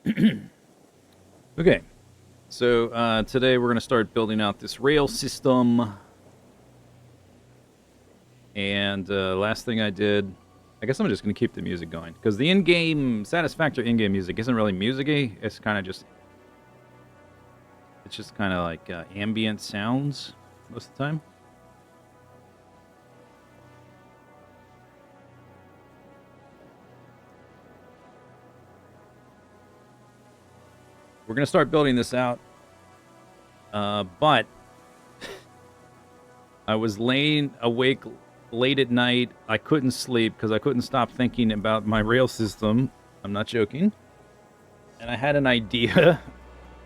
Okay, so today we're going to start building out this rail system. And last thing I did, I guess I'm just going to keep the music going because the in-game Satisfactory in-game music isn't really musicy. It's kind of just, it's just kind of like ambient sounds most of the time. We're going to start building this out, but I was laying awake late at night. I couldn't sleep because I couldn't stop thinking about my rail system. I'm not joking. And I had an idea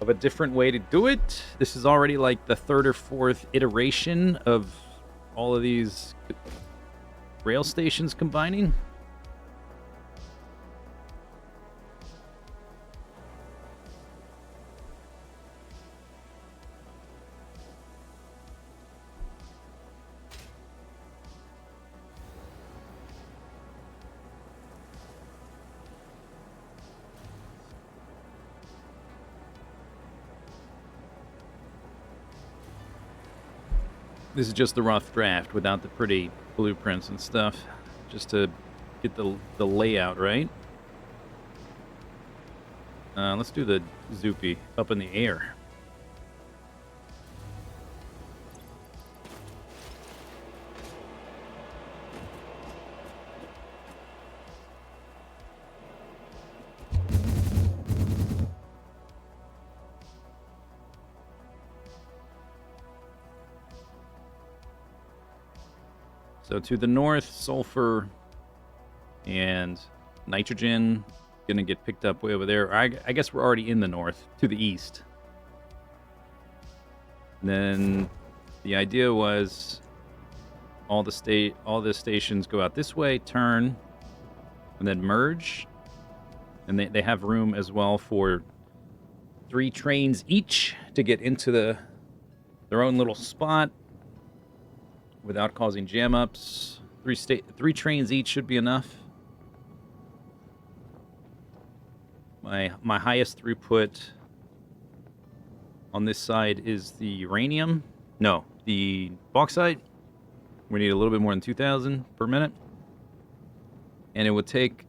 of a different way to do it. This is already like the third or fourth iteration of all of these rail stations combining. This is just the rough draft without the pretty blueprints and stuff, just to get the layout right. Let's do the Zoopy up in the air. So to the north, sulfur and nitrogen gonna get picked up way over there. I guess we're already in the north. To the east. And then the idea was all the stations go out this way, turn, and then merge. And they have room as well for 3 trains each to get into their own little spot without causing jam ups. 3 trains each should be enough. My highest throughput on this side is the uranium. No, the bauxite. We need a little bit more than 2,000 per minute. And it would take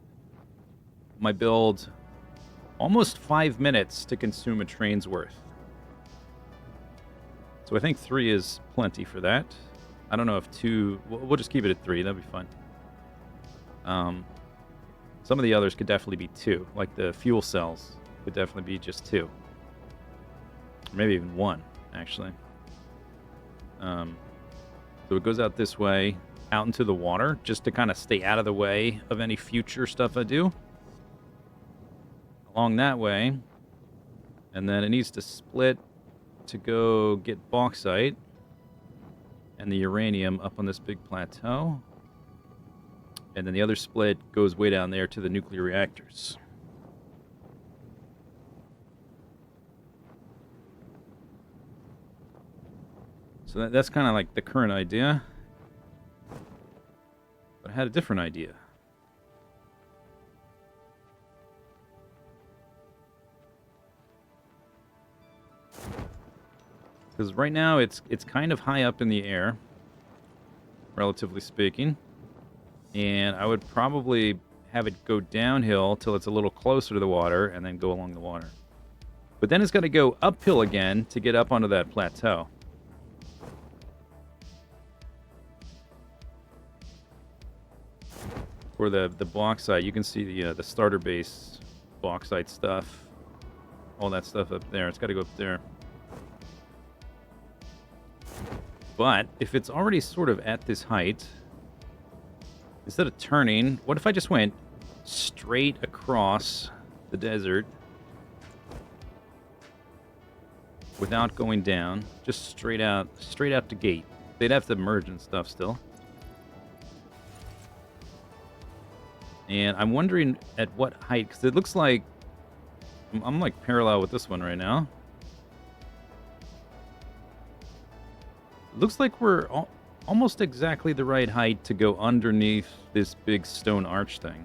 my build almost 5 minutes to consume a train's worth. So I think 3 is plenty for that. I don't know if 2... We'll just keep it at 3. That'd be fun. Some of the others could definitely be 2. Like the fuel cells could definitely be just 2. Or maybe even 1, actually. So it goes out this way, out into the water, just to kind of stay out of the way of any future stuff I do. Along that way. And then it needs to split to go get bauxite and the uranium up on this big plateau. And then the other split goes way down there to the nuclear reactors. So that's kind of like the current idea. But I had a different idea. Because right now it's kind of high up in the air, relatively speaking. And I would probably have it go downhill till it's a little closer to the water and then go along the water. But then it's got to go uphill again to get up onto that plateau. For the bauxite, you can see the starter base bauxite stuff. All that stuff up there. It's got to go up there. But if it's already sort of at this height, instead of turning, what if I just went straight across the desert without going down, just straight out to gate? They'd have to merge and stuff still. And I'm wondering at what height, because it looks like I'm like parallel with this one right now. It looks like we're almost exactly the right height to go underneath this big stone arch thing.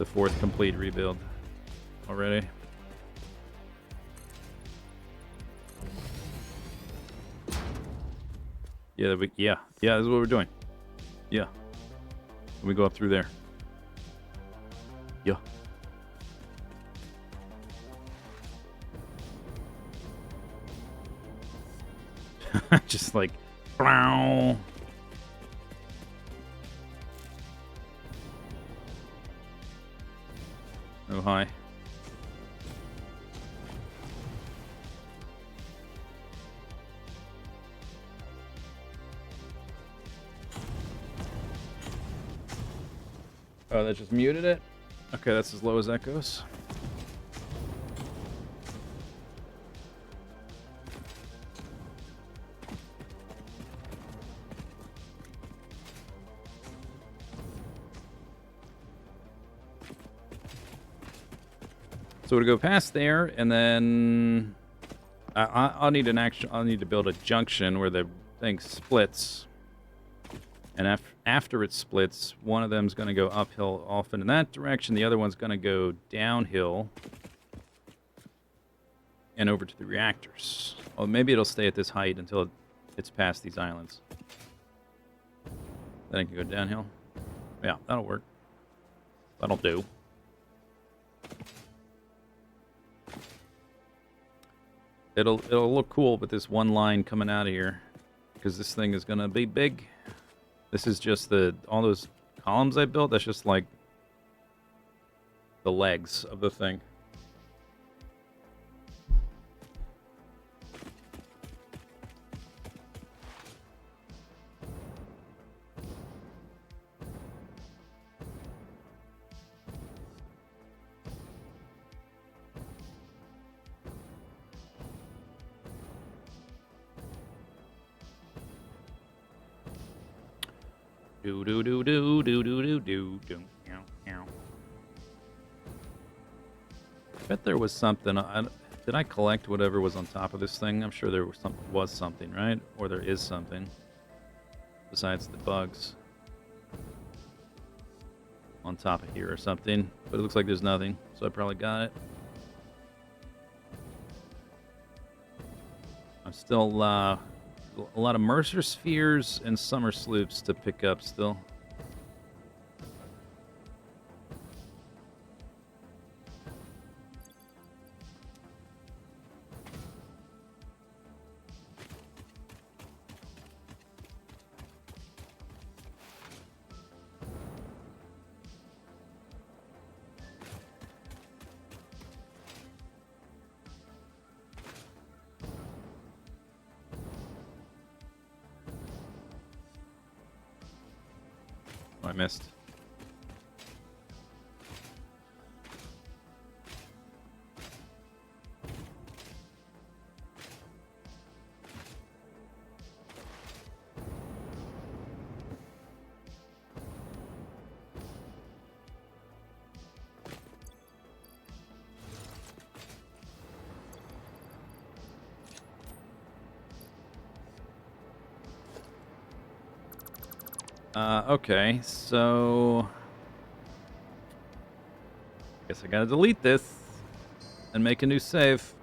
the 4th complete rebuild already. Yeah, yeah, this is what we're doing. Yeah. Let me go up through there. Yeah. Just like, oh hi. Oh, that just muted it? Okay, that's as low as that goes. So we'll go past there, and then I'll need I'll need to build a junction where the thing splits. And after it splits, one of them's going to go uphill off in that direction. The other one's going to go downhill and over to the reactors. Well, maybe it'll stay at this height until it's past these islands. Then it can go downhill. Yeah, that'll work. That'll do. It'll look cool with this one line coming out of here, because this thing is going to be big. This is just all those columns I built, that's just like the legs of the thing. Do do do do do do do do do. Bet there was something. Did I collect whatever was on top of this thing? I'm sure there was something, right? Or there is something besides the bugs on top of here or something. But it looks like there's nothing, so I probably got it. I'm still a lot of Mercer spheres and summer sloops to pick up still. Oh, I missed. Okay, so guess I gotta delete this and make a new save.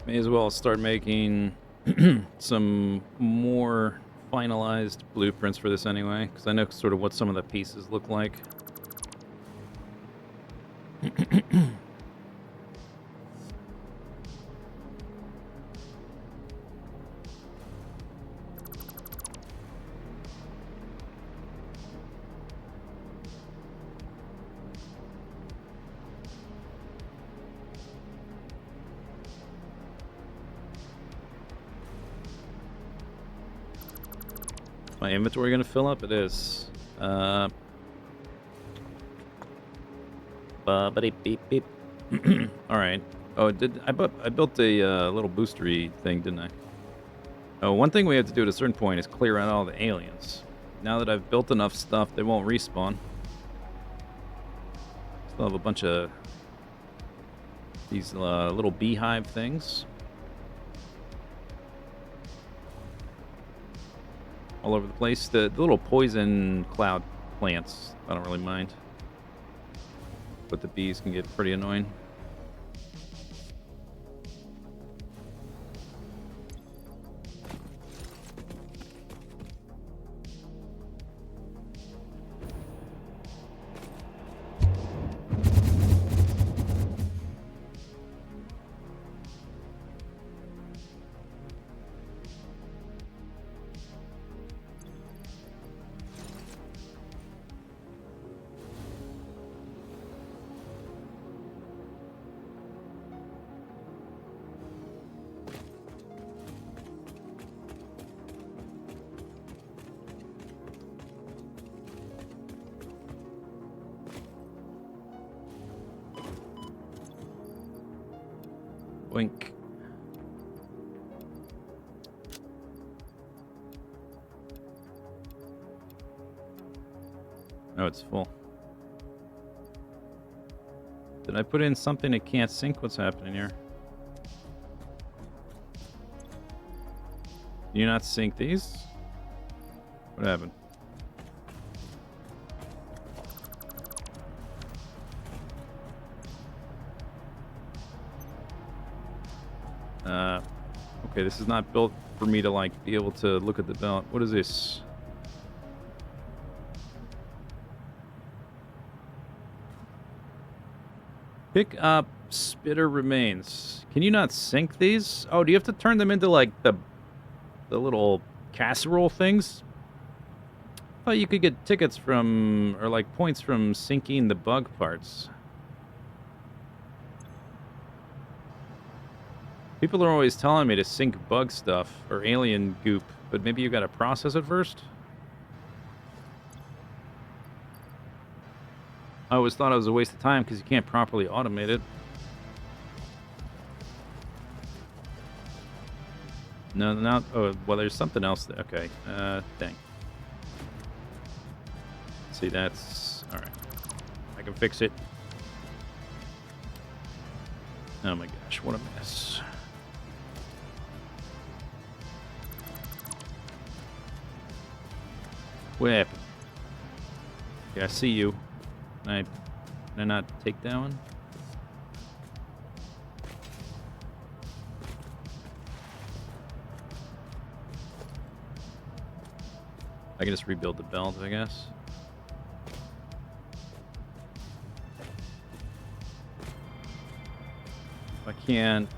May as well start making some more finalized blueprints for this anyway, because I know sort of what some of the pieces look like. My inventory gonna fill up? It is. Beep beep. All right. Oh, I built a little boostery thing, didn't I? Oh, one thing we have to do at a certain point is clear out all the aliens. Now that I've built enough stuff, they won't respawn. Still have a bunch of these little beehive things all over the place. The little poison cloud plants, I don't really mind. But the bees can get pretty annoying. Wink. Oh, it's full. Did I put in something that can't sync? What's happening here? Can you not sync these? What happened? Okay, this is not built for me to, like, be able to look at the belt. What is this? Pick up spitter remains. Can you not sync these? Oh, do you have to turn them into, like, the little casserole things? I thought you could get tickets from, or, like, points from syncing the bug parts. People are always telling me to sync bug stuff or alien goop, but maybe you gotta process it first? I always thought it was a waste of time because you can't properly automate it. No, not. Oh, well, there's something else there. Okay. Dang. See, that's. Alright. I can fix it. Oh my gosh, what a mess. What happened? Okay, I see you. Can I not take that one? I can just rebuild the belt, I guess. If I can't...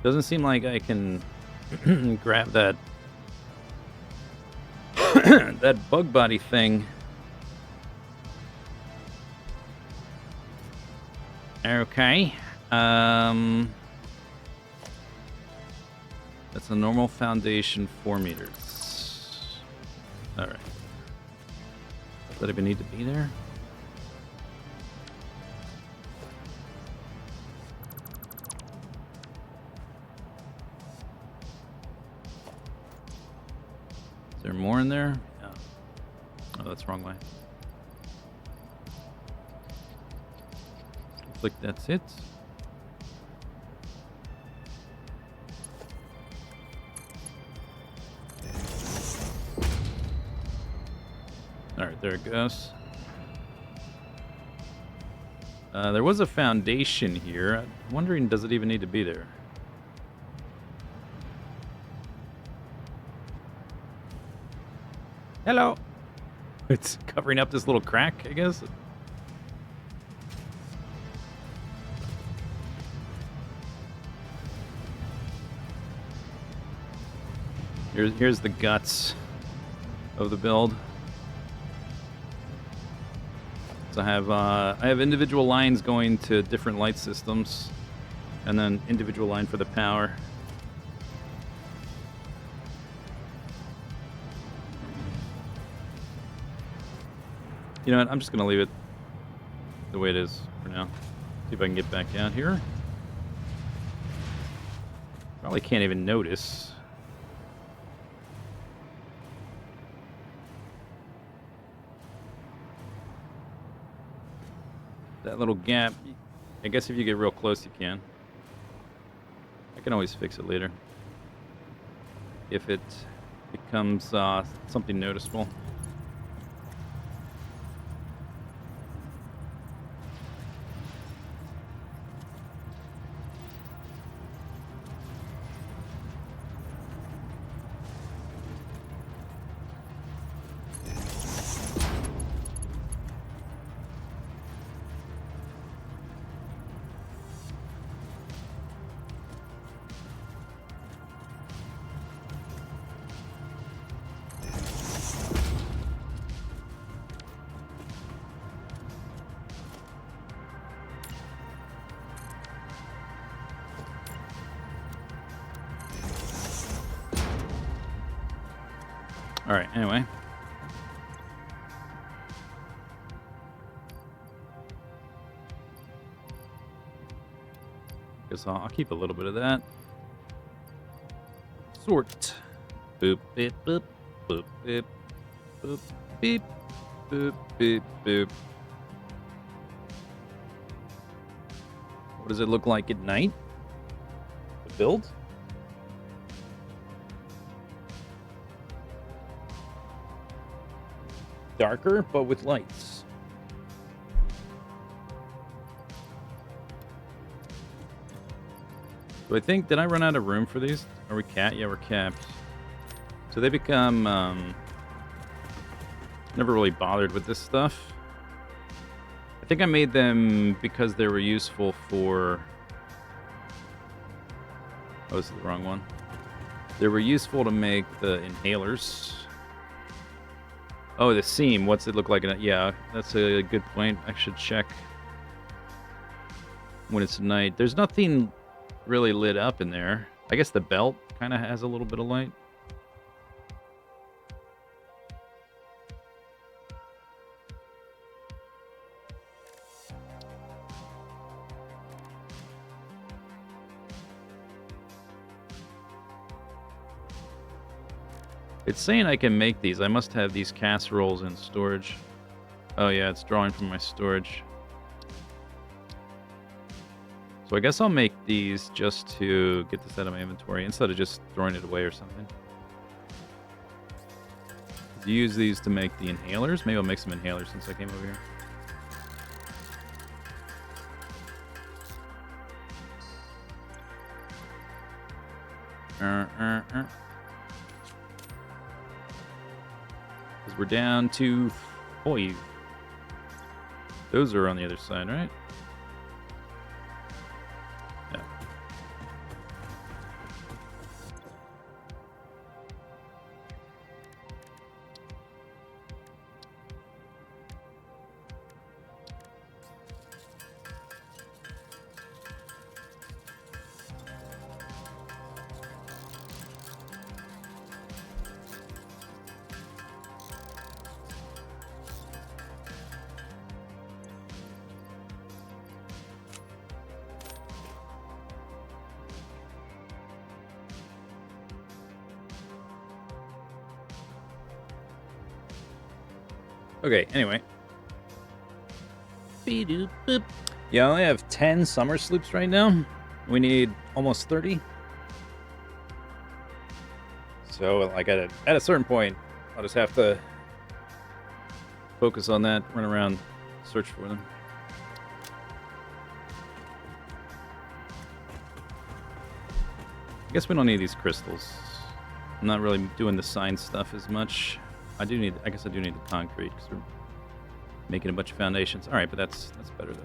Doesn't seem like I can grab that that bug body thing. Okay. That's a normal foundation, 4 meters. Alright. Does that even need to be there? Is there more in there? Yeah. Oh, that's the wrong way. Looks like that's it. Alright, there it goes. There was a foundation here. I'm wondering, does it even need to be there? Hello. It's covering up this little crack, I guess. Here's the guts of the build. So I have individual lines going to different light systems, and then individual line for the power. You know what? I'm just gonna leave it the way it is for now. See if I can get back out here. Probably can't even notice. That little gap, I guess if you get real close you can. I can always fix it later if it becomes something noticeable. All right, anyway. Guess I'll keep a little bit of that. Sort. Boop, beep, boop, boop, beep, boop, beep, boop, beep, boop. What does it look like at night? The build? Darker, but with lights. So I think, did I run out of room for these? Are we capped? Yeah, we're capped. So they become, never really bothered with this stuff. I think I made them because they were useful for, oh, this is the wrong one. They were useful to make the inhalers. Oh, the seam. What's it look like? Yeah, that's a good point. I should check when it's night. There's nothing really lit up in there. I guess the belt kind of has a little bit of light. It's saying I can make these. I must have these casseroles in storage. Oh yeah, it's drawing from my storage. So I guess I'll make these just to get this out of my inventory instead of just throwing it away or something. Use these to make the inhalers. Maybe I'll make some inhalers since I came over here. Because we're down to 5. Those are on the other side, right? Yeah. Okay, anyway. Yeah, I only have 10 summer sloops right now. We need almost 30. So, like, at a certain point, I'll just have to focus on that, run around, search for them. I guess we don't need these crystals. I'm not really doing the sign stuff as much. I guess I do need the concrete because we're making a bunch of foundations. All right, but that's better though.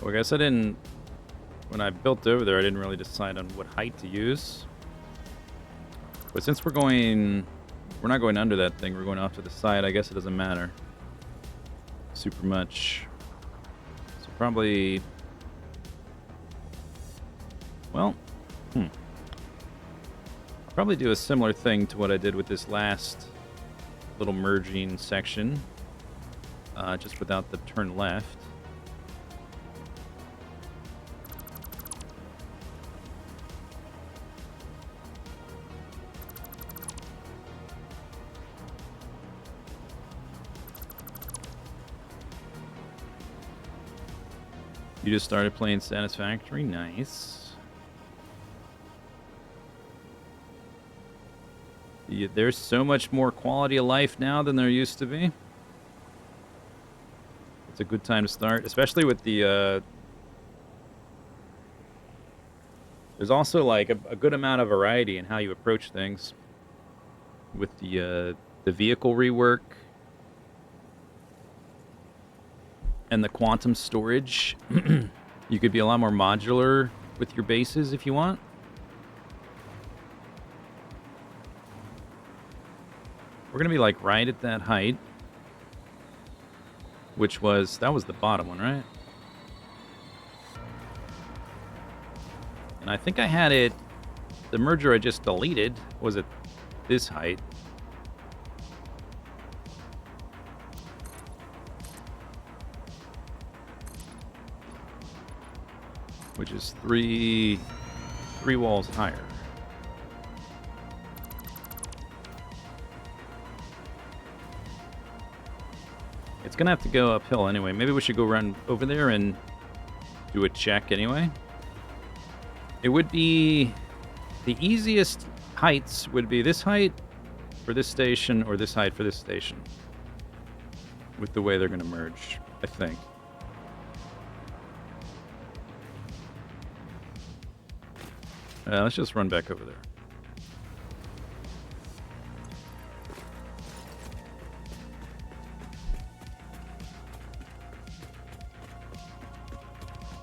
Well, I guess when I built over there, I didn't really decide on what height to use. But since we're not going under that thing, we're going off to the side, I guess it doesn't matter super much. So probably, well, I'll probably do a similar thing to what I did with this last little merging section, just without the turn left. You just started playing Satisfactory? Nice. Yeah, there's so much more quality of life now than there used to be. It's a good time to start, especially with the... There's also like a good amount of variety in how you approach things. With the vehicle rework. And the quantum storage. You could be a lot more modular with your bases if you want. We're going to be like right at that height. That was the bottom one, right? And I think I had it, the merger I just deleted was at this height. Which is three walls higher. It's gonna have to go uphill anyway. Maybe we should go run over there and do a check anyway. It would be... The easiest heights would be this height for this station or this height for this station. With the way they're gonna merge, I think. Let's just run back over there.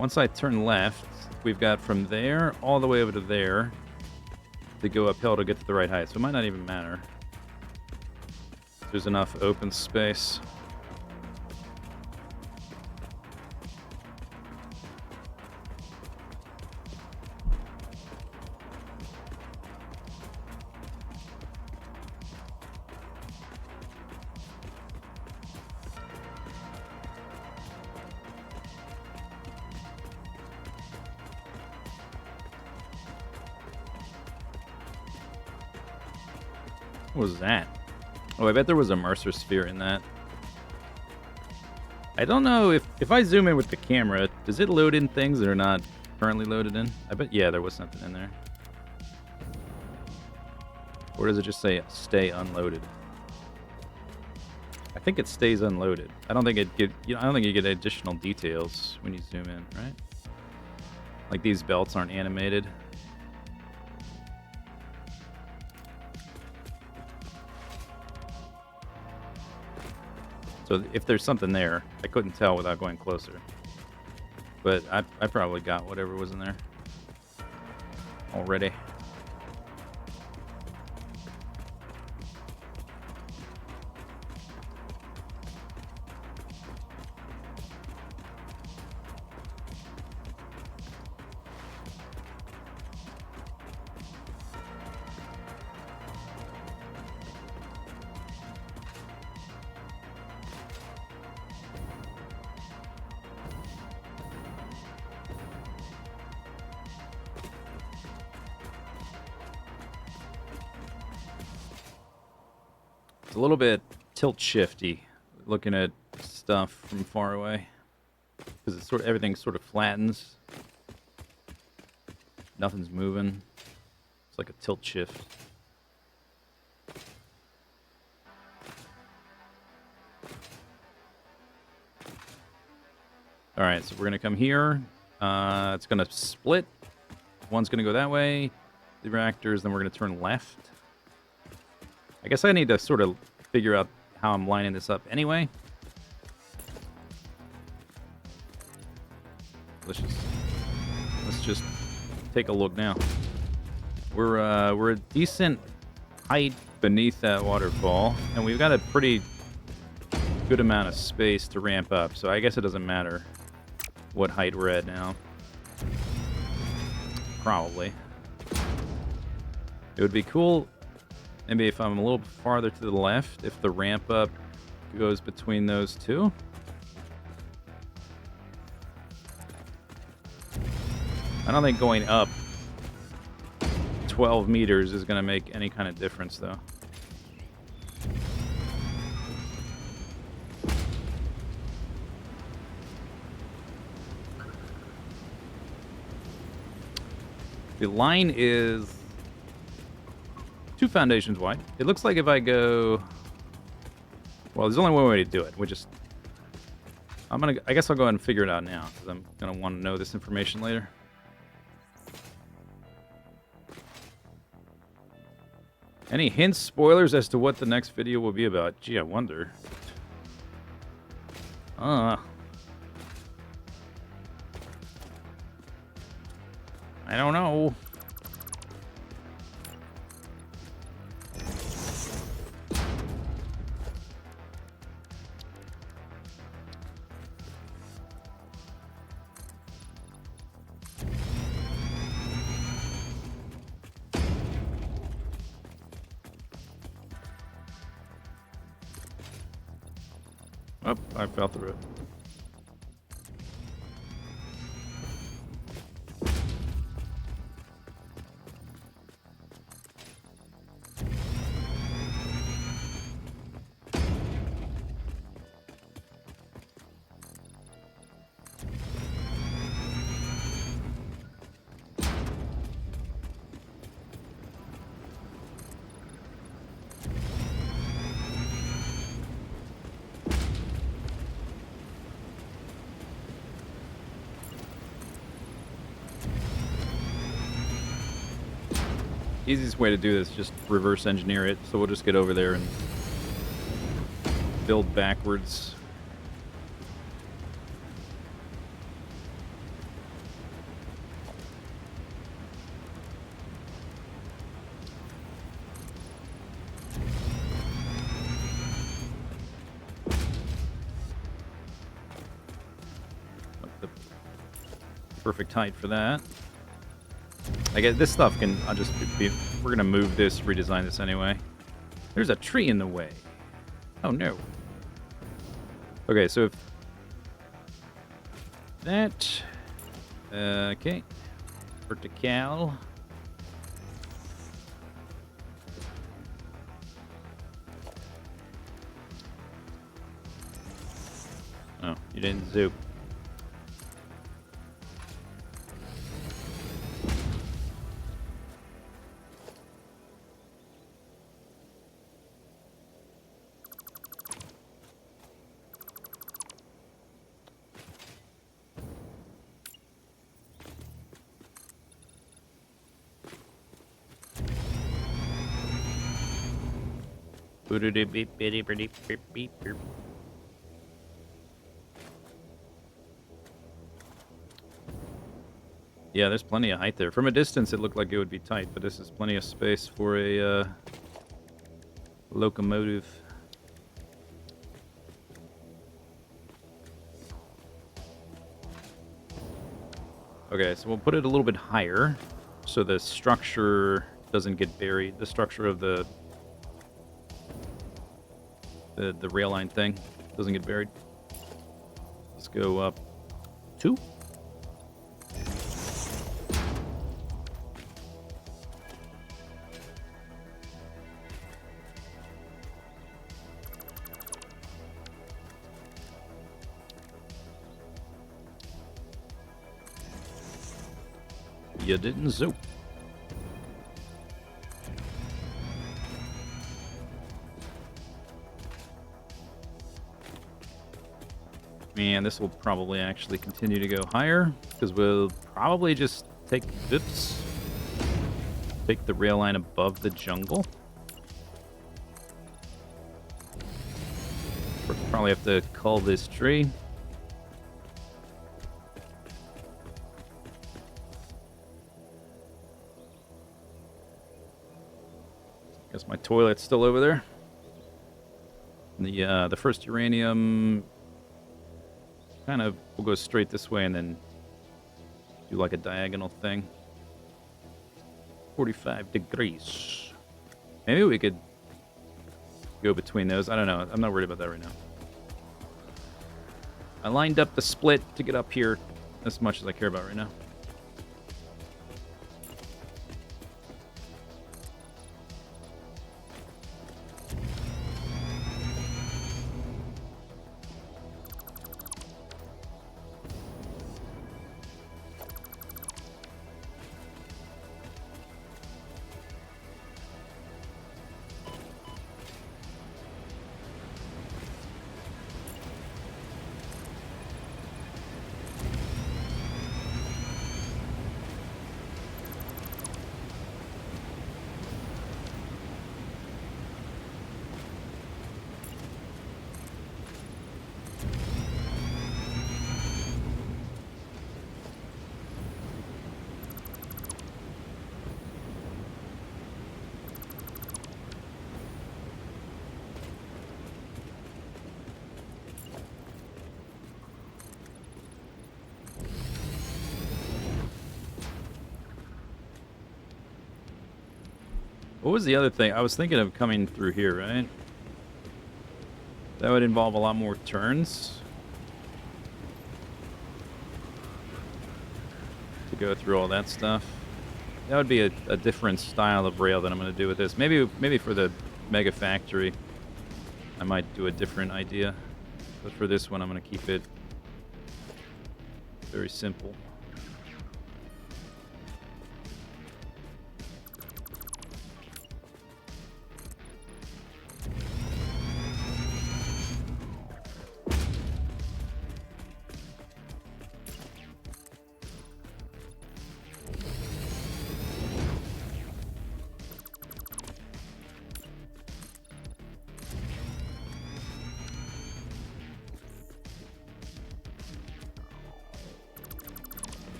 Once I turn left, we've got from there all the way over to there to go uphill to get to the right height. So it might not even matter. There's enough open space. What was that? Oh, I bet there was a Mercer sphere in that. I don't know if I zoom in with the camera, does it load in things that are not currently loaded in? I bet, yeah, there was something in there. Or does it just say stay unloaded? I think it stays unloaded. I don't think it get, you know, I don't think you get additional details when you zoom in, right? Like these belts aren't animated. So if there's something there, I couldn't tell without going closer. But I probably got whatever was in there already. It's a little bit tilt shifty looking at stuff from far away because it's sort of, everything sort of flattens. Nothing's moving. It's like a tilt shift. All right, so we're gonna come here. It's gonna split. One's gonna go that way. The reactors. Then we're gonna turn left. I guess I need to sort of figure out how I'm lining this up anyway. Let's just take a look now. We're a decent height beneath that waterfall, and we've got a pretty good amount of space to ramp up. So I guess it doesn't matter what height we're at now. Probably. It would be cool. Maybe if I'm a little farther to the left, if the ramp up goes between those two. I don't think going up 12 meters is going to make any kind of difference, though. The line is 2 foundations wide. It looks like if I go... Well, there's only one way to do it. I guess I'll go ahead and figure it out now, because I'm going to want to know this information later. Any hints, spoilers as to what the next video will be about? Gee, I wonder. I don't know. Oh, I fell through it. Easiest way to do this is just reverse engineer it, so we'll just get over there and build backwards. The perfect height for that. I guess this stuff can, we're gonna move this, redesign this anyway. There's a tree in the way. Oh no. Okay, so if that, okay, vertical. You didn't zoop. Yeah, there's plenty of height there. From a distance, it looked like it would be tight, but this is plenty of space for a locomotive. Okay, so we'll put it a little bit higher so the structure doesn't get buried. The structure of the rail line thing doesn't get buried. Let's go up 2. You didn't zoop. And this will probably actually continue to go higher, because we'll probably just take the rail line above the jungle. We'll probably have to cull this tree. Guess my toilet's still over there. The first uranium kind of will go straight this way and then do like a diagonal thing. 45 degrees. Maybe we could go between those. I don't know. I'm not worried about that right now. I lined up the split to get up here as much as I care about right now. What was the other thing? I was thinking of coming through here, right? That would involve a lot more turns to go through all that stuff. That would be a different style of rail than I'm going to do with this. Maybe for the mega factory, I might do a different idea. But for this one, I'm going to keep it very simple.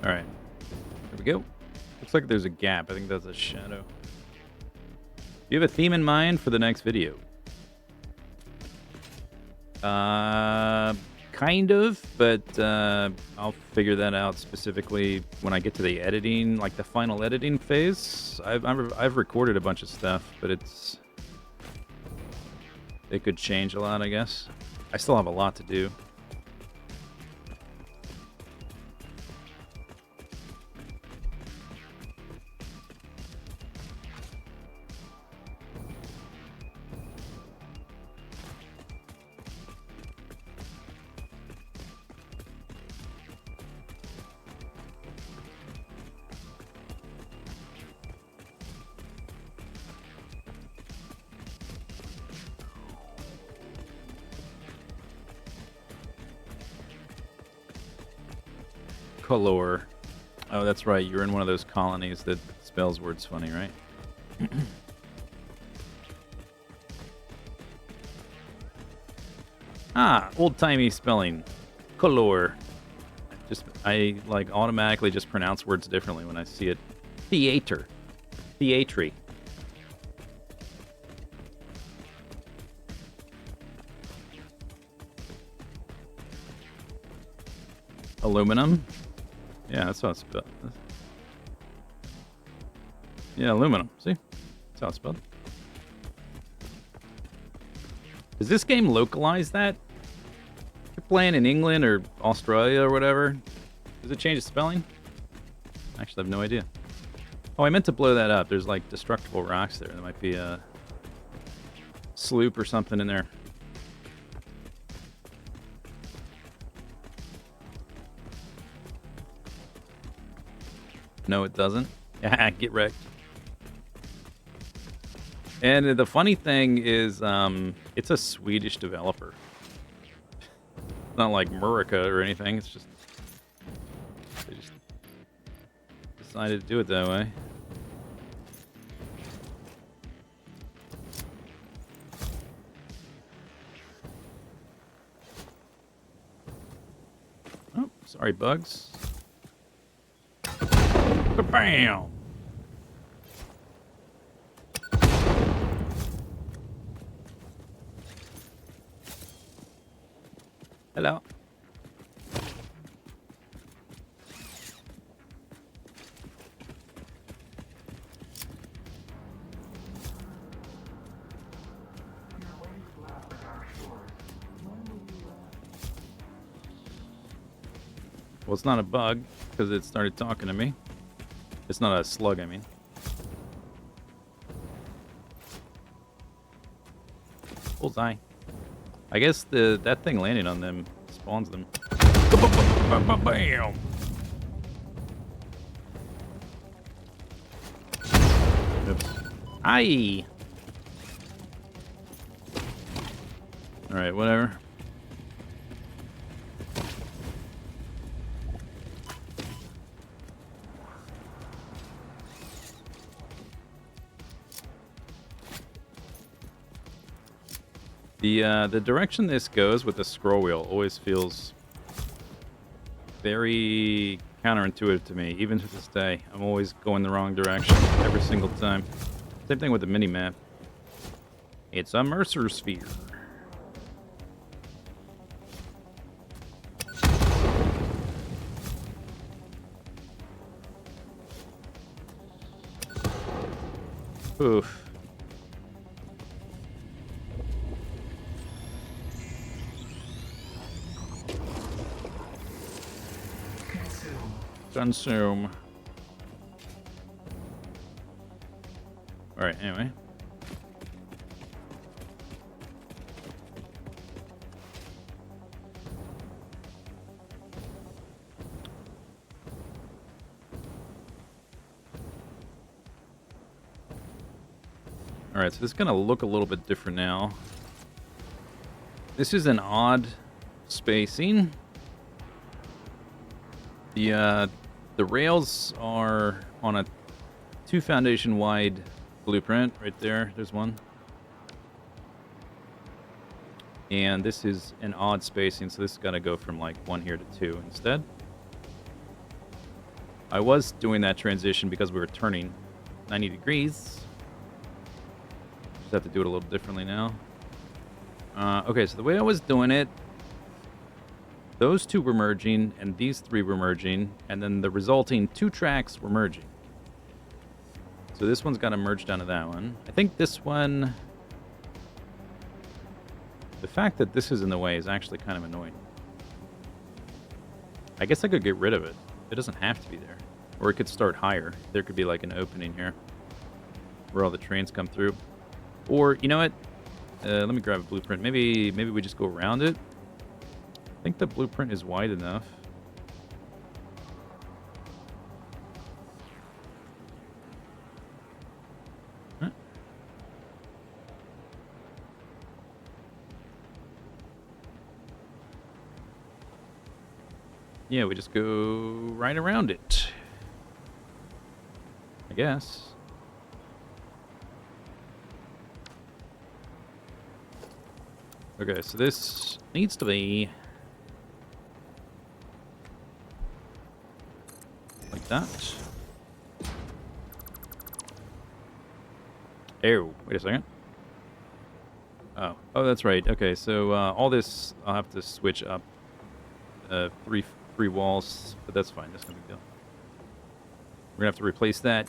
Alright. There we go. Looks like there's a gap. I think that's a shadow. Do you have a theme in mind for the next video? Kind of, but I'll figure that out specifically when I get to the editing, like the final editing phase. I've recorded a bunch of stuff, but it's They could change a lot, I guess. I still have a lot to do. Color. Oh, that's right. You're in one of those colonies that spells words funny, right? Ah, old-timey spelling. Color. I like automatically just pronounce words differently when I see it. Theater. Theatry. Aluminum. Yeah, that's how it's spelled. Yeah, aluminum. See? That's how it's spelled. Does this game localize that? If you're playing in England or Australia or whatever, does it change the spelling? I actually have no idea. Oh, I meant to blow that up. There's like destructible rocks there. There might be a sloop or something in there. No, it doesn't. Get wrecked. And the funny thing is, it's a Swedish developer. It's not like Murica or anything. It's just they just decided to do it that way. Oh, sorry, bugs. Bam! Hello. Well, it's not a bug because it started talking to me. It's not a slug, I mean. Bullseye. I guess that thing landing on them spawns them. Bam! Oops. Aye! Alright, whatever. The direction this goes with the scroll wheel always feels very counterintuitive to me, even to this day. I'm always going the wrong direction every single time. Same thing with the mini-map. It's a Mercer sphere. Oof. Consume. Alright, anyway. Alright, so this is going to look a little bit different now. This is an odd spacing. The rails are on a 2 foundation wide blueprint right there. There's one. And this is an odd spacing, so this is got to go from like 1 here to 2 instead. I was doing that transition because we were turning 90 degrees. Just have to do it a little differently now. Okay, so the way I was doing it, those 2 were merging, and these 3 were merging, and then the resulting 2 tracks were merging. So this one's got to merge down to that one. I think this one The fact that this is in the way is actually kind of annoying. I guess I could get rid of it. It doesn't have to be there. Or it could start higher. There could be like an opening here where all the trains come through. Or, you know what? Let me grab a blueprint. Maybe we just go around it. I think the blueprint is wide enough. Huh. Yeah, we just go right around it. I guess. Okay, so this needs to be like that. Oh, wait a second. Oh, that's right. Okay, so all this I'll have to switch up three walls, but that's fine. That's no big deal. We're gonna have to replace that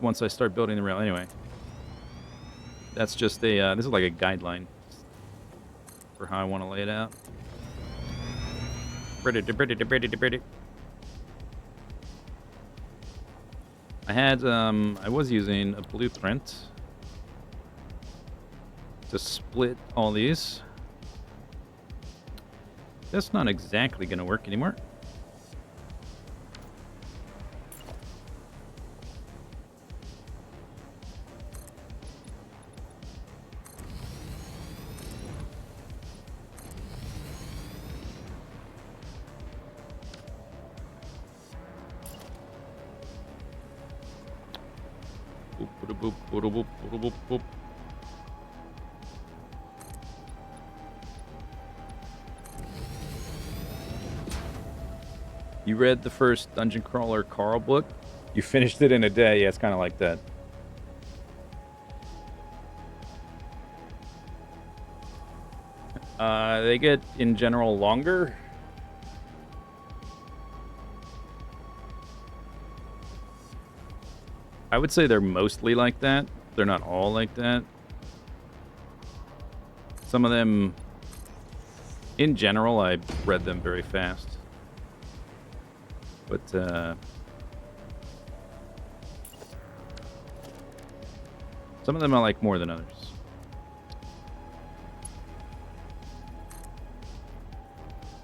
once I start building the rail. Anyway, that's just a this is like a guideline for how I want to lay it out. I was using a blueprint to split all these. That's not exactly going to work anymore. You read the first Dungeon Crawler Carl book? You finished it in a day. Yeah, it's kind of like that. They get, in general, longer. I would say they're mostly like that. They're not all like that. Some of them, in general, I read them very fast. But, some of them I like more than others.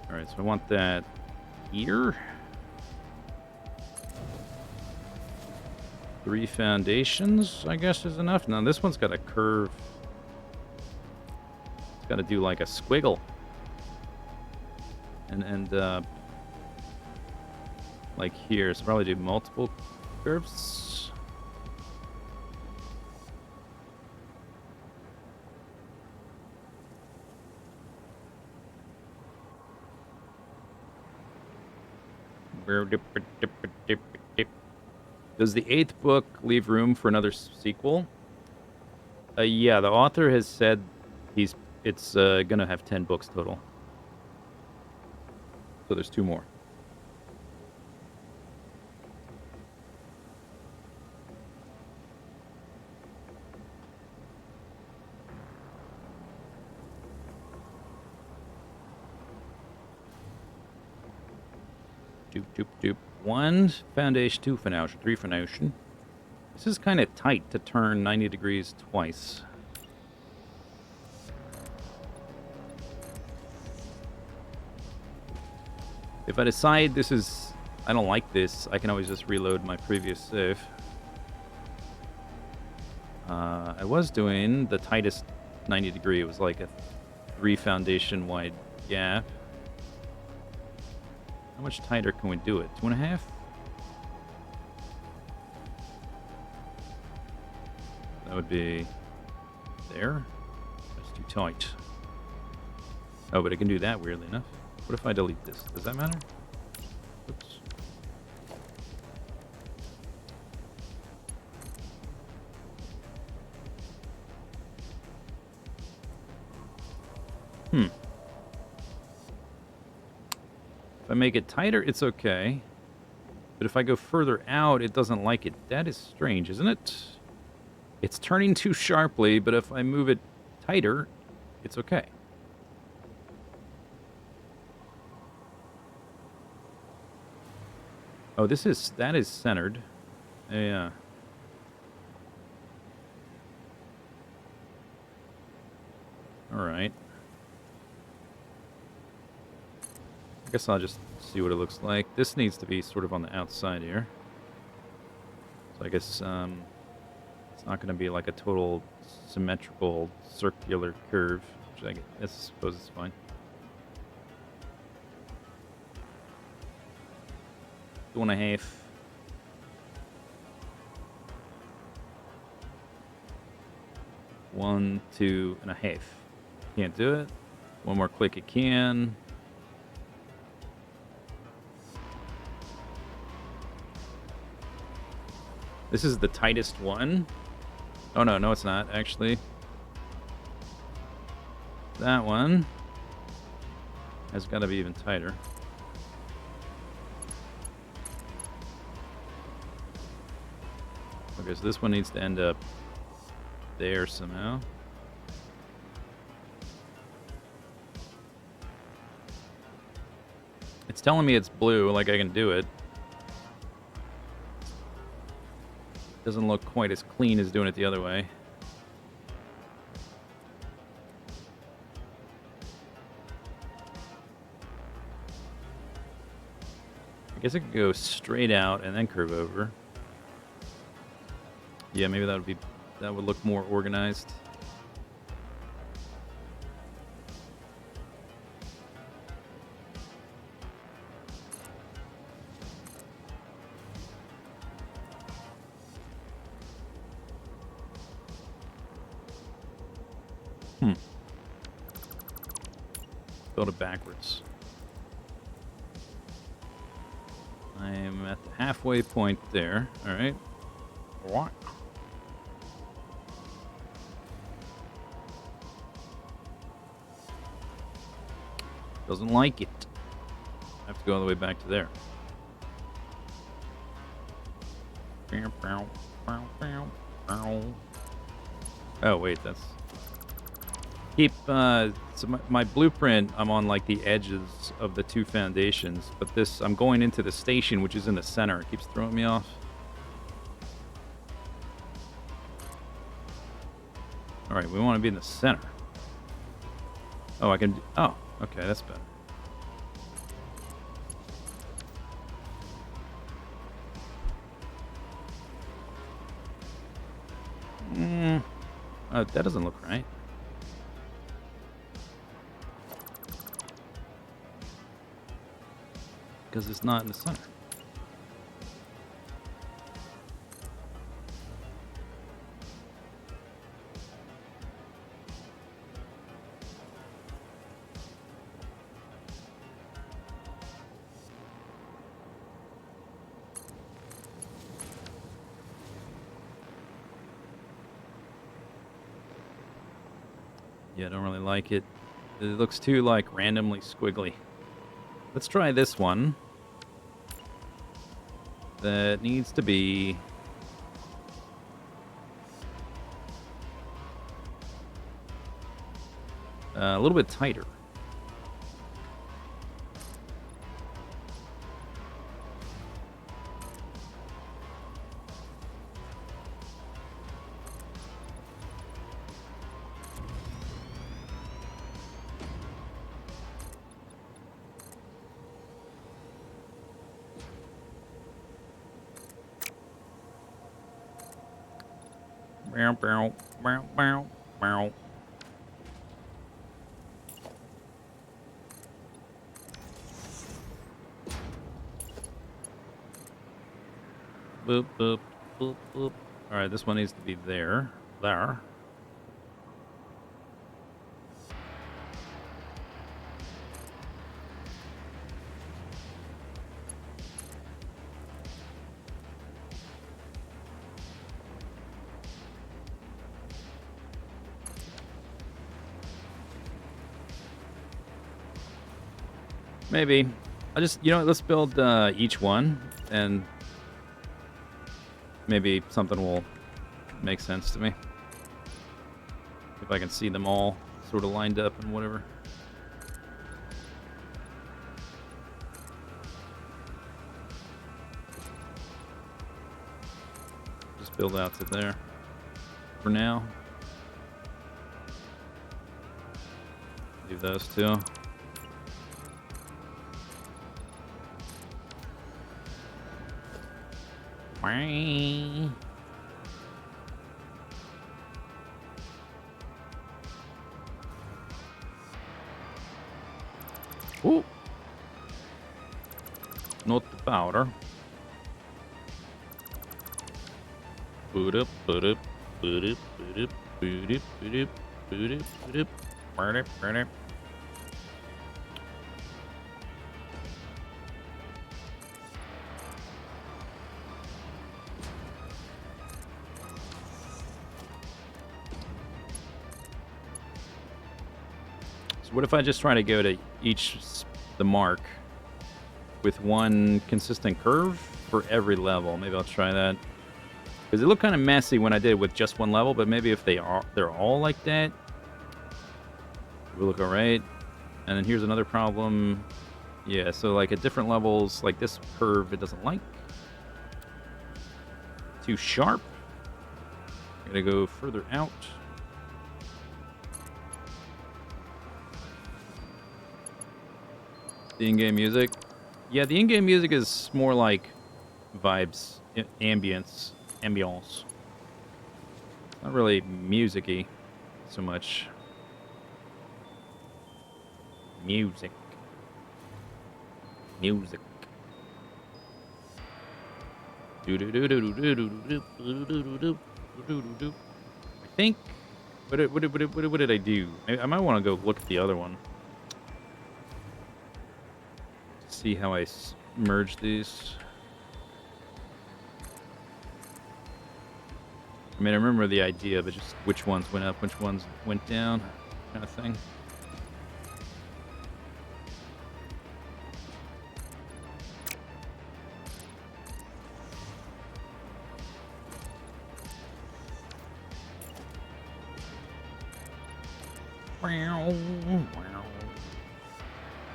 Alright, so I want that here. 3 foundations, I guess, is enough. Now, this one's got a curve. It's got to do like a squiggle. And like here, so probably do multiple curves. Does the 8th book leave room for another sequel? Yeah, the author has said it's gonna have 10 books total. So there's 2 more. Doop. 1 foundation, 2 foundation, 3 foundation. This is kind of tight to turn 90 degrees twice. If I decide I don't like this, I can always just reload my previous save. I was doing the tightest 90 degree. It was like a 3 foundation wide gap. How much tighter can we do it? 2.5? That would be there. That's too tight. Oh, but I can do that, weirdly enough. What if I delete this? Does that matter? Oops. If I make it tighter, it's okay. But if I go further out, it doesn't like it. That is strange, isn't it? It's turning too sharply, but if I move it tighter, it's okay. Oh, that is centered. Yeah. All right. I guess I'll just see what it looks like. This needs to be sort of on the outside here. So I guess it's not going to be like a total symmetrical circular curve, which I suppose is fine. 2.5. 1, 2.5. Can't do it. One more click, it can. This is the tightest one. Oh, no, it's not, actually. That one has got to be even tighter. Okay, so this one needs to end up there somehow. It's telling me it's blue, like I can do it. Doesn't look quite as clean as doing it the other way. I guess it could go straight out and then curve over. Yeah, maybe that would look more organized. Build it backwards. I'm at the halfway point there. All right. What? Doesn't like it. I have to go all the way back to there. Oh, wait, that's... So my blueprint, I'm on like the edges of the two foundations, but this, I'm going into the station, which is in the center. It keeps throwing me off. All right, we want to be in the center. Oh, oh, okay, that's better. That doesn't look right. Because it's not in the center. Yeah, I don't really like it. It looks too, like, randomly squiggly. Let's try this one. That needs to be... a little bit tighter. Bow, bow, bow, bow, bow. Boop, boop, boop, boop. All right, this one needs to be there. There. Maybe. I'll just, let's build each one, and maybe something will make sense to me. If I can see them all sort of lined up and whatever. build out to there for now. Leave those two. Ooh. Not the powder. Boot up, boot up, boot up, boot up, boot up, boot up, boot up, boot up, burn it, burn it. So what if I just try to go to the mark with one consistent curve for every level? Maybe I'll try that. Because it looked kind of messy when I did it with just one level, but maybe if they're all like that, it will look alright. And then here's another problem. Yeah, so like at different levels, like this curve, it doesn't like. Too sharp. Gotta go further out. The in-game music. Yeah, the in-game music is more like vibes, ambience. Not really music-y so much. Music. I think. What did I do? I might want to go look at the other one. See how I merge these. I mean, I remember the idea, but just which ones went up, which ones went down, kind of thing.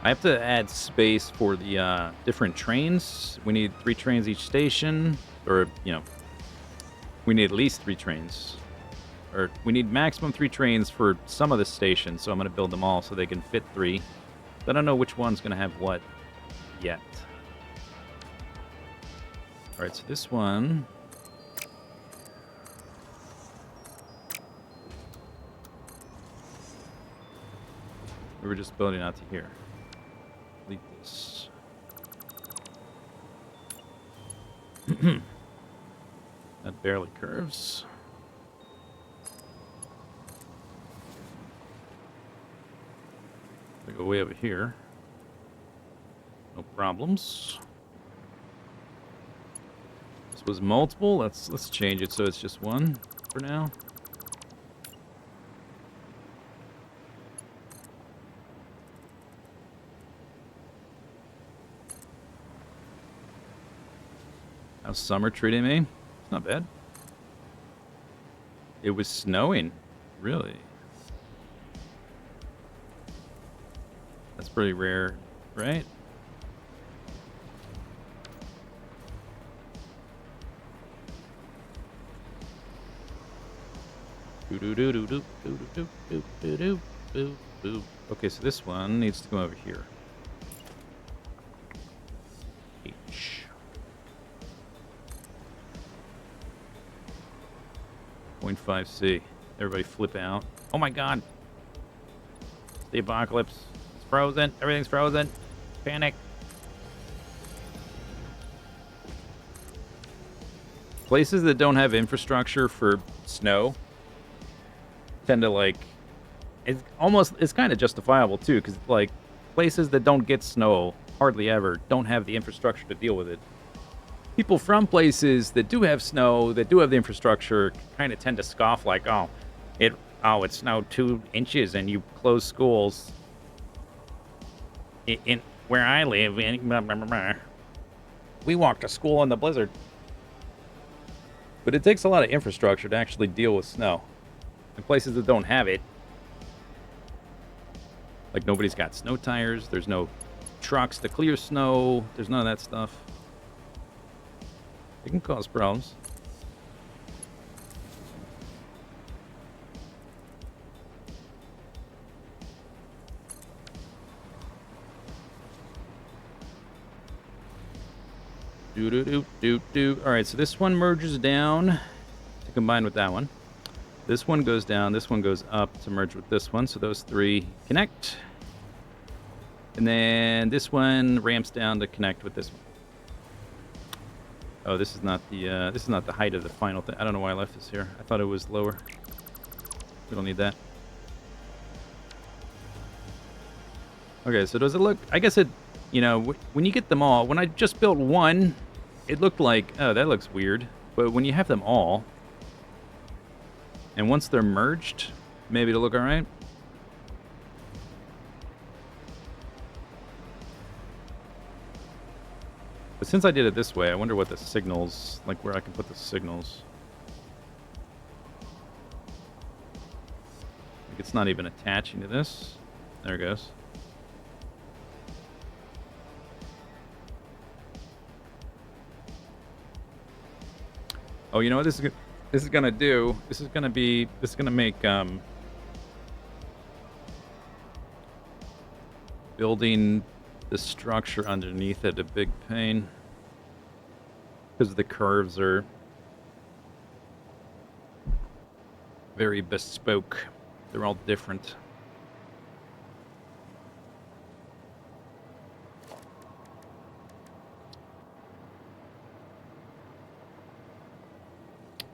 I have to add space for the different trains. We need 3 trains each station, or, you know, we need at least 3 trains. Or we need maximum 3 trains for some of the stations, so I'm going to build them all so they can fit 3. But I don't know which one's going to have what yet. Alright, so this one... we were just building out to here. Delete this. That barely curves. I go way over here. No problems. This was multiple. Let's change it so it's just one for now. How's summer treating me? It's not bad. It was snowing. Really? That's pretty rare, right? Okay, so this one needs to go over here. H. 0.5C. Everybody flip out. Oh my god. The apocalypse. It's frozen. Everything's frozen. Panic. Places that don't have infrastructure for snow tend to, like, it's kind of justifiable too, because like places that don't get snow hardly ever don't have the infrastructure to deal with it. People from places that do have snow, that do have the infrastructure, kind of tend to scoff like, it snowed 2 inches and you close schools. In where I live, we walked to school in the blizzard. But it takes a lot of infrastructure to actually deal with snow. In places that don't have it, like nobody's got snow tires, there's no trucks to clear snow, there's none of that stuff. It can cause problems. All right, so this one merges down to combine with that one. This one goes down. This one goes up to merge with this one. So those three connect. And then this one ramps down to connect with this one. Oh, this is not the height of the final thing. I don't know why I left this here. I thought it was lower. We don't need that. Okay, so does it look... I guess it... You know, when you get them all... When I just built one, it looked like... Oh, that looks weird. But when you have them all... And once they're merged, maybe it'll look alright. But since I did it this way, I wonder what the signals... Like, where I can put the signals. Like, it's not even attaching to this. There it goes. Oh, you know what this is gonna do? This is gonna make building the structure underneath it a big pain, because the curves are very bespoke. They're all different.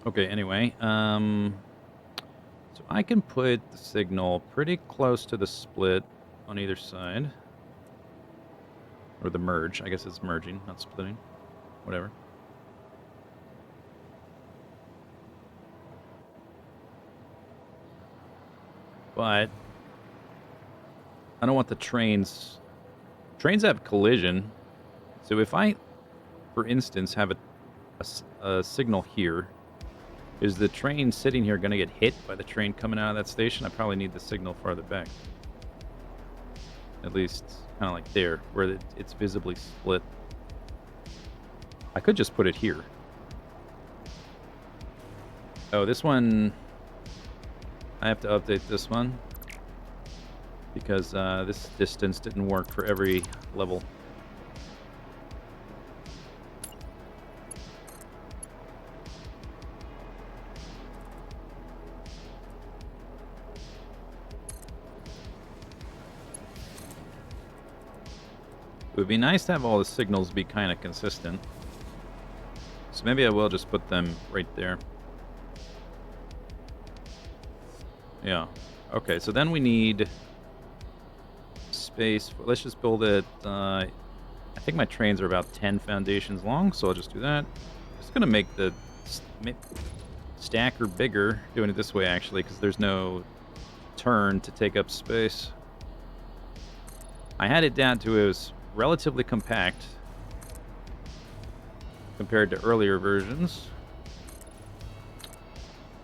Okay, anyway, so I can put the signal pretty close to the split on either side. Or the merge. I guess it's merging, not splitting. Whatever. But I don't want the trains... Trains have collision. So if I, for instance, have a signal here, is the train sitting here going to get hit by the train coming out of that station? I probably need the signal farther back. At least kind of like there, where it's visibly split. I could just put it here. Oh, this one... I have to update this one. Because this distance didn't work for every level. It would be nice to have all the signals be kind of consistent. So maybe I will just put them right there. Yeah. Okay, so then we need space. Let's just build it. I think my trains are about 10 foundations long, so I'll just do that. Just gonna make the stacker bigger, doing it this way actually, because there's no turn to take up space. I had it down to it was relatively compact compared to earlier versions,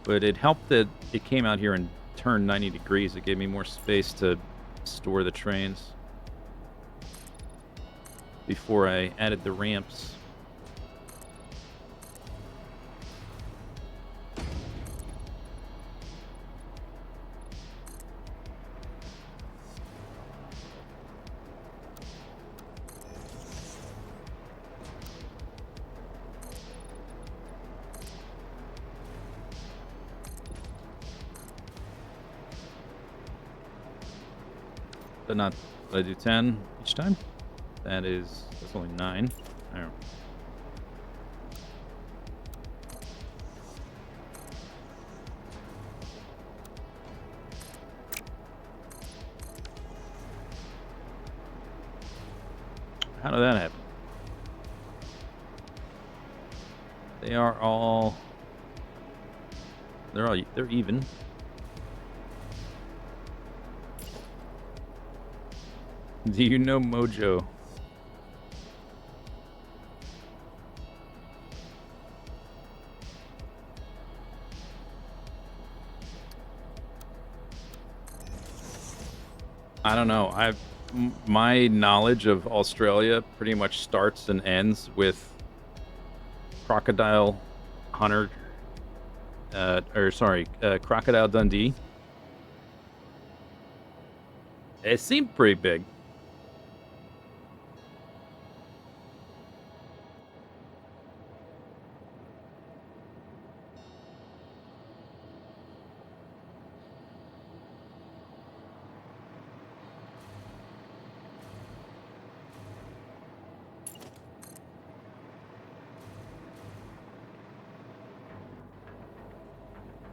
but it helped that it came out here and turned 90 degrees. It gave me more space to store the trains before I added the ramps. But not, did I do 10 each time? That's only 9. There. How did that happen? They're even. Do you know Mojo? I don't know. My knowledge of Australia pretty much starts and ends with Crocodile Hunter, Crocodile Dundee. It seemed pretty big.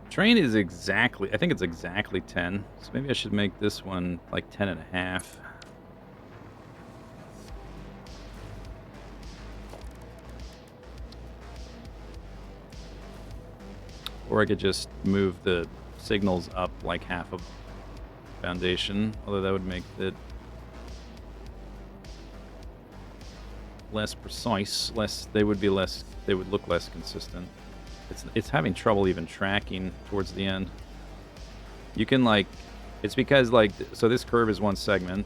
Train is exactly, I think it's exactly 10. So maybe I should make this one like 10 and a half. Or I could just move the signals up like half a foundation, although that would make it less precise, they would look less consistent. It's having trouble even tracking towards the end. You can like, it's because like, so this curve is one segment.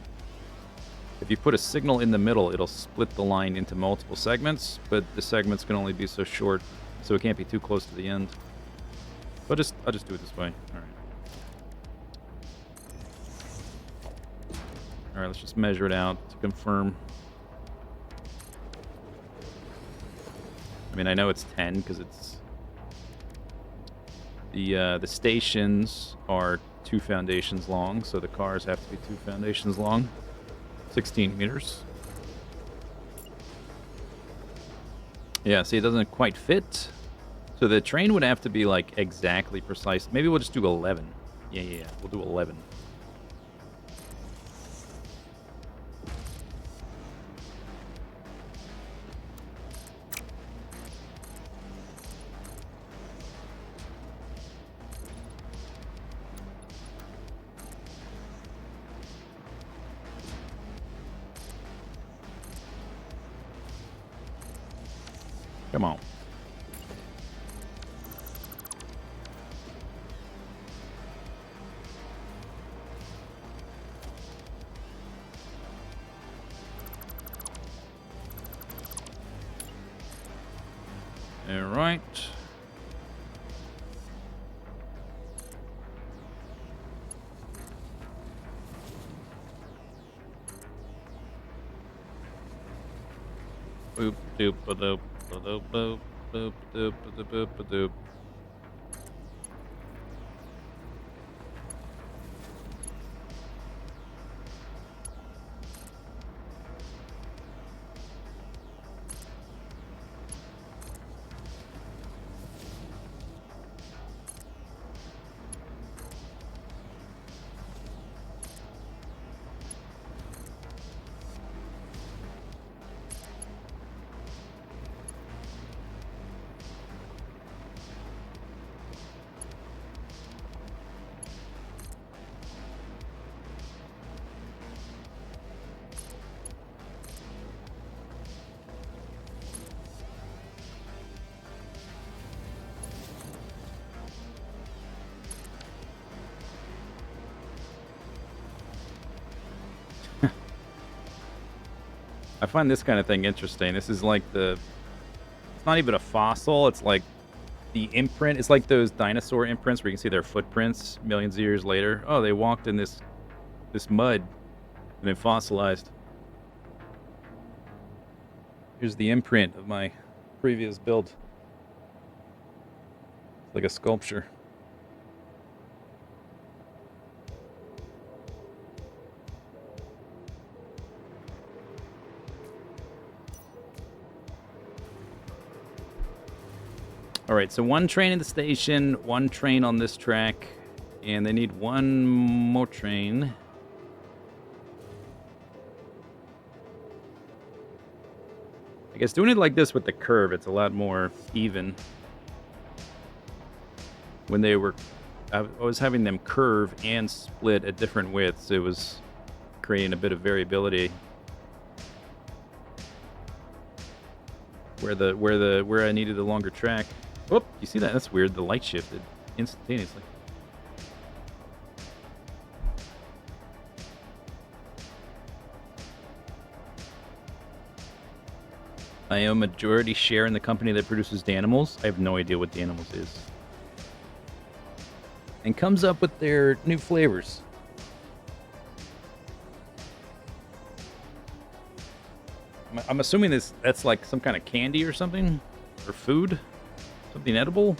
If you put a signal in the middle, it'll split the line into multiple segments, but the segments can only be so short, so it can't be too close to the end. But I'll just do it this way. All right, let's just measure it out to confirm. I mean, I know it's 10 because it's the stations are 2 foundations long, so the cars have to be 2 foundations long. 16 meters. Yeah, see, it doesn't quite fit. So the train would have to be like exactly precise. Maybe we'll just do 11. Yeah. We'll do 11. Come on. All right. Boop doop ba doop ba doop boop boop doop ba doop ba doop. I find this kind of thing interesting. This is like it's not even a fossil. It's like the imprint. It's like those dinosaur imprints where you can see their footprints millions of years later. Oh, they walked in this mud and then fossilized. Here's the imprint of my previous build. It's like a sculpture. All right, so 1 train in the station, 1 train on this track, and they need 1 more train. I guess doing it like this with the curve, it's a lot more even. When I was having them curve and split at different widths, it was creating a bit of variability. Where I needed a longer track. Oh, you see that? That's weird. The light shifted instantaneously. I own majority share in the company that produces Danimals. I have no idea what Danimals is. And comes up with their new flavors. I'm assuming that's like some kind of candy or something? Or food? Something edible?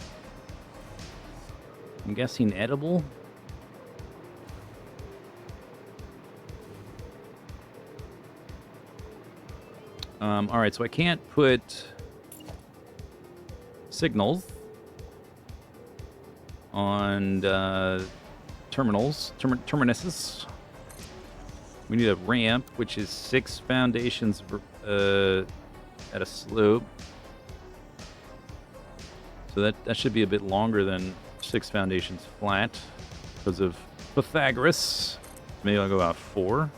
I'm guessing edible? Alright, so I can't put signals. on terminuses. We need a ramp, which is 6 foundations at a slope. So that should be a bit longer than 6 foundations flat because of Pythagoras. Maybe I'll go about 4.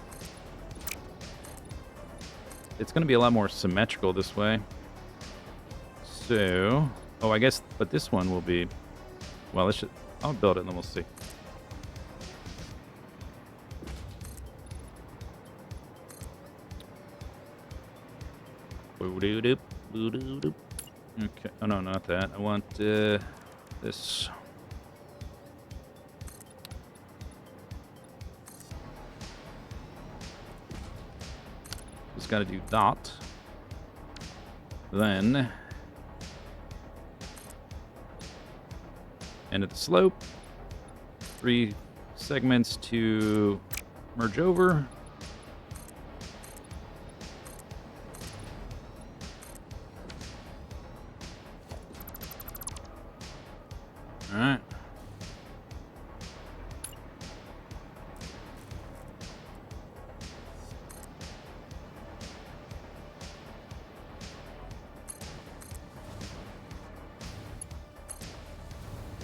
It's going to be a lot more symmetrical this way. So, oh, I guess, but this one will be, well, I'll build it and then we'll see. Okay, oh no, not that. I want this. Just got to do dot. Then end of the slope. 3 segments to merge over. All right.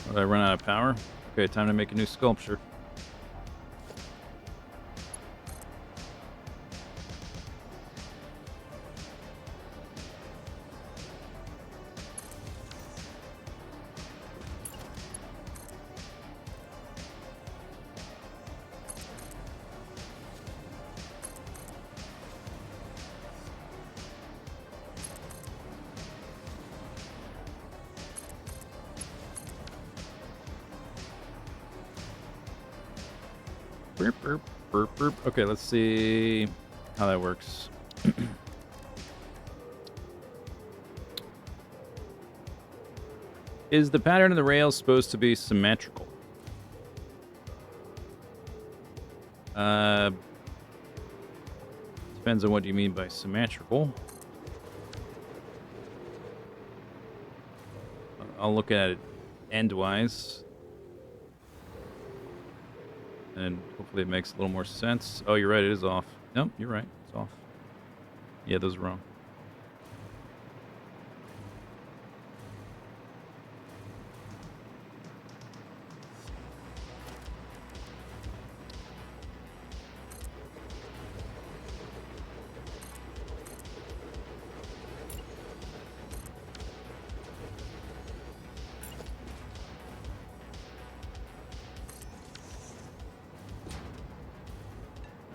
Did I run out of power? Okay, time to make a new sculpture. Burp, burp, burp, burp. Okay, let's see how that works. Is the pattern of the rails supposed to be symmetrical? Depends on what you mean by symmetrical. I'll look at it endwise. And hopefully it makes a little more sense. Oh, you're right, it is off. Nope, you're right, it's off. Yeah, those are wrong.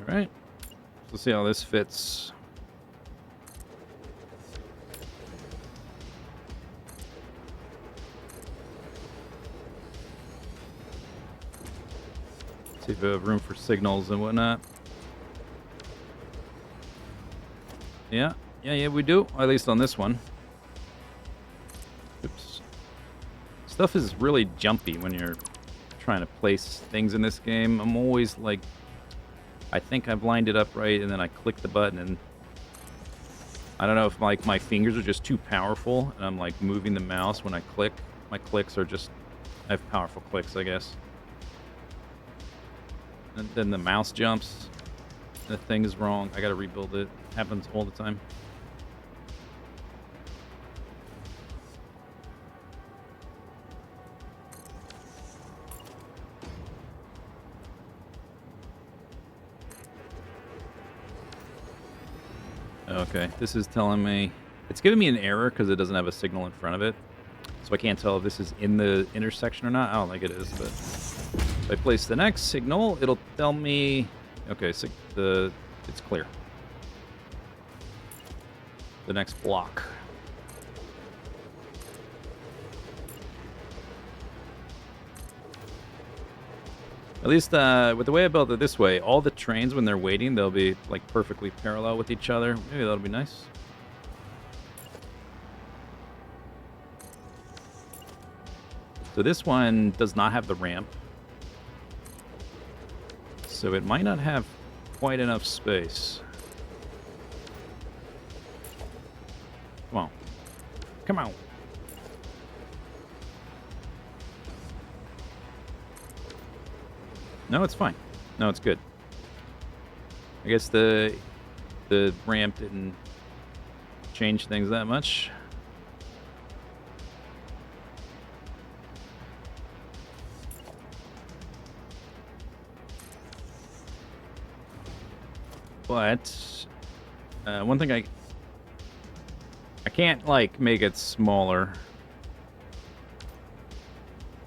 All right, let's see how this fits. See if we have room for signals and whatnot. Yeah, we do. At least on this one. Oops. Stuff is really jumpy when you're trying to place things in this game. I'm always like, I think I've lined it up right, and then I click the button, and I don't know if like my fingers are just too powerful, and I'm like moving the mouse when I click. My clicks are just, I have powerful clicks, I guess. And then the mouse jumps. The thing is wrong. I gotta rebuild it. Happens all the time. Okay, this is telling me... It's giving me an error because it doesn't have a signal in front of it. So I can't tell if this is in the intersection or not. I don't think it is, but... If I place the next signal, it'll tell me... Okay, so it's clear. The next block. At least with the way I built it this way, all the trains, when they're waiting, they'll be like perfectly parallel with each other. Maybe that'll be nice. So this one does not have the ramp. So it might not have quite enough space. Come on. Come on. No, it's fine. No, it's good. I guess the ramp didn't change things that much. But one thing I can't like make it smaller.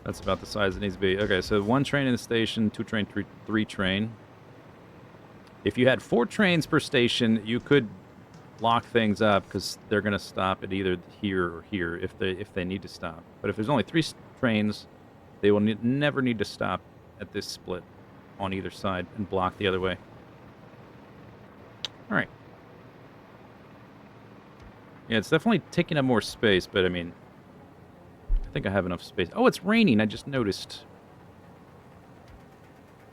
That's about the size it needs to be. Okay, so 1 train in the station, 2 train, 3 train. If you had 4 trains per station, you could lock things up because they're going to stop at either here or here if they need to stop. But if there's only 3 trains, they will never need to stop at this split on either side and block the other way. All right. Yeah, it's definitely taking up more space, but I mean, I think I have enough space. Oh, it's raining. I just noticed.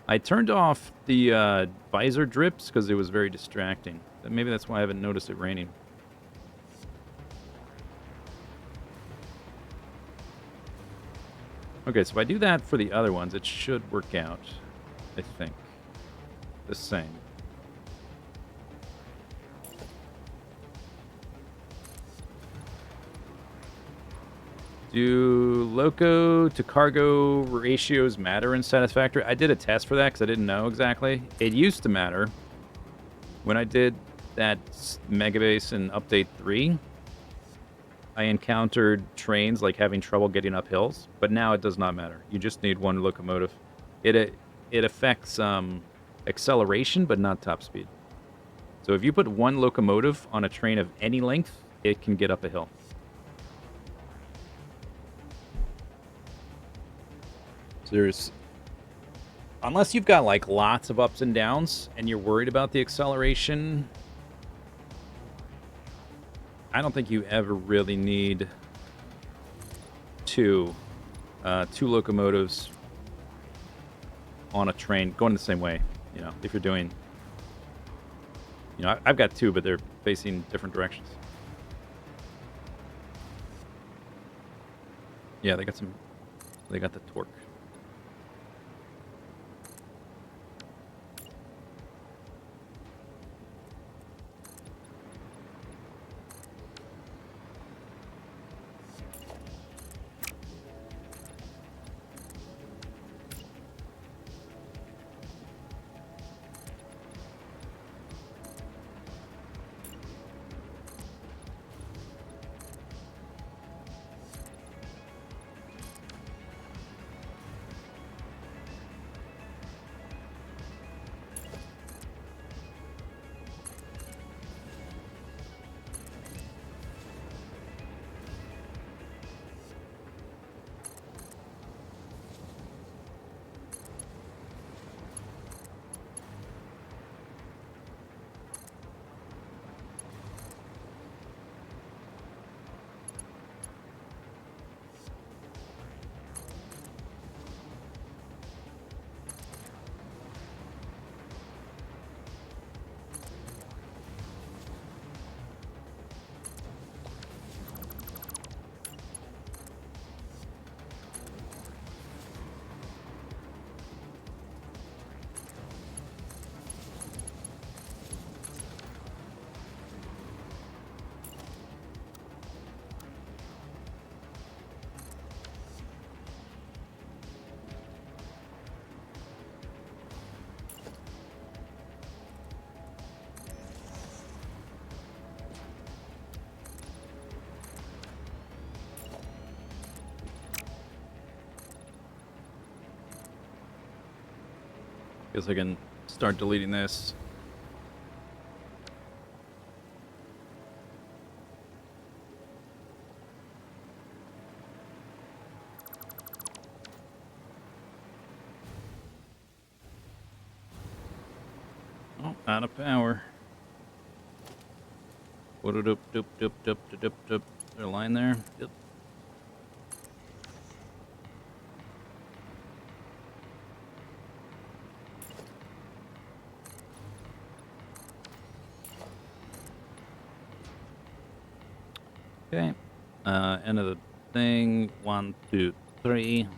I turned off the visor drips because it was very distracting. Maybe that's why I haven't noticed it raining. Okay, so if I do that for the other ones, it should work out, I think. The same. Do loco to cargo ratios matter in Satisfactory? I did a test for that because I didn't know exactly. It used to matter when I did that megabase in Update 3. I encountered trains like having trouble getting up hills, but now it does not matter. You just need 1 locomotive. It affects acceleration, but not top speed. So if you put 1 locomotive on a train of any length, it can get up a hill. So unless you've got like lots of ups and downs and you're worried about the acceleration, I don't think you ever really need 2 locomotives on a train going the same way. You know, if you're doing, I've got 2, but they're facing different directions. Yeah, they got the torque. Guess I can start deleting this. Oh, out of power. What doop doop doop doop doop doop. Is there a line there? Yep. Okay. End of the thing. 1, 2, 3.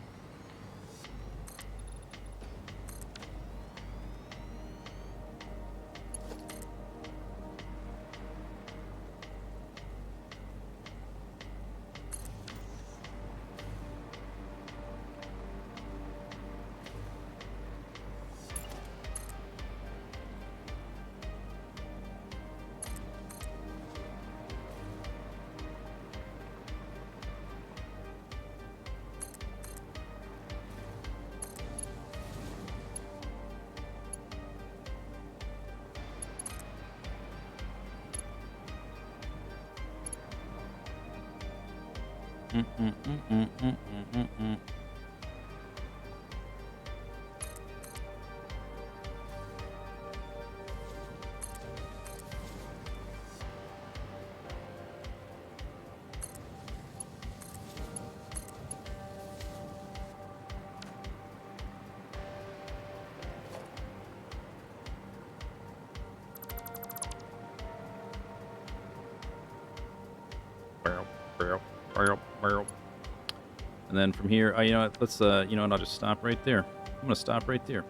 Mm, mm, mm, mm, mm, mm, mm. Barrel, barrel, barrel, barrel. And then from here, you know what? Let's, you know what? I'll just stop right there. I'm gonna stop right there.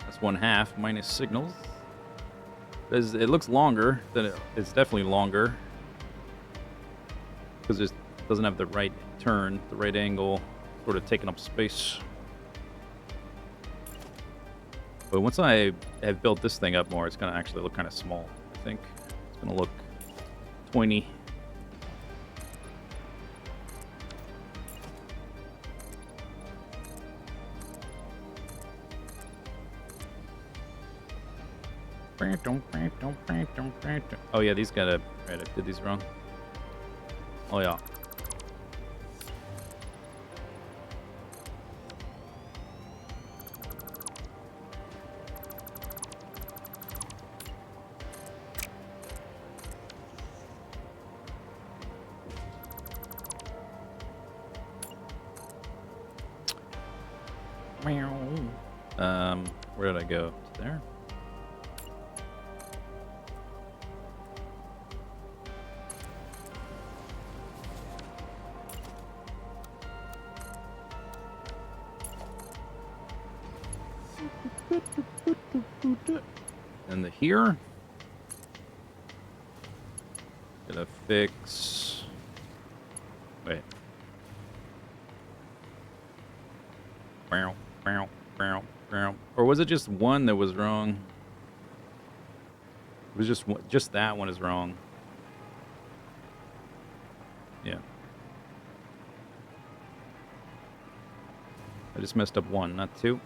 That's 1/2 minus signals. It looks longer than it's definitely longer because it doesn't have the right turn, the right angle, sort of taking up space. But once I have built this thing up more, it's gonna actually look kind of small. I think it's gonna look tiny. Oh yeah, these gotta. Right, I did these wrong. Oh yeah. Where did I go? To there? And the here. Gonna fix. Wait. Or was it just one that was wrong? It was just that one is wrong. Yeah. I just messed up one, not two.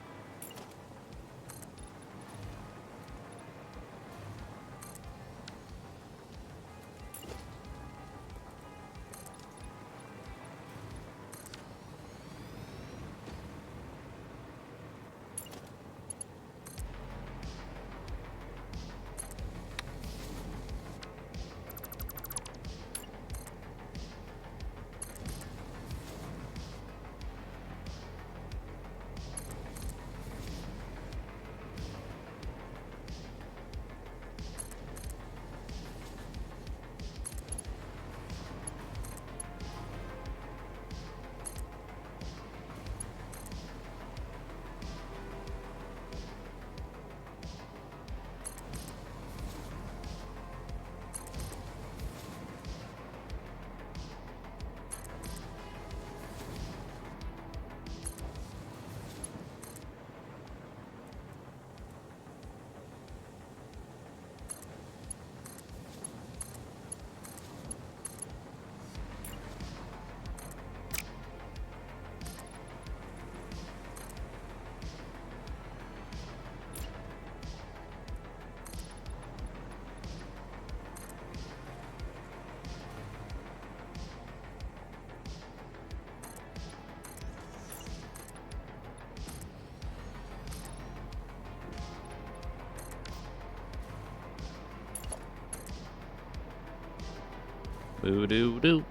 Boo doo doo.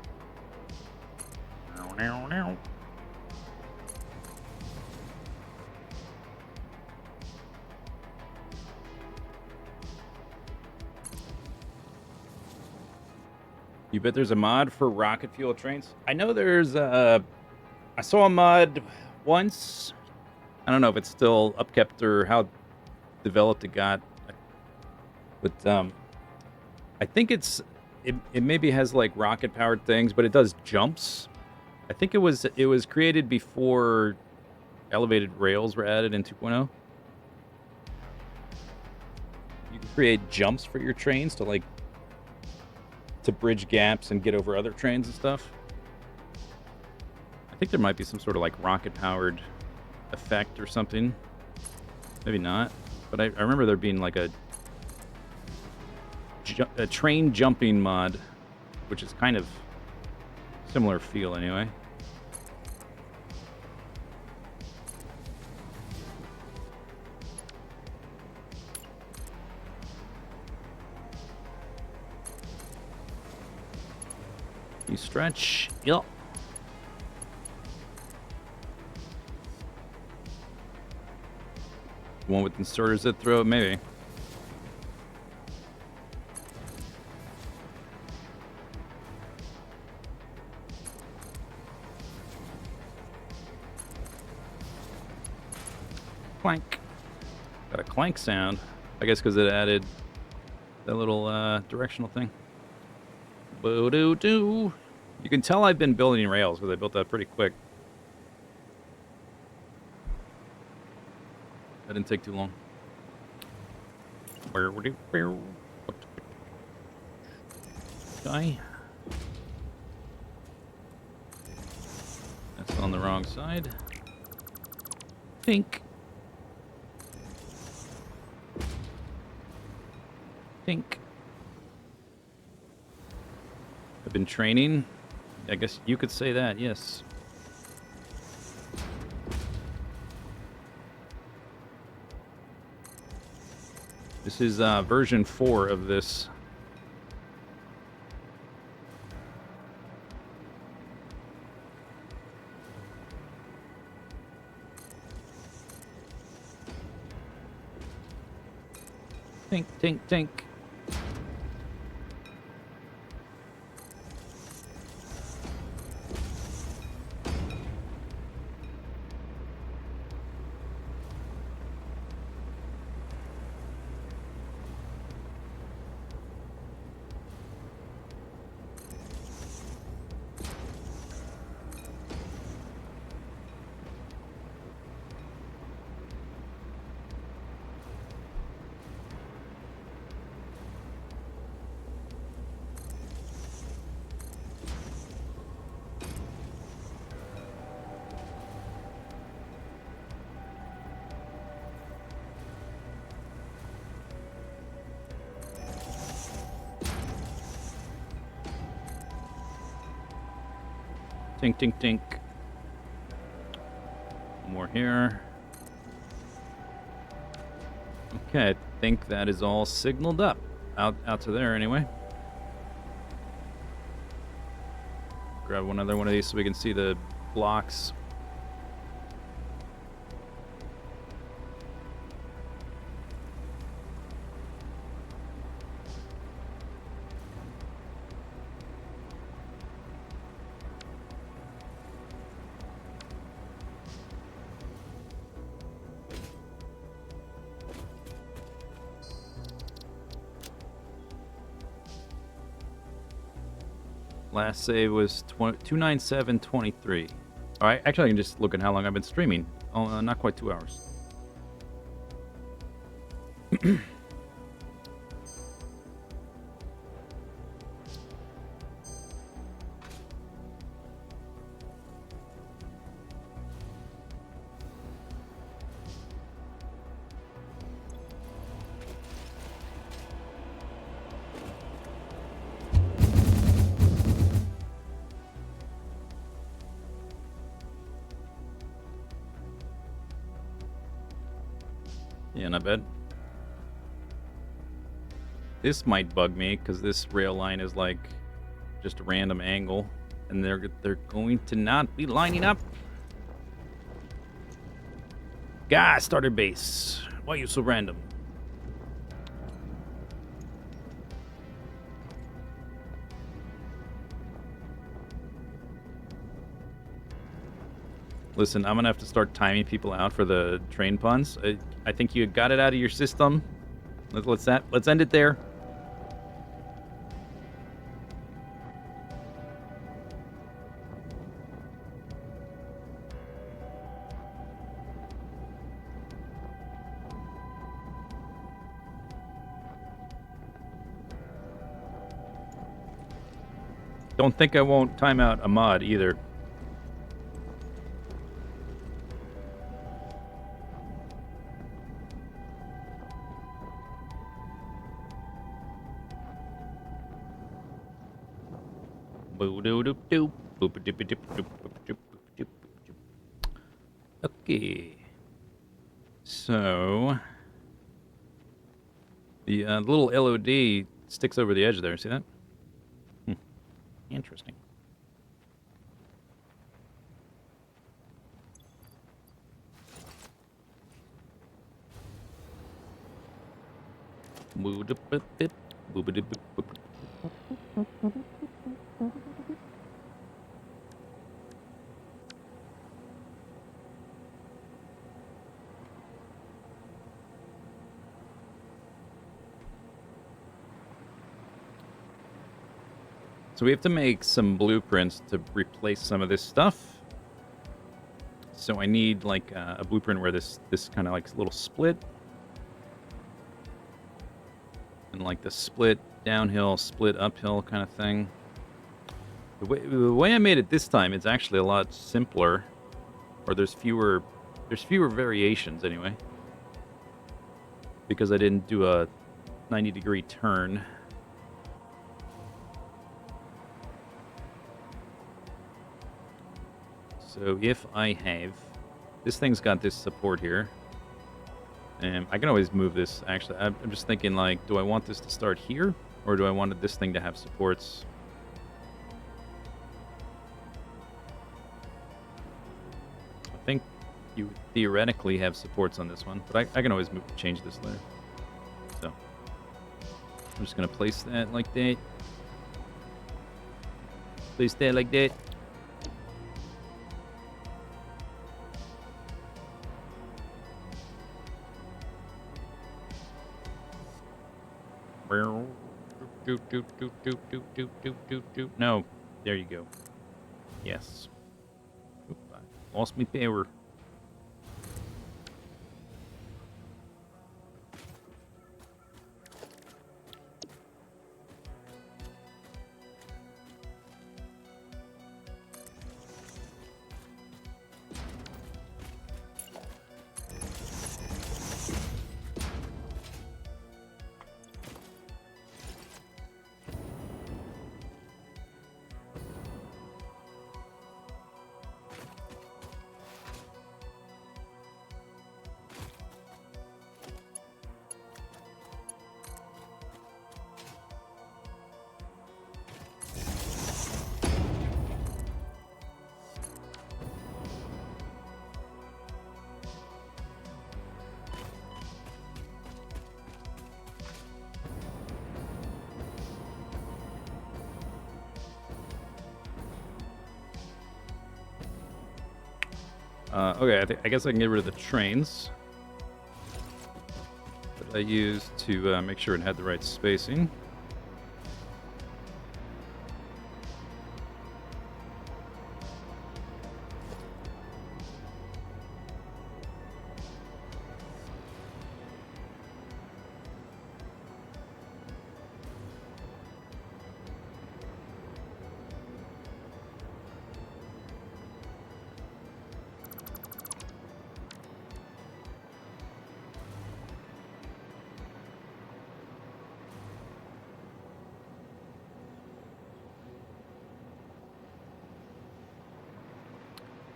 You bet there's a mod for rocket fuel trains? I know there's I saw a mod once. I don't know if it's still upkept or how developed it got. But I think it maybe has like rocket powered things, but it does jumps. I think it was created before elevated rails were added in 2.0. You can create jumps for your trains to bridge gaps and get over other trains and stuff. I think there might be some sort of like rocket powered effect or something. Maybe not, but I remember there being like a a train jumping mod, which is kind of similar feel anyway. You stretch. Yep. One with inserters that throw it, maybe. Clank. Got a clank sound. I guess because it added that little directional thing. Boo-doo-doo. You can tell I've been building rails because I built that pretty quick. That didn't take too long. Die. That's on the wrong side. Pink. Pink. I've been training. I guess you could say that, yes. This is version 4 of this. Tink, tink, tink. Tink, tink, tink. One more here. Okay, I think that is all signaled up. Out to there anyway. Grab another one of these so we can see the blocks. Last save was 297.23. All right, actually, I can just look at how long I've been streaming. Oh, not quite 2 hours. Yeah, not bad. This might bug me because this rail line is like just a random angle, and they're going to not be lining up. Guys, starter base. Why are you so random? Listen, I'm gonna have to start timing people out for the train puns. I think you got it out of your system. Let's end it there. Don't think I won't time out a mod either. Boo-doo-doo-doo. Boop-a-dip-a-dip-a-dip, boop-a-dip, boop-a-dip, boop-a-dip. Okay. So the little LOD sticks over the edge there. See that? Interesting. Boo-dip-a-dip, boop-a-dip-a-dip. So we have to make some blueprints to replace some of this stuff. So I need like a blueprint where this kind of like little split, and like the split downhill, split uphill kind of thing. The way I made it this time, it's actually a lot simpler, or there's fewer variations anyway, because I didn't do a 90-degree turn. So if I have... This thing's got this support here. And I can always move this, actually. I'm just thinking, like, do I want this to start here? Or do I want this thing to have supports? I think you theoretically have supports on this one. But I can always change this later. So I'm just going to place that like that. Place that like that. No, there you go. Yes. Oop, I lost my power. Okay, I guess I can get rid of the trains that I used to make sure it had the right spacing.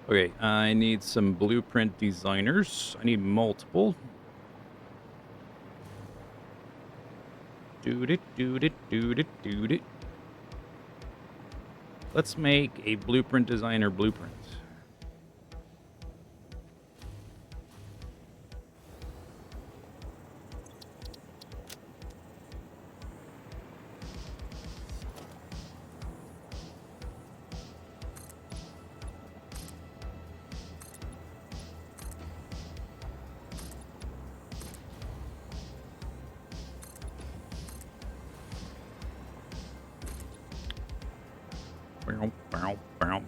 Okay, I need some blueprint designers. I need multiple. Doot it, doot it, doot it, doot it. Let's make a blueprint designer blueprint.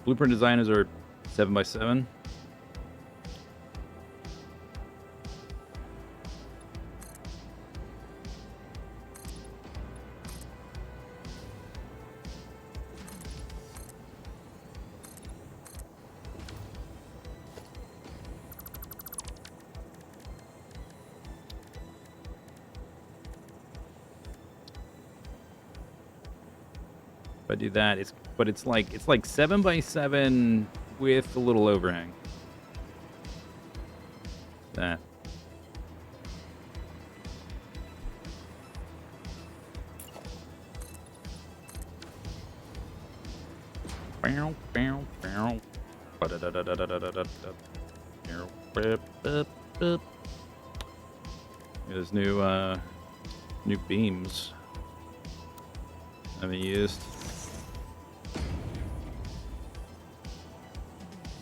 Blueprint designers are 7x7. If I do that, if but it's like 7x7 with a little overhang. That. Bow, bow, bow. There's new beams haven't used.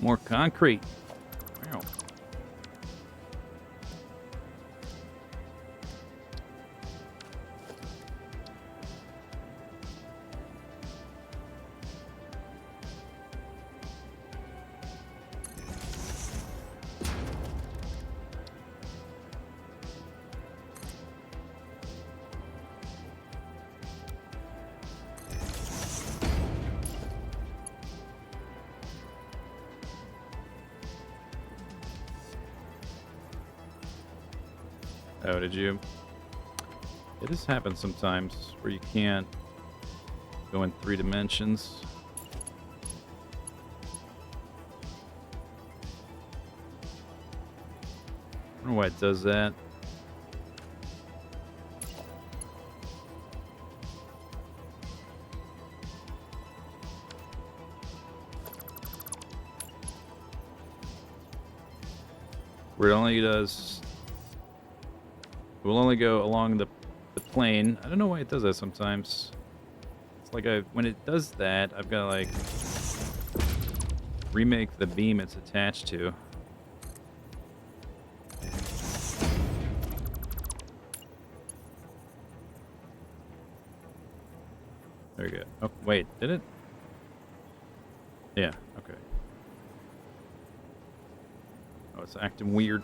More concrete. Wow. Oh, did you? It just happens sometimes where you can't go in 3 dimensions. I don't know why it does that. Where it only does... It will only go along the plane. I don't know why it does that sometimes. It's like when it does that, I've got to like remake the beam it's attached to. There we go. Oh, wait, did it? Yeah, okay. Oh, it's acting weird.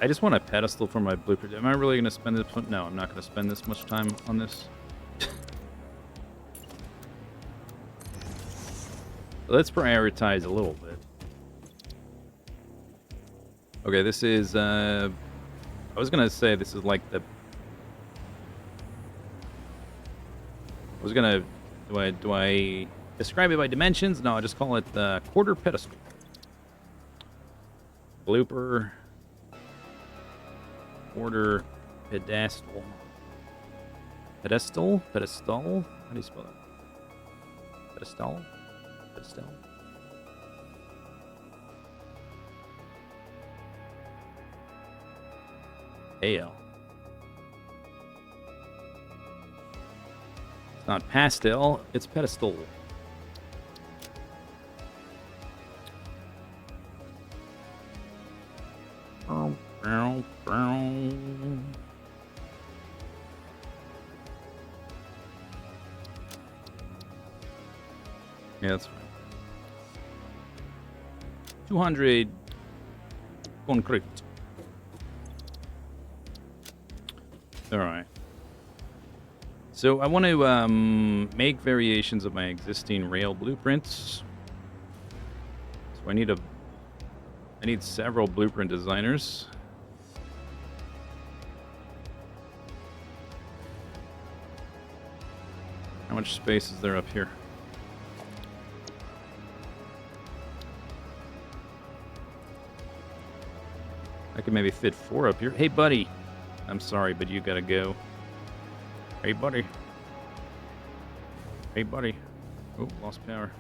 I just want a pedestal for my blueprint. Am I really going to spend this? No, I'm not going to spend this much time on this. Let's prioritize a little bit. Okay, this is, I was going to say this is like the... I was going to... Do I describe it by dimensions? No, I just call it the quarter pedestal. Blooper. Quarter pedestal. Pedestal? Pedestal? How do you spell that? Pedestal? Pedestal? AL. It's not pastel, it's pedestal. Yeah, that's fine. 200 concrete. All right. So I want to make variations of my existing rail blueprints. So I need several blueprint designers. How much space is there up here? I could maybe fit 4 up here. Hey, buddy. I'm sorry, but you gotta go. Hey, buddy. Hey, buddy. Oh, lost power.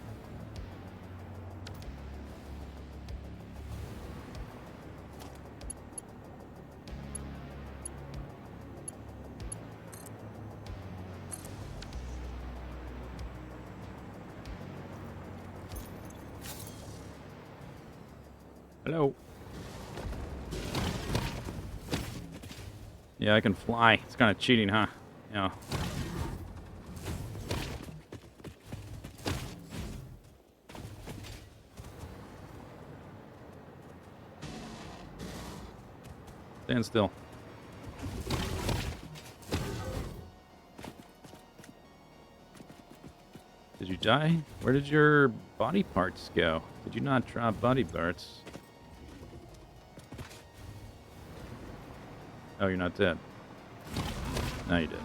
Hello. Yeah, I can fly. It's kind of cheating, huh? Yeah. Stand still. Did you die? Where did your body parts go? Did you not drop body parts? Oh, you're not dead. Now you did.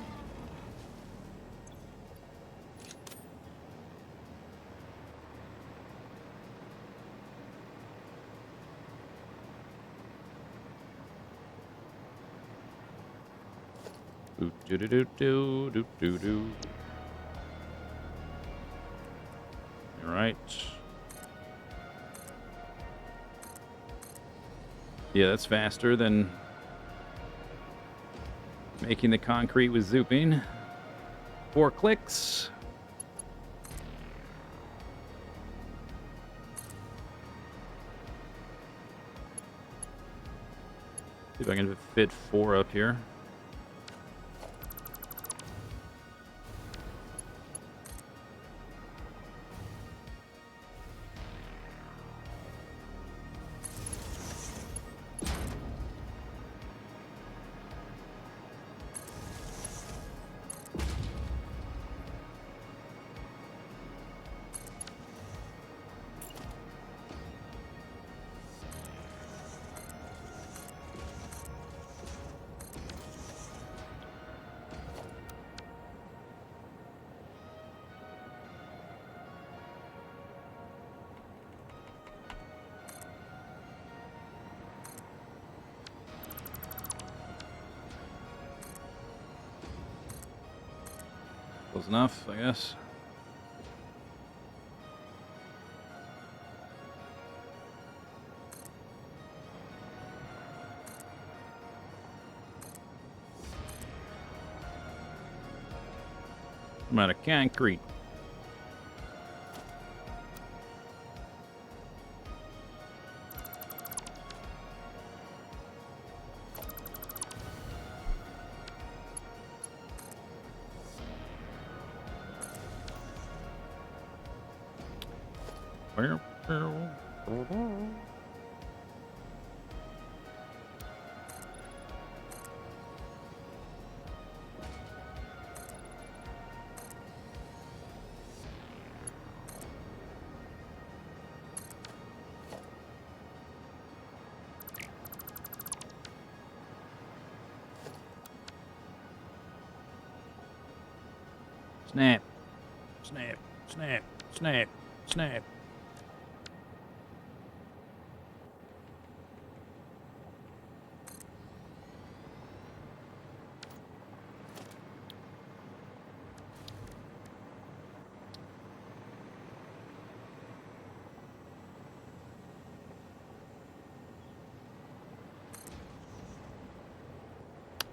Do do do do do do do do. All right. Yeah, that's faster than making the concrete with zooping. 4 clicks. See if I can fit 4 up here. Close enough, I guess. I'm out of concrete. Snap. Snap. Snap. Snap. Snap.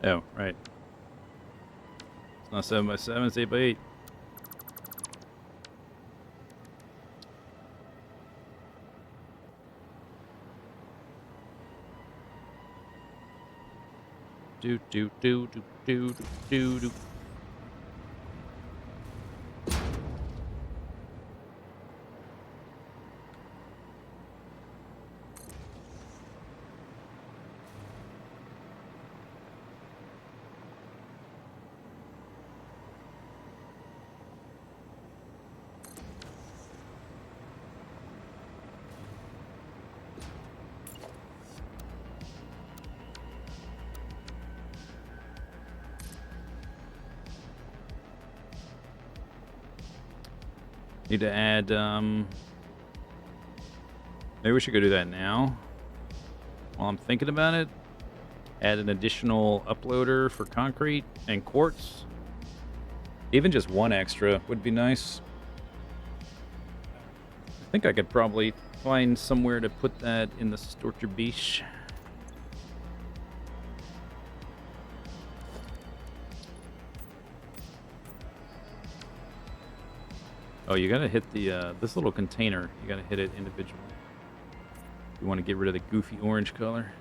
Oh, right. It's not 7 by 7, it's 8 by 8. Do do do do do do do. Need to add, maybe we should go do that now. While I'm thinking about it, add an additional uploader for concrete and quartz. Even just 1 extra would be nice. I think I could probably find somewhere to put that in the Storterbeach. Oh, you gotta hit the, this little container. You gotta hit it individually. You want to get rid of the goofy orange color.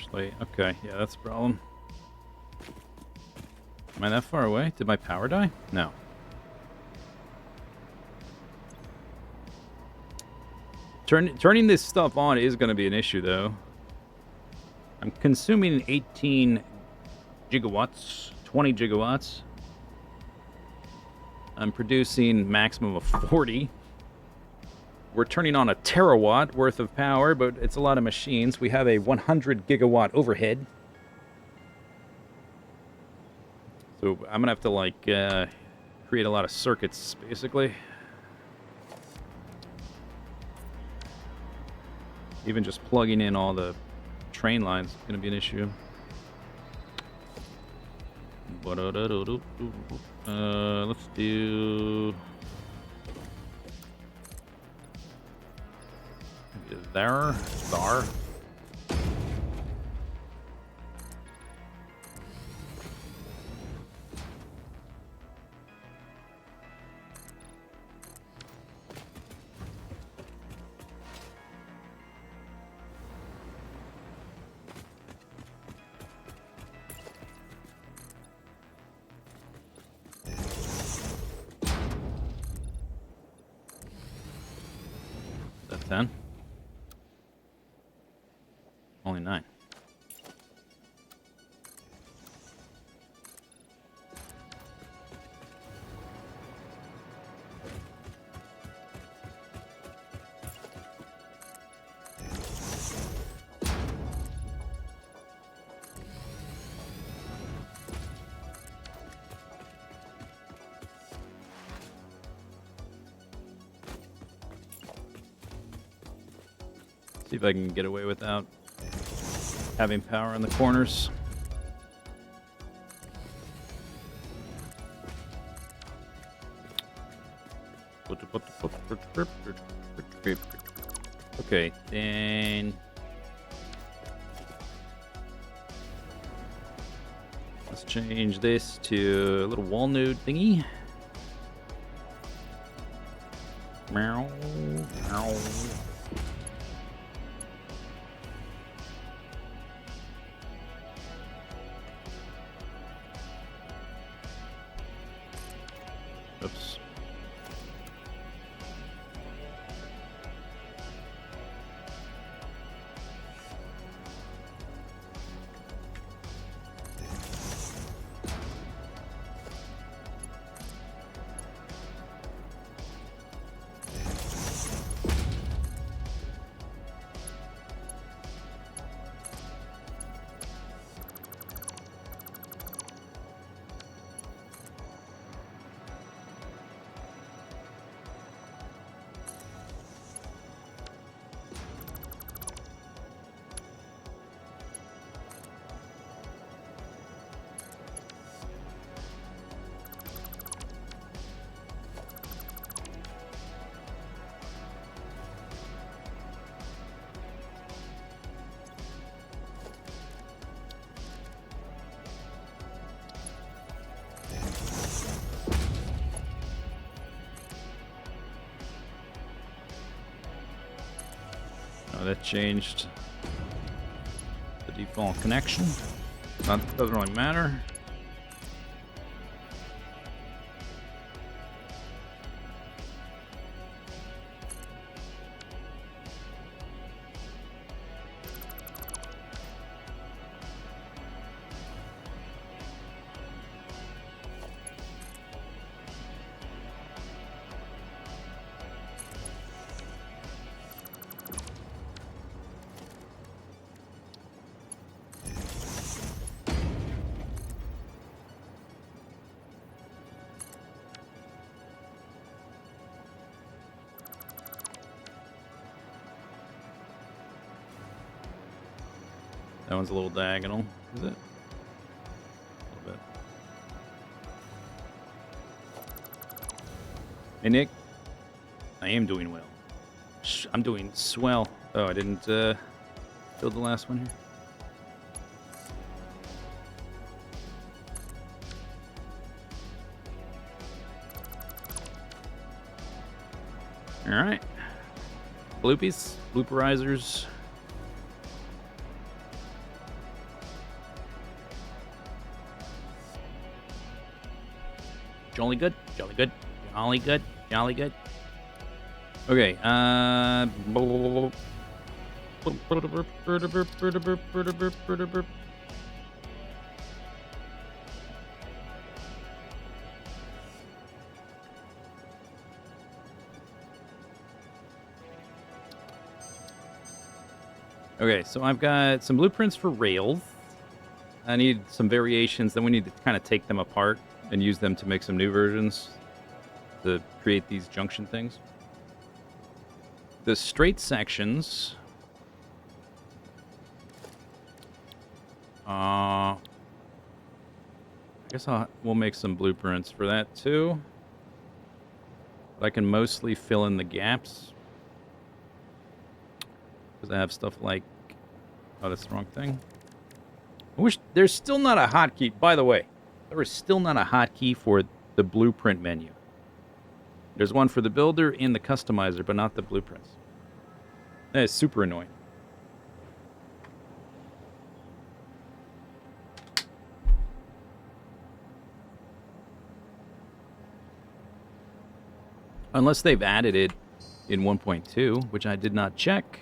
Actually, okay, yeah, that's a problem. Am I that far away? Did my power die? No. Turning this stuff on is going to be an issue, though. I'm consuming 18 gigawatts, 20 gigawatts. I'm producing maximum of 40. We're turning on a terawatt worth of power, but it's a lot of machines. We have a 100 gigawatt overhead. So I'm going to have to, like, create a lot of circuits, basically. Even just plugging in all the train lines is going to be an issue. Let's do... There. Is that 10? Only 9. See if I can get away without having power in the corners. Okay, then let's change this to a little wall node thingy. Meow, meow. Oops. Oh, that changed the default connection. That doesn't really matter. That one's a little diagonal, is it? Hey, Nick. I am doing well. I'm doing swell. Oh, I didn't build the last one here. All right. Bloopies. Blooperizers. Jolly good. Jolly good. Jolly good. Jolly good. Okay. Okay, so I've got some blueprints for rails. I need some variations. Then we need to kind of take them apart and use them to make some new versions to create these junction things. The straight sections. I guess we'll make some blueprints for that too. But I can mostly fill in the gaps. Because I have stuff like... Oh, that's the wrong thing. I wish... There's still not a hotkey. By the way, there is still not a hotkey for the blueprint menu. There's one for the builder and the customizer, but not the blueprints. That is super annoying. Unless they've added it in 1.2, which I did not check.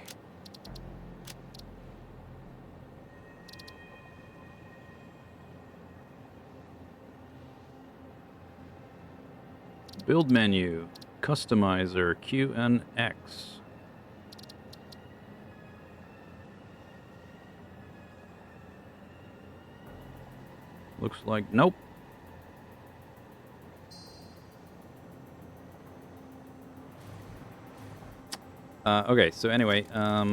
Build menu, customizer, Q and X. Looks like nope. Okay, so anyway, I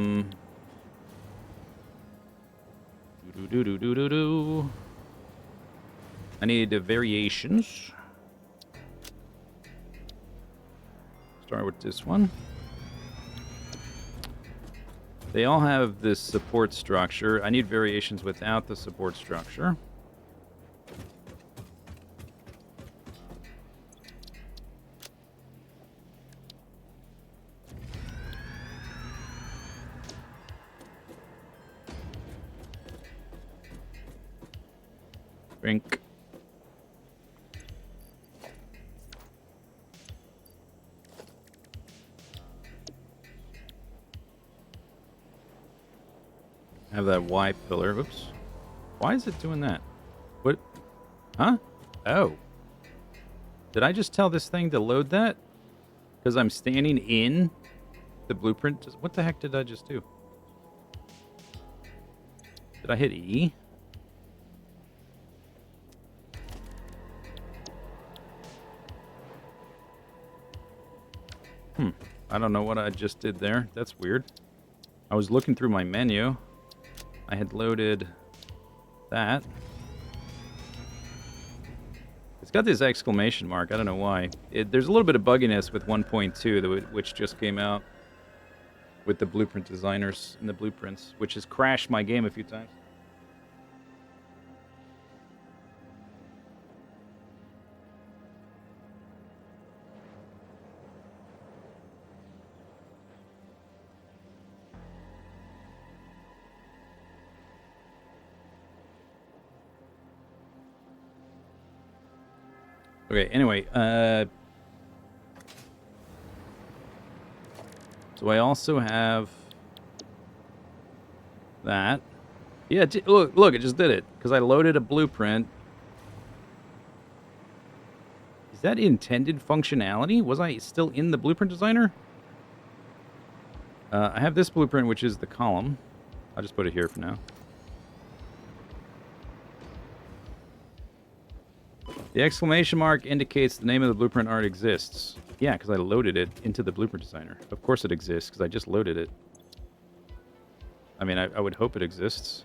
need variations. Start with this one. They all have this support structure. I need variations without the support structure. Drink. Have that Y pillar. Oops. Why is it doing that? What? Huh? Oh. Did I just tell this thing to load that? Because I'm standing in the blueprint? What the heck did I just do? Did I hit E? I don't know what I just did there. That's weird. I was looking through my menu. I had loaded that. It's got this exclamation mark. I don't know why. There's a little bit of bugginess with 1.2, which just came out with the blueprint designers and the blueprints, which has crashed my game a few times. Okay, anyway, so I also have that. Yeah, look, it just did it, because I loaded a blueprint. Is that intended functionality? Was I still in the blueprint designer? I have this blueprint, which is the column. I'll just put it here for now. The exclamation mark indicates the name of the blueprint art exists. Yeah, because I loaded it into the blueprint designer. Of course it exists, because I just loaded it. I mean, I would hope it exists.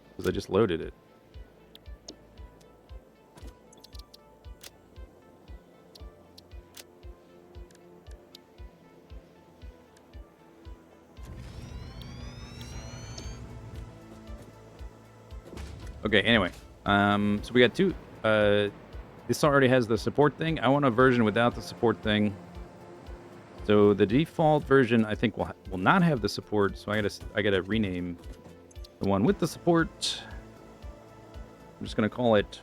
Because I just loaded it. Okay, anyway. So we got two. This already has the support thing. I want a version without the support thing. So the default version, I think, will not have the support. So I gotta rename the one with the support. I'm just gonna call it.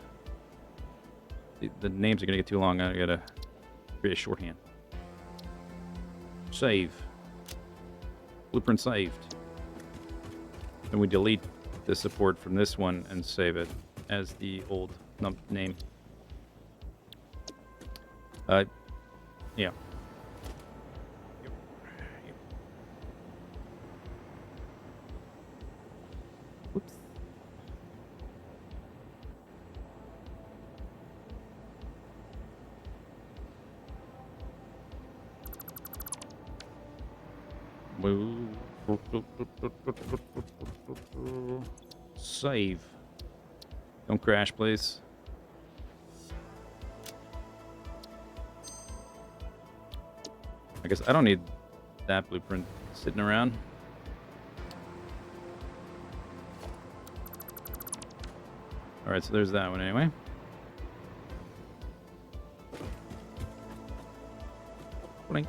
The names are gonna get too long. I gotta create a shorthand. Save. Blueprint saved. Then we delete the support from this one and save it as the old name. Yeah. Whoops. Save. Don't crash, please. I guess I don't need that blueprint sitting around. Alright, so there's that one anyway. Blink.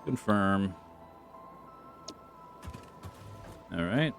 Confirm. All right.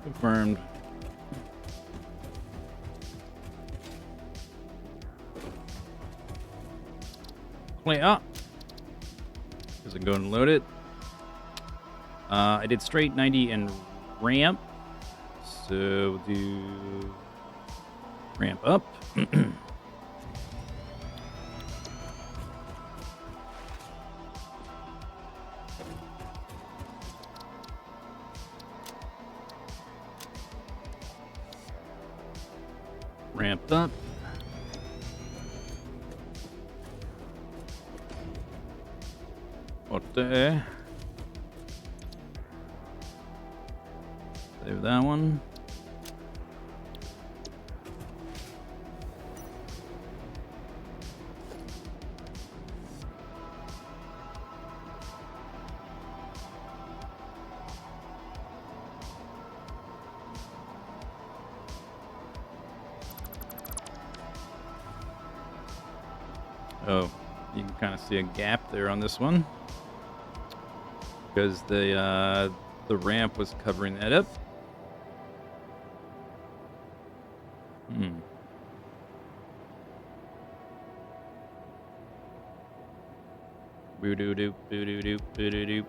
Confirmed. Play up. Because I'm going to load it. I did straight 90 and ramp. So we'll do ramp up. Ramped up. Okay. Save that one. Oh, you can kind of see a gap there on this one because the ramp was covering that up. Hmm. Boo doo doo boo doo doo boo doo doo.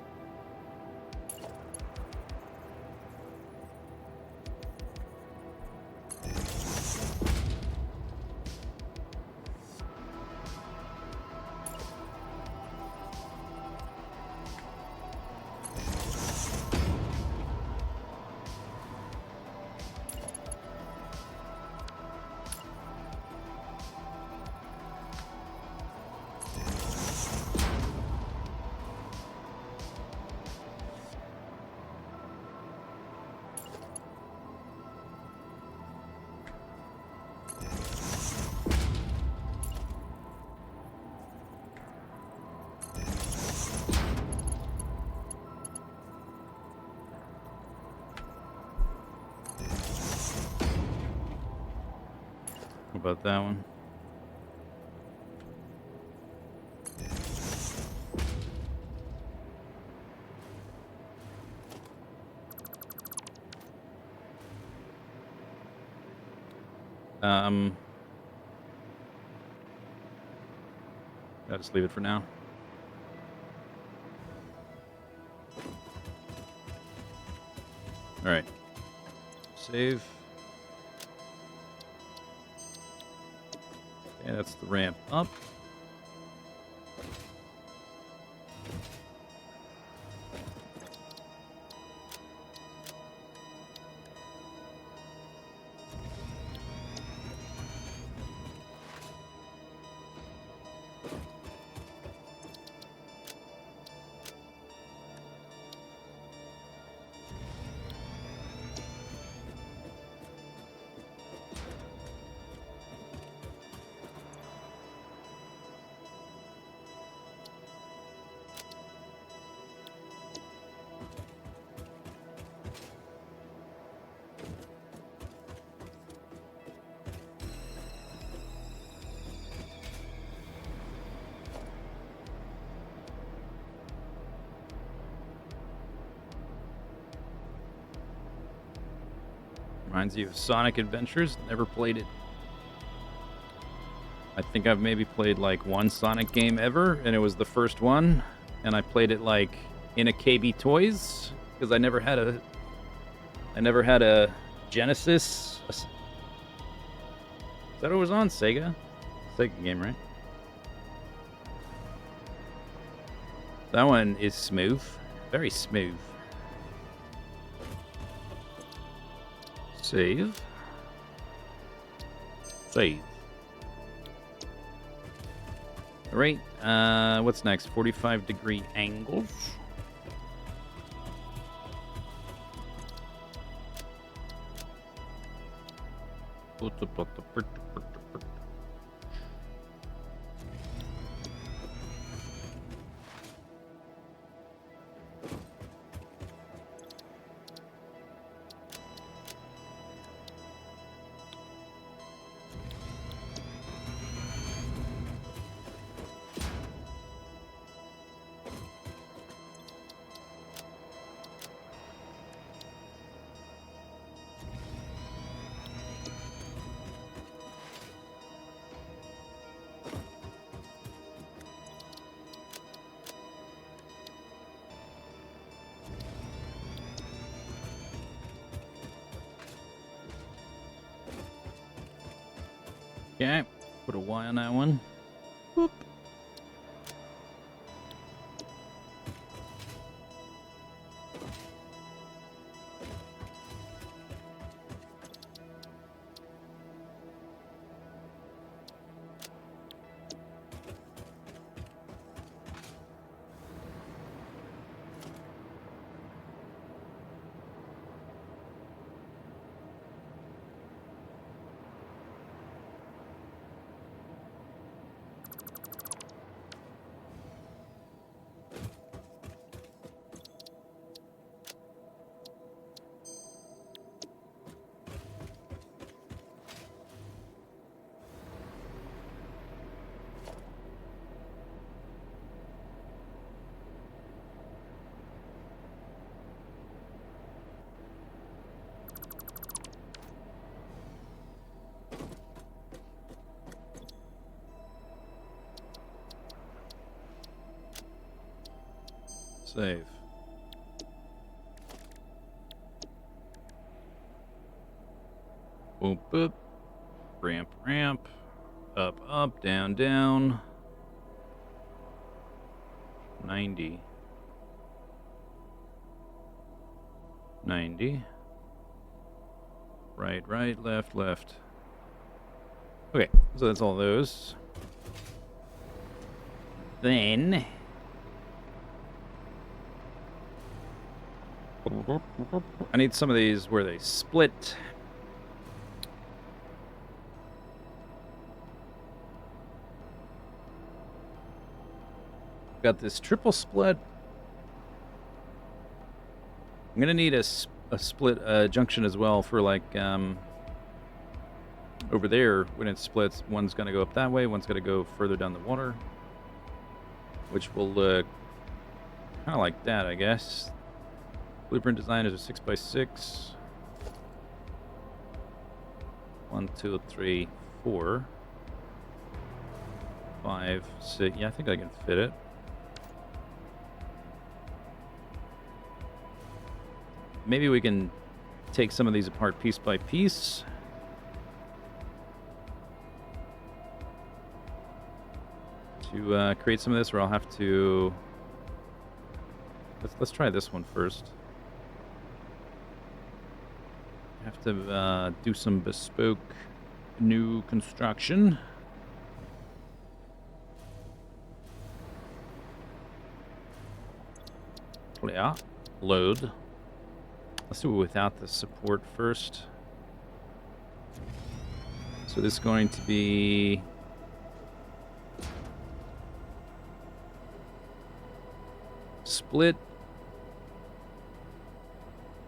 What about that one? I'll just leave it for now. All right. Save. Okay, that's the ramp up. Reminds you of Sonic Adventures. Never played it. I think I've maybe played like one Sonic game ever, and it was the first one. And I played it like in a KB Toys because I never had a Genesis. Is that what it was on? Sega game, right? That one is smooth, very smooth. Save. All right, what's next? 45-degree angles. Okay, put a Y on that one. Boop. Save. Boop, boop. Ramp, ramp. Up, up, down, down. 90. 90. Right, right, left, left. Okay, so that's all those. Then... I need some of these where they split. Got this triple split. I'm gonna need a split junction as well for like over there when it splits. One's gonna go up that way. One's gonna go further down the water, which will look kind of like that, I guess. Blueprint design is a 6x6. 1, 2, 3, 4, 5, 6. Yeah, I think I can fit it. Maybe we can take some of these apart piece by piece. To create some of this, or I'll have to... Let's try this one first. Have to do some bespoke new construction. Yeah, load. Let's do it without the support first. So this is going to be split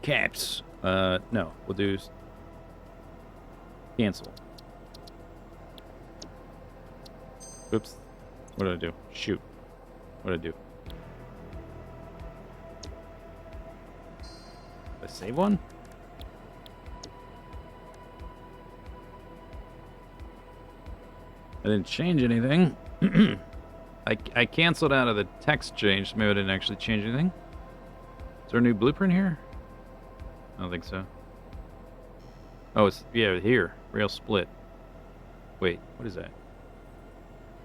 caps. No, we'll do cancel. Oops. What did I do? Shoot. What did I do? Did I save one? I didn't change anything. I canceled out of the text change. Maybe I didn't actually change anything. Is there a new blueprint here? I don't think so. Oh, it's, yeah, here. Rail split. Wait, what is that?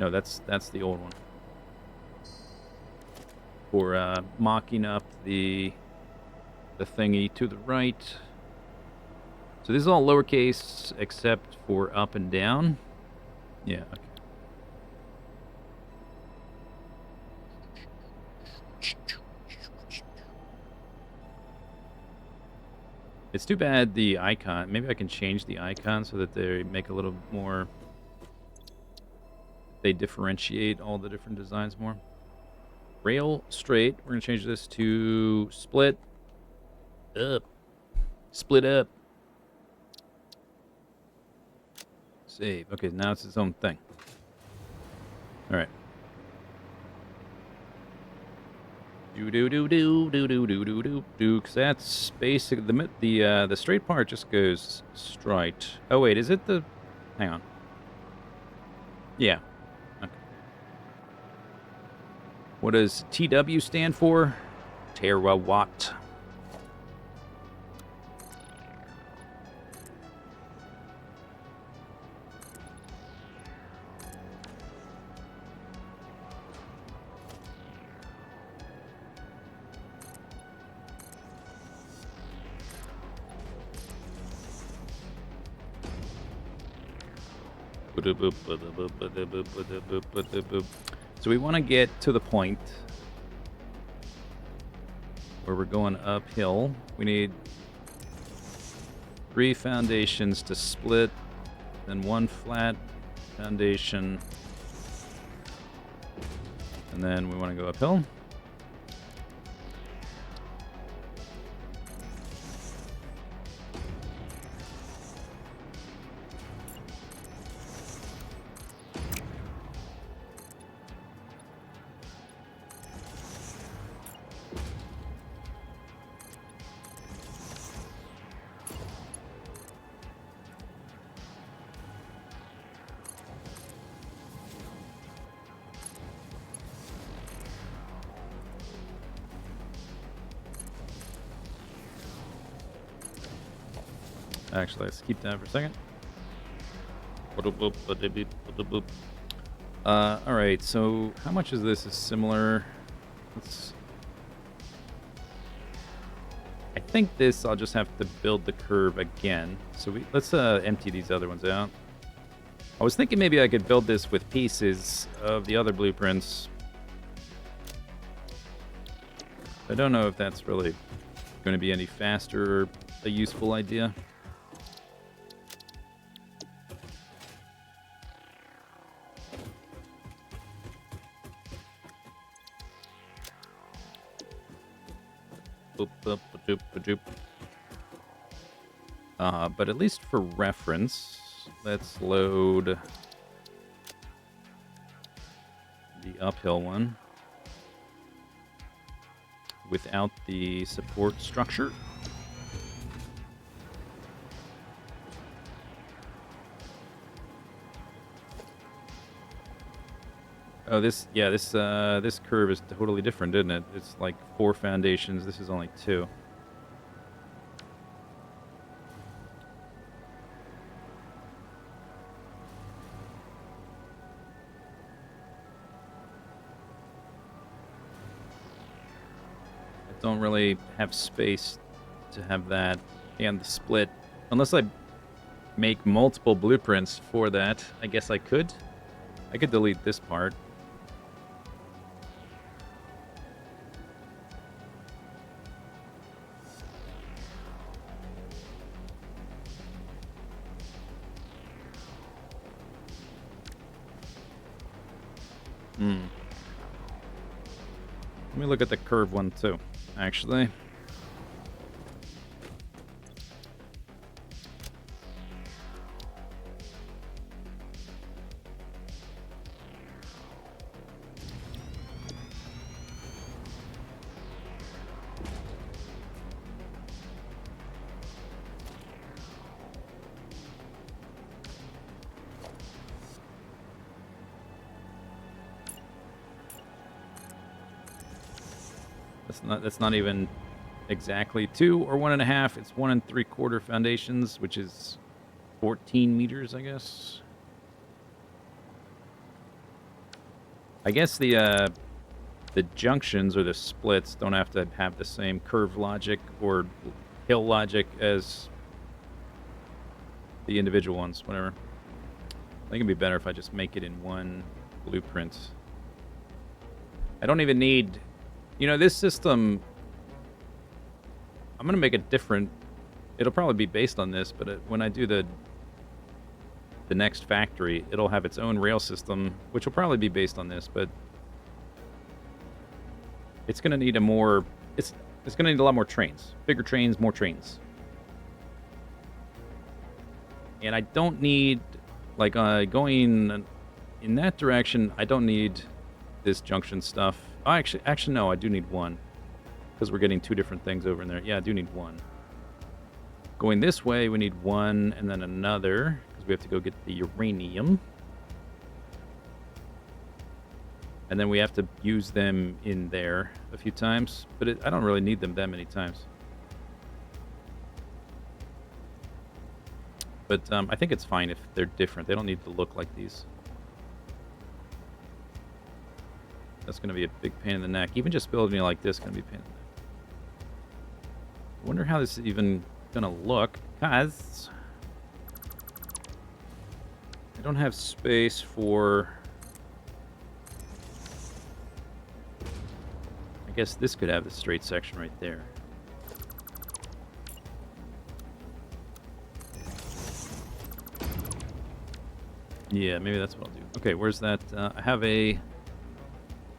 No, that's the old one. For mocking up the thingy to the right. So this is all lowercase except for up and down. Yeah, okay. It's too bad the icon. Maybe I can change the icon so that they make a little more... They differentiate all the different designs more. Rail straight. We're going to change this to split up. Split up. Save. Okay, now it's its own thing. All right. Do. Cause that's basic. The straight part just goes straight. Oh wait, is it the? Hang on. Yeah. Okay. What does TW stand for? Terawatt. So we want to get to the point where we're going uphill. We need 3 foundations to split, then 1 flat foundation, and then we want to go uphill. Actually, let's keep that for a second. All right. So how much is this? Is similar? Let's. I think this. I'll just have to build the curve again. So let's empty these other ones out. I was thinking maybe I could build this with pieces of the other blueprints. I don't know if that's really going to be any faster or a useful idea. But at least for reference, let's load the uphill one without the support structure. Oh, this curve is totally different, isn't it? It's like 4 foundations. This is only 2. I don't really have space to have that and the split. Unless I make multiple blueprints for that, I guess I could. I could delete this part. Let me look at the curve one too, actually. That's not even exactly 2 or 1.5. It's 1 3/4 foundations, which is 14 meters, I guess. I guess the junctions or the splits don't have to have the same curve logic or hill logic as the individual ones. Whatever. I think it'd be better if I just make it in one blueprint. I don't even need. You know, this system, I'm going to make it different. It'll probably be based on this, but when I do the next factory, it'll have its own rail system, which will probably be based on this, but it's going to need it's going to need a lot more trains. Bigger trains, more trains. And I don't need, like, going in that direction, I don't need this junction stuff. Oh, actually, no, I do need one. Because we're getting 2 different things over in there. Yeah, I do need one. Going this way, we need one and then another. Because we have to go get the uranium. And then we have to use them in there a few times. But I don't really need them that many times. But I think it's fine if they're different. They don't need to look like these. That's going to be a big pain in the neck. Even just building it like this is going to be a pain in the neck. I wonder how this is even going to look, because I don't have space for... I guess this could have the straight section right there. Yeah, maybe that's what I'll do. Okay, where's that? I have a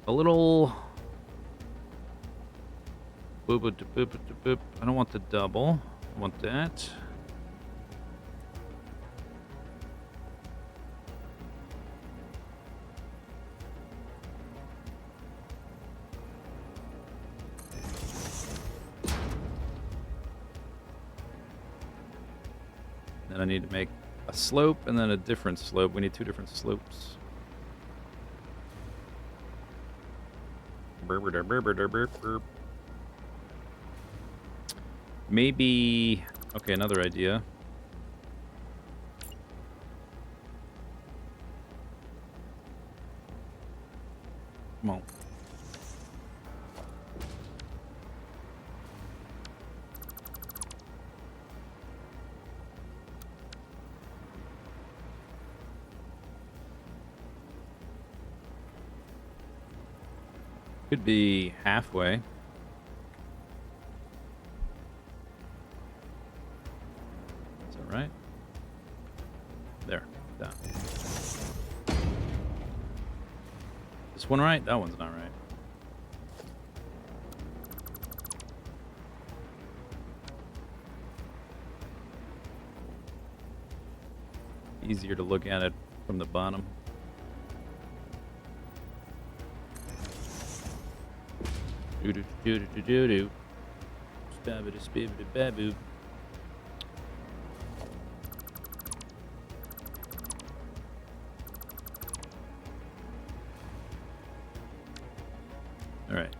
little... I don't want the double. I want that. Then I need to make a slope and then a different slope. We need 2 different slopes. Maybe... Okay, another idea. Come on. Could be halfway. Is that right? There. Done. This one right? That one's not right. Easier to look at it from the bottom. Do do do do do do do. Spabbity spibbity baboo. All right.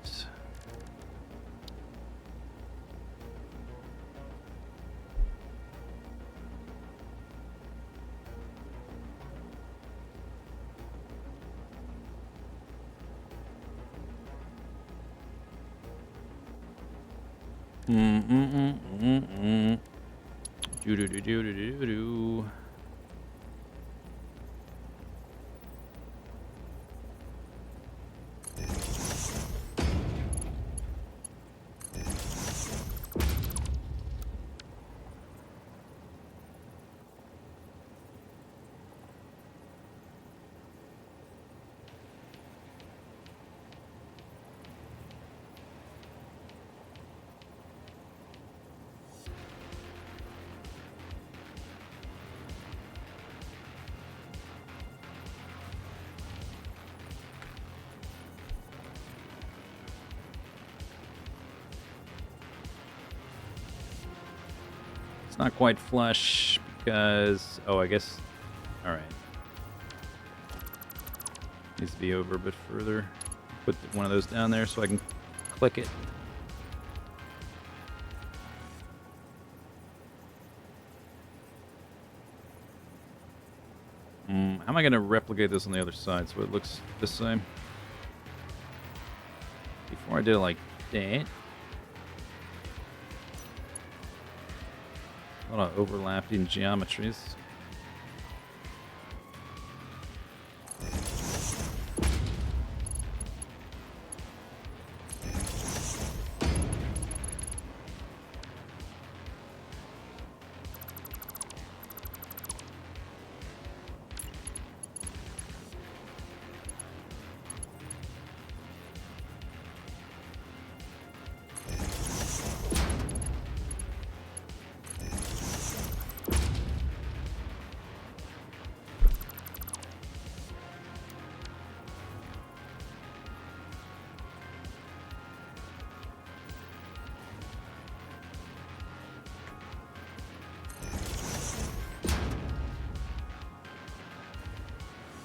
Do do do do do do do. It's not quite flush because... Oh, I guess... Alright. Needs to be over a bit further. Put one of those down there so I can click it. How am I going to replicate this on the other side so it looks the same? Before I did it like that. A lot of overlapping geometries.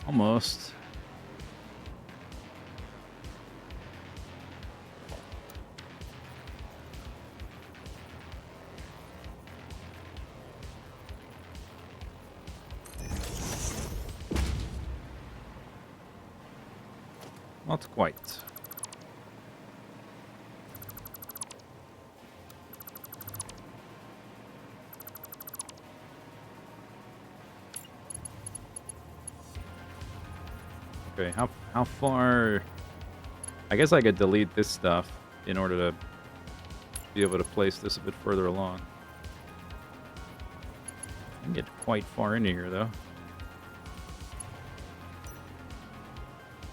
Almost. Not quite. Okay, how far... I guess I could delete this stuff in order to be able to place this a bit further along. I can get quite far into here, though.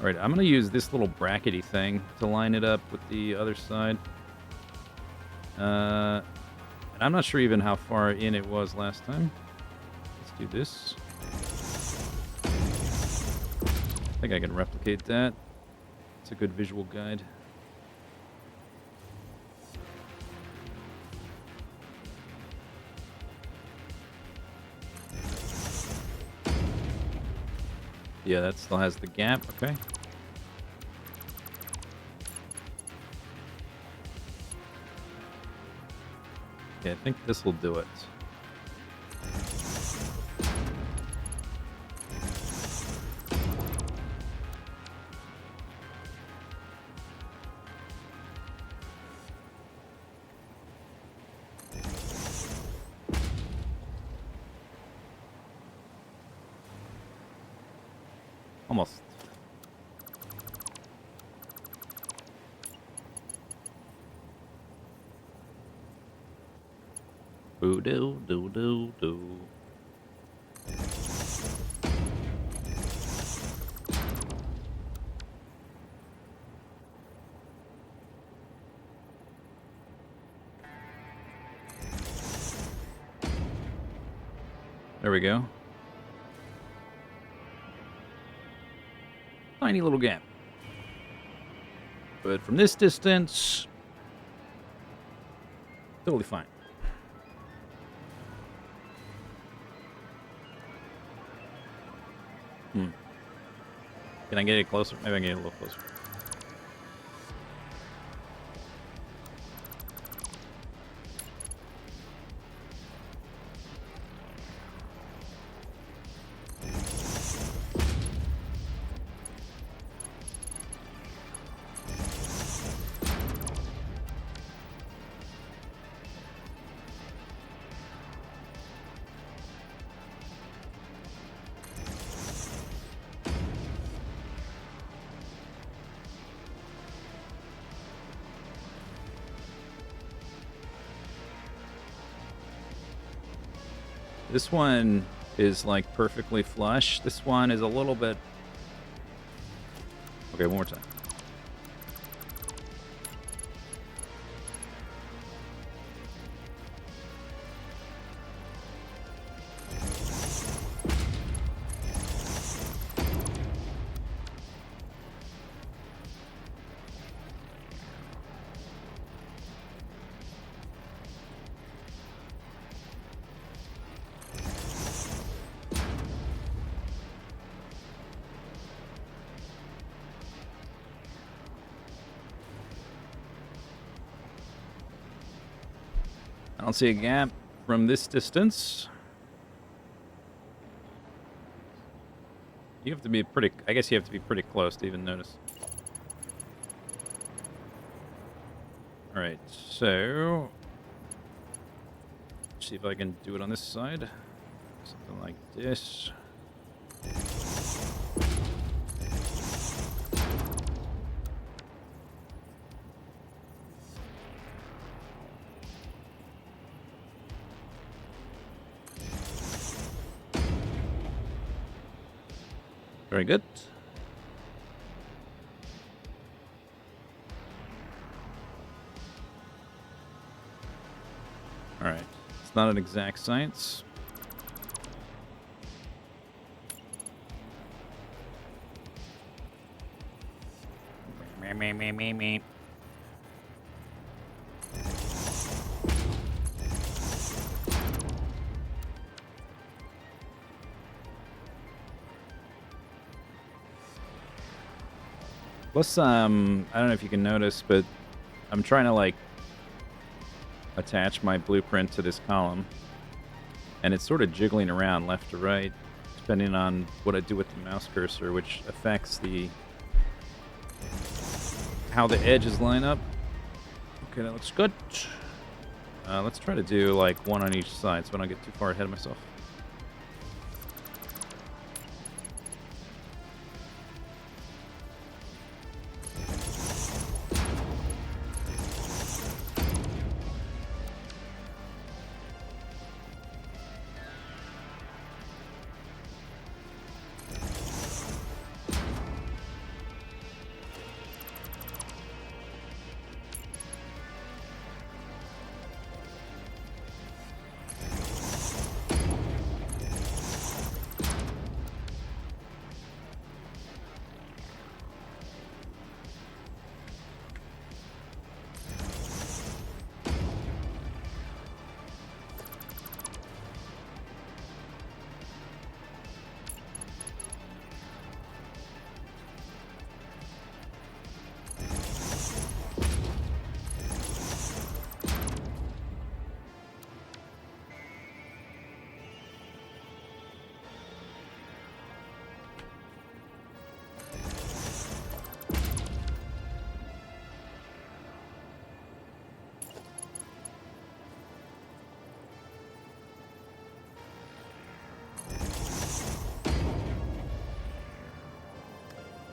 Alright, I'm going to use this little brackety thing to line it up with the other side. And I'm not sure even how far in it was last time. Let's do this. I think I can replicate that. It's a good visual guide. Yeah, that still has the gap. Okay. Okay, I think this will do it. Almost. Boo doo doo doo doo. There we go. Tiny little gap. But from this distance, totally fine. Can I get it closer? Maybe I can get it a little closer. This one is like perfectly flush. This one is a little bit... Okay, one more time. I don't see a gap from this distance. You have to be pretty... I guess you have to be pretty close to even notice. Alright, so... Let's see if I can do it on this side. Something like this. Very good. All right. It's not an exact science. Me. Plus, I don't know if you can notice, but I'm trying to, like, attach my blueprint to this column. And it's sort of jiggling around left to right, depending on what I do with the mouse cursor, which affects how the edges line up. Okay, that looks good. Let's try to do, like, one on each side so I don't get too far ahead of myself.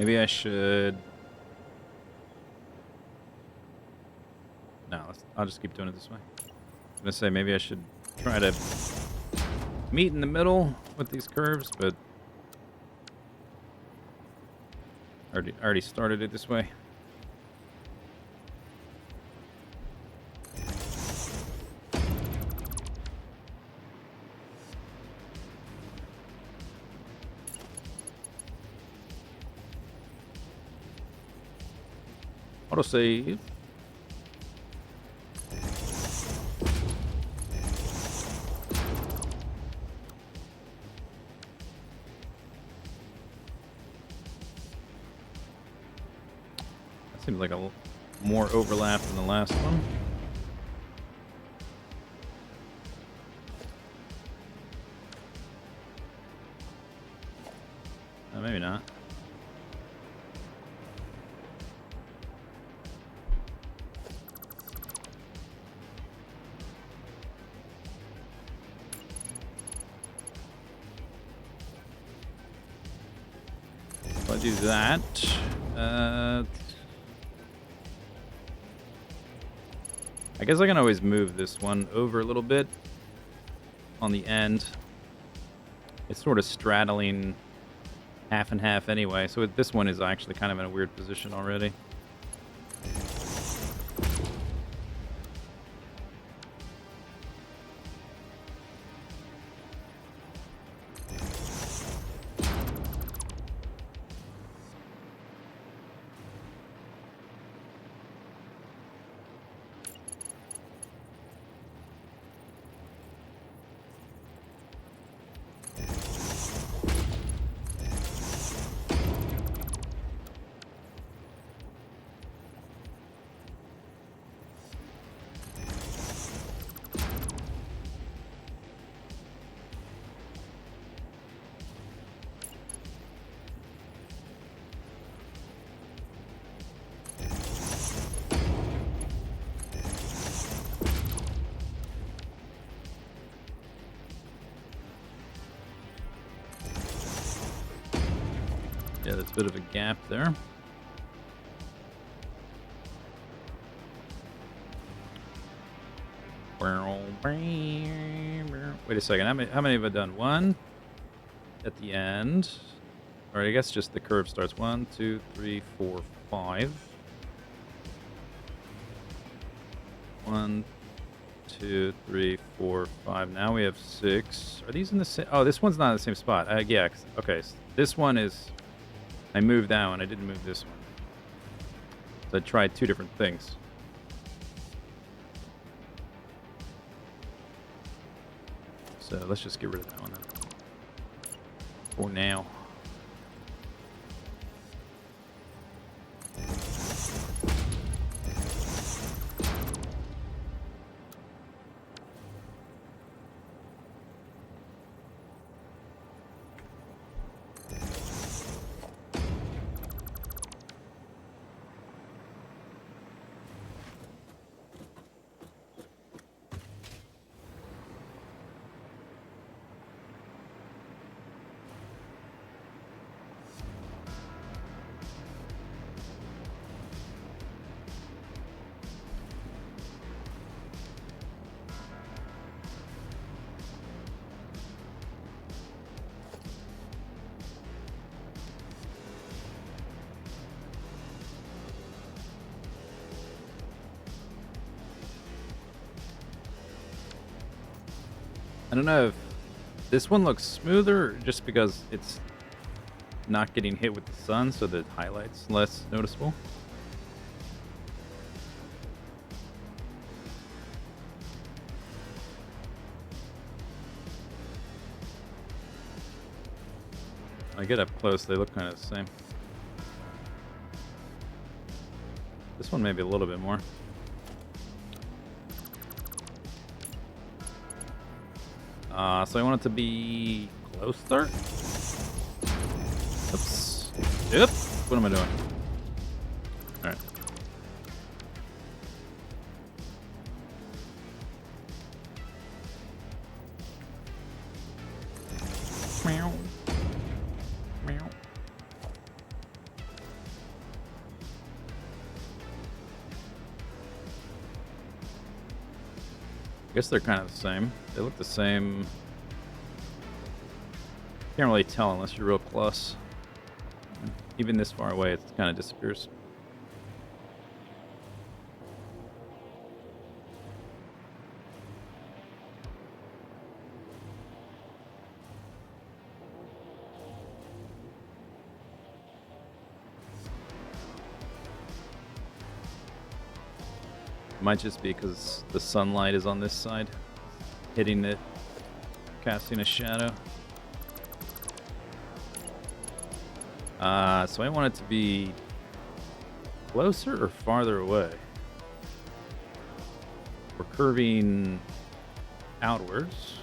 Maybe I should... No, I'll just keep doing it this way. I'm going to say maybe I should try to meet in the middle with these curves, but... already started it this way. Autosave. That seems like a more overlap than the last one. Maybe not. If I do that, I guess I can always move this one over a little bit on the end. It's sort of straddling half and half anyway, so this one is actually kind of in a weird position already. Yeah, there's a bit of a gap there. Wait a second. How many have I done? One at the end. All right, I guess just the curve starts. 1, 2, 3, 4, 5. 1, 2, 3, 4, 5. Now we have 6. Are these in the same? Oh, this one's not in the same spot. Yeah. Okay. So this one is. I moved that one. I didn't move this one. So I tried two different things. So let's just get rid of that one then. For now. I don't know if this one looks smoother just because it's not getting hit with the sun, so the highlight's less noticeable. When I get up close, they look kind of the same. This one maybe a little bit more. So I want it to be closer. Oops. Yep. What am I doing? All right. Meow. Meow. I guess they're kind of the same. They look the same. Can't really tell unless you're real close. Even this far away, it kind of disappears. Might just be because the sunlight is on this side, hitting it, casting a shadow. So I want it to be closer or farther away. We're curving outwards.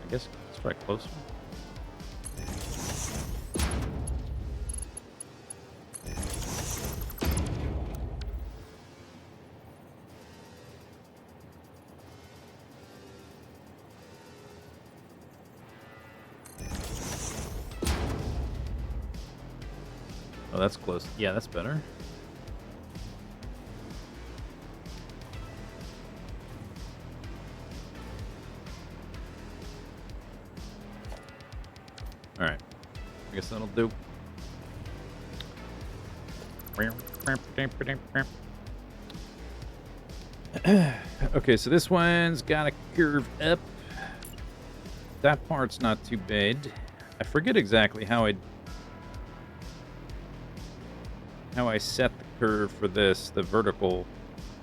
I guess let's try closer. Oh, that's close. Yeah, that's better. All right. I guess that'll do. Okay, so this one's got a curve up. That part's not too bad. I forget exactly how I set the curve for this, the vertical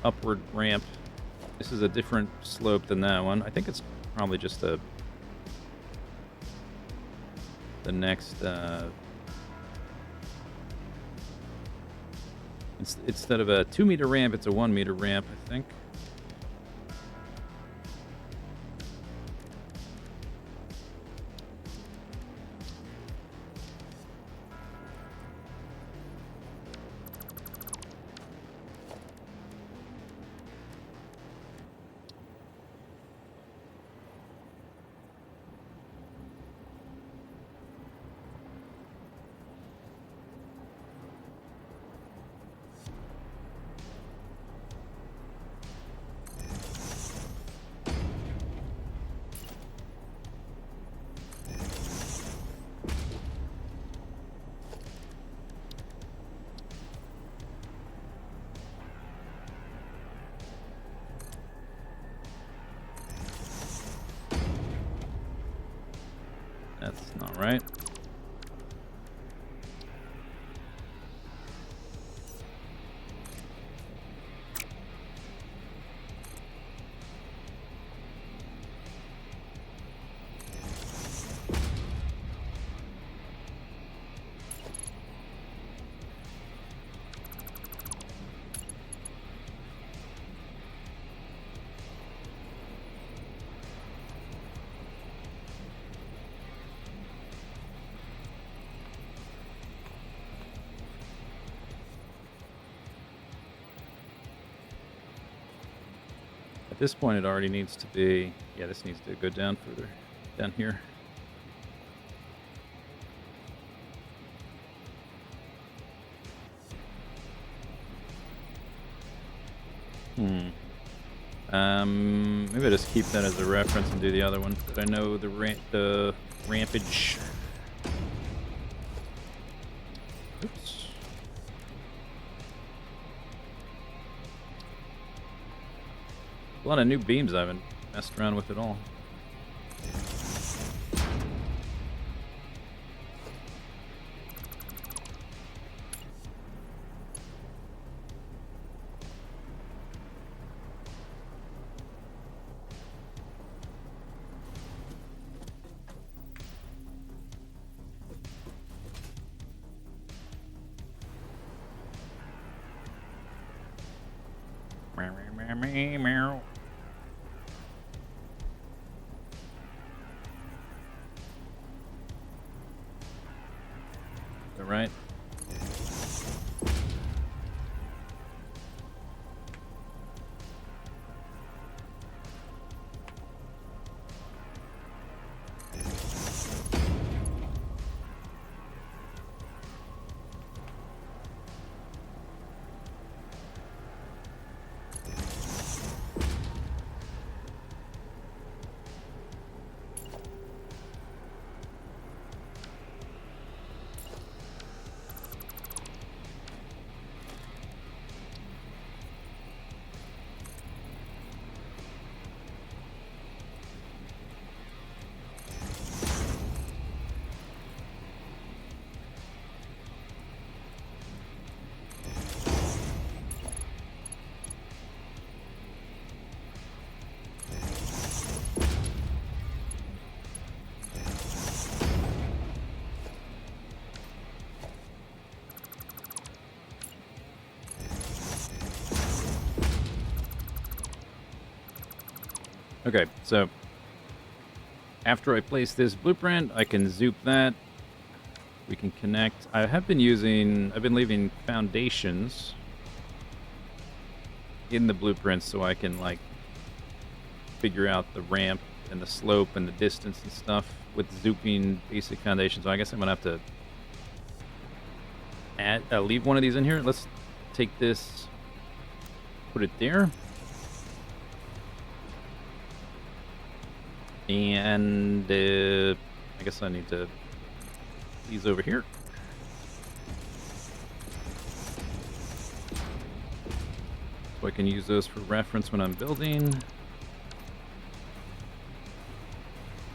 upward ramp. This is a different slope than that one. I think it's probably just the next instead of a 2-meter ramp, it's a 1-meter ramp, I think. That's not right. At this point, it already needs to be... Yeah, this needs to go down further. Down here. Maybe I just keep that as a reference and do the other one. But I know the rampage. Oops. A lot of new beams I haven't messed around with at all. Meow. Is that right? Okay, so after I place this blueprint, I can zoop that. We can connect. I've been leaving foundations in the blueprints so I can, like, figure out the ramp and the slope and the distance and stuff with zooping basic foundations. So I guess I'm going to have to leave one of these in here. Let's take this, put it there. And I guess I need to these over here. So I can use those for reference when I'm building.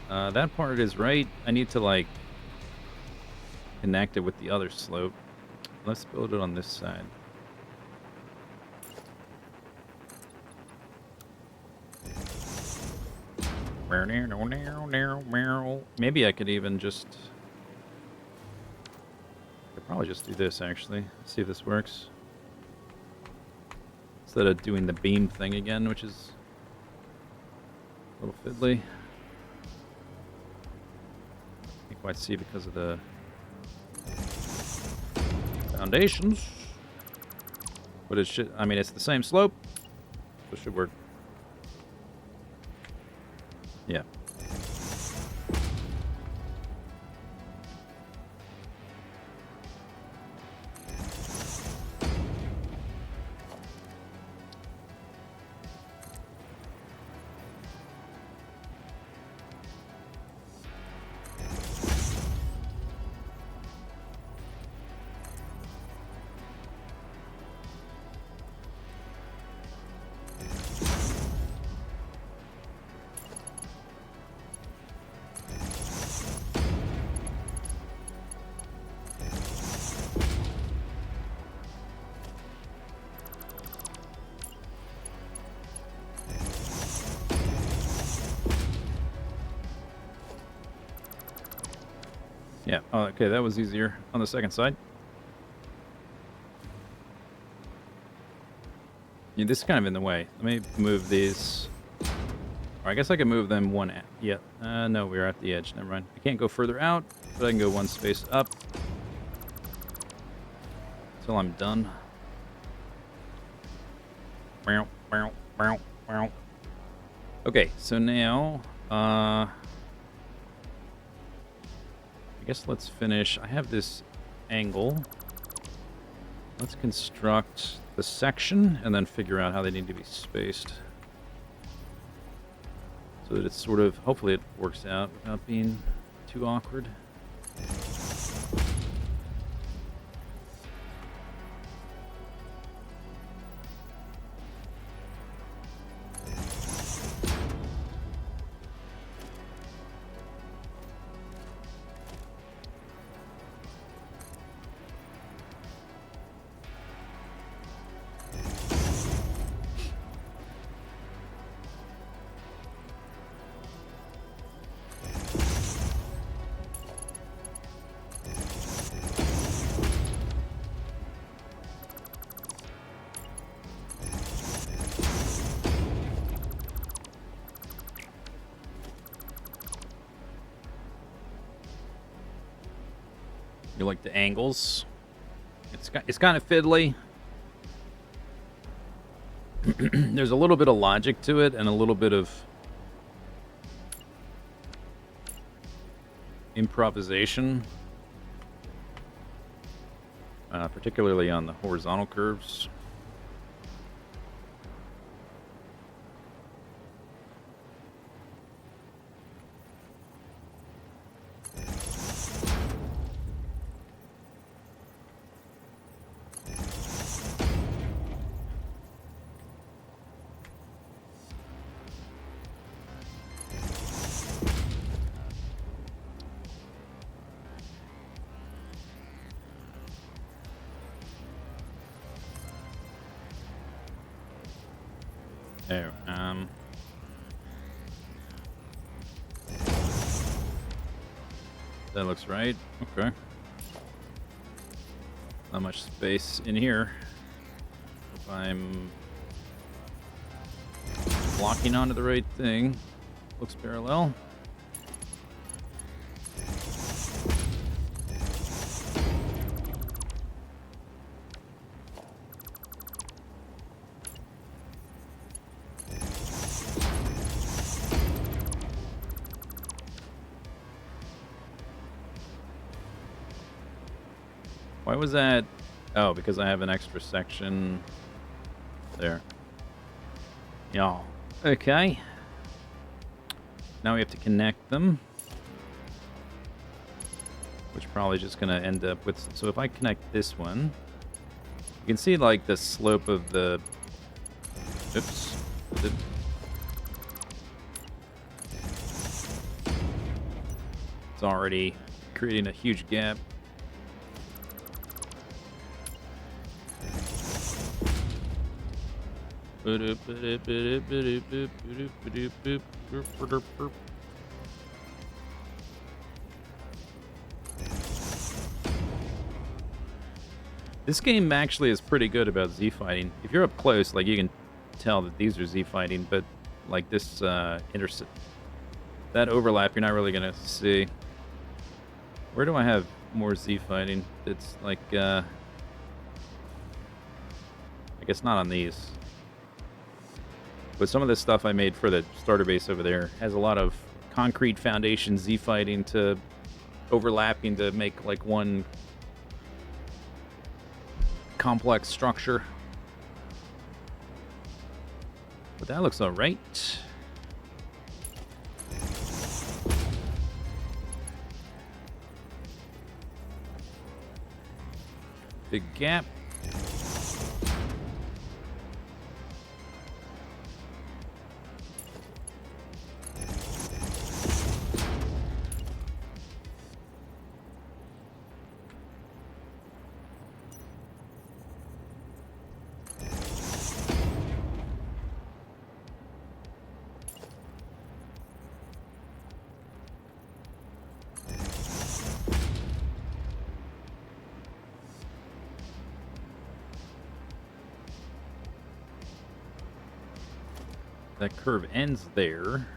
That part is right. I need to, like, connect it with the other slope. Let's build it on this side. Maybe I could even just... I could probably just do this, actually. Let's see if this works. Instead of doing the beam thing again, which is a little fiddly. Can't quite see because of the foundations. But it should... I mean, it's the same slope. So it should work. Yeah. Yeah, oh, okay, that was easier on the second side. Yeah, this is kind of in the way. Let me move these. Or I guess I can move them one... Yeah, no, we're at the edge. Never mind. I can't go further out, but I can go one space up. Until I'm done. Okay, so now... I guess let's finish. I have this angle. Let's construct the section and then figure out how they need to be spaced. So that it's sort of, hopefully it works out without being too awkward. You like the angles? It's kind of fiddly. There's a little bit of logic to it and a little bit of improvisation, particularly on the horizontal curves. There, that looks right. Okay. Not much space in here. If I'm locking onto the right thing. Looks parallel. Why was that? Oh, because I have an extra section there. Yeah. Okay. Now we have to connect them. Which probably just going to end up with... So if I connect this one, you can see like the slope of the... Oops. It's already creating a huge gap. This game actually is pretty good about Z-fighting. If you're up close, like, you can tell that these are Z-fighting, but like this that overlap, you're not really gonna see. Where do I have more Z-fighting? It's like I guess not on these. But some of this stuff I made for the starter base over there has a lot of concrete foundation Z-fighting to overlapping to make like one complex structure. But that looks alright. Big gap. That curve ends there.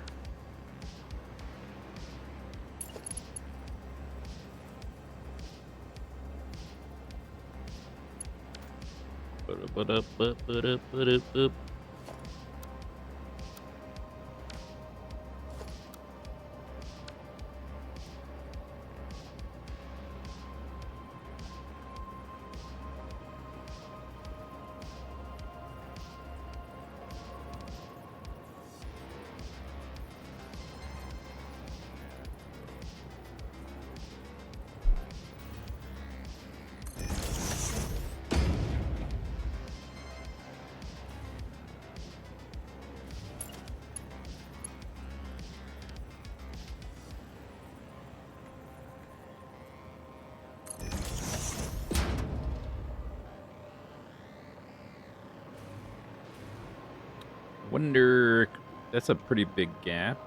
Wonder, that's a pretty big gap.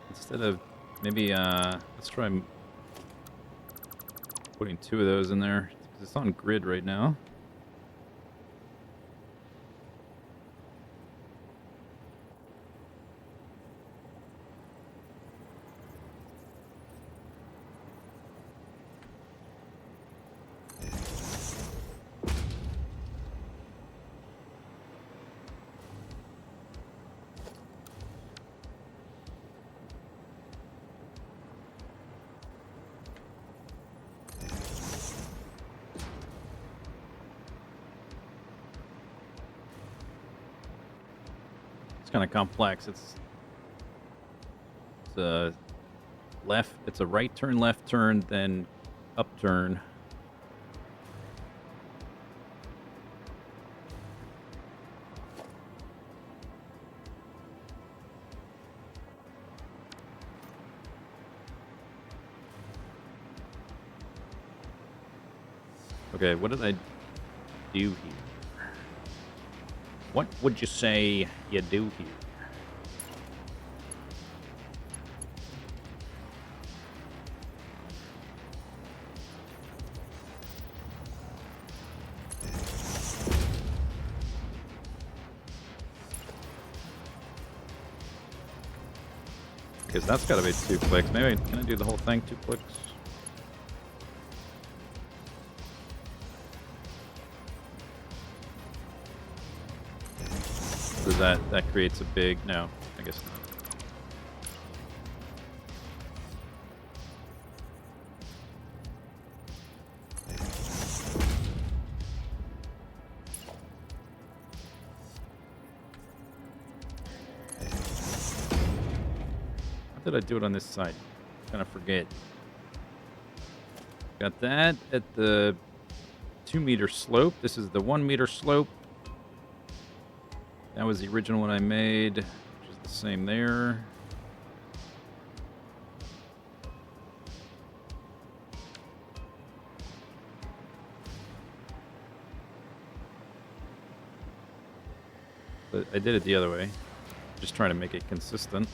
Instead of maybe let's try putting 2 of those in there. It's on grid right now. It's kind of complex. It's a left. It's a right turn, left turn, then upturn. Okay, what did I do here? What would you say you do here? Because that's got to be 2 clicks. Maybe can I do the whole thing 2 clicks? Or that creates a big... No, I guess not. How did I do it on this side? Kind of forget. Got that at the 2-meter slope. This is the 1-meter slope. That was the original one I made, which is the same there. But I did it the other way. Just trying to make it consistent.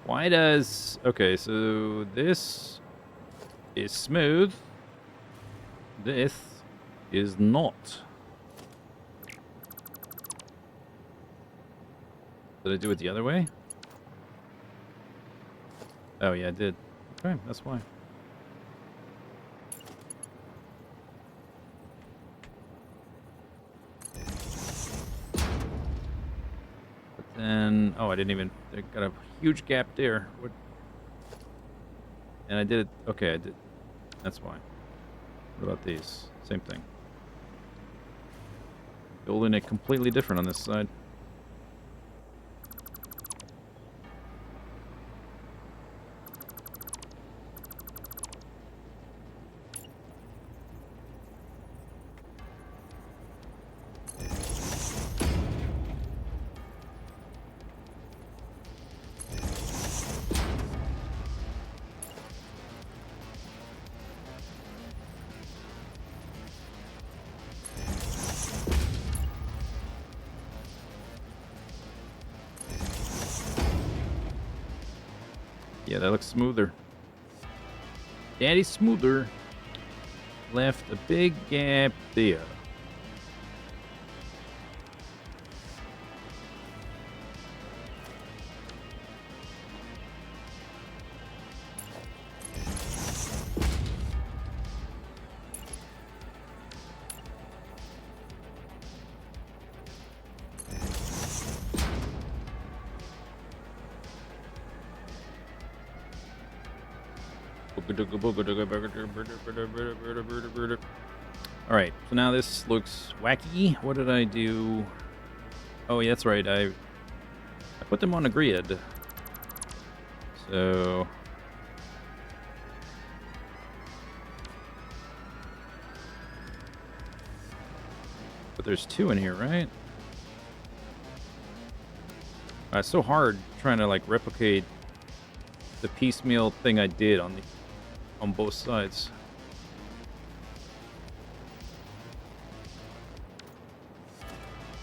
Why does... Okay, so this is smooth. This is not. Did I do it the other way? Oh, yeah, I did. Okay, that's why. But then... Oh, I didn't even... I got a huge gap there. What? And I did it... Okay, I did... That's why. What about these? Same thing. Building it completely different on this side. Yeah, that looks smoother. Daddy smoother. Left a big gap there. Alright, so now this looks wacky. What did I do? Oh, yeah, that's right. I put them on a grid. So... But there's 2 in here, right? It's so hard trying to, like, replicate the piecemeal thing I did on both sides.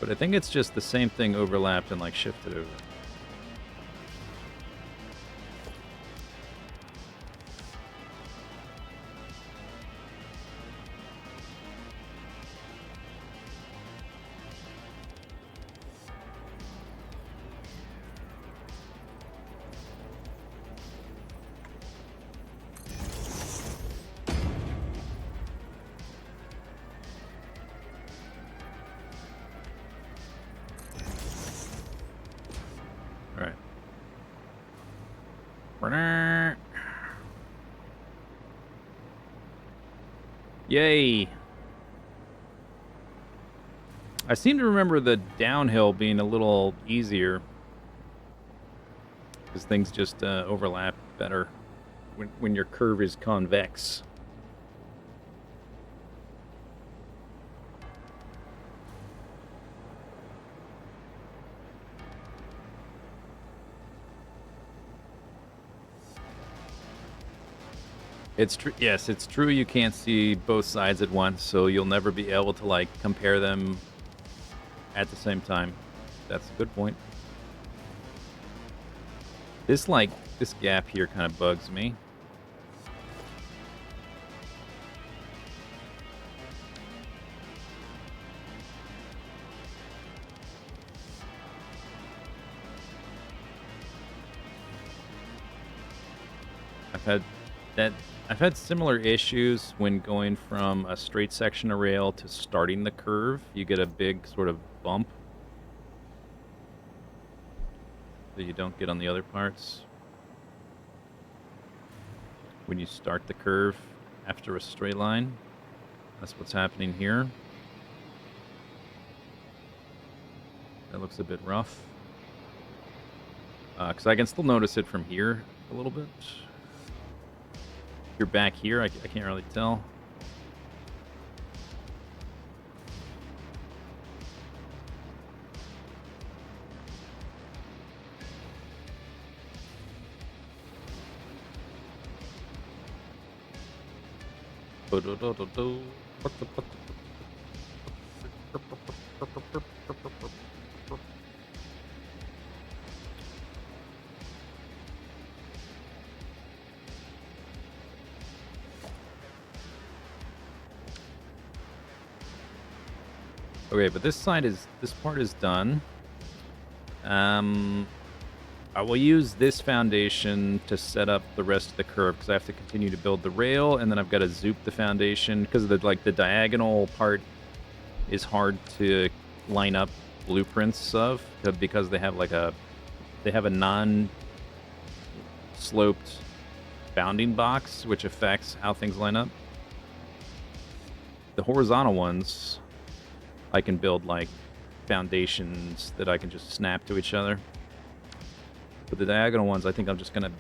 But I think it's just the same thing overlapped and like shifted over. Yay! I seem to remember the downhill being a little easier because things just overlap better when your curve is convex. It's true. Yes, it's true. You can't see both sides at once, so you'll never be able to like compare them at the same time. That's a good point. This gap here kind of bugs me. I've had that I've had similar issues when going from a straight section of rail to starting the curve. You get a big sort of bump that you don't get on the other parts. When you start the curve after a straight line, that's what's happening here. That looks a bit rough. Because I can still notice it from here a little bit. You're back here, I can't really tell. Okay, but this part is done. I will use this foundation to set up the rest of the curve because I have to continue to build the rail, and then I've got to zoop the foundation because of the diagonal part is hard to line up blueprints of because they have a non-sloped bounding box which affects how things line up. The horizontal ones, I can build like foundations that I can just snap to each other. But the diagonal ones, I think I'm just gonna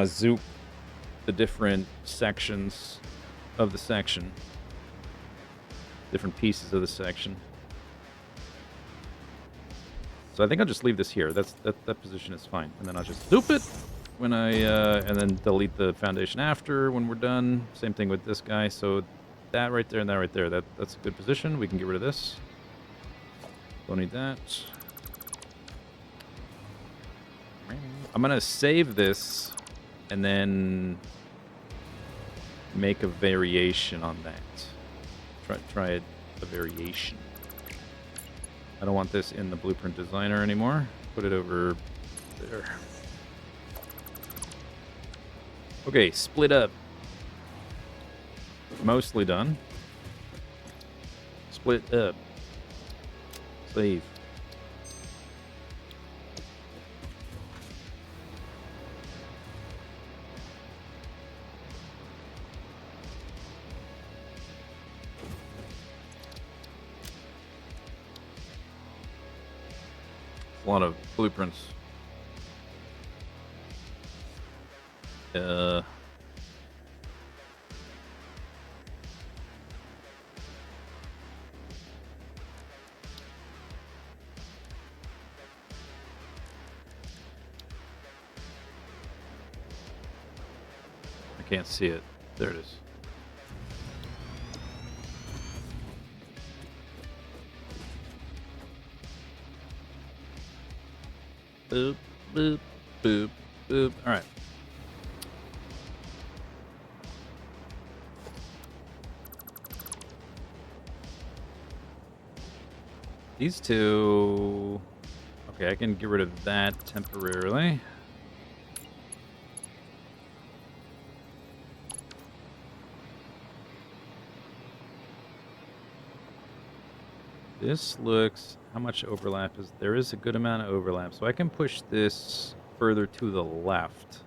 zoop the different sections of the section, different pieces of the section. So I think I'll just leave this here. That position is fine, and then I'll just zoop it when and then delete the foundation after when we're done. Same thing with this guy. So that right there and that right there, that's a good position. We can get rid of this. Don't need that. I'm gonna save this and then make a variation on that. Try a variation. I don't want this in the blueprint designer anymore. Put it over there. Okay, split up. Mostly done. Split up. Save. A lot of blueprints. I can't see it. There it is. Boop, boop, boop, boop. All right. These two... Okay, I can get rid of that temporarily. This looks... How much overlap is... There is a good amount of overlap, so I can push this further to the left.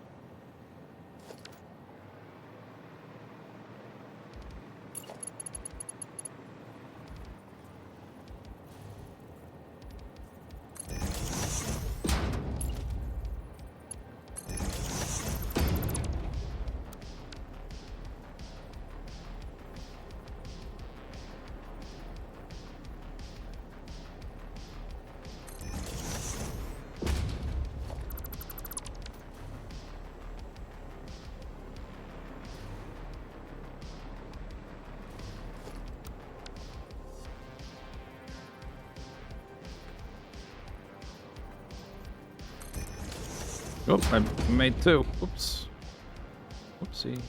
Oh, I made 2. Oops. Whoopsie.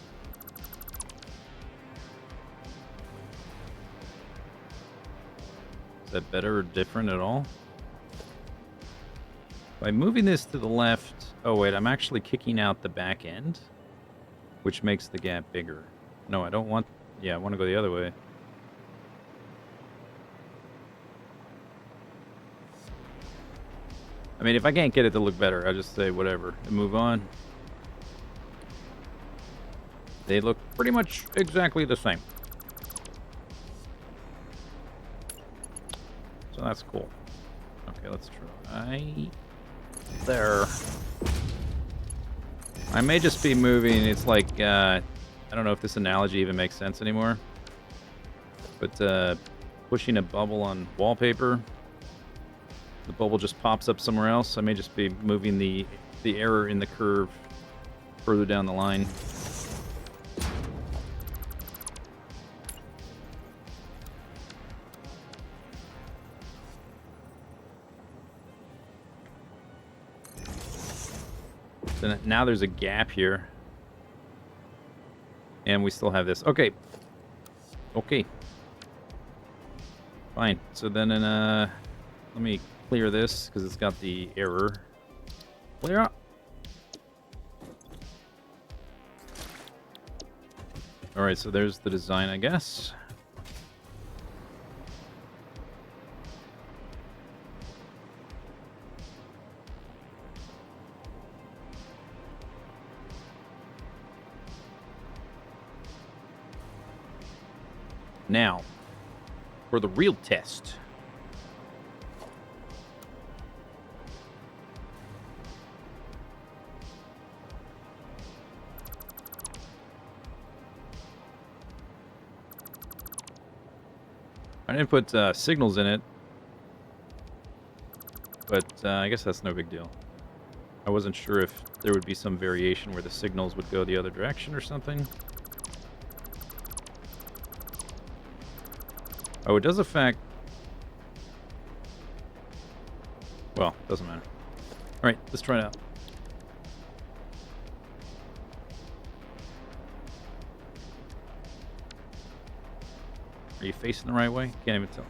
Is that better or different at all? By moving this to the left... Oh, wait, I'm actually kicking out the back end, which makes the gap bigger. No, I don't want... Yeah, I want to go the other way. I mean, if I can't get it to look better, I'll just say whatever and move on. They look pretty much exactly the same. So that's cool. Okay, let's try... There. I may just be moving. It's like, I don't know if this analogy even makes sense anymore. But pushing a bubble on wallpaper, the bubble just pops up somewhere else. I may just be moving the error in the curve further down the line. So now there's a gap here. And we still have this. Okay. Okay. Fine. So then let me clear this because it's got the error. Clear up. Alright, so there's the design, I guess. Now, for the real test. I didn't put signals in it, but I guess that's no big deal. I wasn't sure if there would be some variation where the signals would go the other direction or something. Oh, it does affect... Well, doesn't matter. Alright, let's try it out. Are you facing the right way? Can't even tell.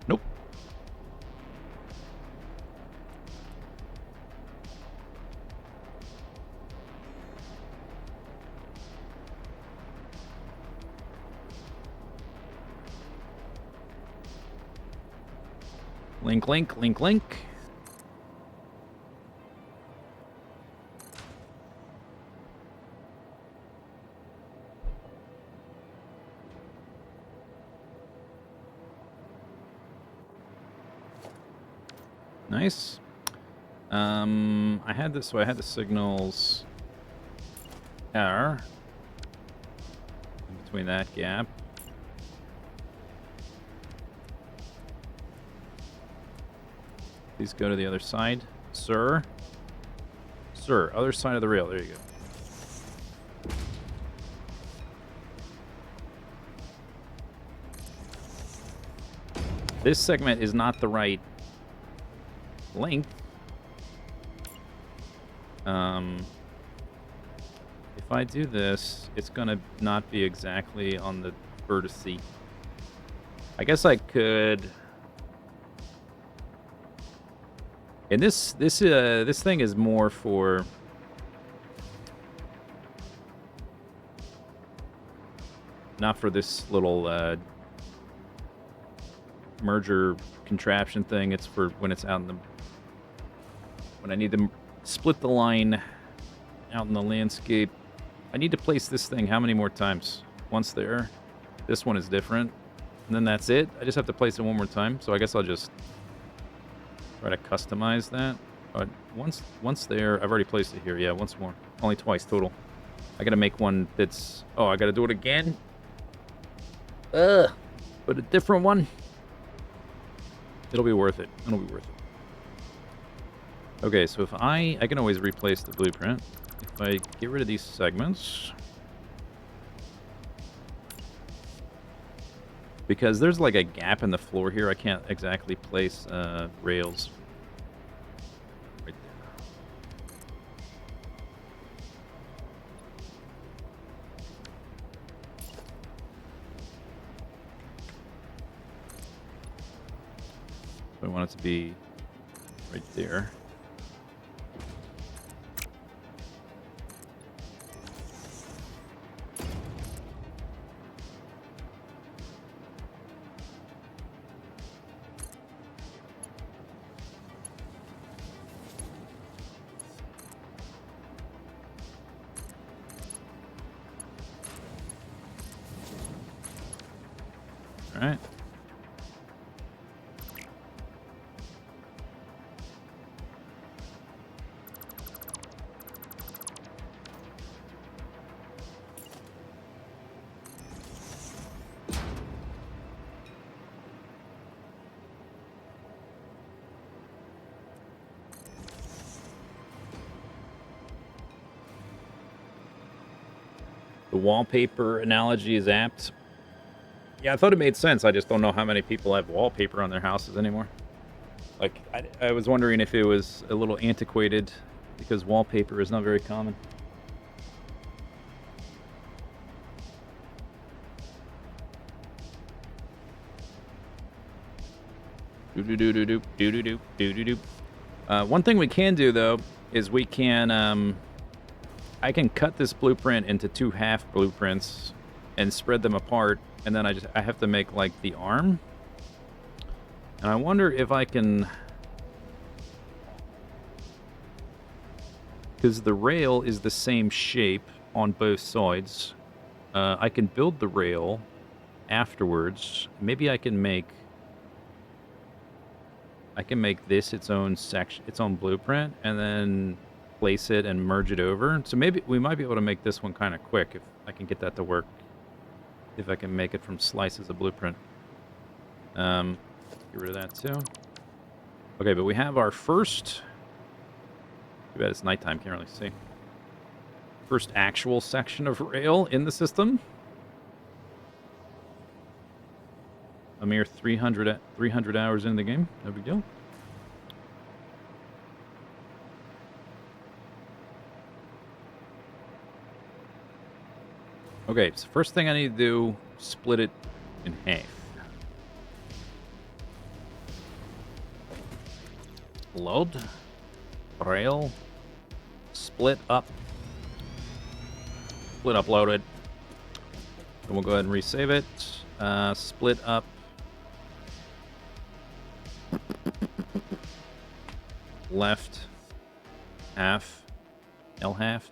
Nope. Link, link, link, link. Nice. I had this, so I had the signals there in between that gap. Please go to the other side, sir. Sir, other side of the rail. There you go. This segment is not the right length. If I do this, it's gonna not be exactly on the vertice. I guess I could. And this thing is more for not for this little merger contraption thing. It's for when it's out in the when I need to split the line out in the landscape. I need to place this thing how many more times? Once there. This one is different. And then that's it. I just have to place it one more time. So I guess I'll just try to customize that. But once there, I've already placed it here. Yeah, once more. Only twice total. I gotta make one that's... Oh, I gotta do it again? Ugh. But a different one? It'll be worth it. It'll be worth it. Okay, so if I can always replace the blueprint. If I get rid of these segments... Because there's like a gap in the floor here, I can't exactly place rails. So I want it to be right there. All right. The wallpaper analogy is apt. Yeah, I thought it made sense. I just don't know how many people have wallpaper on their houses anymore. Like, I was wondering if it was a little antiquated because wallpaper is not very common. One thing we can do though is we can I can cut this blueprint into 2 half blueprints and spread them apart, and then I have to make like the arm. And I wonder if I can, because the rail is the same shape on both sides. I can build the rail afterwards. Maybe I can make this its own section, its own blueprint, and then place it and merge it over. So maybe we might be able to make this one kind of quick if I can get that to work. If I can make it from slices of blueprint. Get rid of that too. Okay, but we have our first... Too bad it's nighttime, can't really see. First actual section of rail in the system. A mere 300 hours in the game. No big deal. Okay, so first thing I need to do, split it in half. Load. Rail. Split up. Split uploaded. Then we'll go ahead and resave it. Split up. Left. Half. L half.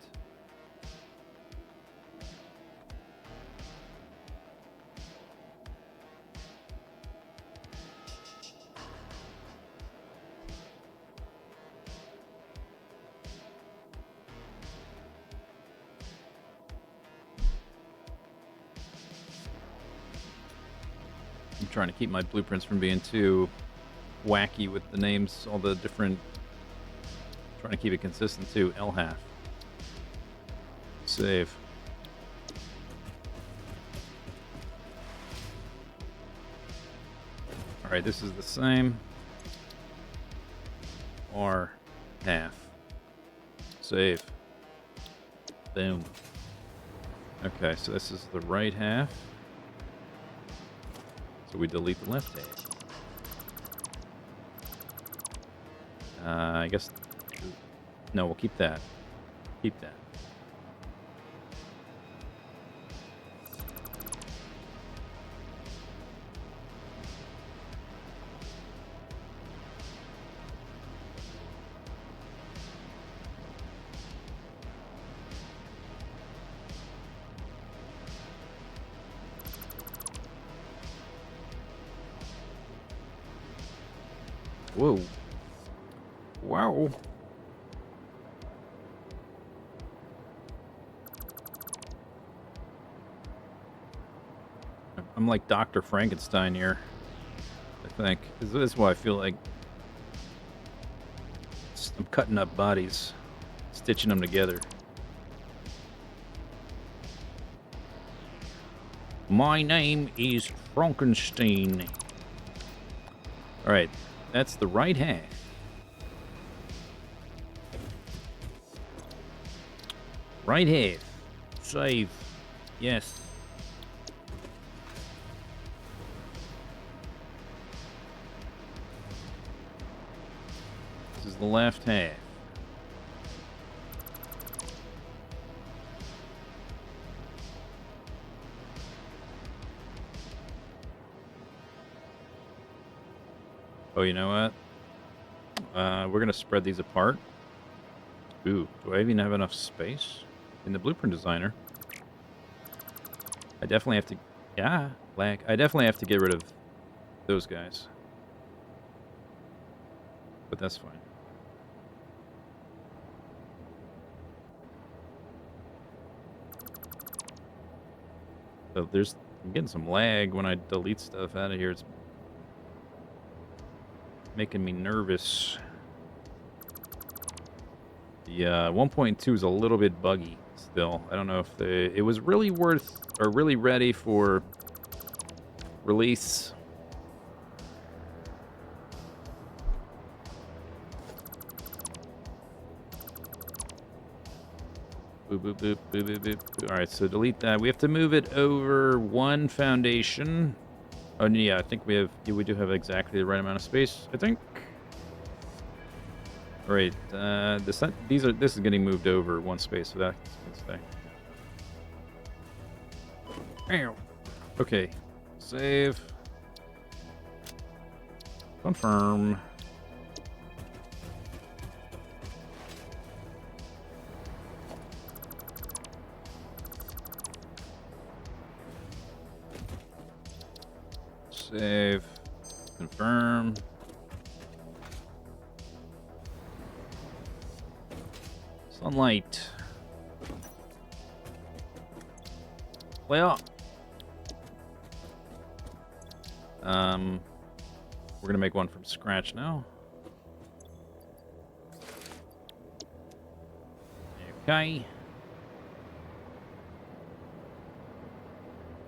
I'm trying to keep my blueprints from being too wacky with the names, all the different... Trying to keep it consistent too. L half. Save. Alright, this is the same. R half. Save. Boom. Okay, so this is the right half. So we delete the left half. I guess... No, we'll keep that. Keep that. Whoa. Wow. I'm like Dr. Frankenstein here, I think. This is why I feel like I'm cutting up bodies, stitching them together. My name is Frankenstein. Alright, that's the right half. Right half. Save. Yes. This is the left half. Oh, you know what? We're going to spread these apart. Ooh, do I even have enough space? In the blueprint designer, I definitely have to... Yeah, lag. I definitely have to get rid of those guys. But that's fine. So I'm getting some lag when I delete stuff out of here. It's making me nervous. The 1.2 is a little bit buggy still. I don't know if it was really worth or really ready for release. Boop, boop, boop, boop, boop, boop. All right, so delete that. We have to move it over one foundation. Oh, yeah, I think we do have exactly the right amount of space, I think. All right, this is getting moved over one space, so that can stay. Ow. Okay, save. Confirm. Save. Confirm. Sunlight. Well, we're gonna make one from scratch now. Okay.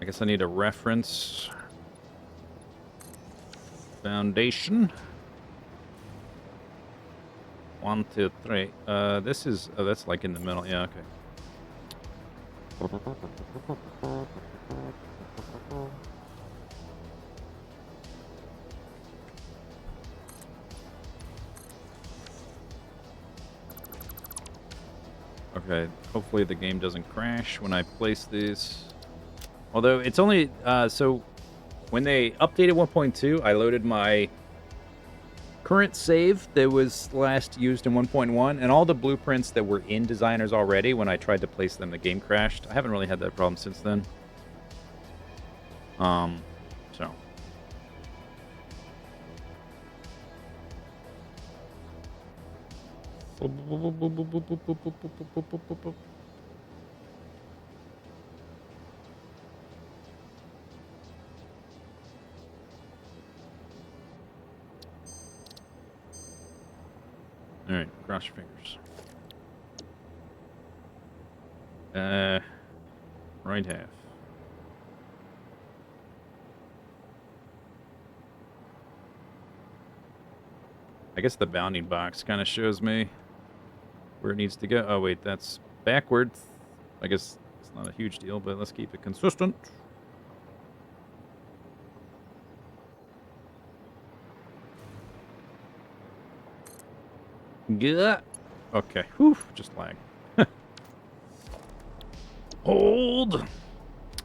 I guess I need a reference. Foundation. 1, 2, 3. This is... Oh, that's like in the middle. Yeah, okay. Okay, hopefully the game doesn't crash when I place these. Although, it's only... so, when they updated 1.2, I loaded my current save that was last used in 1.1, and all the blueprints that were in designers already, when I tried to place them, the game crashed. I haven't really had that problem since then. So. All right, cross your fingers. Right half. I guess the bounding box kind of shows me where it needs to go. Oh, wait, that's backwards. I guess it's not a huge deal, but let's keep it consistent. Yeah. Okay. Whew, just lag. Hold.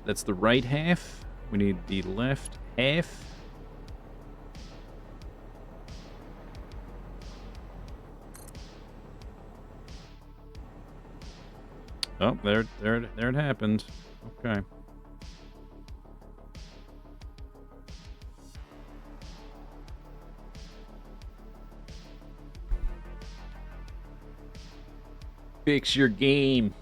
That's the right half. We need the left half. Oh, there it happened. Okay. Fix your game.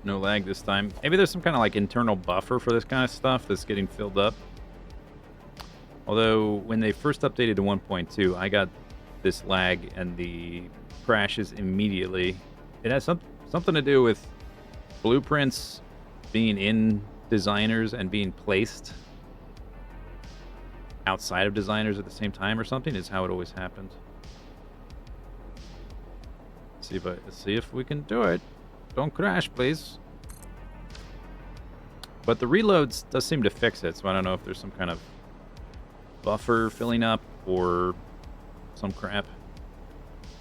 No lag this time. Maybe there's some kind of like internal buffer for this kind of stuff that's getting filled up. Although when they first updated to 1.2, I got this lag and the crashes immediately. It has something to do with blueprints being in designers and being placed outside of designers at the same time or something is how it always happened. Let's see if we can do it. Don't crash, please. But the reloads does seem to fix it, so I don't know if there's some kind of buffer filling up or some crap.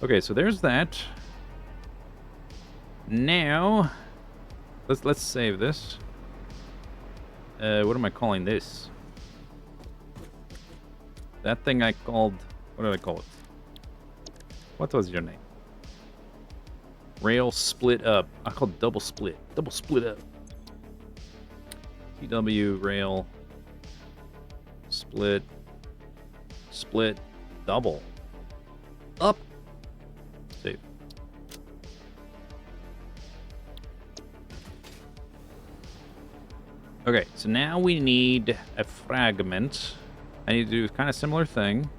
Okay, so there's that. Now, let's save this. What am I calling this? That thing I called... What did I call it? What was your name? Rail split up. I called double split. Double split up. TW rail split double up. Save. Okay, so now we need a fragment. I need to do kind of similar thing.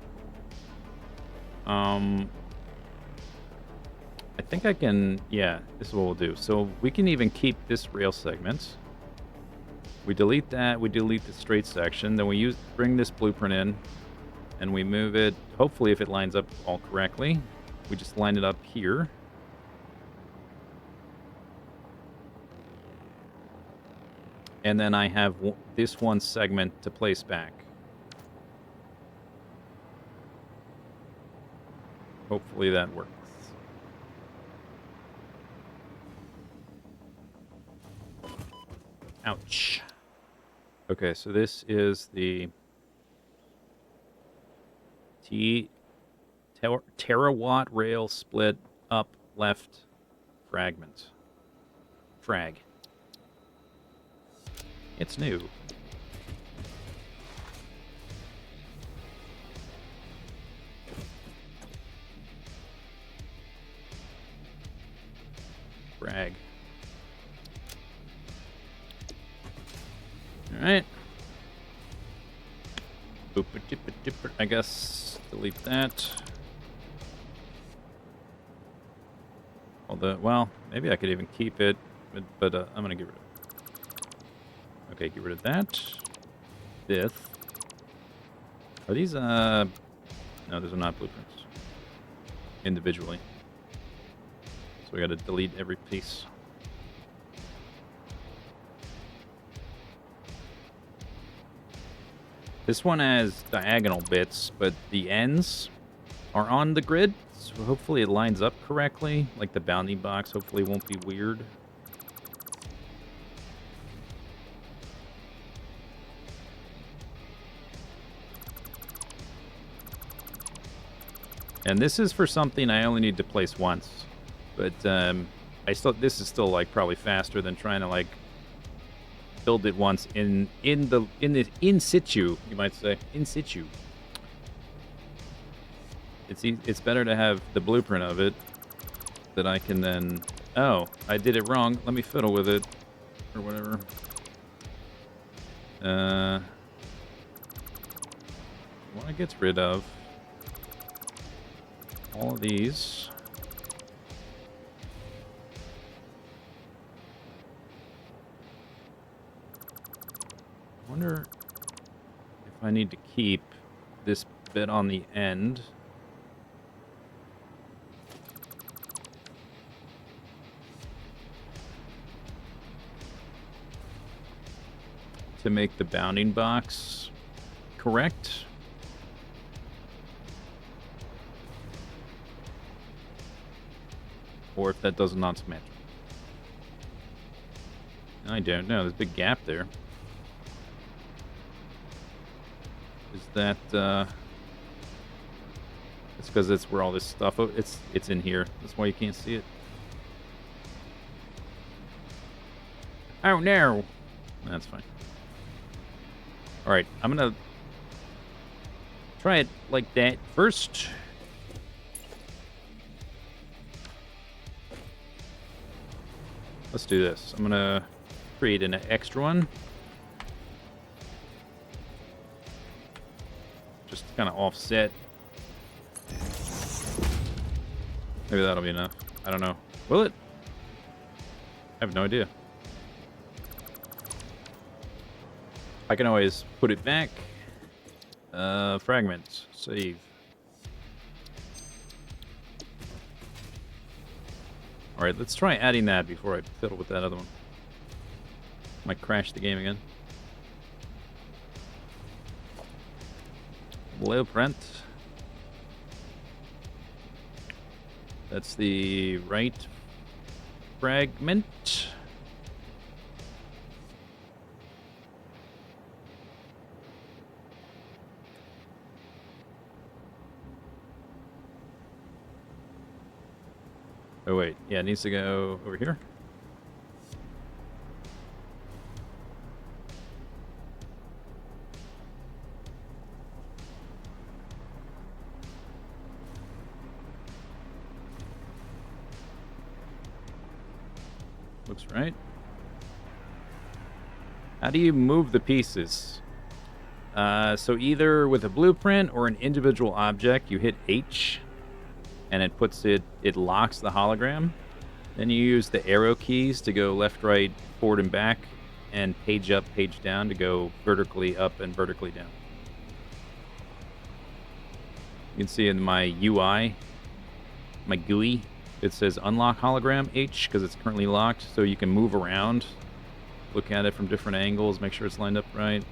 I think I can, yeah, this is what we'll do. So we can even keep this rail segment. We delete that, we delete the straight section, then we bring this blueprint in, and we move it, hopefully if it lines up all correctly. We just line it up here. And then I have this one segment to place back. Hopefully that works. Ouch. Okay, so this is the terawatt rail split up left fragment. Frag. It's new. Frag. Alright. I guess delete that. Although, well, maybe I could even keep it, but I'm gonna get rid of it. Okay, get rid of that. This. Are these, no, those are not blueprints. Individually. So we gotta delete every piece. This one has diagonal bits, but the ends are on the grid, so hopefully it lines up correctly. Like the bounding box hopefully won't be weird. And this is for something I only need to place once. But this is still like probably faster than trying to like build it once in situ, you might say. In situ. It's better to have the blueprint of it that I can then... Oh, I did it wrong. Let me fiddle with it. Or whatever. What I get rid of all of these. I wonder if I need to keep this bit on the end. To make the bounding box correct. Or if that does not match. I don't know. There's a big gap there. Is that, it's because it's where all this stuff, it's in here. That's why you can't see it. Oh no! That's fine. Alright, I'm gonna try it like that first. Let's do this. I'm gonna create an extra one. Just kind of offset. Maybe that'll be enough. I don't know. Will it? I have no idea. I can always put it back. Fragments. Save. Alright, let's try adding that before I fiddle with that other one. Might crash the game again. Blueprint. That's the right fragment. Oh, wait. Yeah, it needs to go over here. Looks right. How do you move the pieces? So either with a blueprint or an individual object, you hit H, and it locks the hologram. Then you use the arrow keys to go left, right, forward, and back, and page up, page down to go vertically up and vertically down. You can see in my UI, my GUI, it says unlock hologram H because it's currently locked, so you can move around, look at it from different angles, make sure it's lined up right.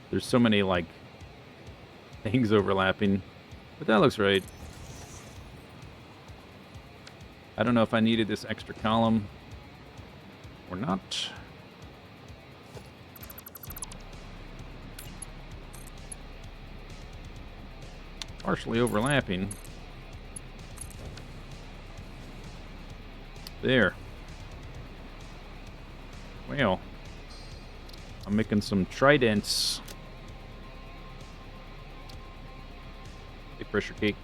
There's so many, like, things overlapping, but that looks right. I don't know if I needed this extra column or not. Partially overlapping. There. Well, I'm making some tridents. Big pressure cake.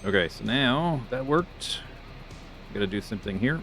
Okay, so now that worked. Gotta do something here.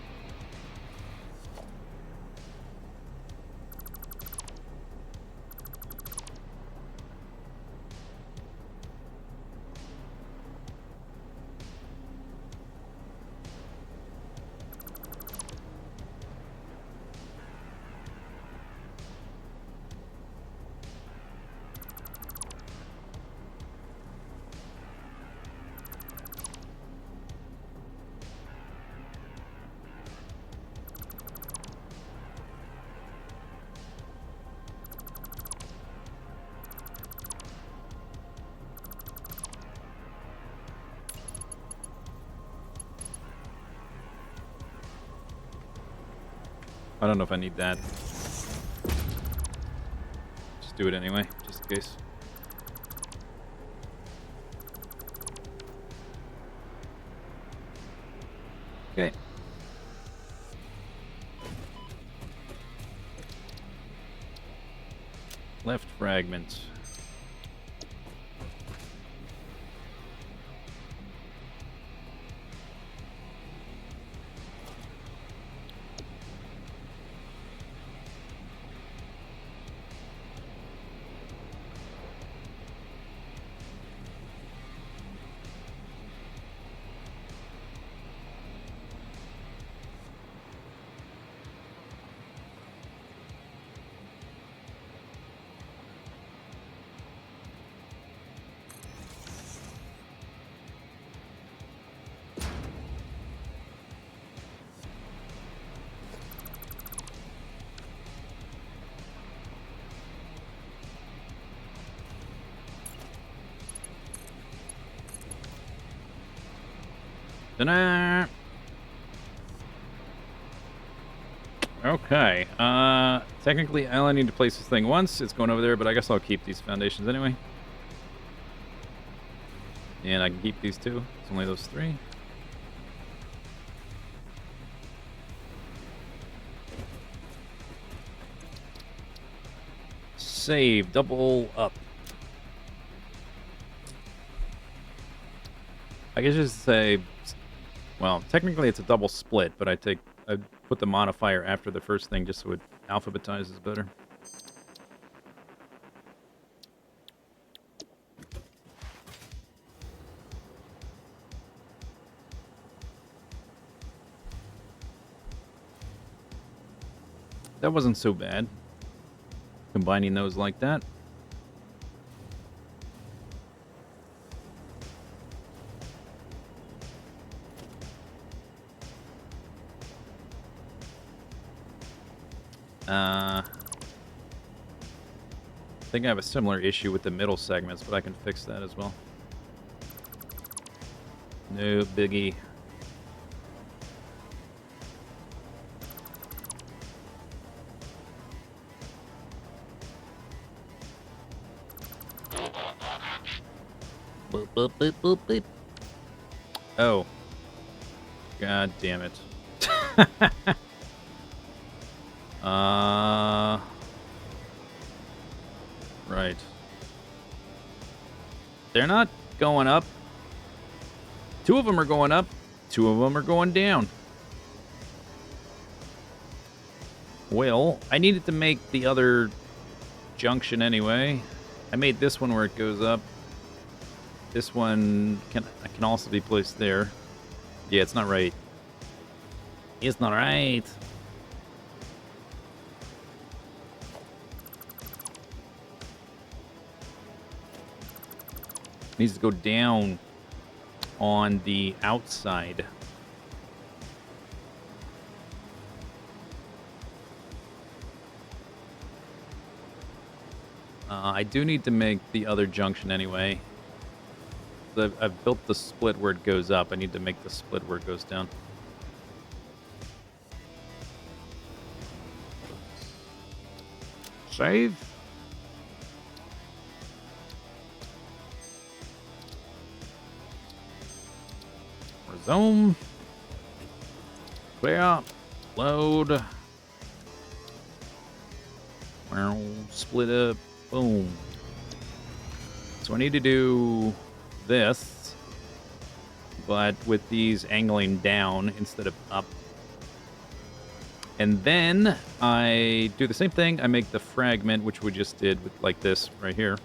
I don't know if I need that. Just do it anyway, just in case. Okay. Left fragment. Ta-da! Okay. Technically, I only need to place this thing once. It's going over there, but I guess I'll keep these foundations anyway. And I can keep these two. It's only those three. save. Double up. I guess just say, well, technically it's a double split, but I put the modifier after the first thing just so it alphabetizes better. That wasn't so bad, combining those like that. I think I have a similar issue with the middle segments, but I can fix that as well. No biggie. Boop, boop, boop, boop, boop. Oh. God damn it. Right. They're not going up. 2 of them are going up. 2 of them are going down. Well, I needed to make the other junction anyway. I made this one where it goes up. This one can also be placed there. Yeah, it's not right. It's not right. Needs to go down on the outside. I do need to make the other junction anyway. I've built the split where it goes up. I need to make the split where it goes down. Save. Resume. Clear. Load. Well, split up. Boom. So I need to do this, but with these angling down instead of up. And then I do the same thing. I make the fragment, which we just did with like this right here.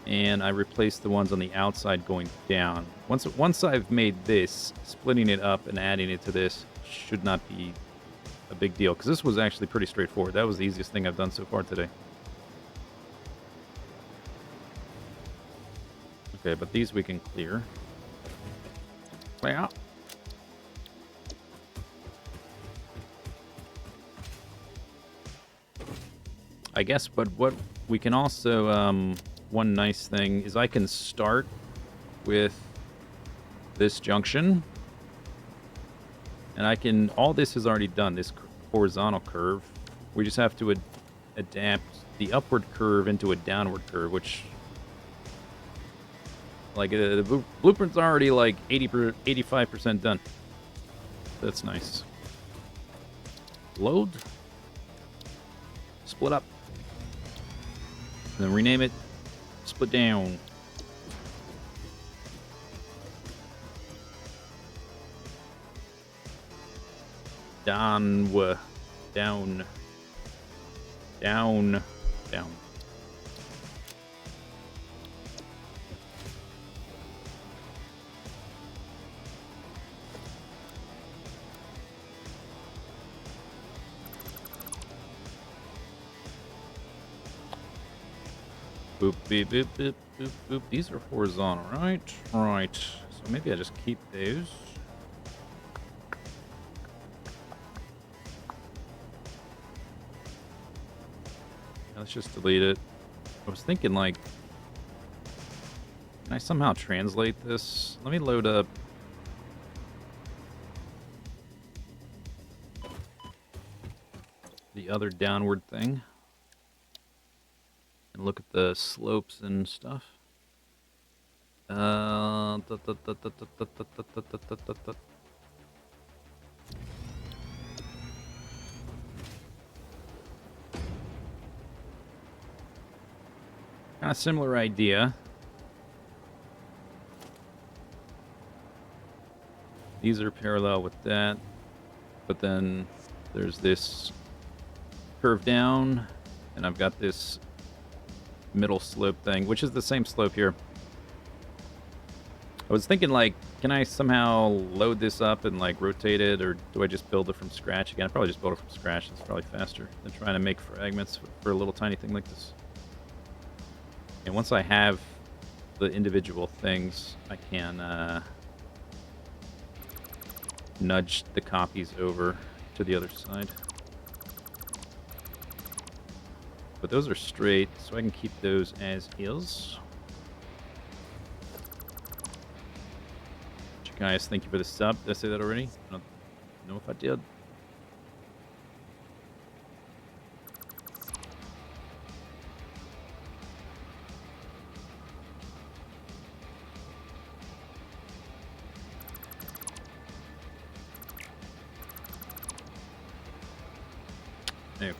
And I replace the ones on the outside going down. Once I've made this, splitting it up and adding it to this should not be a big deal, because this was actually pretty straightforward. That was the easiest thing I've done so far today. Okay, but these we can clear. Clear. I guess, but what we can also, one nice thing is I can start with this junction. And I can, all this is already done, this horizontal curve. We just have to adapt the upward curve into a downward curve, which, like, the blueprint's already like 85% done. That's nice. Load. Split up. And then rename it Split Down. Down. Down. Down. Down. Boop, beep, boop, boop, boop, boop. These are horizontal, right? Right. So maybe I just keep those. Let's just delete it. I was thinking, like, can I somehow translate this? Let me load up. The other downward thing. And look at the slopes and stuff. Kind of similar idea. These are parallel with that, but then there's this curve down, and I've got this middle slope thing, which is the same slope here. I was thinking, like, can I somehow load this up and, like, rotate it, or do I just build it from scratch again? I probably just build it from scratch. It's probably faster than trying to make fragments for a little tiny thing like this. And once I have the individual things, I can nudge the copies over to the other side. But those are straight, so I can keep those as is. Guys, thank you for the sub. Did I say that already? I don't know if I did.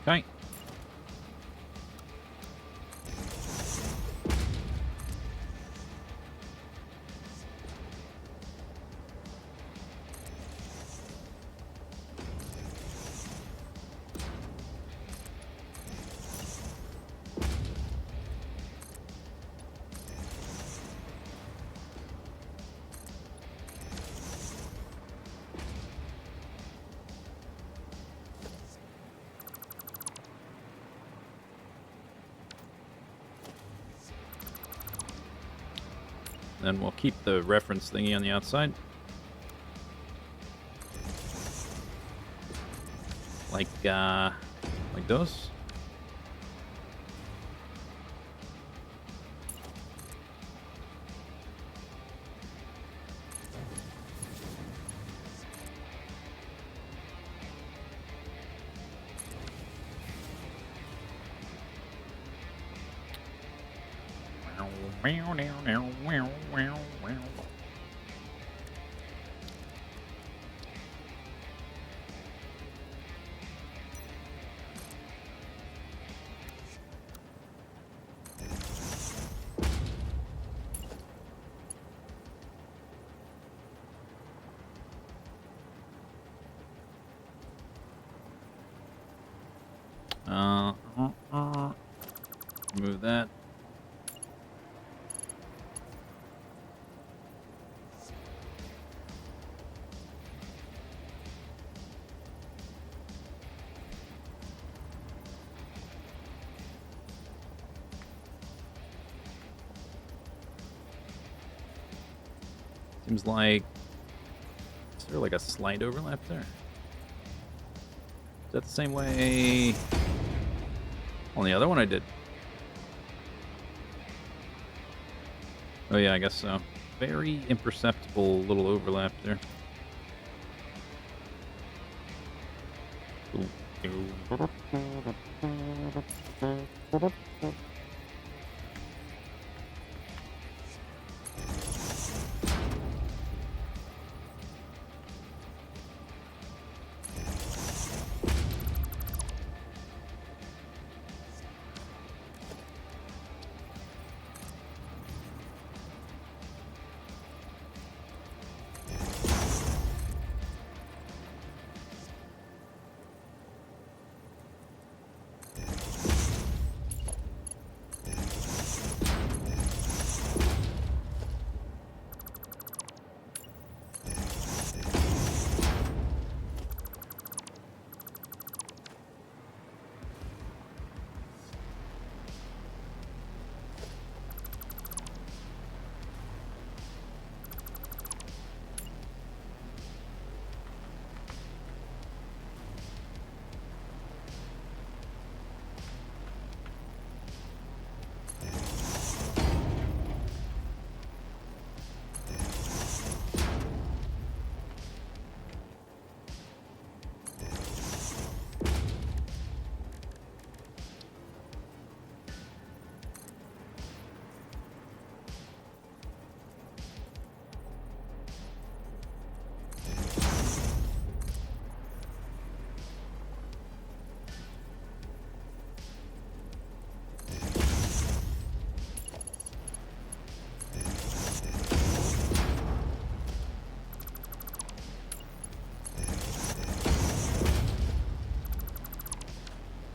Okay. Then we'll keep the reference thingy on the outside. Like those. Move that. Seems like, is there like a slight overlap there? Is that the same way on the other one I did? Oh yeah, I guess so. Very imperceptible little overlap there. Ooh.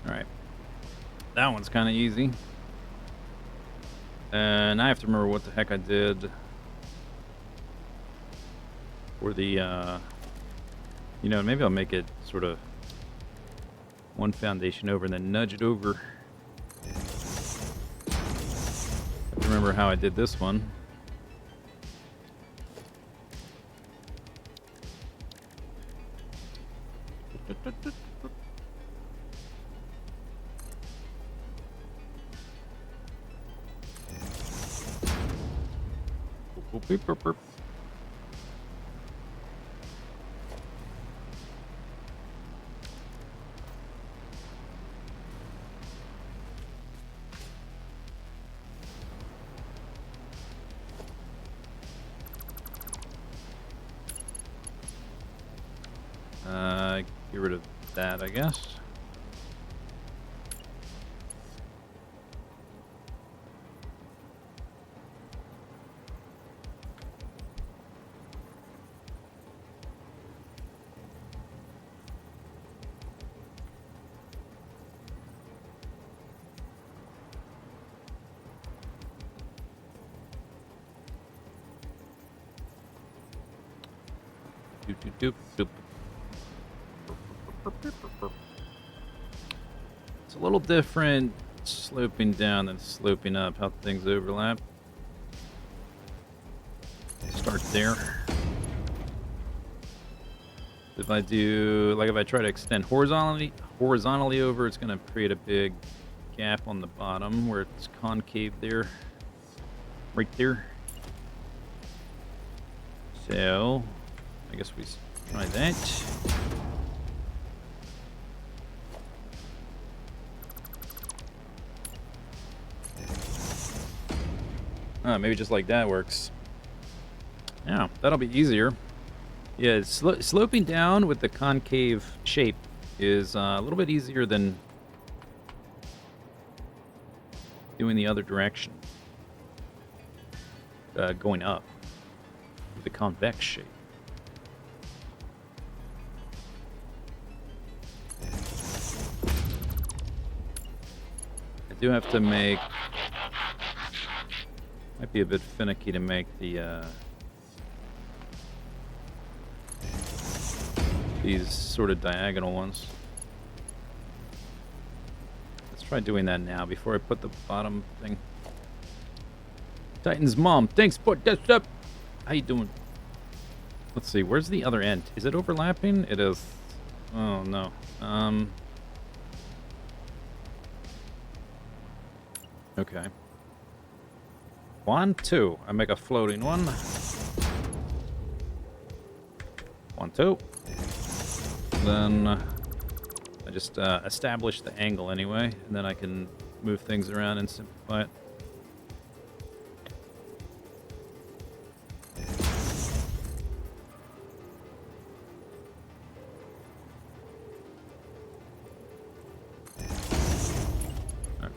All right. That one's kind of easy. And I have to remember what the heck I did for the, maybe I'll make it sort of one foundation over and then nudge it over. I have to remember how I did this one. Boop, boop, boop. Get rid of that, I guess. Doop, doop, doop, doop. It's a little different sloping down than sloping up, how things overlap. Start there. If I do, like if I try to extend horizontally over, it's going to create a big gap on the bottom where it's concave there. Right there. So, I guess we try that. Maybe just like that works. Yeah, that'll be easier. Yeah, sloping down with the concave shape is a little bit easier than doing the other direction. Going up with the convex shape. I do have to make... Might be a bit finicky to make the these sort of diagonal ones. Let's try doing that now before I put the bottom thing. Titan's mom, thanks for this up. How you doing? Let's see, where's the other end? Is it overlapping? It is. Oh no. Okay. 1, 2. I make a floating one. 1, 2. Then I just establish the angle anyway, and then I can move things around and simplify it.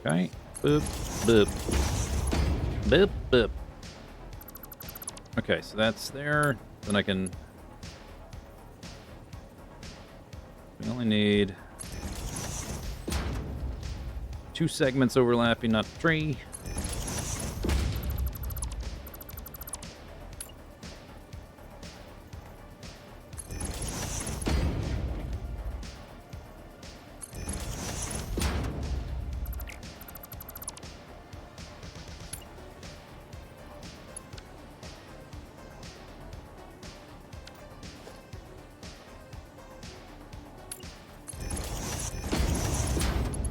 Okay. Boop, boop. Boop, boop. Okay, so that's there. Then I can... We only need 2 segments overlapping, not 3.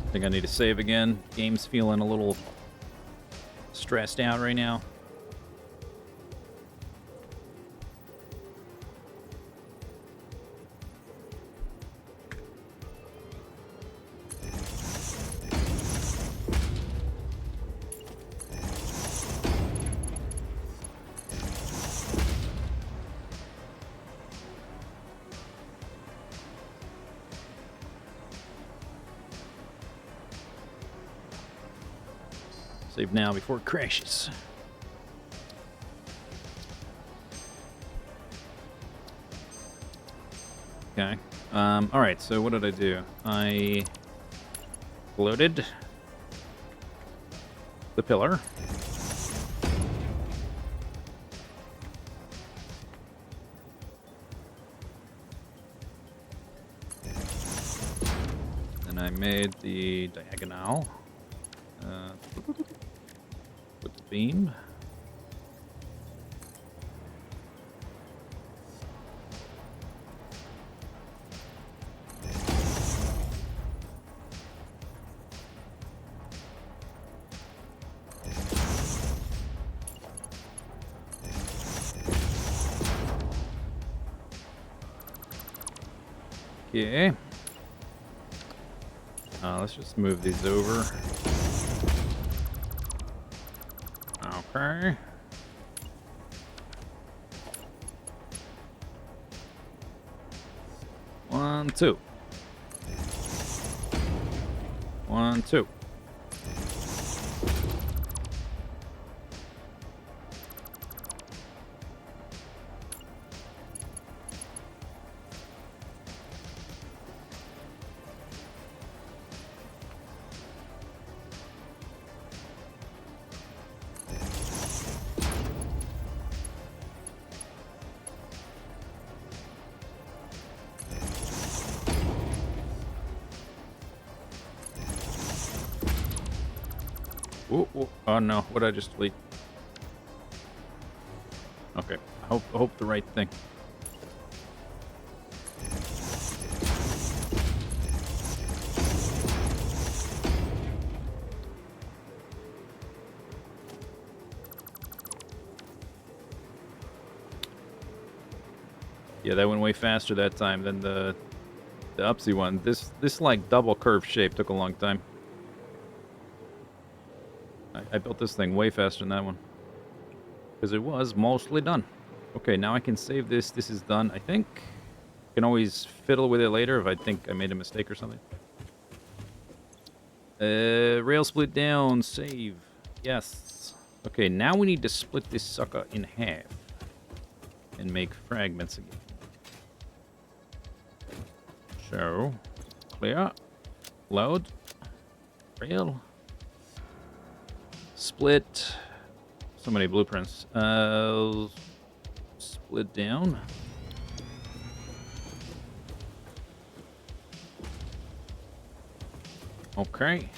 I think I need to save again. Game's feeling a little stressed out right now. Save now before it crashes. Okay. All right. So what did I do? I Loaded. The pillar. And I made the diagonal. With the beam. Okay. Let's just move these over. Okay. One, two. 1, 2. Ooh, ooh. Oh no, what did I just delete? Okay, I hope the right thing. Yeah, that went way faster that time than the upsy one. This like double curve shape took a long time. I built this thing way faster than that one. Because it was mostly done. Okay, now I can save this. This is done, I think. I can always fiddle with it later if I think I made a mistake or something. Rail split down. Save. Yes. Okay, now we need to split this sucker in half. And make fragments again. So, clear. Load. Rail. Split. So many blueprints. Split down. Okay.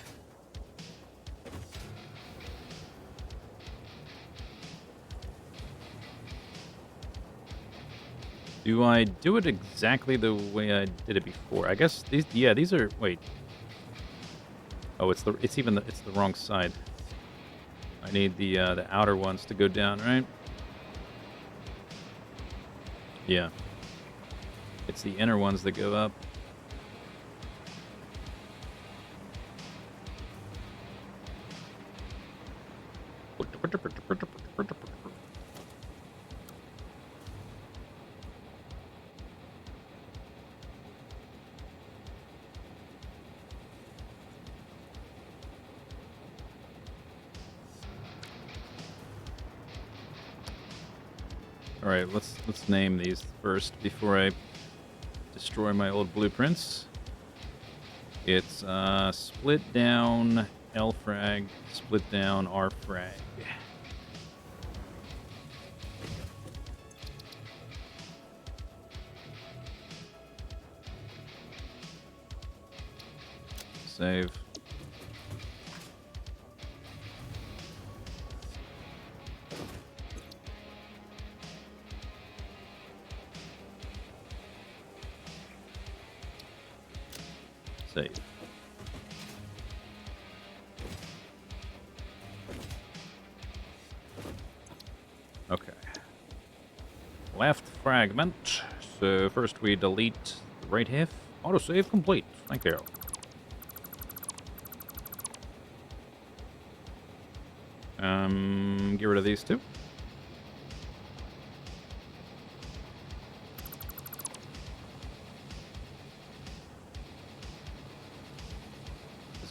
Do I do it exactly the way I did it before? I guess these. Yeah, these are. Wait. Oh, it's the wrong side. I need the outer ones to go down, right? Yeah. It's the inner ones that go up. All right, let's name these first before I destroy my old blueprints. It's split down L frag, split down R frag. Save. Save. Okay. Left fragment. So first we delete the right half. Autosave complete. Thank you. Get rid of these two. This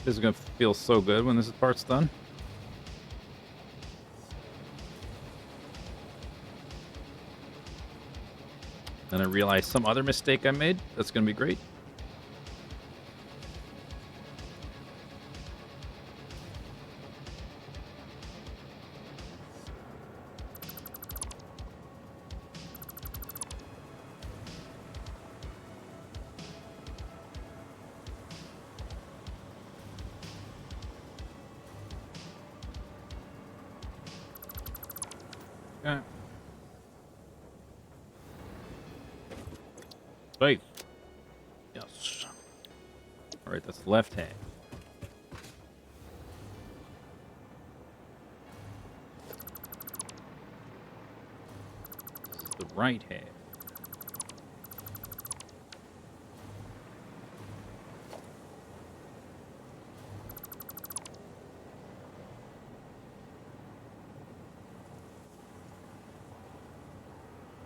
is gonna feel so good when this part's done. Then I realized some other mistake I made. That's gonna be great. Safe. Yes. All right, that's the left half. This is the right half.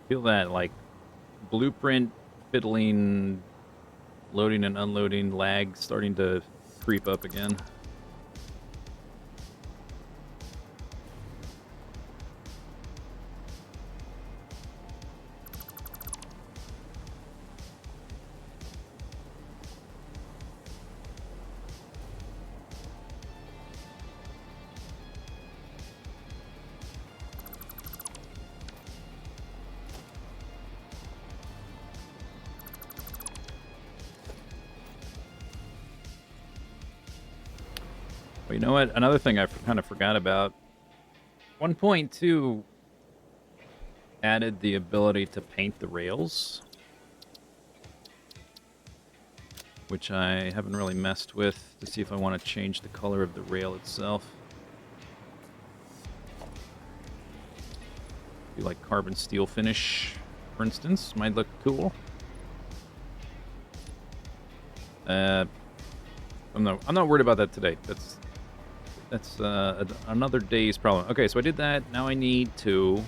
Feel that, like, blueprint fiddling, loading and unloading lag starting to creep up again. Well, you know what? Another thing I kind of forgot about. 1.2 added the ability to paint the rails, which I haven't really messed with to see if I want to change the color of the rail itself. Do like carbon steel finish, for instance, might look cool. I'm not worried about that today. That's another day's problem. Okay, so I did that. Now we need to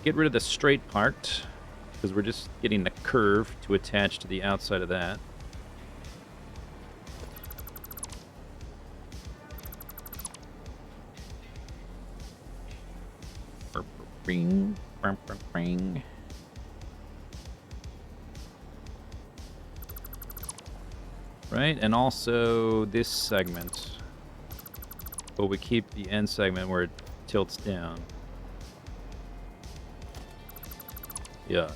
get rid of the straight part because we're just getting the curve to attach to the outside of that. Ring, ring. Right, and also this segment. But we keep the end segment where it tilts down. Yeah.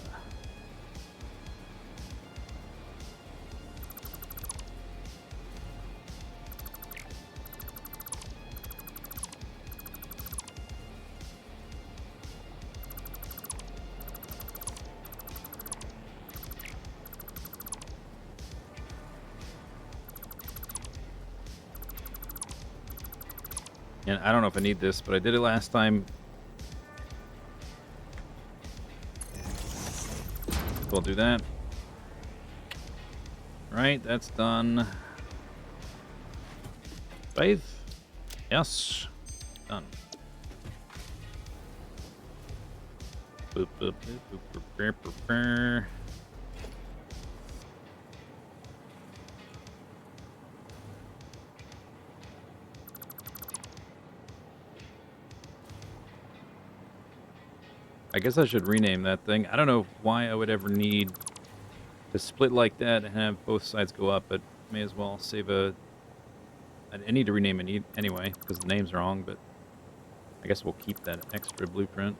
And I don't know if I need this, but I did it last time. So I'll do that. Right, that's done. Save. Yes. Done. Boop, boop, boop, boop, boop, boop, boop. I guess I should rename that thing. I don't know why I would ever need to split like that and have both sides go up, but may as well save a... I need to rename it anyway, because the name's wrong, but I guess we'll keep that extra blueprint.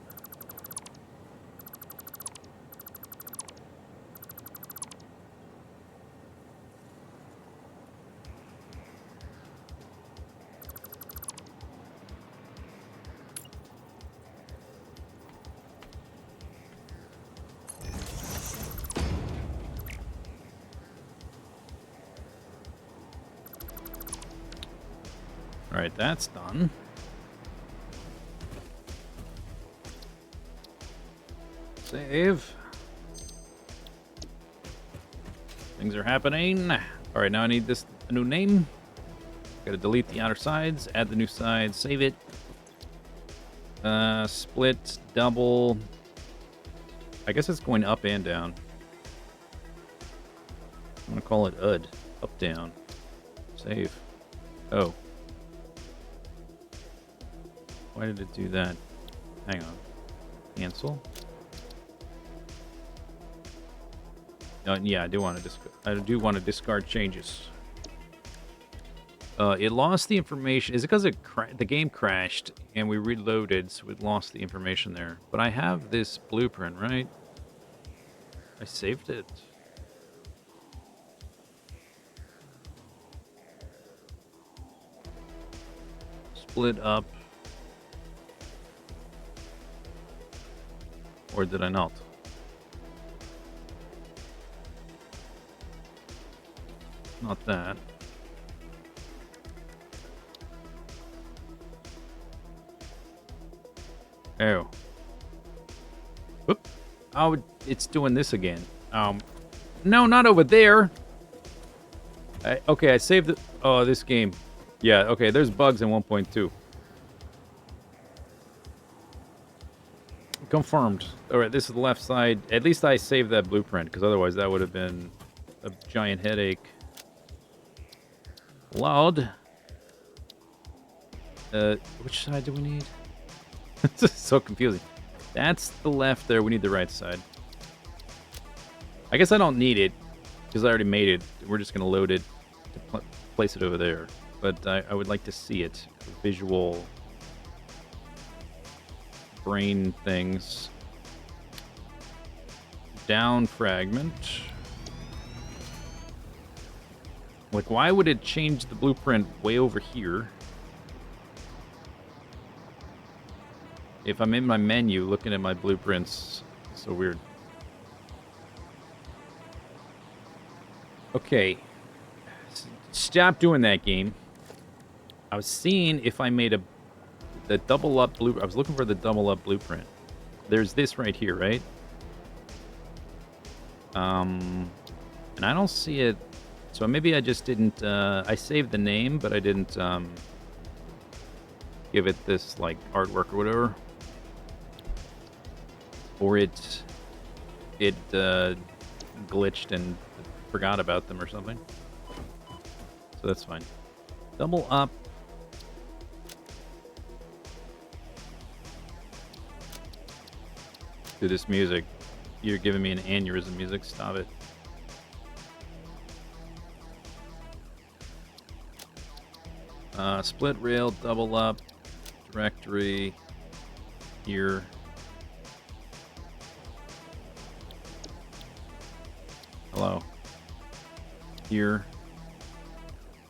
Alright, that's done. Save. Things are happening. Alright, now I need a new name. Gotta delete the outer sides, add the new sides, save it. Split, double. I guess it's going up and down. I'm gonna call it UD. Up, down. Save. Oh. Why did it do that? Hang on. Cancel. Yeah, I do want to discard changes. It lost the information. Is it because the game crashed and we reloaded, so it lost the information there? But I have this blueprint, right? I saved it. Split up. Or did I not? Not that. Oh. Whoop. Oh, it's doing this again. No, not over there. Okay, I saved it. Oh, this game. Yeah, okay, there's bugs in 1.2. Confirmed. Alright, this is the left side. At least I saved that blueprint, because otherwise that would have been a giant headache. Loud. Which side do we need? This is so confusing. That's the left there. We need the right side. I guess I don't need it, because I already made it. We're just going to load it to place it over there. But I would like to see it. Visual brain things. Down fragment. Like, why would it change the blueprint way over here? If I'm in my menu looking at my blueprints, it's so weird. Okay. Stop doing that, game. I was seeing if I made the double up blue. I was looking for the double up blueprint. There's this right here, right? And I don't see it. So maybe I just didn't. I saved the name, but I didn't give it this like artwork or whatever. Or it glitched and forgot about them or something. So that's fine. Double up. To this music. You're giving me an aneurysm music. Stop it. Split rail, double up, directory, here. Hello. Here.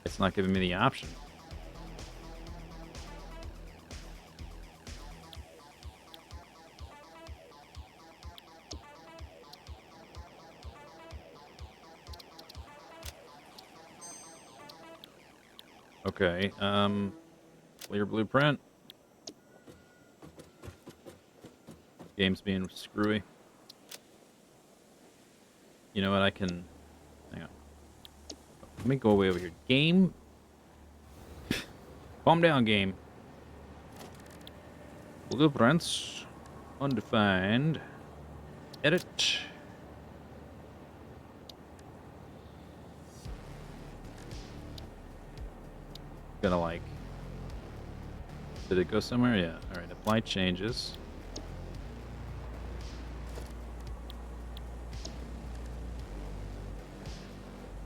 It's not giving me the option. Okay, clear blueprint. Game's being screwy. You know what, I can... Hang on. Let me go way over here. Game? Calm down, game. Blueprints. Undefined. Edit. Gonna like... Did it go somewhere? Yeah. Alright, apply changes.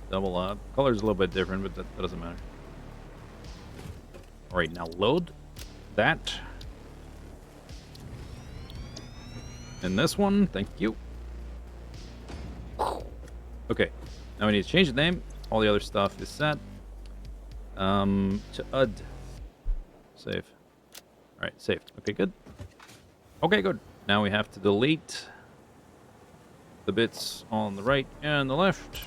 Double up. Color's a little bit different, but that doesn't matter. Alright, now load that. And this one, thank you. Okay, now we need to change the name. All the other stuff is set. To UD. Save. Alright, saved. Okay, good. Okay, good. Now we have to delete the bits on the right and the left.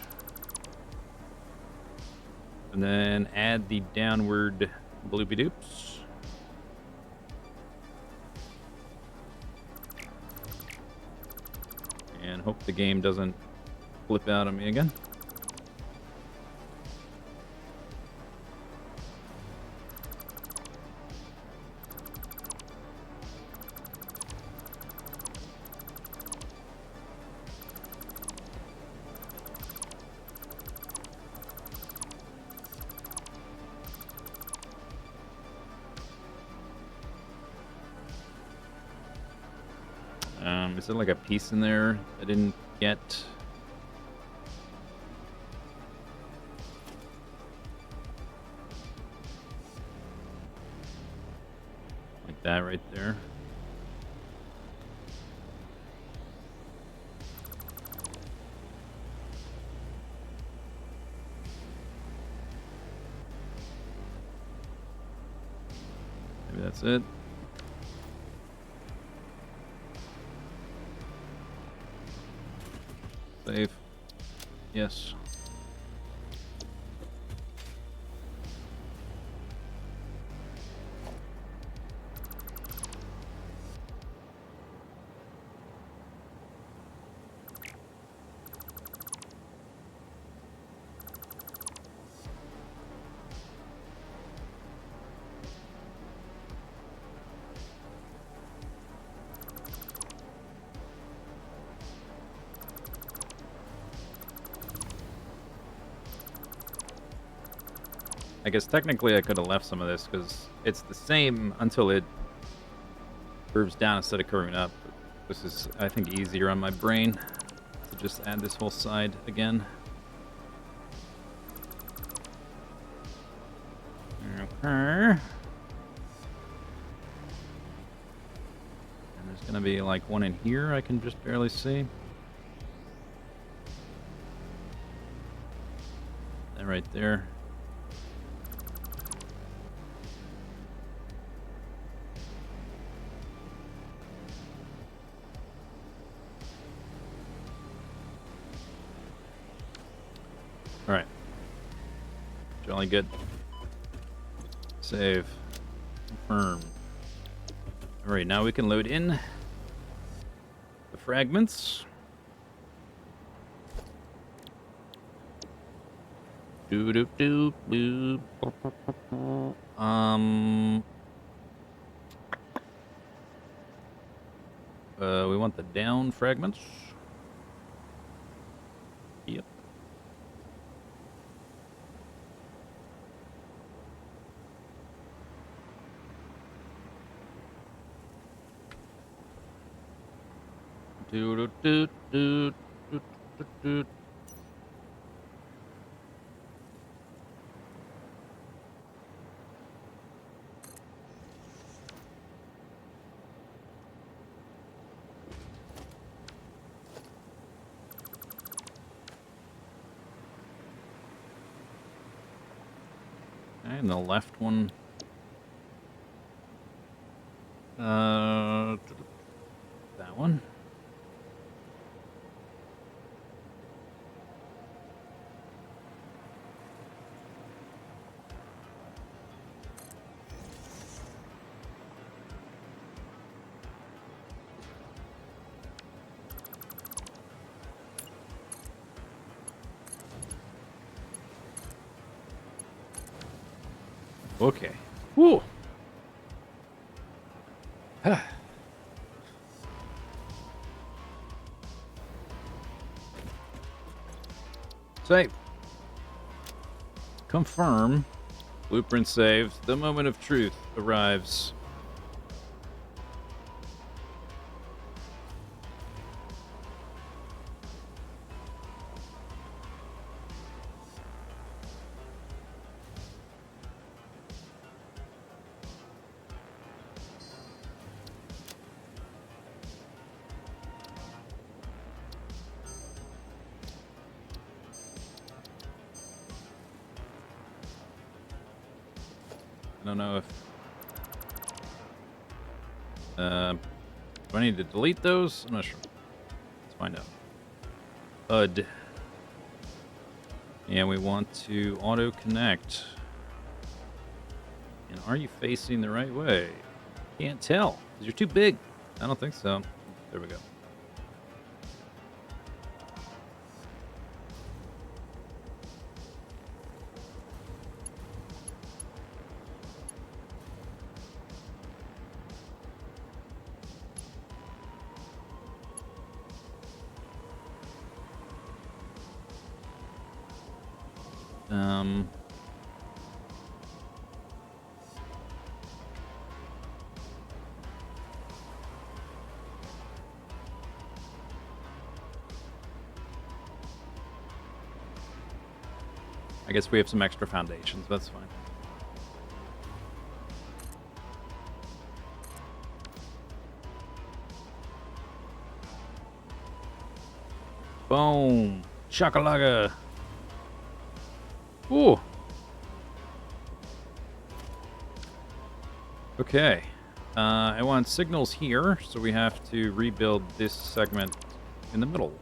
And then add the downward bloopy doops. And hope the game doesn't flip out on me again. Is there like a piece in there I didn't get? Like that right there. Maybe that's it. Save. Yes. I guess technically I could have left some of this because it's the same until it curves down instead of curving up. But this is, I think, easier on my brain to just add this whole side again. Okay. And there's going to be like one in here I can just barely see. That right there. All right. Jolly good. Save. Confirm. All right, now we can load in the fragments. Doop doop doop. We want the down fragments. Yep. Doot doot doot doot doot doot. And the left one. That one. Okay. Woo. Save. Confirm. Blueprint saved. The moment of truth arrives. I don't know if... do I need to delete those? I'm not sure. Let's find out. HUD. And we want to auto-connect. And are you facing the right way? Can't tell, because you're too big. I don't think so. There we go. I guess we have some extra foundations. That's fine. Boom. Shakalaka. Ooh. Okay. I want signals here, so we have to rebuild this segment in the middle.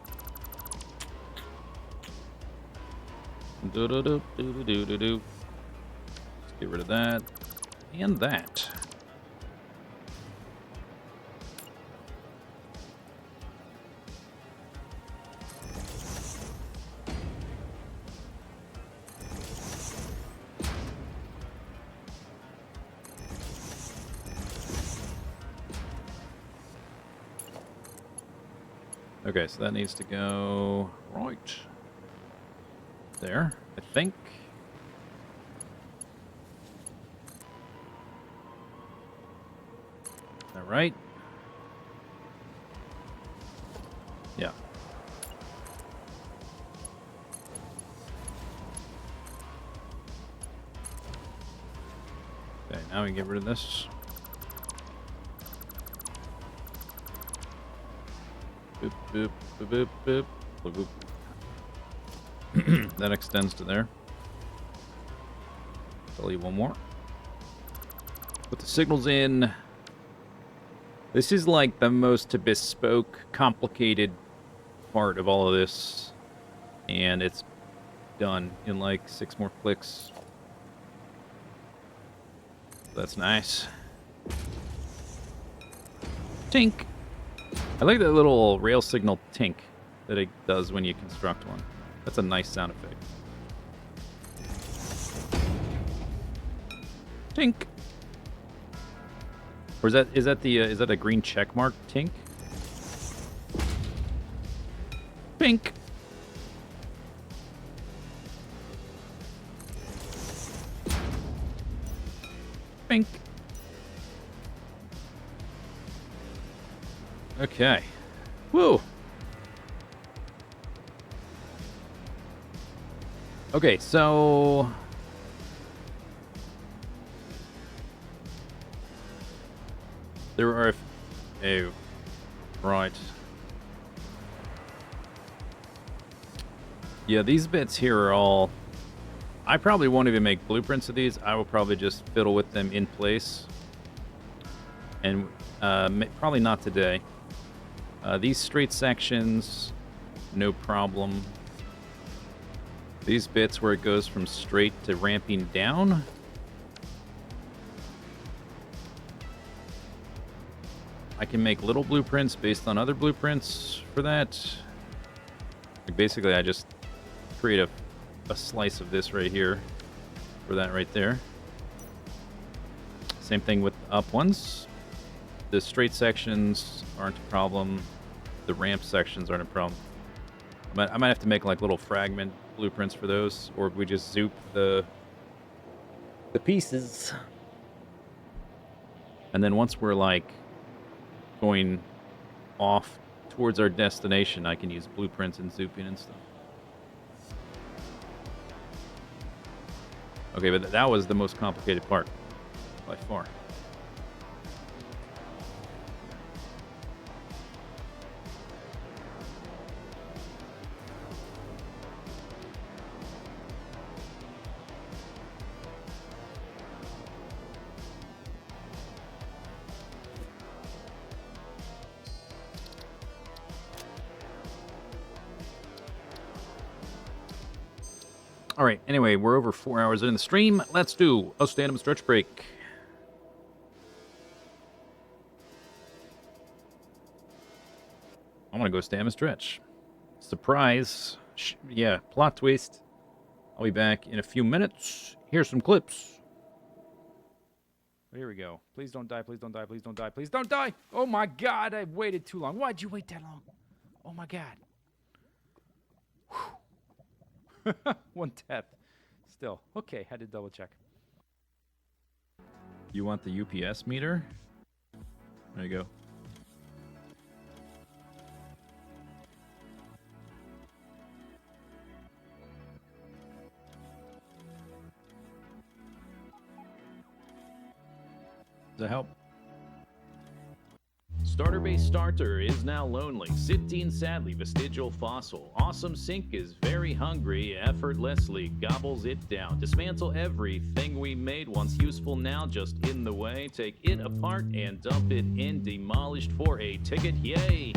Do-do-do-do-do-do-do. Let's get rid of that. And that. Okay, so that needs to go right there, I think. that right? Yeah. Okay, now we can get rid of this. Boop, boop, boop, boop, boop. Boop, boop. That extends to there. I'll leave one more. Put the signals in. This is like the most bespoke, complicated part of all of this. And it's done in like 6 more clicks. That's nice. Tink. I like that little rail signal tink that it does when you construct one. That's a nice sound effect. Tink. Or is that a green check mark? Tink. Pink. Pink. Okay. Woo. Okay, so there are right. Yeah, these bits here are all... I probably won't even make blueprints of these. I will probably just fiddle with them in place. And probably not today. These straight sections, no problem. These bits where it goes from straight to ramping down. I can make little blueprints based on other blueprints for that. Like basically, I just create a slice of this right here for that right there. Same thing with the up ones. The straight sections aren't a problem. The ramp sections aren't a problem. But I might have to make like little fragment blueprints for those, or we just zoop the pieces. And then once we're like going off towards our destination, I can use blueprints and zooping and stuff. Okay, but that was the most complicated part by far. All right, anyway, we're over 4 hours in the stream. Let's do a stand-up stretch break. I'm going to go stand and stretch. Surprise. Yeah, plot twist. I'll be back in a few minutes. Here's some clips. Here we go. Please don't die, please don't die, please don't die, please don't die. Oh my God, I've waited too long. Why'd you wait that long? Oh my God. 1 death. Still. Okay, had to double check. You want the UPS meter? There you go. Does that help? Starter base starter is now lonely. Cytine sadly vestigial fossil. Awesome sink is very hungry, effortlessly gobbles it down. Dismantle everything we made once useful now just in the way. Take it apart and dump it in demolished for a ticket. Yay!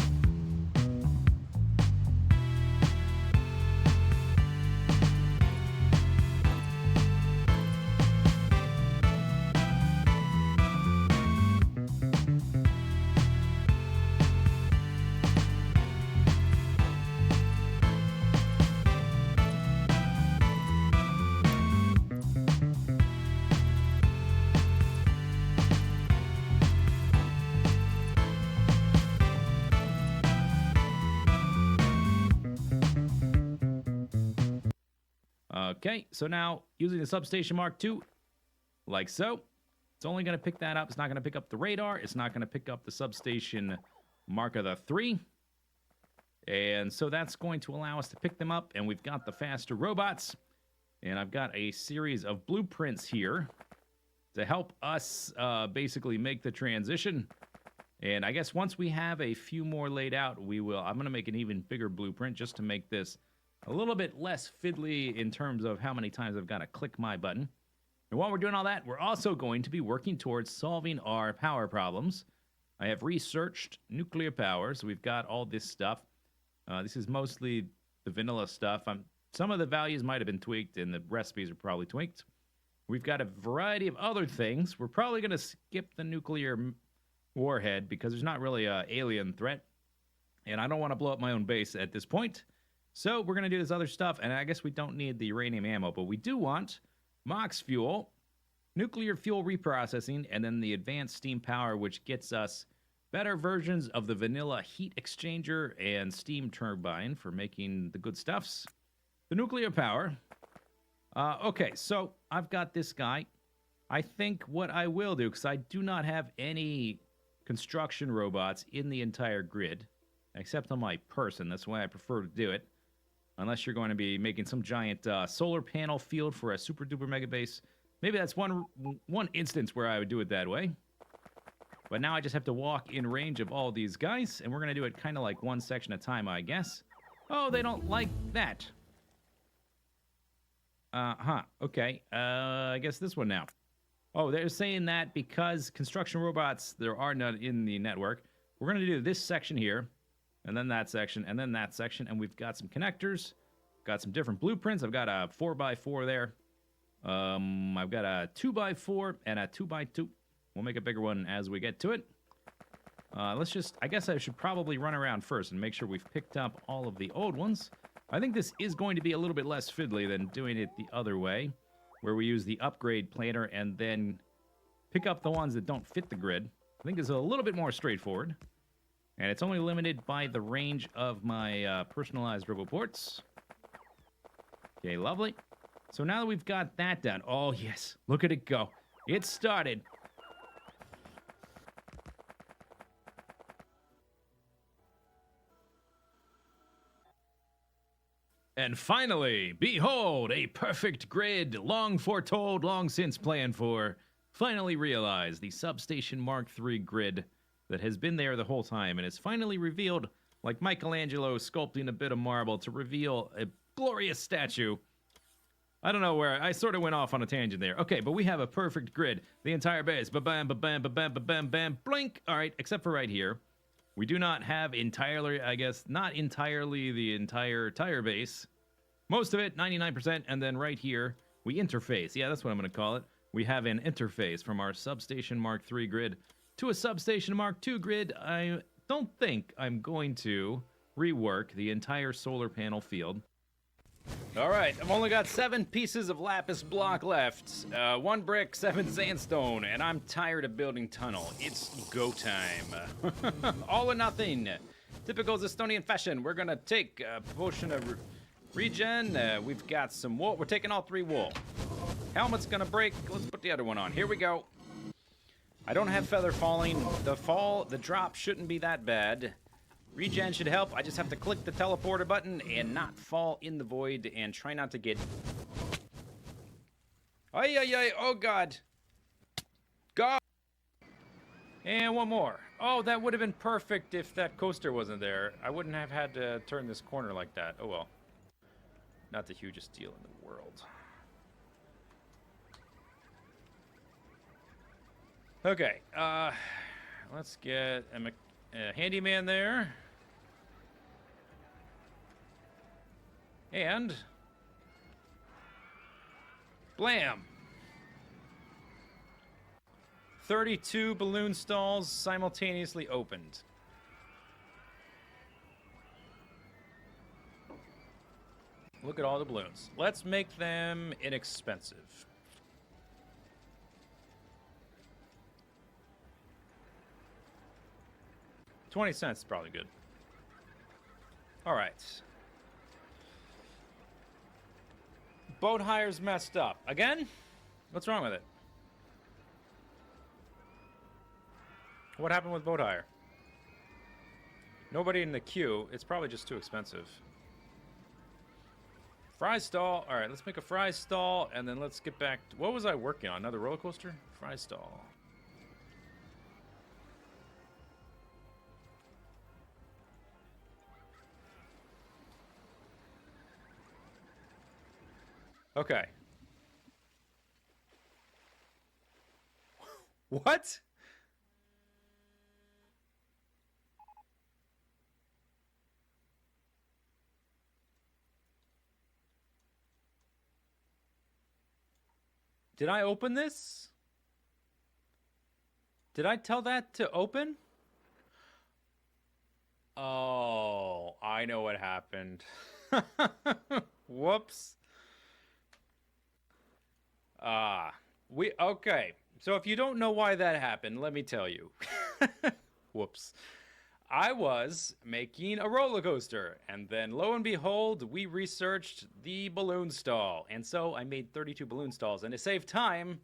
Okay, so now using the substation Mark II, like so, It's only going to pick that up. It's not going to pick up the radar. It's not going to pick up the substation mark of the 3. And so that's going to allow us to pick them up. And we've got the faster robots. And I've got a series of blueprints here to help us basically make the transition. And I guess once we have a few more laid out, I'm going to make an even bigger blueprint just to make this a little bit less fiddly in terms of how many times I've got to click my button. And while we're doing all that, we're also going to be working towards solving our power problems. I have researched nuclear power, so we've got all this stuff. This is mostly the vanilla stuff. Some of the values might have been tweaked, and the recipes are probably tweaked. We've got a variety of other things. We're probably going to skip the nuclear warhead because there's not really an alien threat, and I don't want to blow up my own base at this point. So we're going to do this other stuff, and I guess we don't need the uranium ammo, but we do want MOX fuel, nuclear fuel reprocessing, and then the advanced steam power, which gets us better versions of the vanilla heat exchanger and steam turbine for making the good stuffs. The nuclear power. Okay, so I've got this guy. I think what I will do, because I do not have any construction robots in the entire grid, except on my person. That's why I prefer to do it. Unless you're going to be making some giant solar panel field for a super duper mega base. Maybe that's one instance where I would do it that way. But now I just have to walk in range of all these guys, and we're going to do it kind of like one section at a time, I guess. Oh, they don't like that. Okay. I guess this one now. Oh, they're saying that because construction robots, there are none in the network. We're going to do this section here, and then that section, and then that section, and we've got some connectors, got some different blueprints. I've got a 4x4 there. I've got a 2x4 and a 2x2. We'll make a bigger one as we get to it. I guess I should probably run around first and make sure we've picked up all of the old ones. I think this is going to be a little bit less fiddly than doing it the other way, where we use the upgrade planner and then pick up the ones that don't fit the grid. I think it's a little bit more straightforward. And it's only limited by the range of my personalized roboports. Okay, lovely. So now that we've got that done, oh yes, look at it go. It started. And finally, behold, a perfect grid, long foretold, long since planned for, finally realized, the Substation Mark III grid that has been there the whole time, and is finally revealed, like Michelangelo sculpting a bit of marble to reveal a glorious statue. I don't know where, I sort of went off on a tangent there. Okay, but we have a perfect grid, the entire base, ba-bam, ba-bam, ba-bam, ba-bam, bam, blink! Alright, except for right here. We do not have entirely, I guess, not entirely the entire tire base. Most of it, 99%, and then right here, we interface. Yeah, that's what I'm going to call it. We have an interface from our Substation Mark III grid to a Substation Mark II grid. I don't think I'm going to rework the entire solar panel field. Alright, I've only got 7 pieces of lapis block left. 1 brick, 7 sandstone, and I'm tired of building tunnel. It's go time. All or nothing. Typical Zistonian fashion. We're gonna take a potion of regen. We've got some wool. We're taking all 3 wool. Helmet's gonna break. Let's put the other one on. Here we go. I don't have feather falling. The drop shouldn't be that bad. Regen should help. I just have to click the teleporter button and not fall in the void and try not to get... Ay, ay, ay. Oh, God. God. And one more. Oh, that would have been perfect if that coaster wasn't there. I wouldn't have had to turn this corner like that. Oh, well. Not the hugest deal in the world. Okay. Let's get a handyman there. And blam! 32 balloon stalls simultaneously opened. Look at all the balloons. Let's make them inexpensive. $0.20 is probably good. All right. Boat hire's messed up. Again? What's wrong with it? What happened with boat hire? Nobody in the queue. It's probably just too expensive. Fry stall. All right, let's make a fry stall, and then let's get back to, what was I working on? Another roller coaster? Fry stall. Okay. What? Did I open this? Did I tell that to open? Oh, I know what happened. Whoops. Okay. So if you don't know why that happened, let me tell you. Whoops. I was making a roller coaster, and then lo and behold, we researched the balloon stall. And so I made 32 balloon stalls, and to save time,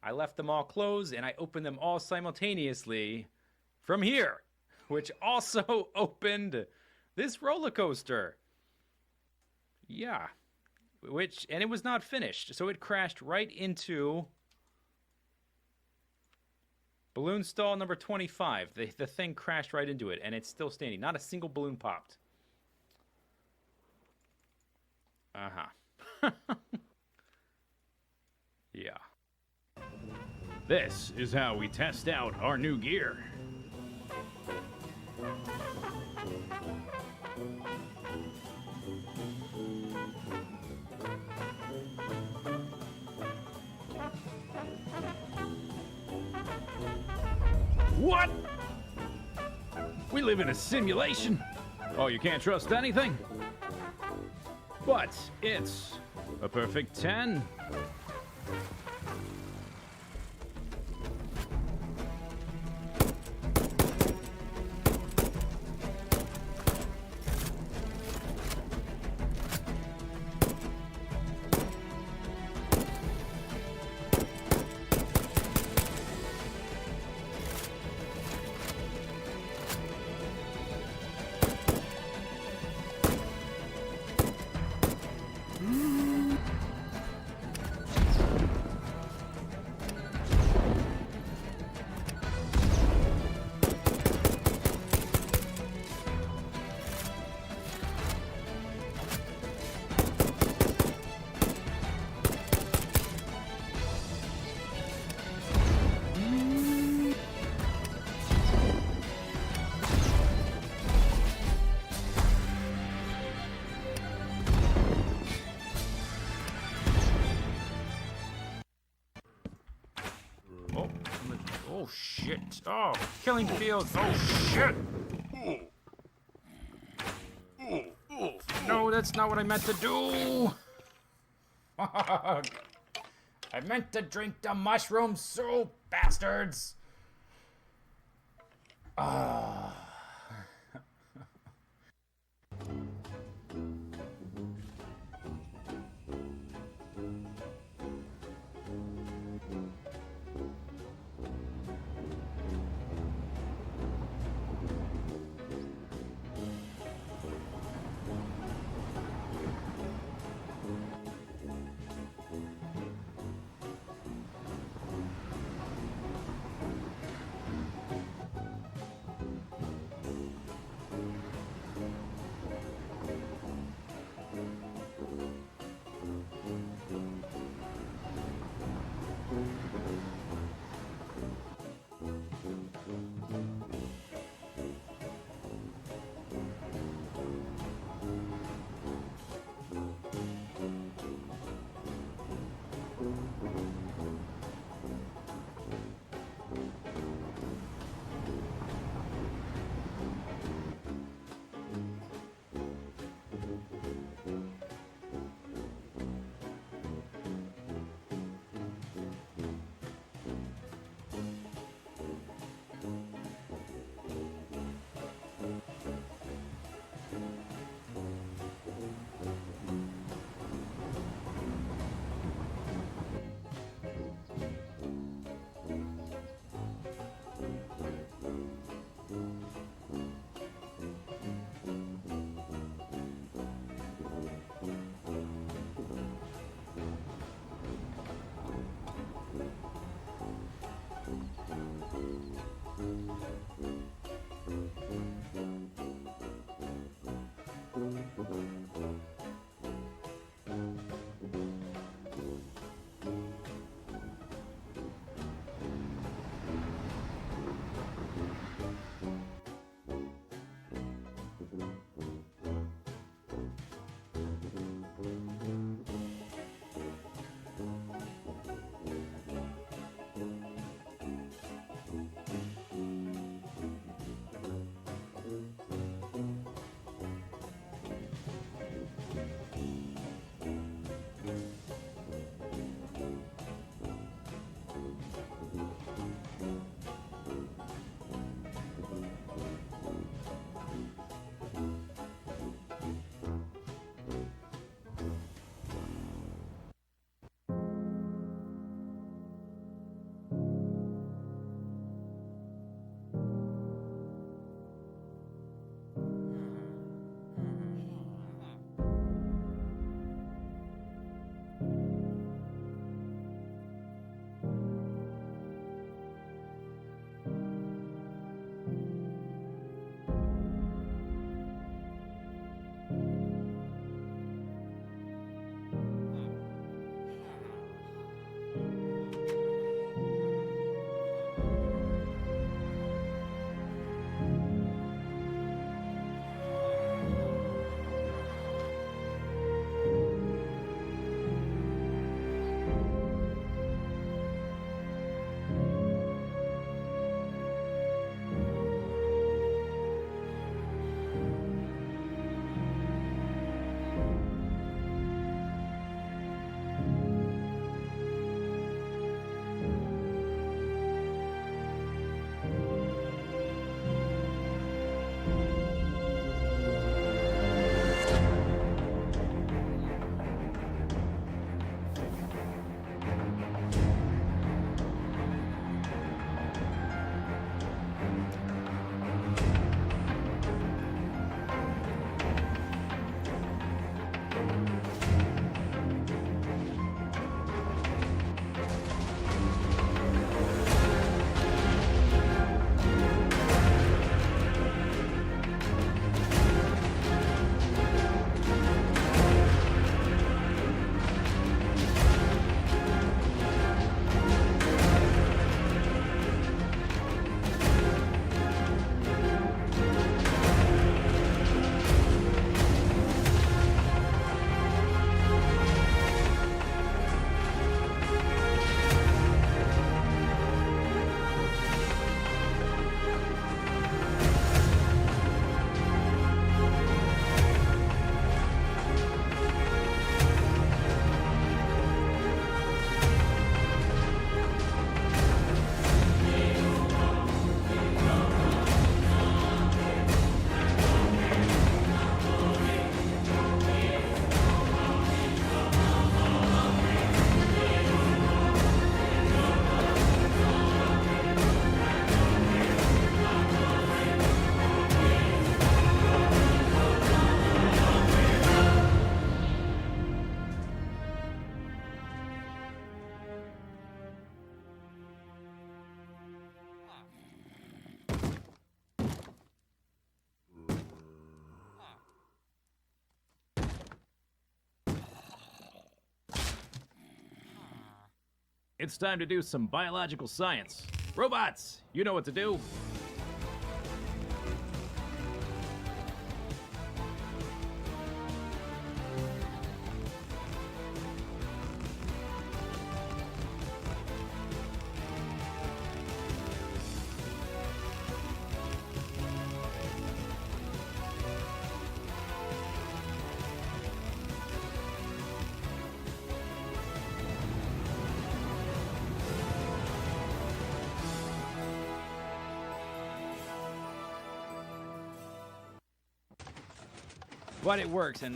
I left them all closed and I opened them all simultaneously from here, which also opened this roller coaster. Yeah. And it was not finished, so it crashed right into balloon stall number 25. The thing crashed right into it, and it's still standing. Not a single balloon popped. Uh-huh. Yeah. This is how we test out our new gear. What? We live in a simulation. Oh, you can't trust anything? But it's a perfect 10. Oh, shit. Oh, killing fields. Oh, shit. No, that's not what I meant to do. I meant to drink the mushroom soup, bastards. it's time to do some biological science. Robots, you know what to do. But it works, and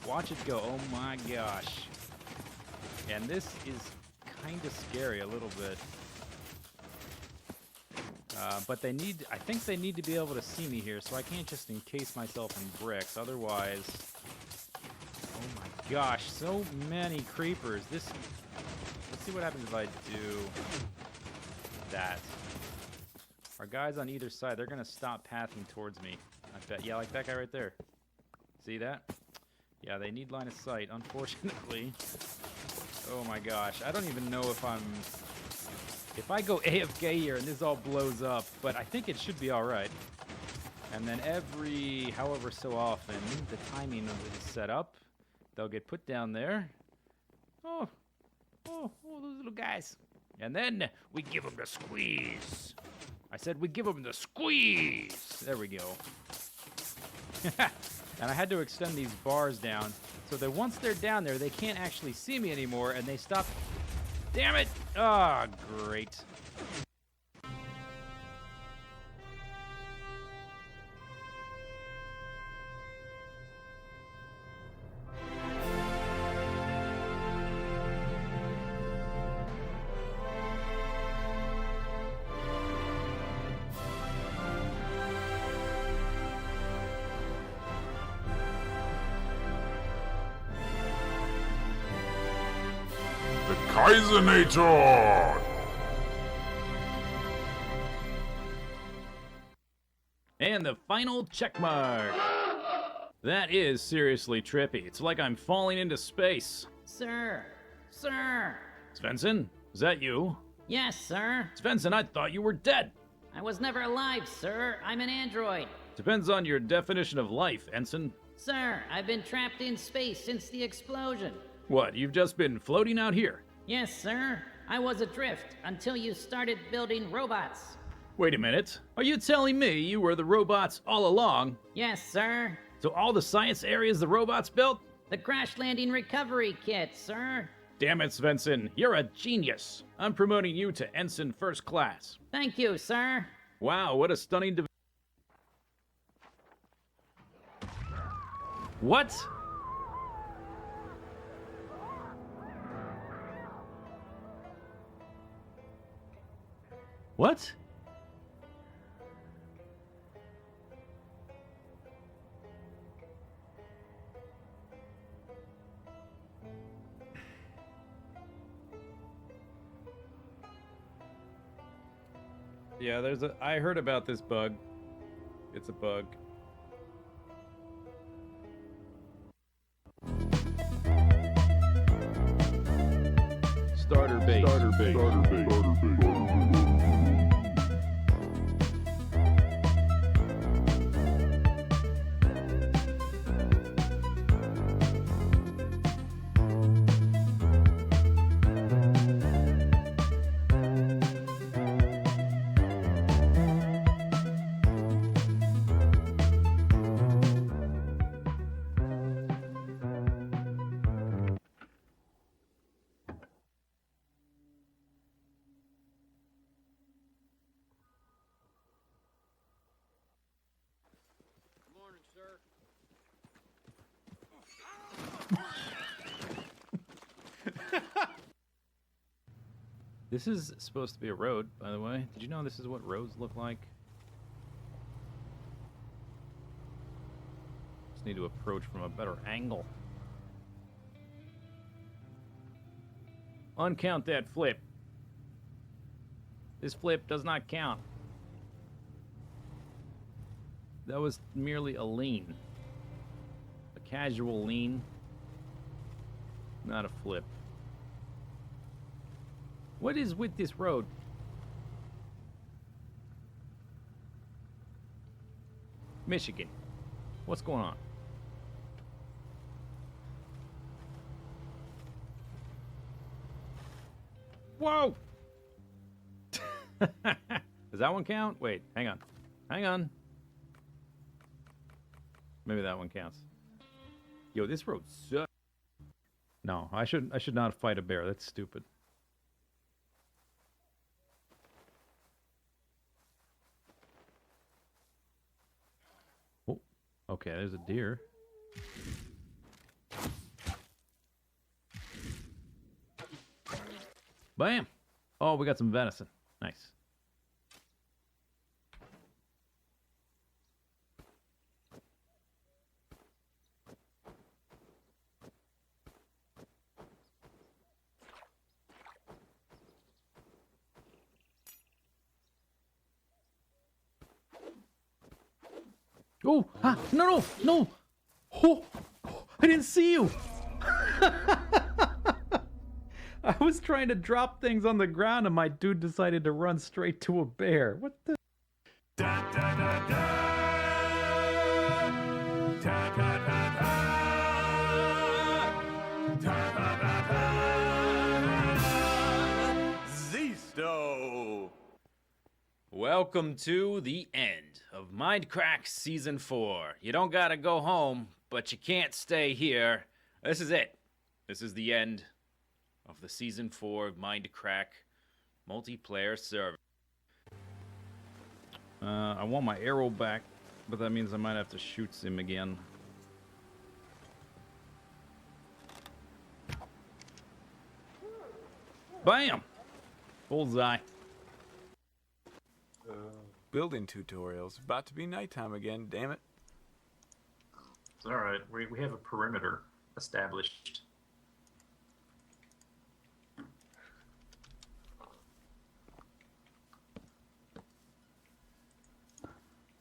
watch it go. Oh my gosh. And this is kind of scary a little bit. But I think they need to be able to see me here, so I can't just encase myself in bricks. Otherwise, oh my gosh, so many creepers. Let's see what happens if I do that. Our guys on either side, they're going to stop pathing towards me. I bet. Yeah, like that guy right there. See that? Yeah, they need line of sight, unfortunately. Oh my gosh. I don't even know if I go AFK here and this all blows up, but I think it should be alright. And then every however so often, the timing of it is set up. They'll get put down there. Oh, those little guys. And then we give them the squeeze. I said we give them the squeeze. There we go. And I had to extend these bars down so that once they're down there, they can't actually see me anymore, and they stop. Damn it! Ah, oh, great. Kaisenator! And the final check mark. That is seriously trippy. It's like I'm falling into space. Sir! Sir! Svensson, is that you? Yes, sir. Svensson, I thought you were dead. I was never alive, sir. I'm an android. Depends on your definition of life, Ensign. Sir, I've been trapped in space since the explosion. What, you've just been floating out here? Yes, sir. I was adrift until you started building robots. Wait a minute. Are you telling me you were the robots all along? Yes, sir. So all the science areas the robots built? The crash landing recovery kit, sir. Damn it, Svensson. You're a genius. I'm promoting you to Ensign First Class. Thank you, sir. Wow, what a stunning What? What? Yeah, I heard about this bug. It's a bug. Starter base. Starter base. Starter base. Starter base. This is supposed to be a road, by the way. Did you know this is what roads look like? Just need to approach from a better angle. Uncount that flip. This flip does not count. That was merely a lean. A casual lean. Not a flip. What is with this road? Michigan. What's going on? Whoa! Does that one count? Wait, hang on. Hang on. Maybe that one counts. Yo, this road sucks. No, I should not fight a bear. That's stupid. Oh, okay, there's a deer. Bam! Oh, we got some venison. Nice. Oh, no, no, no. Oh, I didn't see you. I was trying to drop things on the ground and my dude decided to run straight to a bear. What the? Zisteau! Welcome to the end of Mindcrack Season 4. You don't gotta go home, but you can't stay here. This is it. This is the end of the Season 4 Mindcrack multiplayer server. I want my arrow back, but that means I might have to shoot him again. Bam! Bullseye. Building tutorials. About to be nighttime again, damn it. It's alright. We have a perimeter established.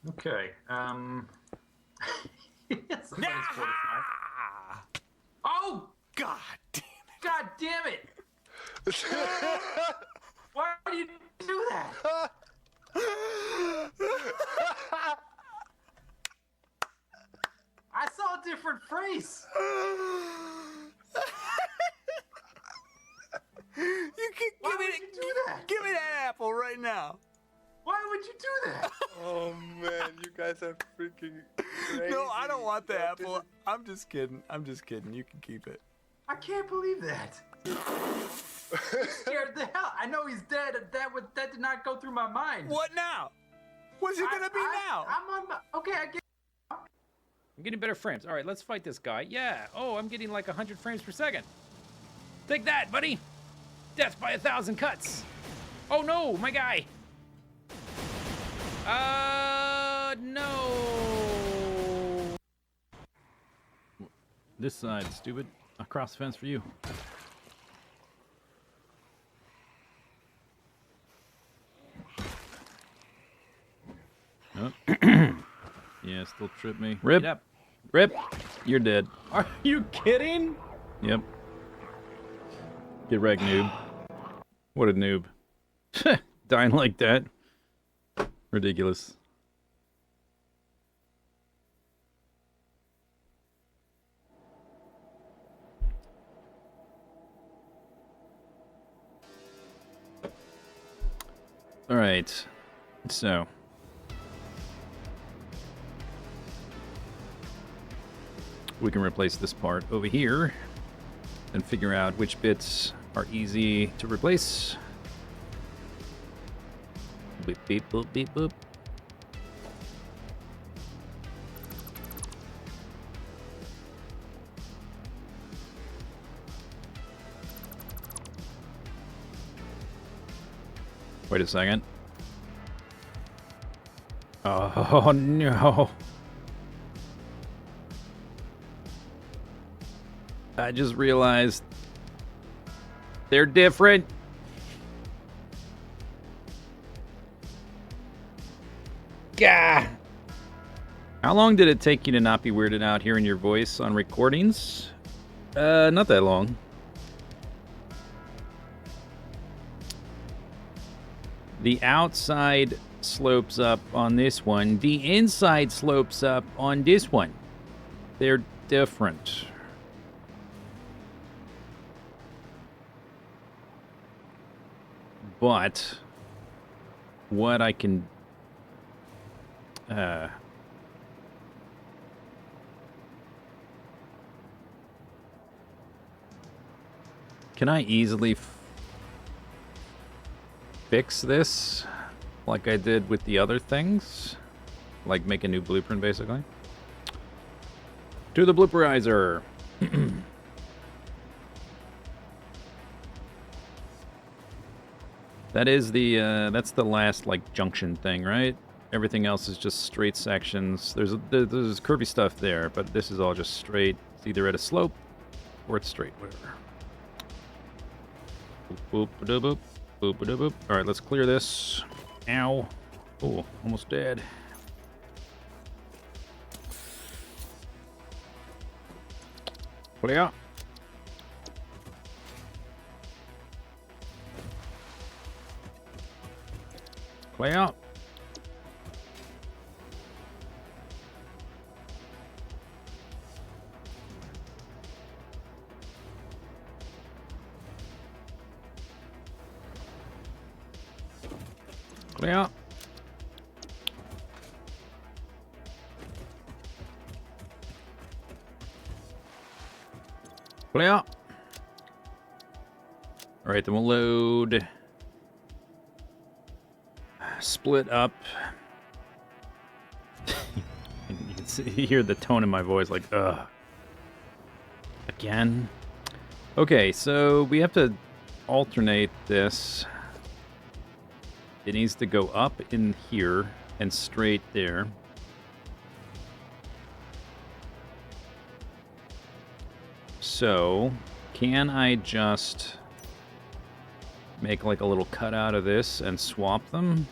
Okay. Somebody's 45. Oh! God damn it. God damn it! Why do you do that? I saw a different phrase. You can Why would you do that? Give me that apple right now. Why would you do that? Oh man, you guys are freaking crazy. No, I don't want the That apple. I'm just kidding. I'm just kidding. You can keep it. I can't believe that. Scared the hell. I know he's dead. That did not go through my mind. What now? What's it gonna be now? I'm on my. Okay, I get. I'm getting better frames. All right, let's fight this guy. Yeah. Oh, I'm getting like 100 frames per second. Take that, buddy. Death by 1,000 cuts. Oh no, my guy. No. This side, stupid. Across the fence for you. Oh. Yeah, still trip me. Rip. Yep. Rip. You're dead. Are you kidding? Yep. Get wrecked, noob. What a noob. Dying like that. Ridiculous. All right. So. We can replace this part over here and figure out which bits are easy to replace. Beep, beep, boop, beep, boop. Wait a second. Oh, no. I just realized they're different. Gah! How long did it take you to not be weirded out hearing your voice on recordings? Not that long. The outside slopes up on this one. The inside slopes up on this one. They're different. But what I can I easily fix this like I did with the other things? Like make a new blueprint, basically? To the blooperizer. That is the, that's the last, like, junction thing, right? Everything else is just straight sections. There's curvy stuff there, but this is all just straight. It's either at a slope or it's straight, whatever. Boop, boop, boop, boop, boop, boop. All right, let's clear this. Ow. Oh, almost dead. Clear. Clear. Clear. Clear. All right, then we'll load. Split up. You can hear the tone in my voice, like, ugh. Again? Okay, so we have to alternate this. It needs to go up in here and straight there. So, can I just make like a little cut out of this and swap them?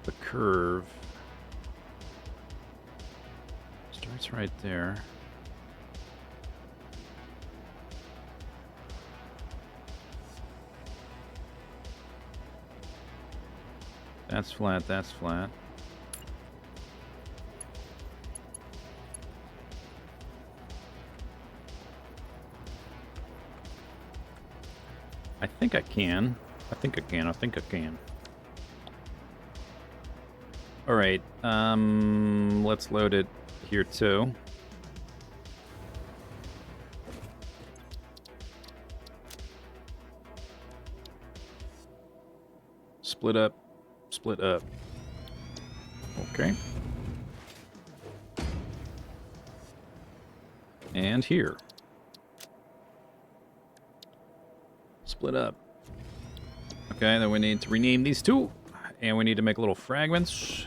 The curve starts right there. That's flat, that's flat. I think I can. I think I can. I think I can. All right. Let's load it here too. Split up. Split up. Okay. And here. Split up. Okay, then we need to rename these two. And we need to make little fragments.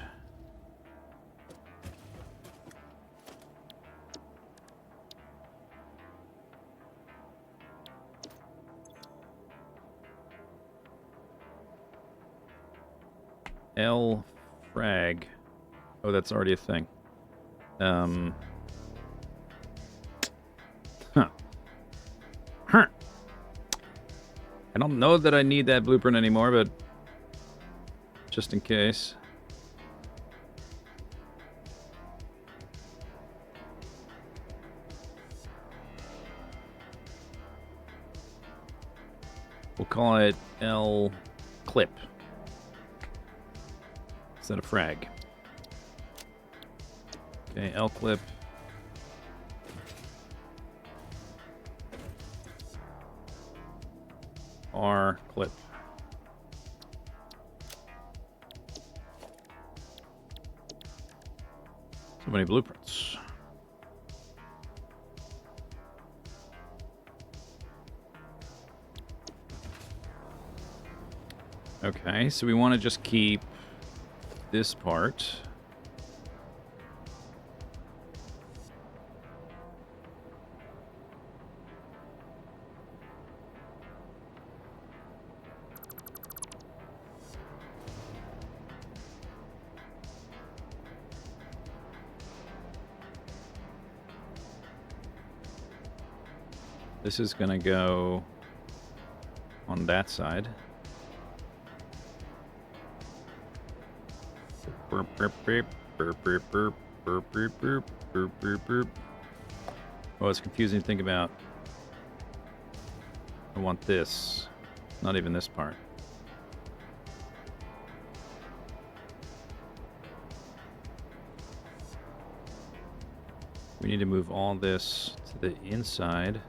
L frag. Oh, that's already a thing. Huh. Huh. I don't know that I need that blueprint anymore, but just in case. We'll call it L clip. Instead of frag. Okay, L clip. R clip. So many blueprints. Okay, so we want to just keep this part. This is gonna go on that side. Burp, burp, burp, burp, burp, burp, burp, burp, burp, burp, burp, burp. Oh, it's confusing to think about. I want this. Not even this part. We need to move all this to the inside.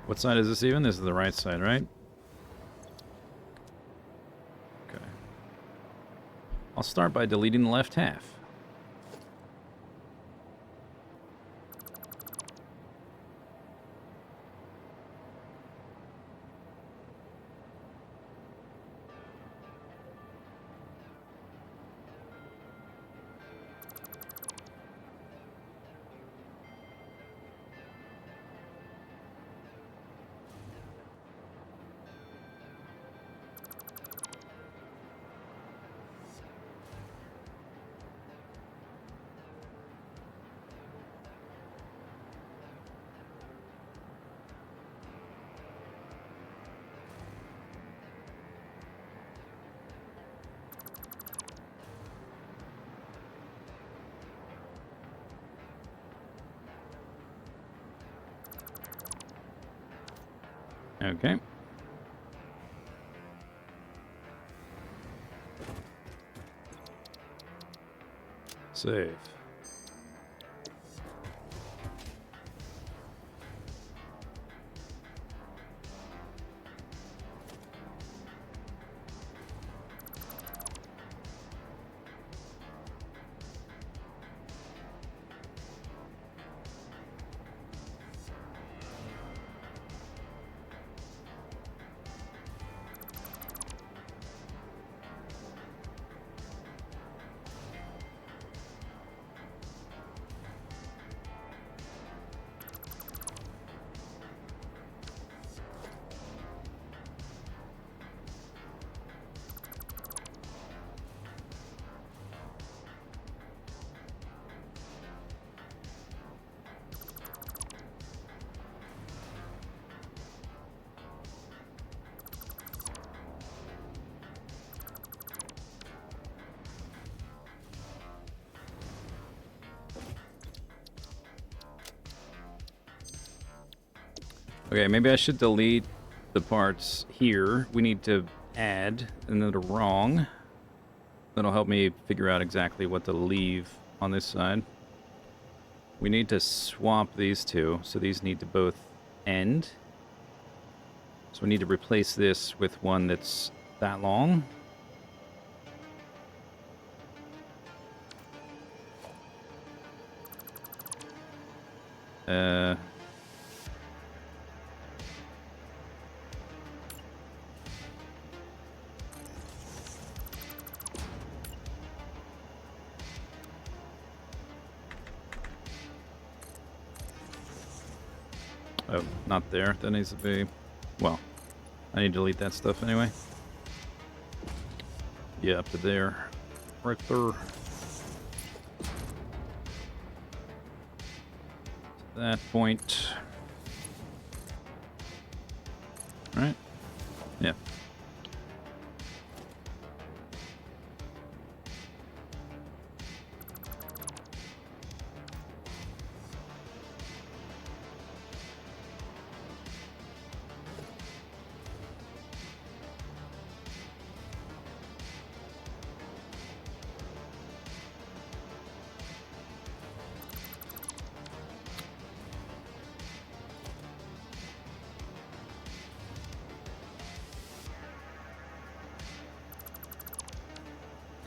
What side is this even? This is the right side, right? Okay. I'll start by deleting the left half. Okay. Save. Okay, maybe I should delete the parts here. We need to add, and that are wrong. That'll help me figure out exactly what to leave on this side. We need to swap these two, so these need to both end. So we need to replace this with one that's that long. Oh, not there. That needs to be... Well, I need to delete that stuff anyway. Yeah, up to there. Right there. That point. Right? Yeah.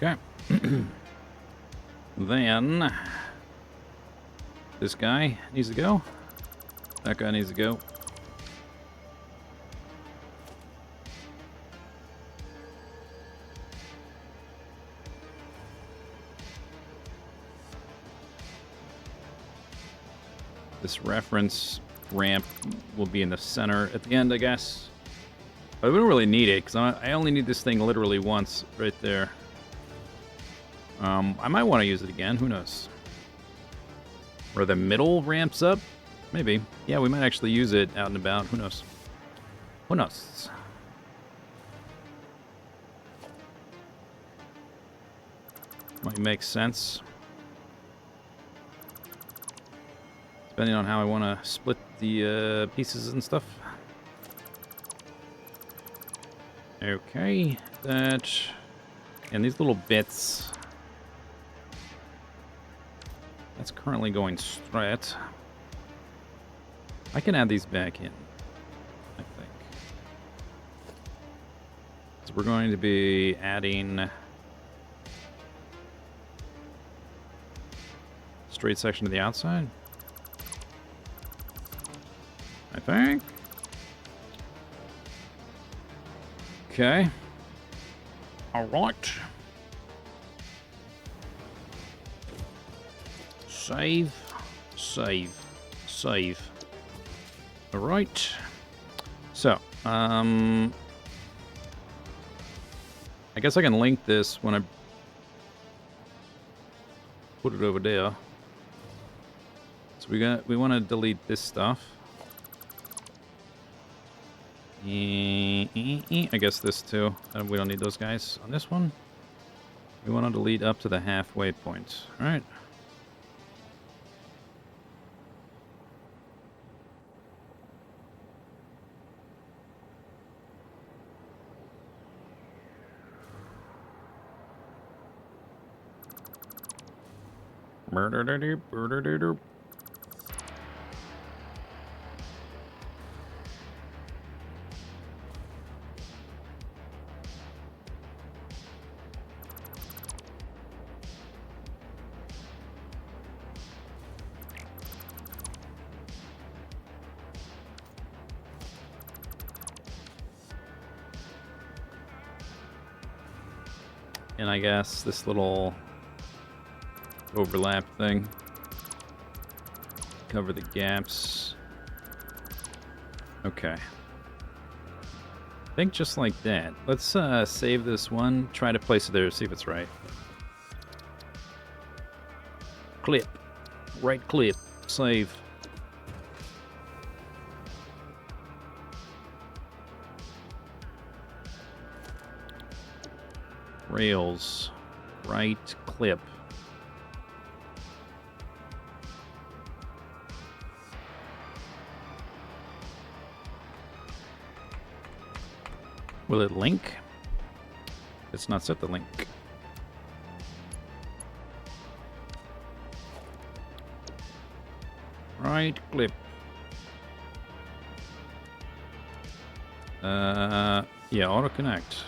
Okay. Then this guy needs to go. That guy needs to go. This reference ramp will be in the center at the end, I guess. But we don't really need it, because I only need this thing literally once, right there. I might want to use it again, who knows? Or the middle ramps up? Maybe. Yeah, we might actually use it out and about, who knows? Who knows? Might make sense. Depending on how I want to split the pieces and stuff. Okay, that... And these little bits... That's currently going straight. I can add these back in, I think. So we're going to be adding... Straight section to the outside, I think. Okay. All right. Save, save, save. All right. So, I guess I can link this when I put it over there. So we want to delete this stuff. I guess this too. We don't need those guys on this one. We want to delete up to the halfway point. All right. Murder. And I guess this little overlap thing. Cover the gaps. Okay. I think just like that. Let's save this one. Try to place it there, see if it's right. Clip. Right clip. Save. Rails. Right clip. Will it link? It's not set the link. Right clip. Yeah, auto connect.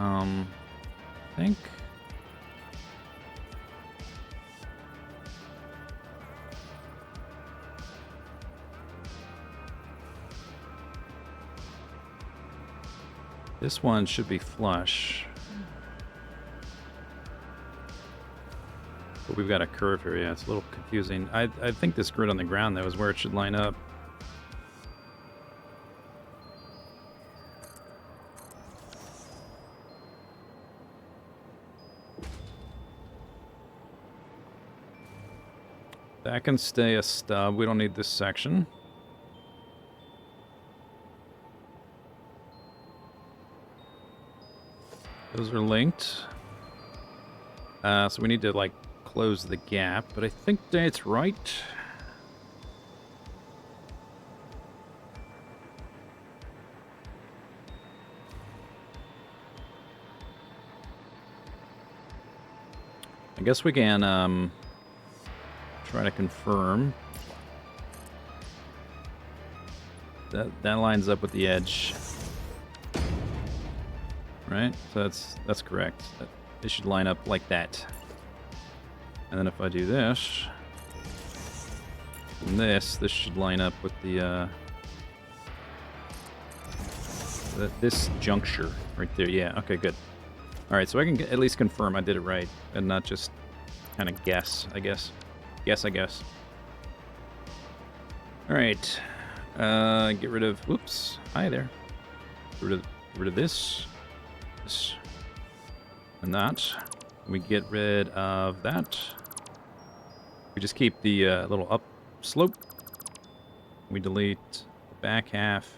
I think. This one should be flush. But we've got a curve here, yeah, it's a little confusing. I think this grid on the ground, though, is where it should line up. That can stay a stub. We don't need this section. Those are linked. So we need to, like, close the gap, but I think that's right. I guess we can, try to confirm. That lines up with the edge. Right? So that's correct. It should line up like that. And then if I do this, and this should line up with the this juncture right there. Yeah, okay, good. All right, so I can at least confirm I did it right and not just kind of guess, I guess. I guess. All right. Get rid of... Whoops. Hi there. Get rid of this. This. And that. We get rid of that. We just keep the little up slope. We delete the back half.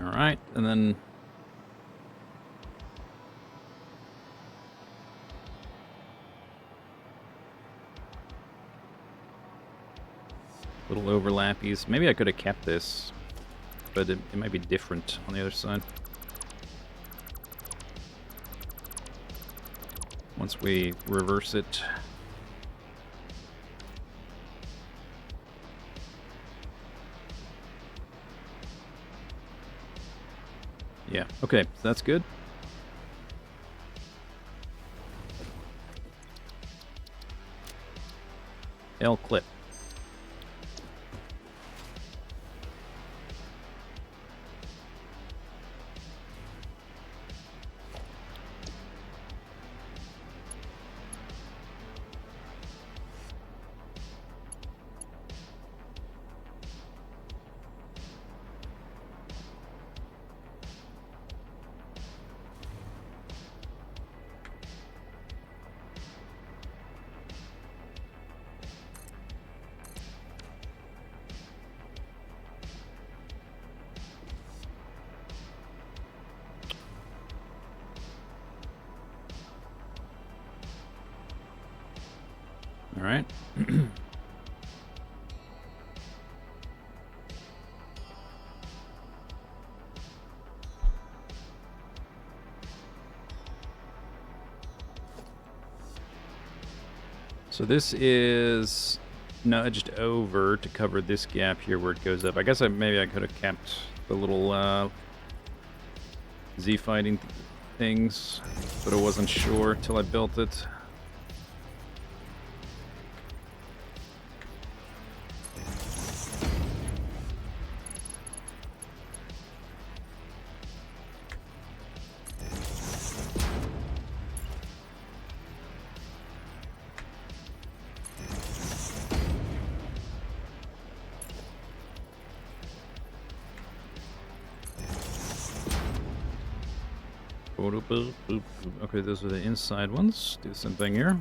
Alright, and then... little overlappies. Maybe I could have kept this, but it might be different on the other side. Once we reverse it. Yeah, okay, so that's good. L clip. All right. So this is nudged over to cover this gap here where it goes up. I guess maybe I could have kept the little Z fighting things, but I wasn't sure till I built it. Okay, those are the inside ones. Do the same thing here.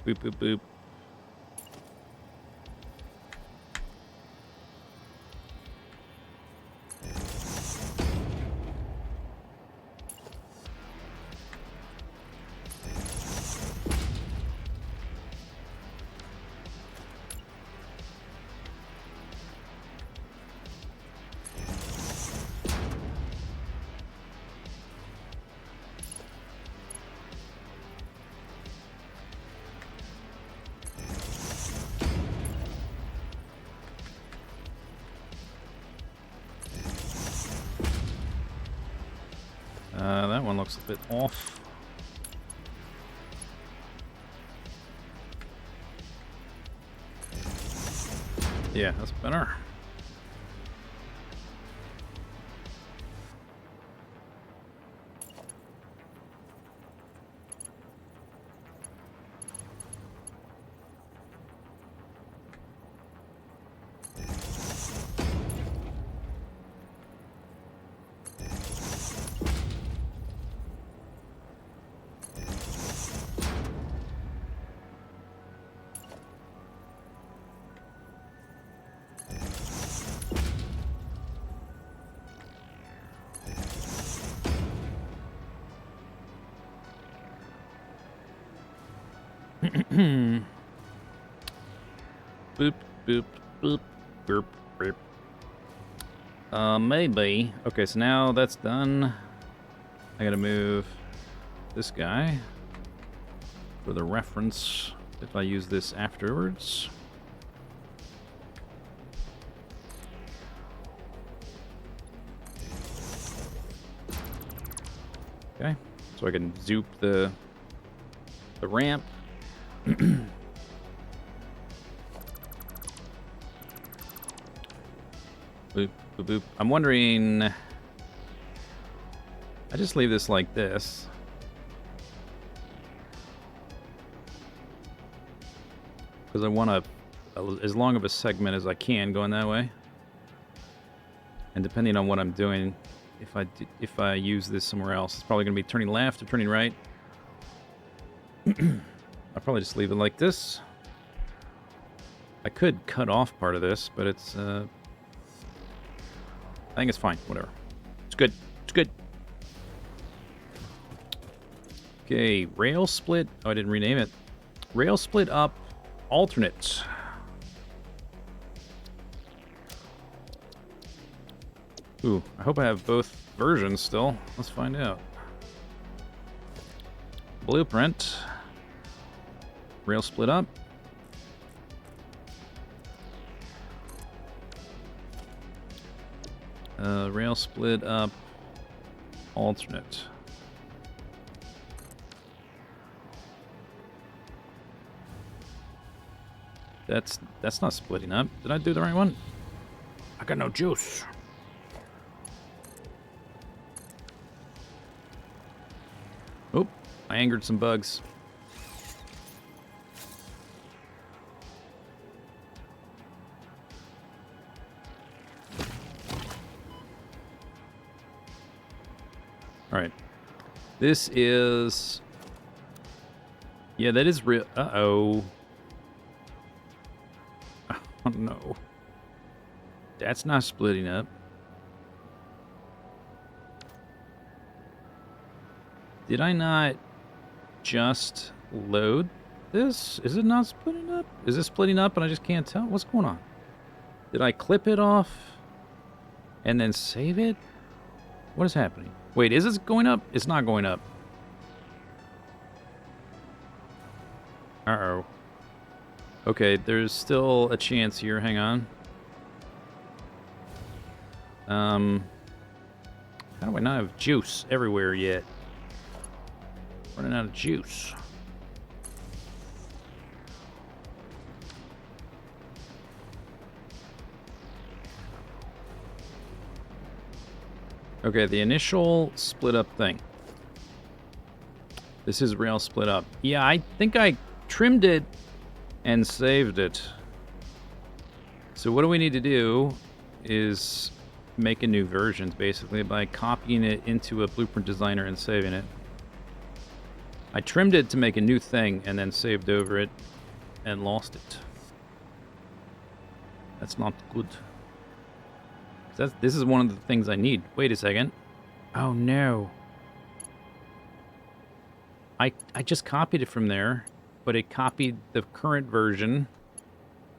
Boop, boop, boop. That one looks a bit off. Yeah, that's better. Boop, boop, boop, boop, boop. Maybe. Okay, so now that's done. I gotta move this guy for the reference if I use this afterwards. Okay, so I can zoop the ramp. Boop, boop, boop. I'm wondering... I just leave this like this. Because I want as long of a segment as I can going that way. And depending on what I'm doing, if I use this somewhere else, it's probably going to be turning left or turning right. I'll probably just leave it like this. I could cut off part of this, but it's... I think it's fine. Whatever. It's good. It's good. Okay, rail split. Oh, I didn't rename it. Rail split up alternate. Ooh, I hope I have both versions still. Let's find out. Blueprint. Rail split up. Rail split up alternate. That's not splitting up. Did I do the right one? I got no juice. Oh, I angered some bugs. All right. This is... Yeah, that is real... Uh-oh. Oh, no. That's not splitting up. Did I not just load this? Is it not splitting up? Is it splitting up and I just can't tell? What's going on? Did I clip it off and then save it? What is happening? Wait, is this going up? It's not going up. Uh-oh. Okay, there's still a chance here. Hang on. How do I not have juice everywhere yet? Running out of juice. Okay, the initial split up thing. This is rail split up. Yeah, I think I trimmed it and saved it. So what do we need to do is make a new version, basically, by copying it into a Blueprint Designer and saving it. I trimmed it to make a new thing and then saved over it and lost it. That's not good. This is one of the things I need. Wait a second. Oh no. I just copied it from there, but it copied the current version,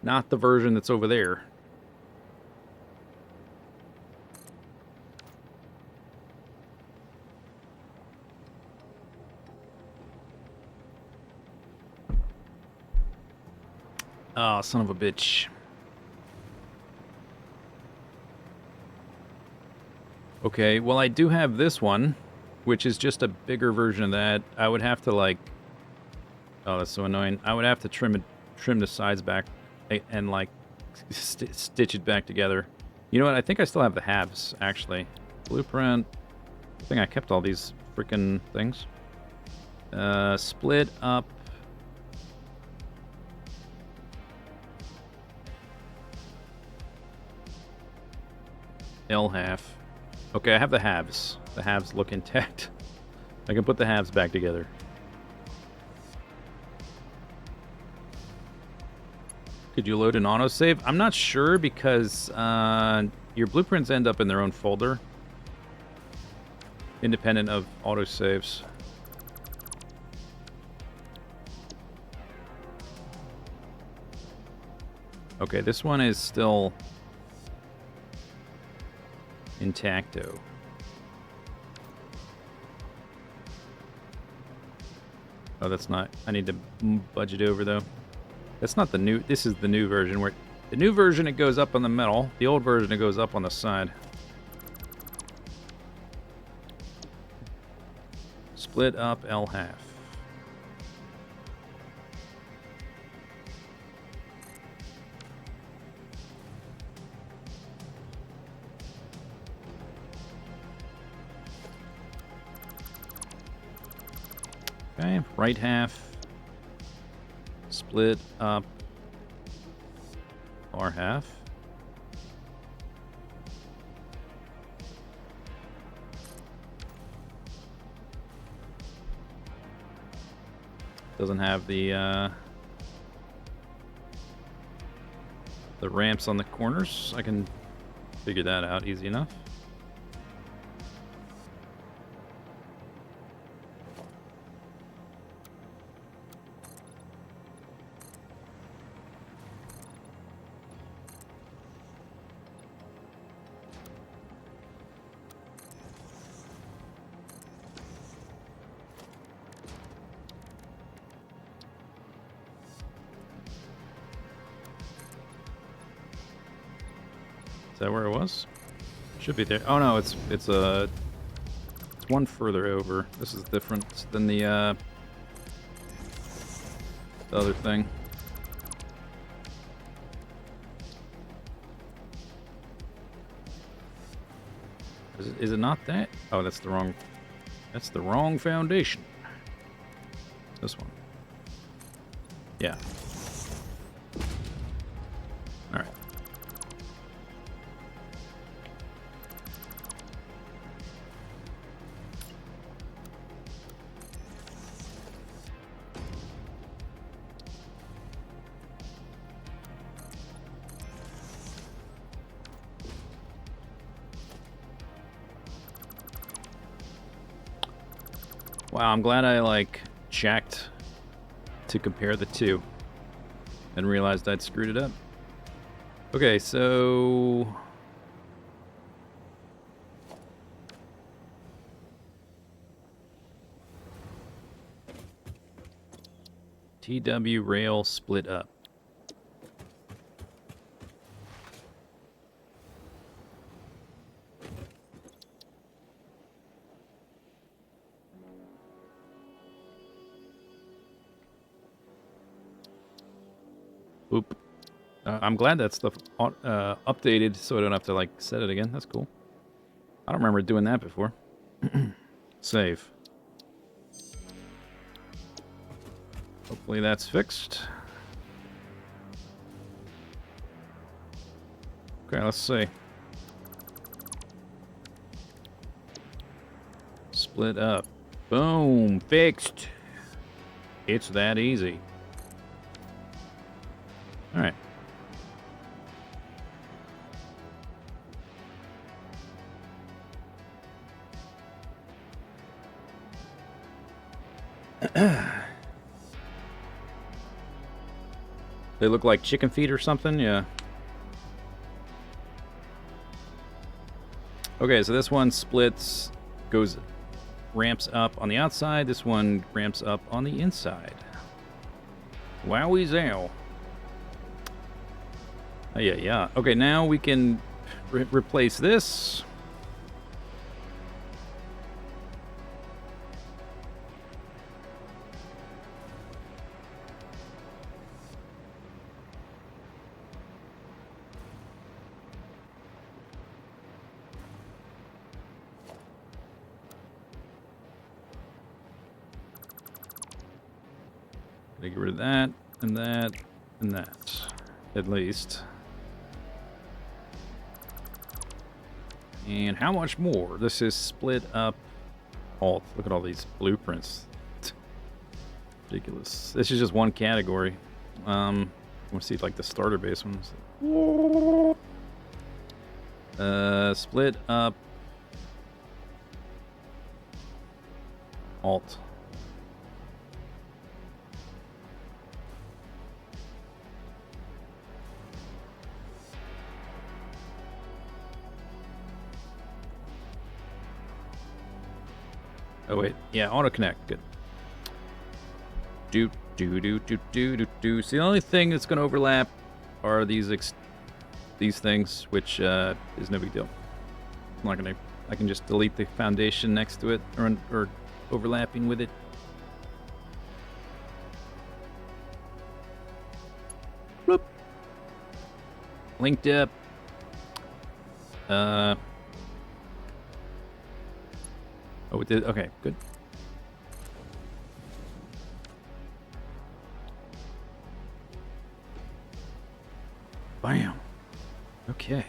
not the version that's over there. Oh, son of a bitch. Okay, well, I do have this one, which is just a bigger version of that. I would have to, like... Oh, that's so annoying. I would have to trim the sides back and, like, stitch it back together. You know what? I think I still have the halves, actually. Blueprint. I think I kept all these freaking things. Split up. L half. Okay, I have the halves. The halves look intact. I can put the halves back together. Could you load an autosave? I'm not sure because your blueprints end up in their own folder, independent of autosaves. Okay, this one is still intacto. Oh, that's not. I need to budget over though. That's not the new. This is the new version where the new version it goes up on the metal. The old version it goes up on the side. Split up L half. Okay, right half. Split up R half. Doesn't have the ramps on the corners. I can figure that out easy enough. Is that where it was? Should be there. Oh no, it's one further over. This is different than the other thing. Is it not that? Oh, that's the wrong. That's the wrong foundation. This one. Yeah. All right. Wow, I'm glad I like checked to compare the two and realized I'd screwed it up. Okay, so TW rail split up. Oop. I'm glad that stuff updated so I don't have to like set it again. That's cool. I don't remember doing that before. Save. Hopefully that's fixed. Okay, let's see. Split up. Boom. Fixed. It's that easy. All right. They look like chicken feet or something, yeah. Okay, so this one splits, ramps up on the outside. This one ramps up on the inside. Wowie zow. Oh, yeah. Okay, now we can replace this. Get rid of that, and that, and that, at least. And how much more? This is split up. Alt. Look at all these blueprints. Ridiculous. This is just one category. Want to see like the starter base ones. Split up. Alt. Oh wait, yeah, auto connect. Good. Do do do do do do do. So the only thing that's going to overlap are these things, which is no big deal. I'm not gonna. I can just delete the foundation next to it, or overlapping with it. Bloop. Linked up. Oh, it did. Okay, good. Bam. Okay.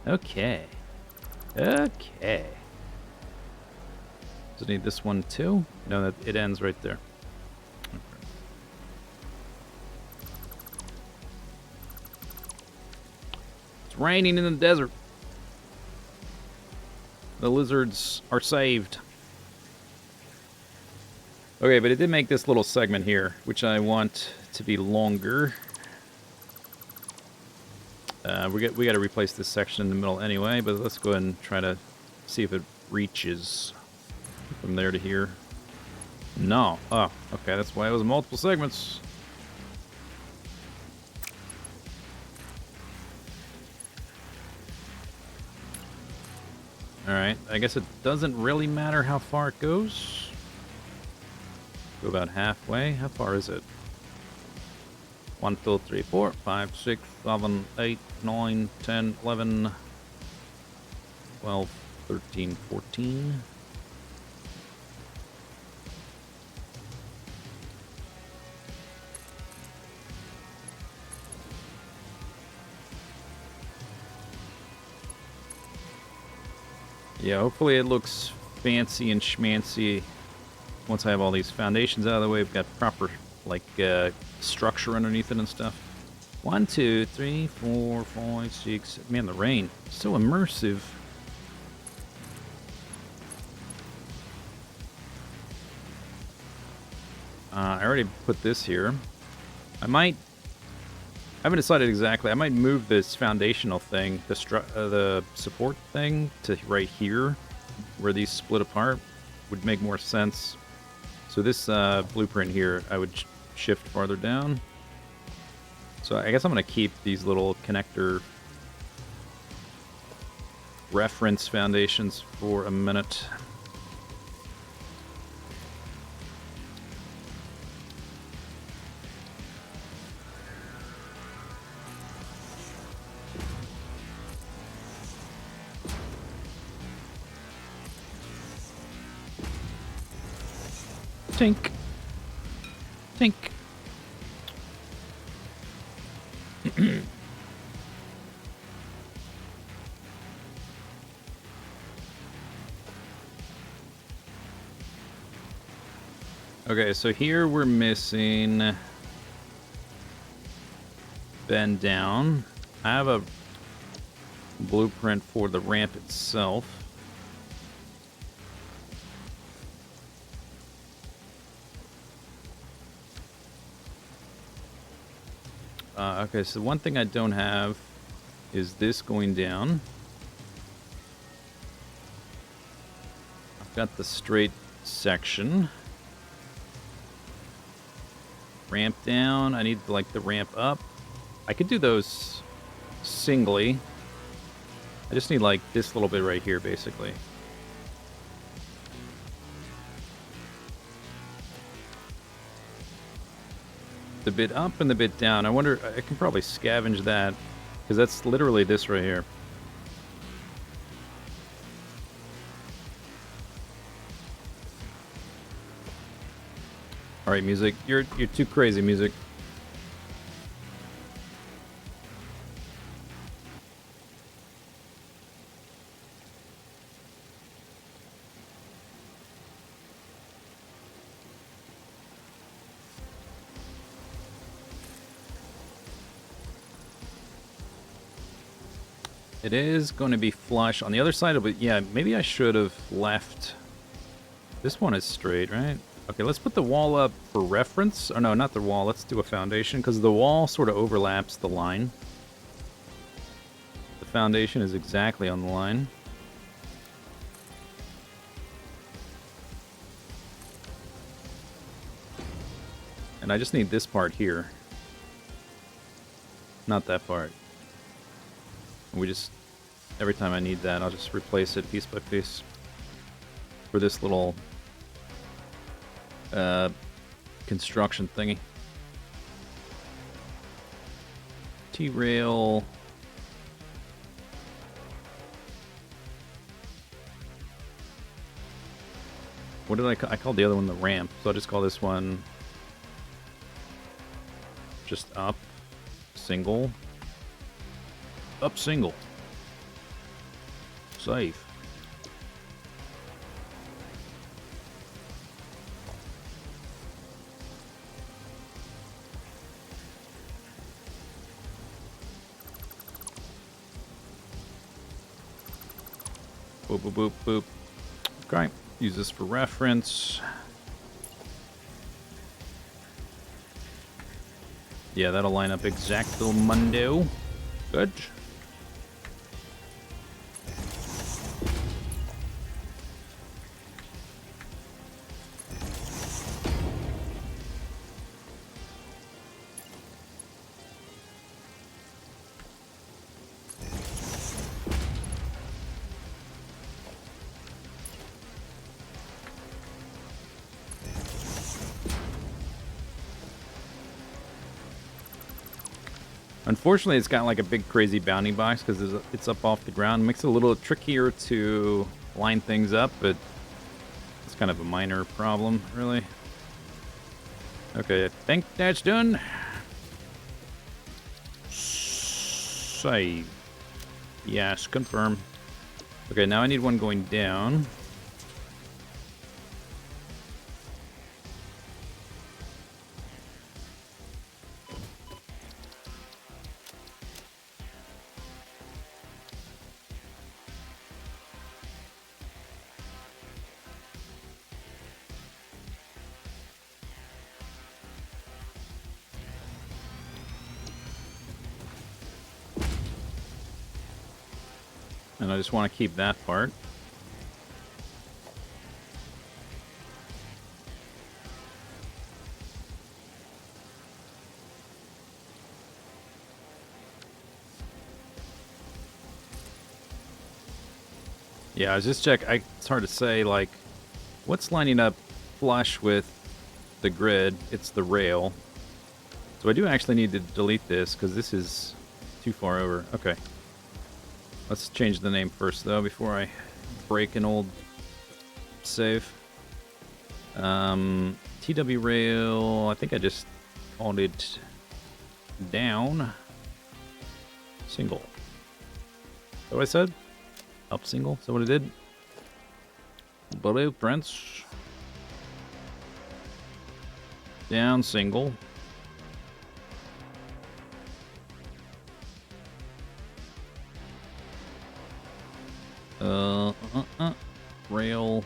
Okay. Okay. Does it need this one too? No, that it ends right there. Okay. It's raining in the desert. The lizards are saved. Okay, but it did make this little segment here, which I want to be longer. We got to replace this section in the middle anyway, but let's go ahead and try to see if it reaches from there to here. No. Oh, okay, that's why it was multiple segments. Alright, I guess it doesn't really matter how far it goes. Go about halfway. How far is it? 1, 2, 3, 4, 5, 6, 7, 8, 9, 10, 11, 12, 13, 14. Yeah, hopefully it looks fancy and schmancy once I have all these foundations out of the way. We've got proper, like, structure underneath it and stuff. 1, 2, 3, 4, 5, 6. Man, the rain. So immersive. I already put this here. I haven't decided exactly. I might move this foundational thing, the support thing, to right here, where these split apart. Would make more sense. So this blueprint here, I would shift farther down. So I guess I'm going to keep these little connector reference foundations for a minute. Tink. Tink. Okay, so here we're missing bend down. I have a blueprint for the ramp itself. Okay, so one thing I don't have is this going down. I've got the straight section. Ramp down. I need, like, the ramp up. I could do those singly. I just need, like, this little bit right here, basically. The bit up and the bit down. I wonder, I can probably scavenge that, because that's literally this right here. All right, music. You're too crazy, music. It is going to be flush. On the other side of it, yeah, maybe I should have left. This one is straight, right? Okay, let's put the wall up for reference. Or no, not the wall. Let's do a foundation, because the wall sort of overlaps the line. The foundation is exactly on the line. And I just need this part here. Not that part. We just, every time I need that, I'll just replace it piece by piece. For this little construction thingy. T-rail. What did I called the other one the ramp, so I'll just call this one just up, single, up single, safe. Boop, boop, boop, boop. Okay. Use this for reference. Yeah, that'll line up exacto mundo. Good. Unfortunately, it's got like a big crazy bounding box because it's up off the ground. It makes it a little trickier to line things up, but it's kind of a minor problem, really. Okay, I think that's done. Save. Yes, confirm. Okay, now I need one going down. And I just want to keep that part. Yeah, I was just check. It's hard to say, like, what's lining up flush with the grid. It's the rail. So I do actually need to delete this because this is too far over. Okay. Let's change the name first, though, before I break an old save. TW rail, I think I just called it down. Single. Is that what I said? Up single? Is that what I did? Blueprints. Down single. Rail.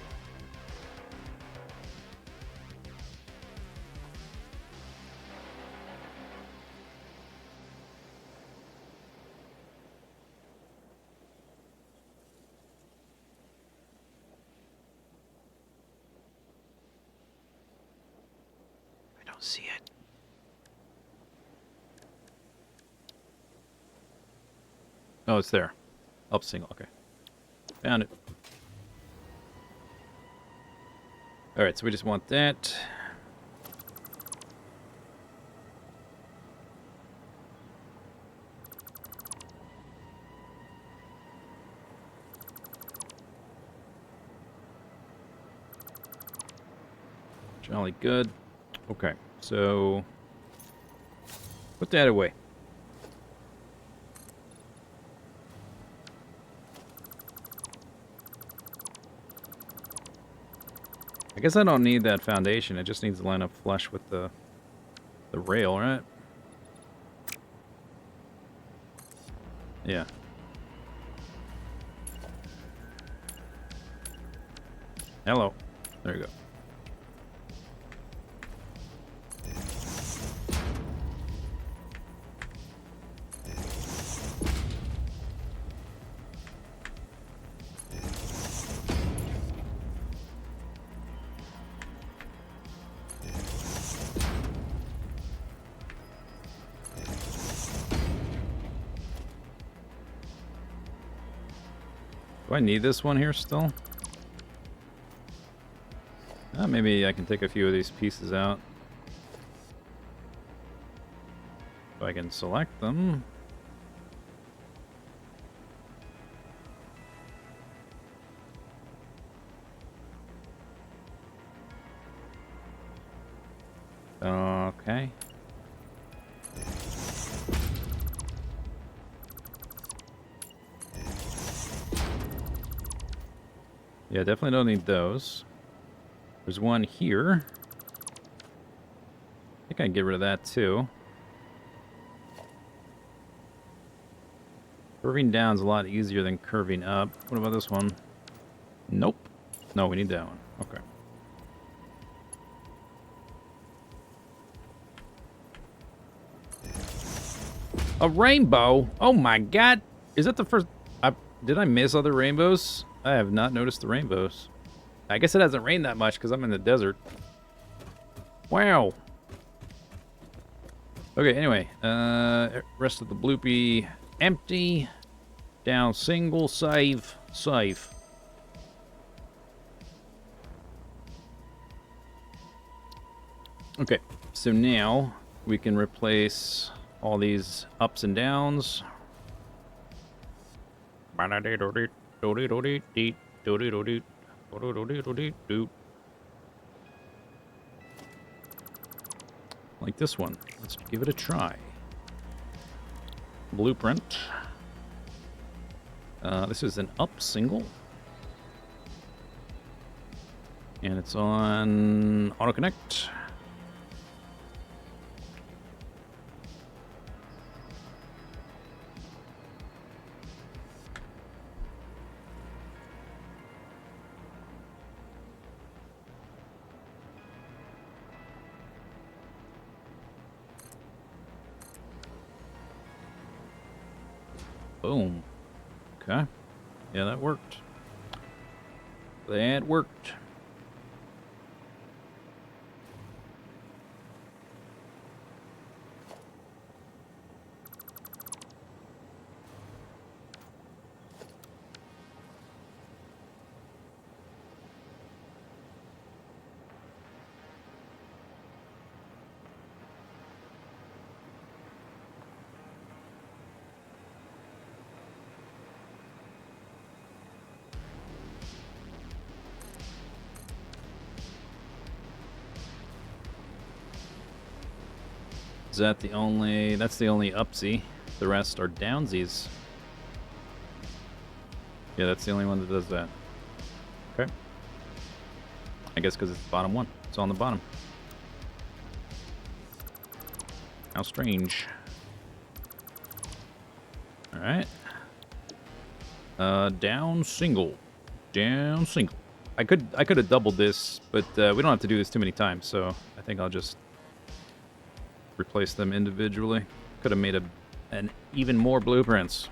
I don't see it. Oh, it's there. Up single, okay. Found it. Alright, so we just want that. Jolly good. Okay, so put that away. I guess I don't need that foundation. It just needs to line up flush with the rail, right? Yeah. Hello. There you go. Do I need this one here still? Maybe I can take a few of these pieces out. So I can select them. Okay. Yeah, definitely don't need those. There's one here. I think I can get rid of that too. Curving down is a lot easier than curving up. What about this one? Nope. No, we need that one. Okay. A rainbow? Oh my god! Is that the first... did I miss other rainbows? I have not noticed the rainbows. I guess it hasn't rained that much because I'm in the desert. Wow. Okay, anyway. Rest of the bloopy empty. Down single, save, save. Okay, so now we can replace all these ups and downs. Like this one. Let's give it a try. Blueprint. This is an up single. And it's on auto connect. Boom. Okay. Yeah, that worked. That worked. Is that the only... That's the only upsy. The rest are downsies. Yeah, that's the only one that does that. Okay. I guess because it's the bottom one. It's on the bottom. How strange. Alright. Down single. Down single. I could have doubled this, but we don't have to do this too many times, so I think I'll just replace them individually. Could have made an even more blueprints.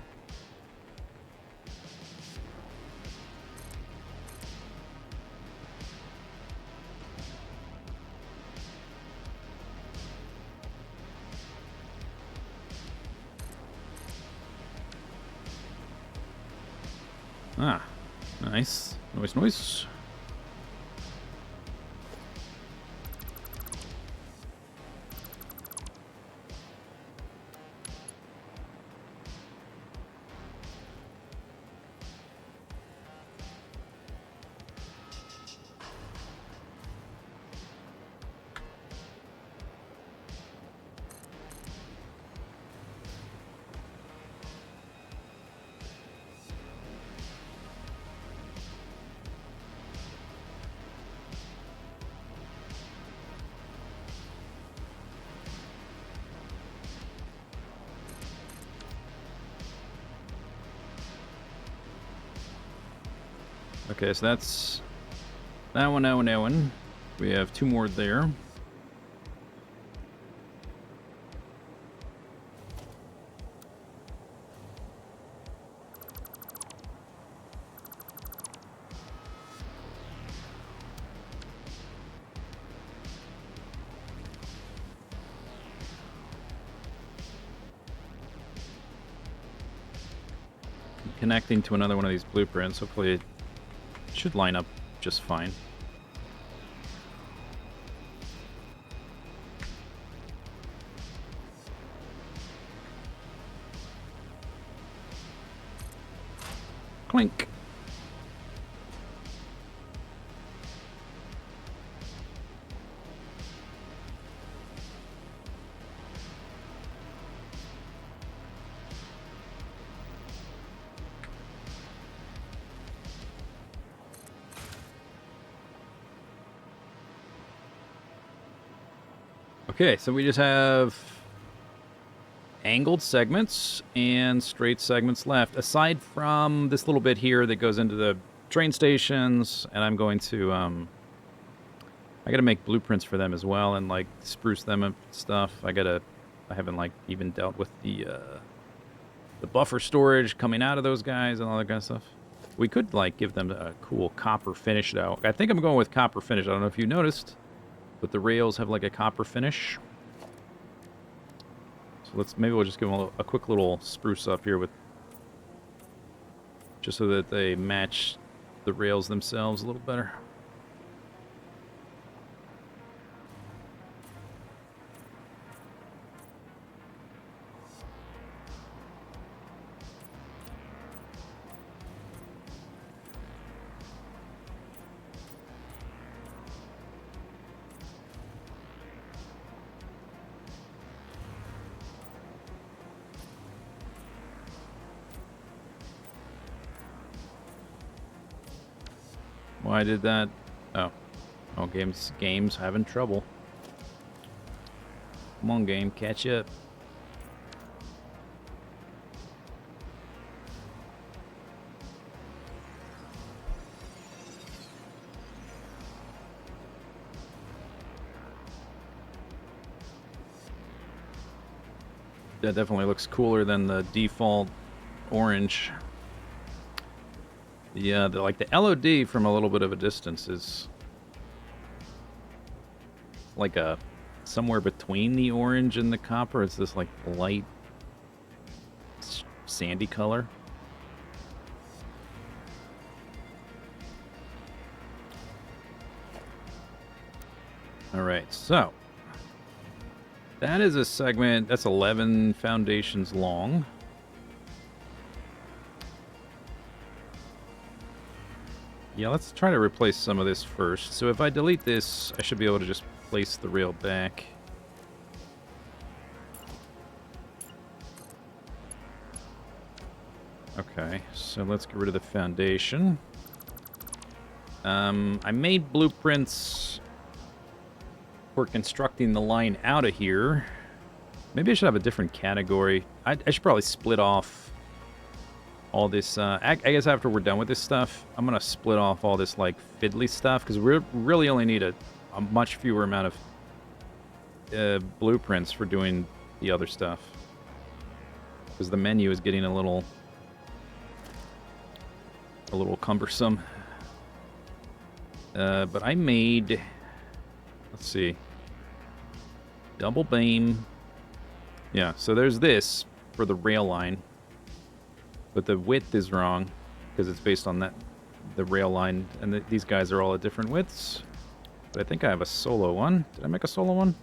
Ah, nice. Nice, nice. Okay, so that's that one, that one, that one. We have two more there. connecting to another one of these blueprints. Hopefully it should line up just fine. Clink. Okay, so we just have angled segments and straight segments left, aside from this little bit here that goes into the train stations, and I'm going to, I gotta make blueprints for them as well, and, like, spruce them and stuff. I haven't, like, even dealt with the buffer storage coming out of those guys and all that kind of stuff. We could, like, give them a cool copper finish, though. I think I'm going with copper finish. I don't know if you noticed, but the rails have, like, a copper finish. So maybe we'll just give them a quick little spruce up here with, just so that they match the rails themselves a little better. Why did that? Oh, game's having trouble. Come on, game, catch up. That definitely looks cooler than the default orange. Yeah, like the LOD from a little bit of a distance is like somewhere between the orange and the copper. It's this like light sandy color. All right, so that is a segment that's 11 foundations long. Yeah, let's try to replace some of this first. So if I delete this, I should be able to just place the rail back. Okay, so let's get rid of the foundation. I made blueprints for constructing the line out of here. Maybe I should have a different category. I should probably split off all this, I guess after we're done with this stuff, I'm going to split off all this, like, fiddly stuff, because we really only need a much fewer amount of blueprints for doing the other stuff. Because the menu is getting a little cumbersome. But I made, let's see, double beam. Yeah, so there's this for the rail line. But the width is wrong because it's based on the rail line, and these guys are all at different widths. But I think I have a solo one. Did I make a solo one?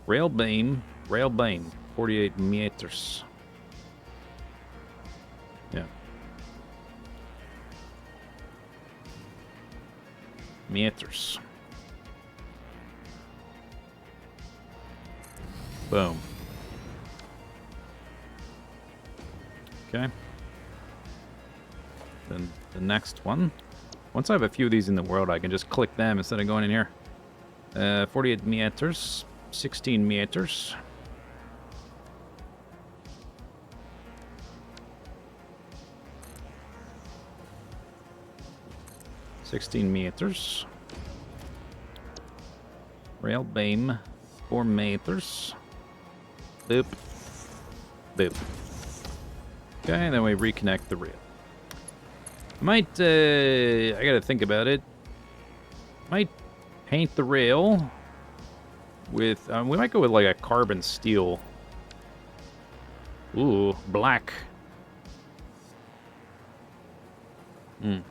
Rail beam, 48 meters. Yeah. Meters. Boom. Okay. Then the next one. Once I have a few of these in the world, I can just click them instead of going in here. 48 meters, 16 meters. Rail beam, 4 meters. Boop. Boop. Okay, and then we reconnect the rail. I might, I gotta think about it. Might paint the rail with, we might go with like a carbon steel. Ooh, black.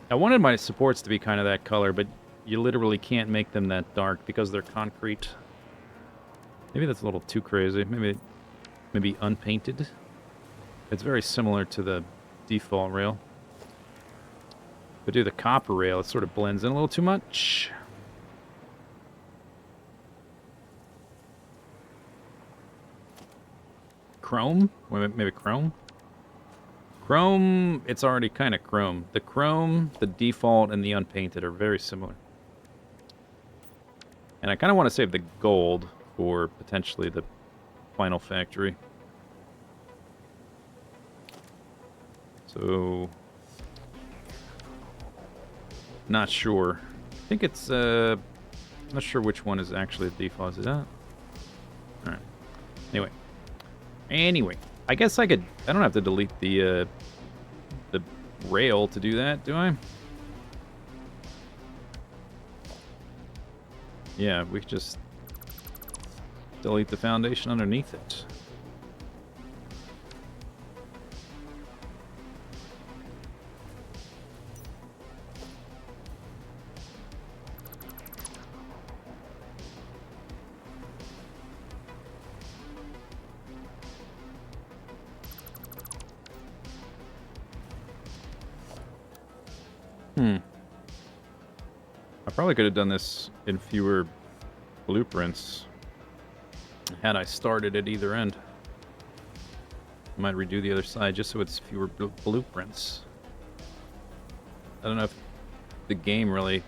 I wanted my supports to be kind of that color, but you literally can't make them that dark because they're concrete. Maybe that's a little too crazy. Maybe unpainted. It's very similar to the default rail. But do the copper rail, it sort of blends in a little too much. Chrome? Maybe chrome? Chrome, it's already kind of chrome. The chrome, the default, and the unpainted are very similar. And I kind of want to save the gold for potentially the final factory. So, not sure. I think it's, not sure which one is actually the default. Is that? Alright. Anyway, I guess I don't have to delete the rail to do that, do I? Yeah, we could just delete the foundation underneath it. I probably could have done this in fewer blueprints had I started at either end. I might redo the other side just so it's fewer blueprints. I don't know if the game really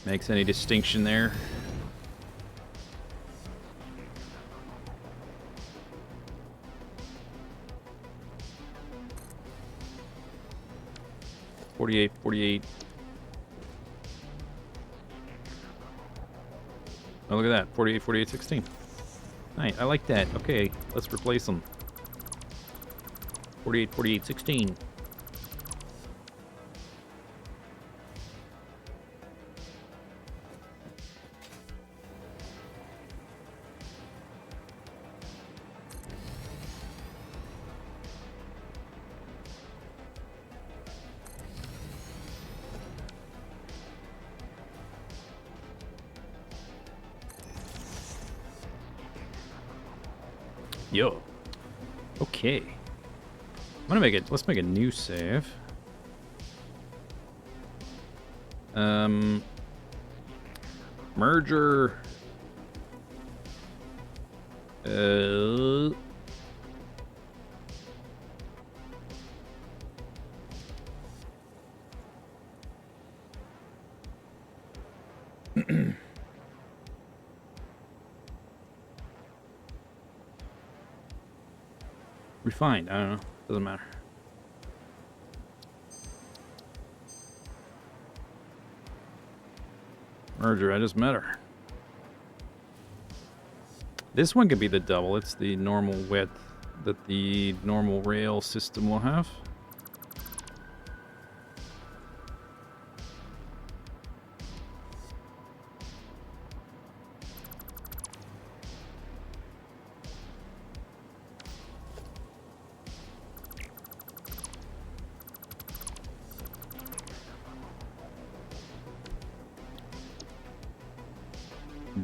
makes any distinction there. $48. Oh, look at that. 48, 48, 16. Nice. I like that. Okay, let's replace them. 48, 48, 16. Yo. Okay. I'm gonna make it. Let's make a new save. Merger. Refined. I don't know. Doesn't matter. Merger. I just met her. This one could be the double. It's the normal width that the normal rail system will have.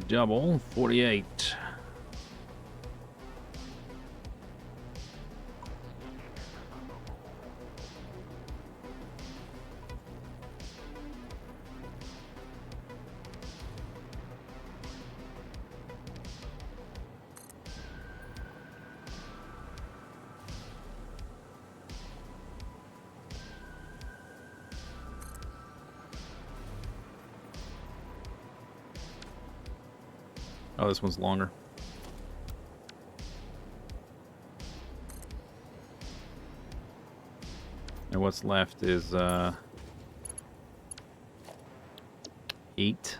Double 48. Oh, this one's longer. And what's left is 8.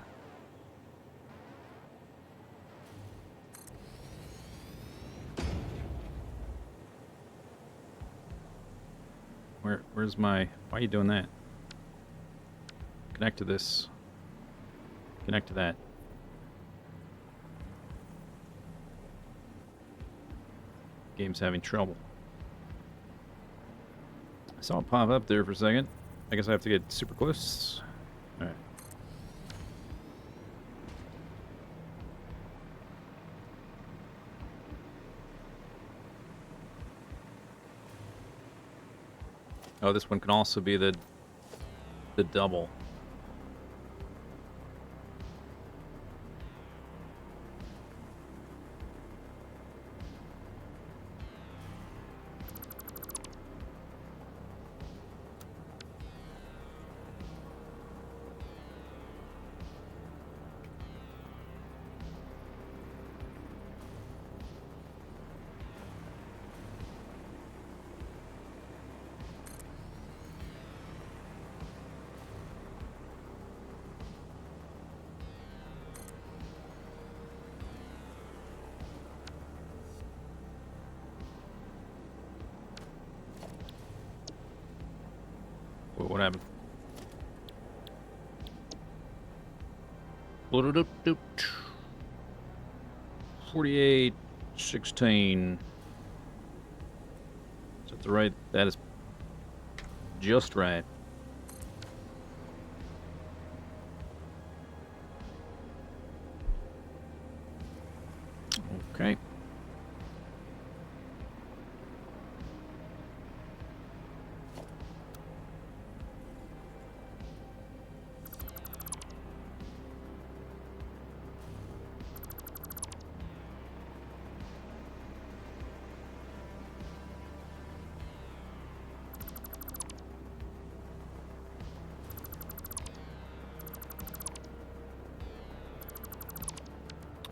Where's my... Why are you doing that? Connect to this. Connect to that. Game's having trouble. I saw it pop up there for a second. I guess I have to get super close. All right. Oh, this one can also be the double. What happened? 48, 16. Is that the right? That is just right. Okay.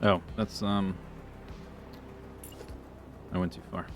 Oh, that's I went too far.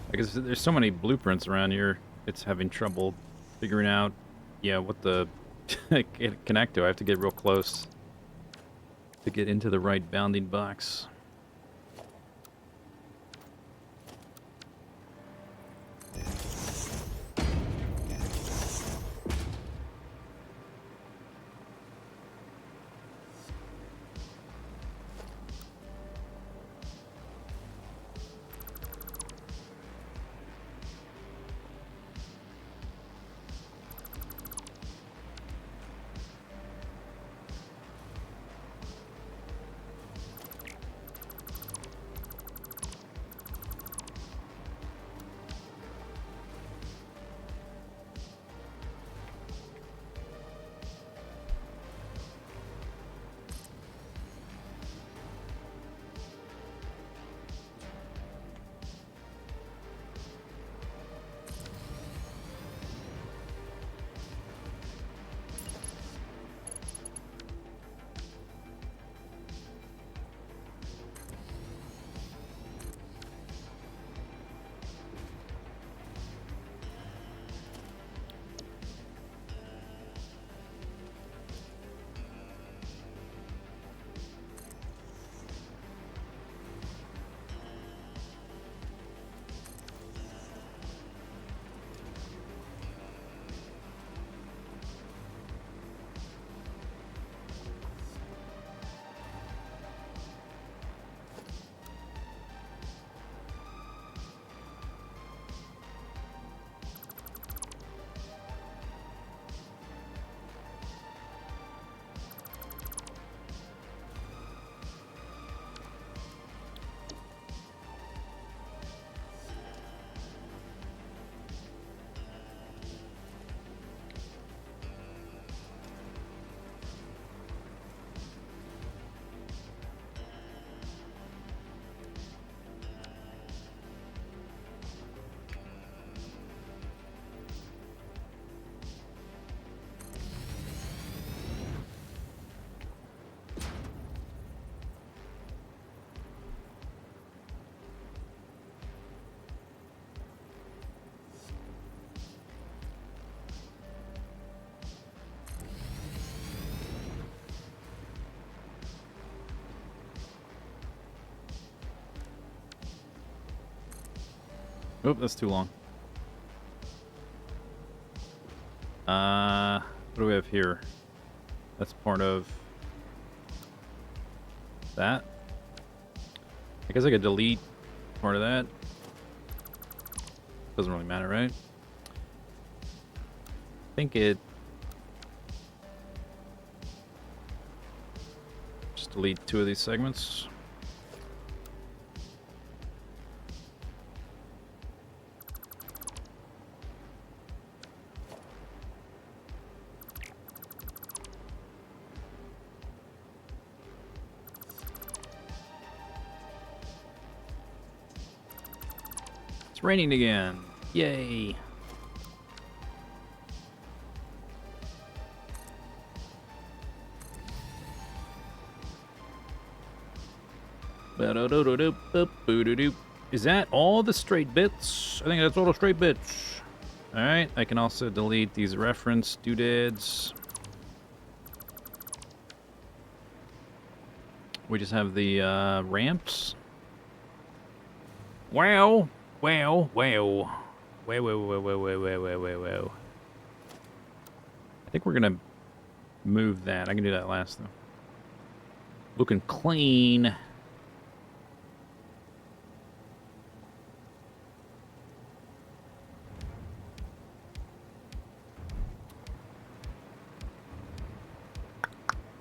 I guess there's so many blueprints around here, it's having trouble figuring out, yeah, what the connect to. I have to get real close to get into the right bounding box. Oh, that's too long. What do we have here? That's part of that. I guess I could delete part of that. Doesn't really matter, right? I think it... Just delete 2 of these segments. It's raining again. Yay. Is that all the straight bits? I think that's all the straight bits. Alright, I can also delete these reference doodads. We just have the ramps. Wow. Wow. Wow. Wow, wow, wow, wow, wow, wow, wow, wow. I think we're gonna move that. I can do that last, though. Looking clean.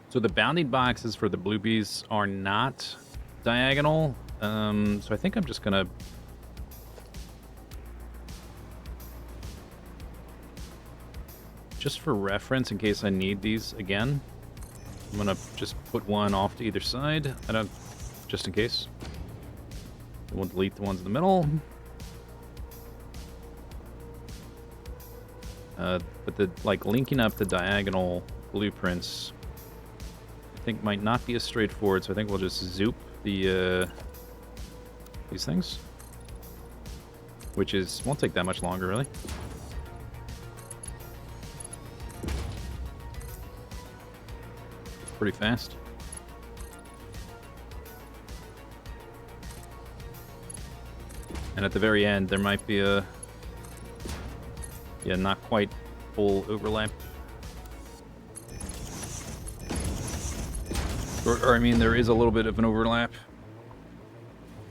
So the bounding boxes for the bluebies are not diagonal. So I think I'm just gonna... Just for reference, in case I need these again, I'm gonna just put one off to either side. I don't... Just in case. We'll delete the ones in the middle. But the, like, linking up the diagonal blueprints... I think might not be as straightforward, so I think we'll just zoop the these things, which is won't take that much longer, really. Pretty fast. And at the very end, there might be a not quite full overlap. Or I mean, there is a little bit of an overlap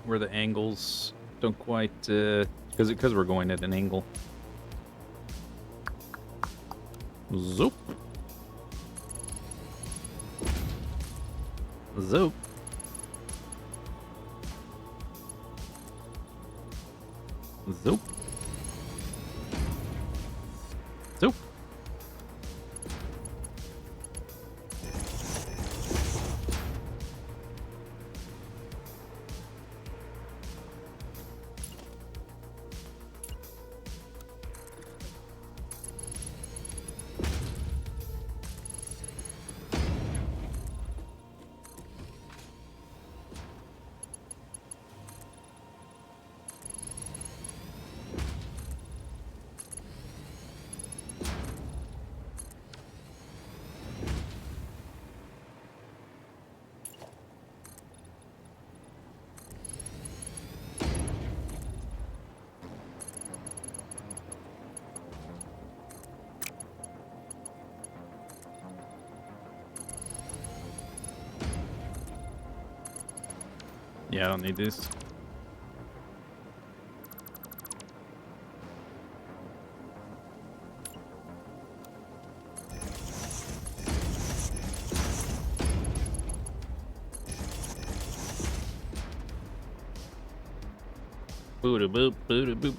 where the angles don't quite, because we're going at an angle. Zoop. Zoop. Zoop. Zoop. Yeah, I don't need this. Booda boop, booda boop.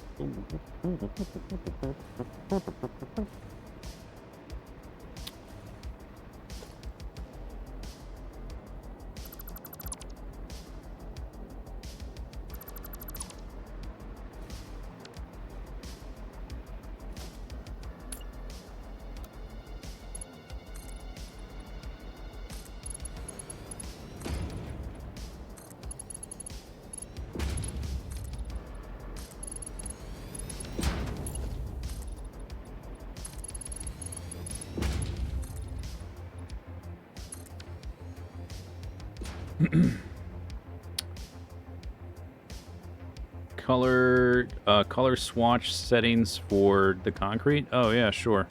color swatch settings for the concrete? Oh yeah, sure.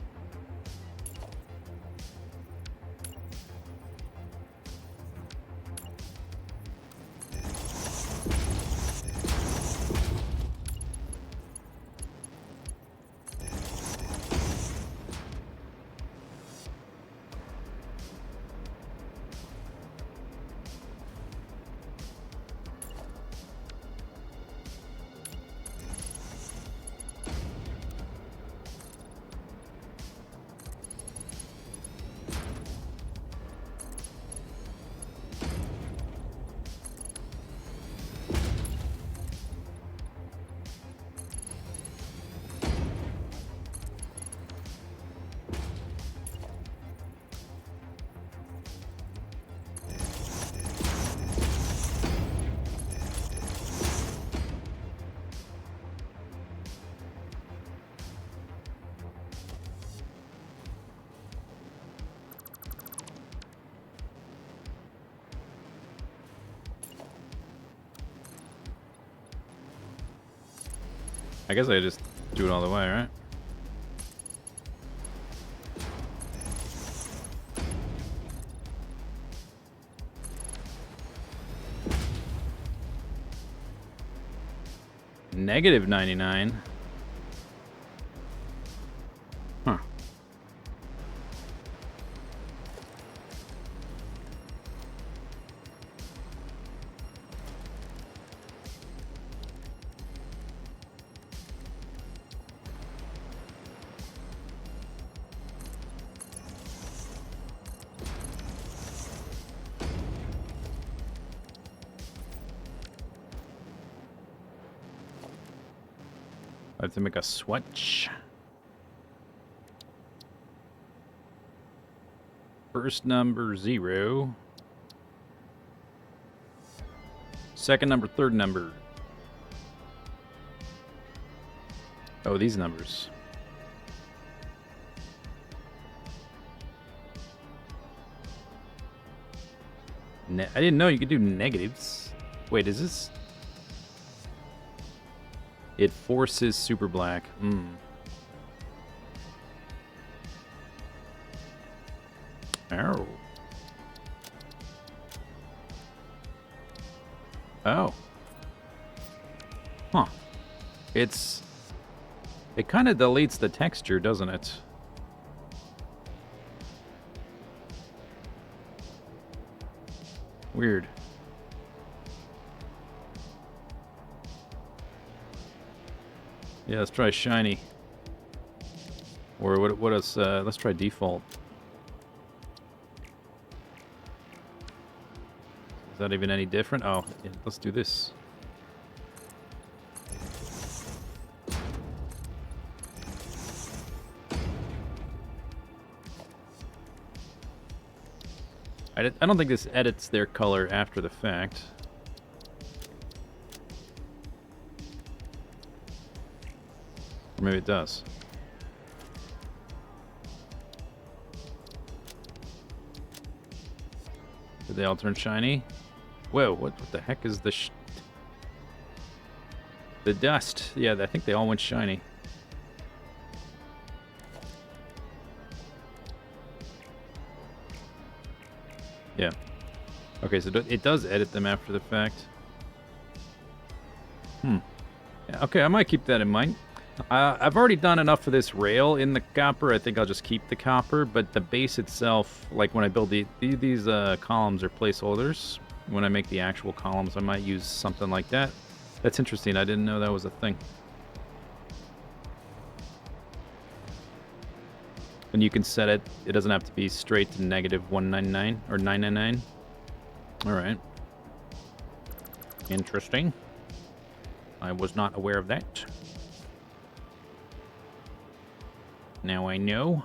I guess I just do it all the way, right? Negative 99. Huh. I have to make a swatch. First number 0. Second number, third number. Oh, these numbers. I didn't know you could do negatives. Wait, is this? It forces super black. Oh. Oh. Huh. It kind of deletes the texture, doesn't it? Weird. Yeah, let's try shiny. Or what else? Let's try default. Is that even any different? Oh, yeah, let's do this. I don't think this edits their color after the fact. Or maybe it does. Did they all turn shiny? Whoa, what the heck is the the dust? Yeah, I think they all went shiny. Yeah. Okay, so it does edit them after the fact. Yeah, okay, I might keep that in mind. I've already done enough for this rail in the copper. I think I'll just keep the copper, but the base itself, like when I build these columns are placeholders. When I make the actual columns, I might use something like that. That's interesting. I didn't know that was a thing. And you can set it. It doesn't have to be straight to negative 199 or 999. All right. Interesting. I was not aware of that. Now I know.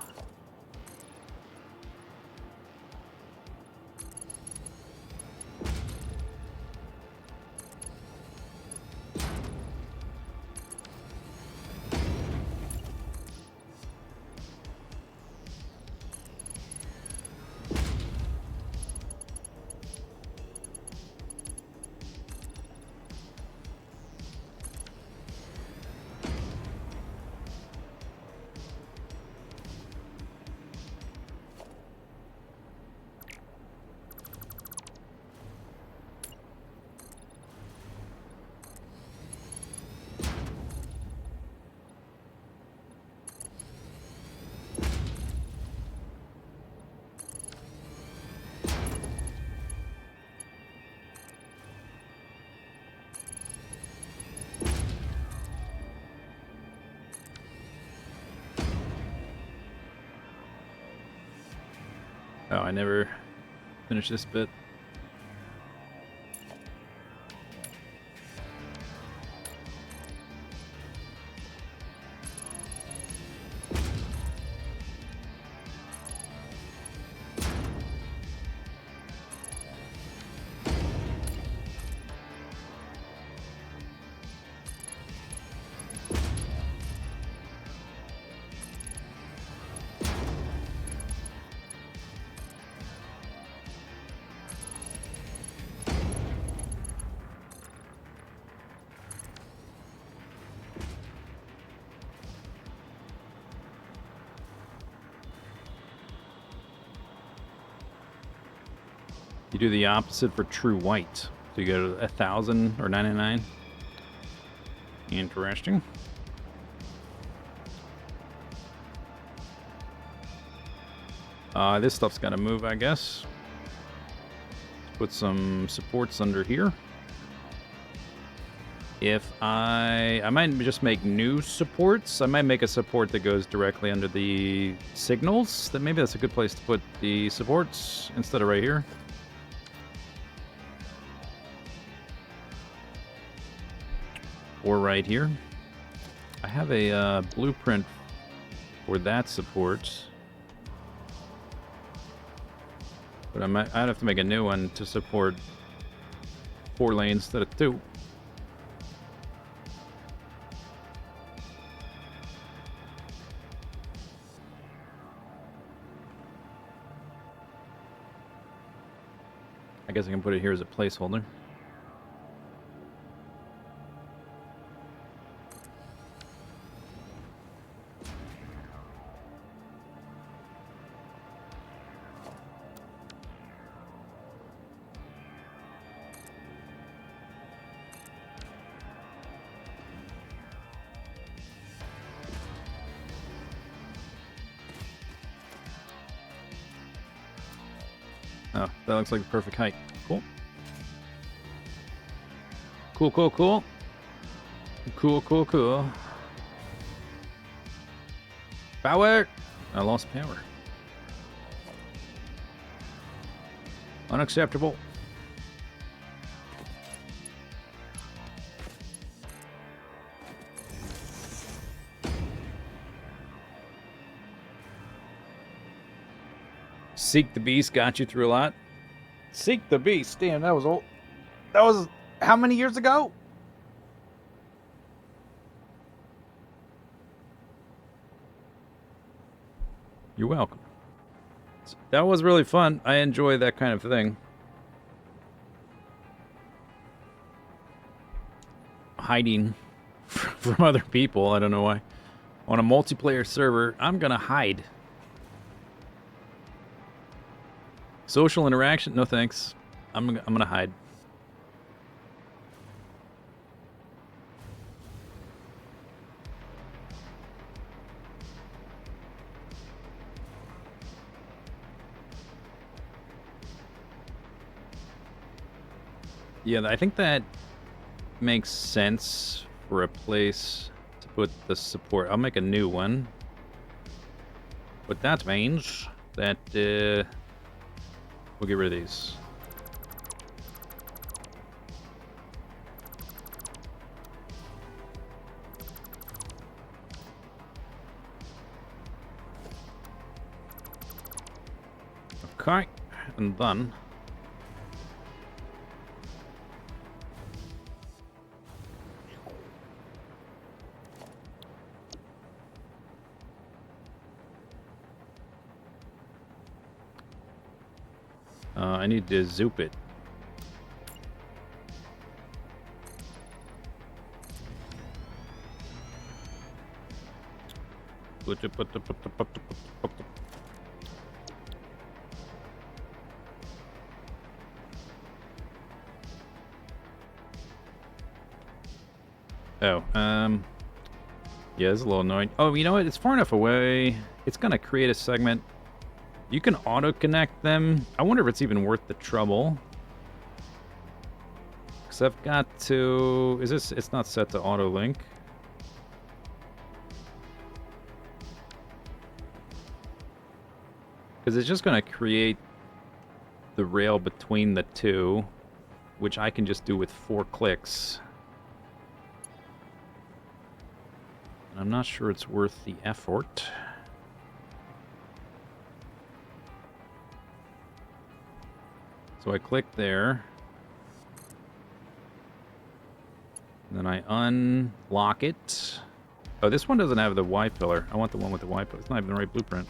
Oh, I never finished this bit. You do the opposite for true white. So you go to 1,000 or 99. Interesting. This stuff's got to move, I guess. Put some supports under here. If I might just make new supports. I might make a support that goes directly under the signals. Then maybe that's a good place to put the supports instead of right here. Or right here. I have a blueprint for that support. But I'd have to make a new one to support 4 lanes instead of 2. I guess I can put it here as a placeholder. Oh, that looks like the perfect height. Cool. Cool, cool, cool. Cool, cool, cool. Power! I lost power. Unacceptable. Seek the Beast got you through a lot. Seek the Beast. Damn, that was old. That was how many years ago? You're welcome. That was really fun. I enjoy that kind of thing. Hiding from other people. I don't know why. On a multiplayer server, I'm gonna hide. Social interaction? No thanks. I'm gonna hide. Yeah, I think that makes sense for a place to put the support. I'll make a new one. But that means that we'll get rid of these. Okay, and then I need to zoop it. Oh, yeah, it's a little annoying. Oh, you know what? It's far enough away. It's gonna create a segment. You can auto-connect them. I wonder if it's even worth the trouble. Because I've got to... Is this... It's not set to auto-link. Because it's just going to create the rail between the two, which I can just do with 4 clicks. And I'm not sure it's worth the effort. So I click there. And then I unlock it. Oh, this one doesn't have the Y pillar. I want the one with the Y pillar. It's not even the right blueprint.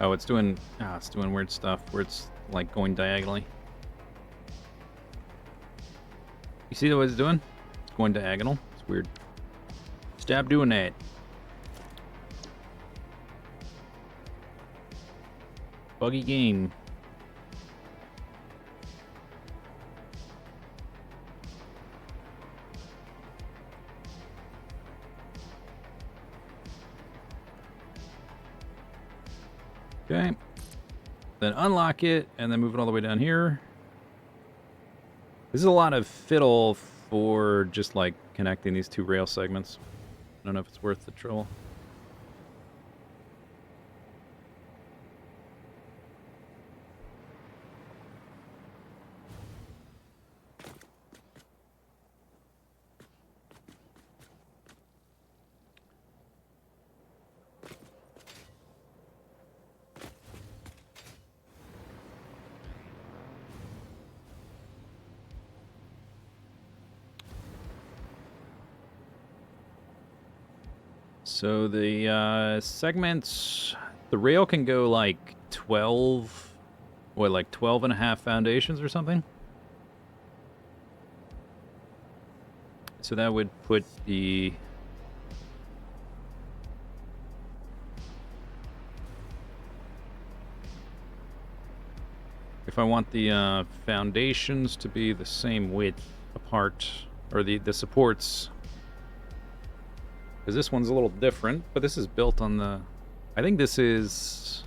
Oh, it's doing weird stuff where it's like going diagonally. You see what it's doing? It's going diagonal. It's weird. Stop doing that. Buggy game. Okay. Then unlock it, and then move it all the way down here. This is a lot of fiddle for just, like, connecting these 2 rail segments. I don't know if it's worth the trouble. So the segments, the rail can go like 12, what, like 12 and a half foundations or something? So that would put the... If I want the foundations to be the same width apart, or the supports... Because this one's a little different, but this is built on the... I think this is...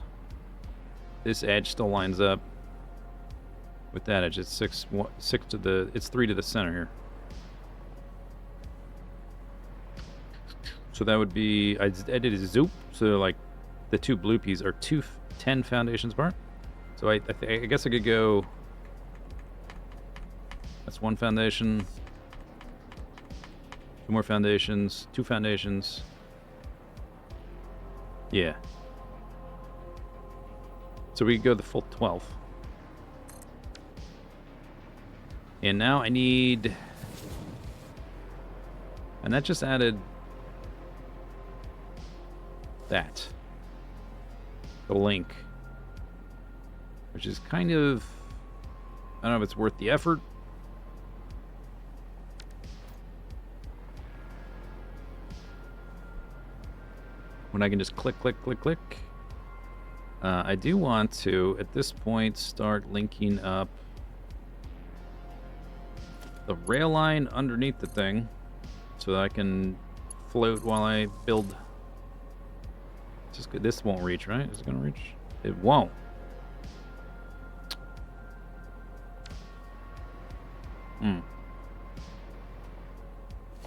This edge still lines up with that edge. It's 6 to the... It's 3 to the center here. So that would be... I did a zoop, so like the 2 blue peas are 10 foundations apart. So I guess I could go... That's 1 foundation... 2 more foundations, 2 foundations. Yeah. So we go the full 12. And now I need... And that just added... that. The link. Which is kind of... I don't know if it's worth the effort. When I can just click, click, click, click. I do want to, at this point, start linking up the rail line underneath the thing so that I can float while I build. Just this won't reach, right? Is it going to reach? It won't.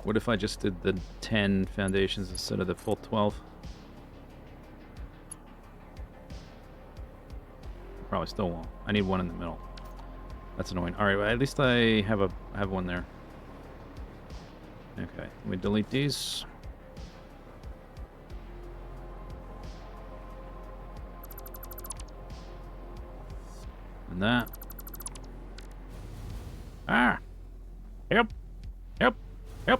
What if I just did the 10 foundations instead of the full 12? Probably still won't. I need one in the middle. That's annoying. All right, well, at least I have one there. Okay, let me delete these. And that. Ah! Yep. Yep. Yep.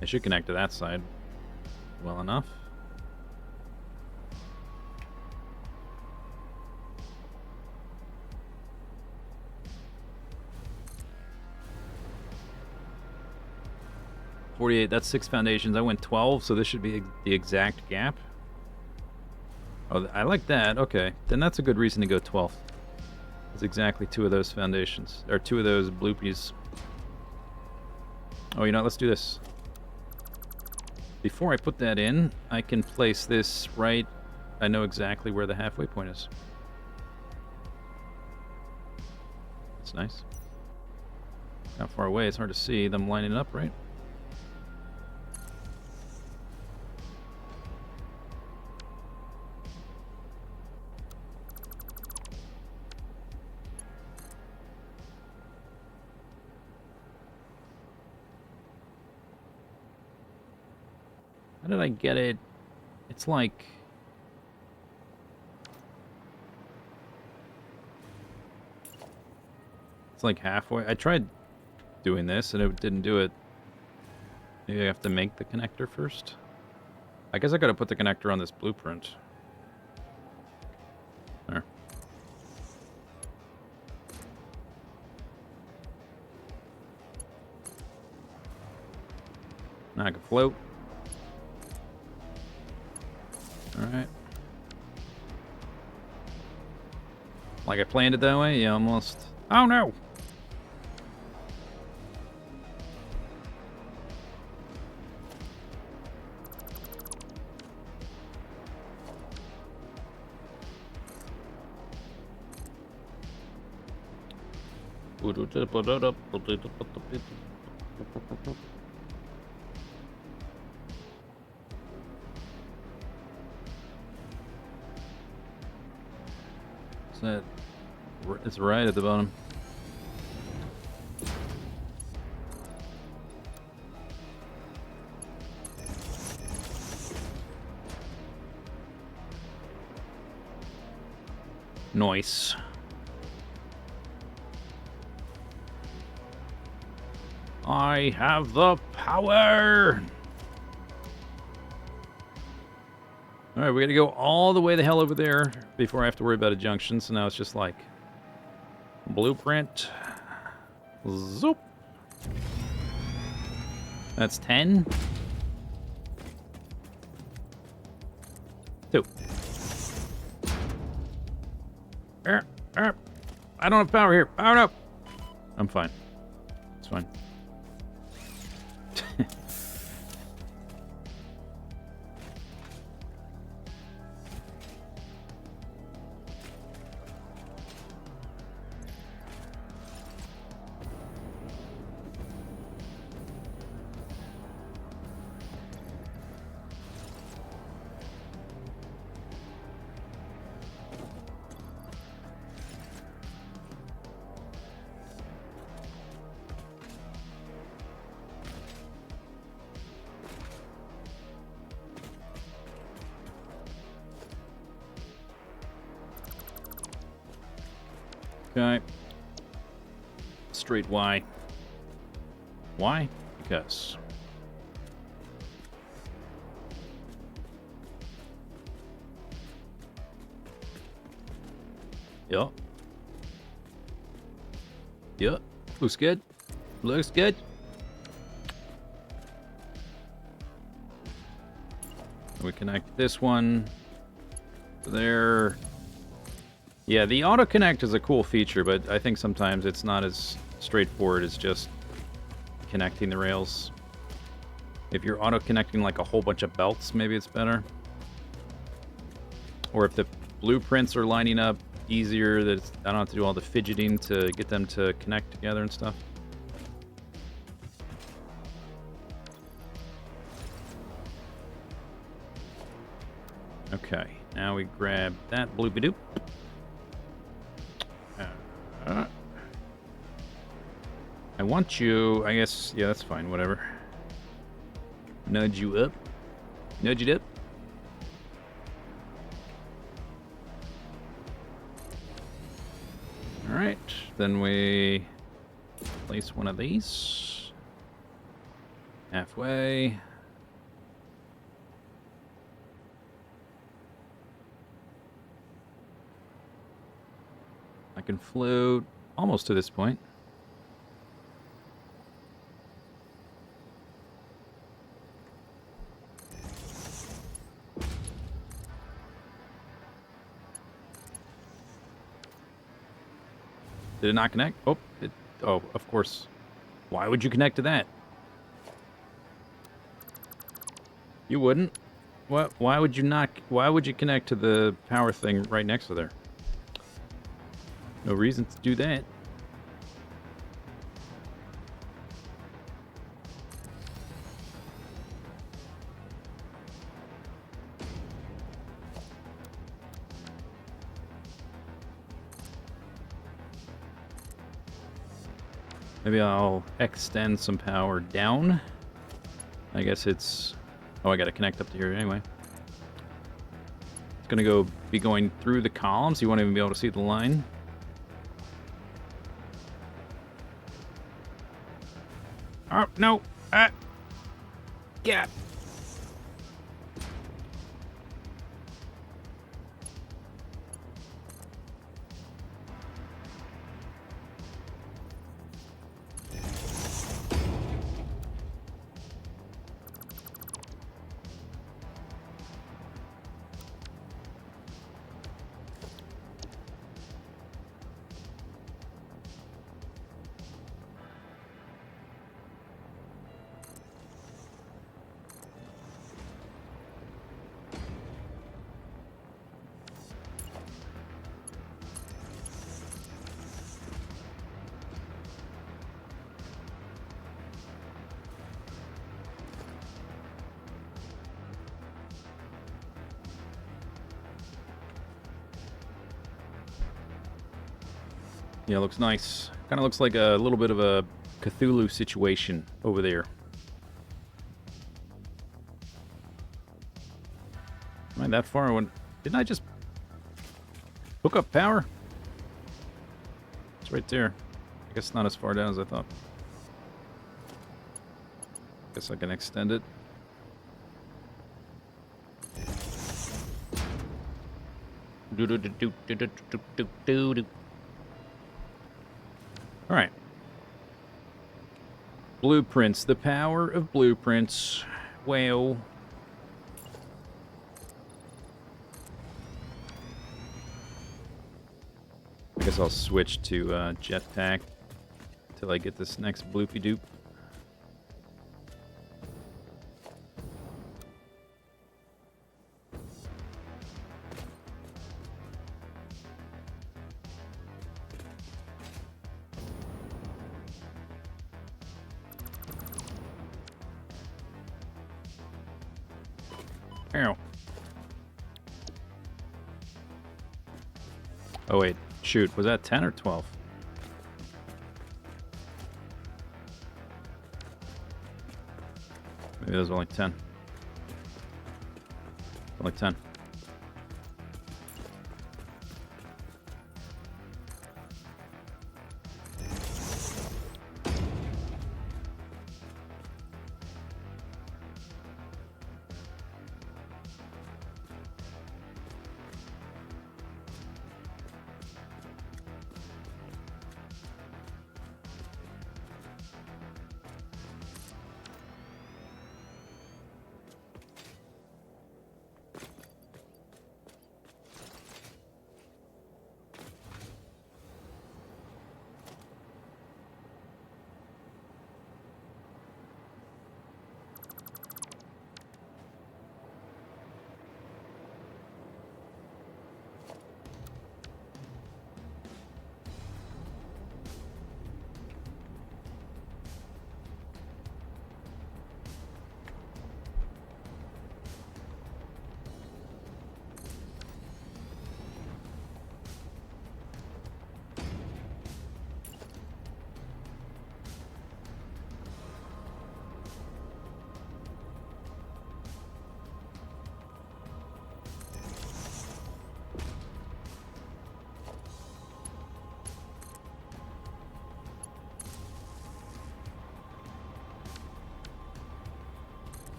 I should connect to that side well enough. 48. That's 6 foundations. I went 12, so this should be the exact gap. Oh, I like that. Okay. Then that's a good reason to go 12. It's exactly 2 of those foundations. Or 2 of those bloopies. Oh, you know what? Let's do this. Before I put that in, I can place this right... I know exactly where the halfway point is. That's nice. How far away? It's hard to see them lining up, right? How did I get it? It's like... It's like halfway. I tried doing this and it didn't do it. Maybe I have to make the connector first. I guess I gotta put the connector on this blueprint. There. Now I can float. Alright. Like I planned it that way? Yeah, almost. Oh no! Is that... It's right at the bottom. Nice. I have the power! Alright, we gotta go all the way the hell over there before I have to worry about a junction, so now it's just like... Blueprint. Zoop. That's 10. 2. I don't have power here. Power up. I'm fine. It's fine. Okay. Straight Y. Why? Because. Yep. Yep. Looks good. Looks good. We connect this one to there. Yeah, the auto connect is a cool feature, but I think sometimes it's not as straightforward as just connecting the rails. If you're auto connecting like a whole bunch of belts, maybe it's better. Or if the blueprints are lining up easier, that I don't have to do all the fidgeting to get them to connect together and stuff. Okay, now we grab that bloopy-doop. I want you, I guess, yeah, that's fine, whatever. Nudge you up. Nudge it up. Alright, then we place one of these. Halfway. I can float almost to this point. Did it not connect? Oh, oh, of course. Why would you connect to that? You wouldn't. What? Why would you not? Why would you connect to the power thing right next to there? No reason to do that. Maybe I'll extend some power down. I guess it's... Oh, I gotta connect up to here anyway. It's gonna be going through the columns. You won't even be able to see the line. Oh, no! Yeah! Yeah, looks nice. Kind of looks like a little bit of a Cthulhu situation over there. Am I that far? Didn't I just hook up power? It's right there. I guess not as far down as I thought. Guess I can extend it. All right. Blueprints. The power of blueprints. Well. I guess I'll switch to jetpack until I get this next bloopy doop. Ow. Oh wait, shoot, was that 10 or 12? Maybe that was only 10. Only 10.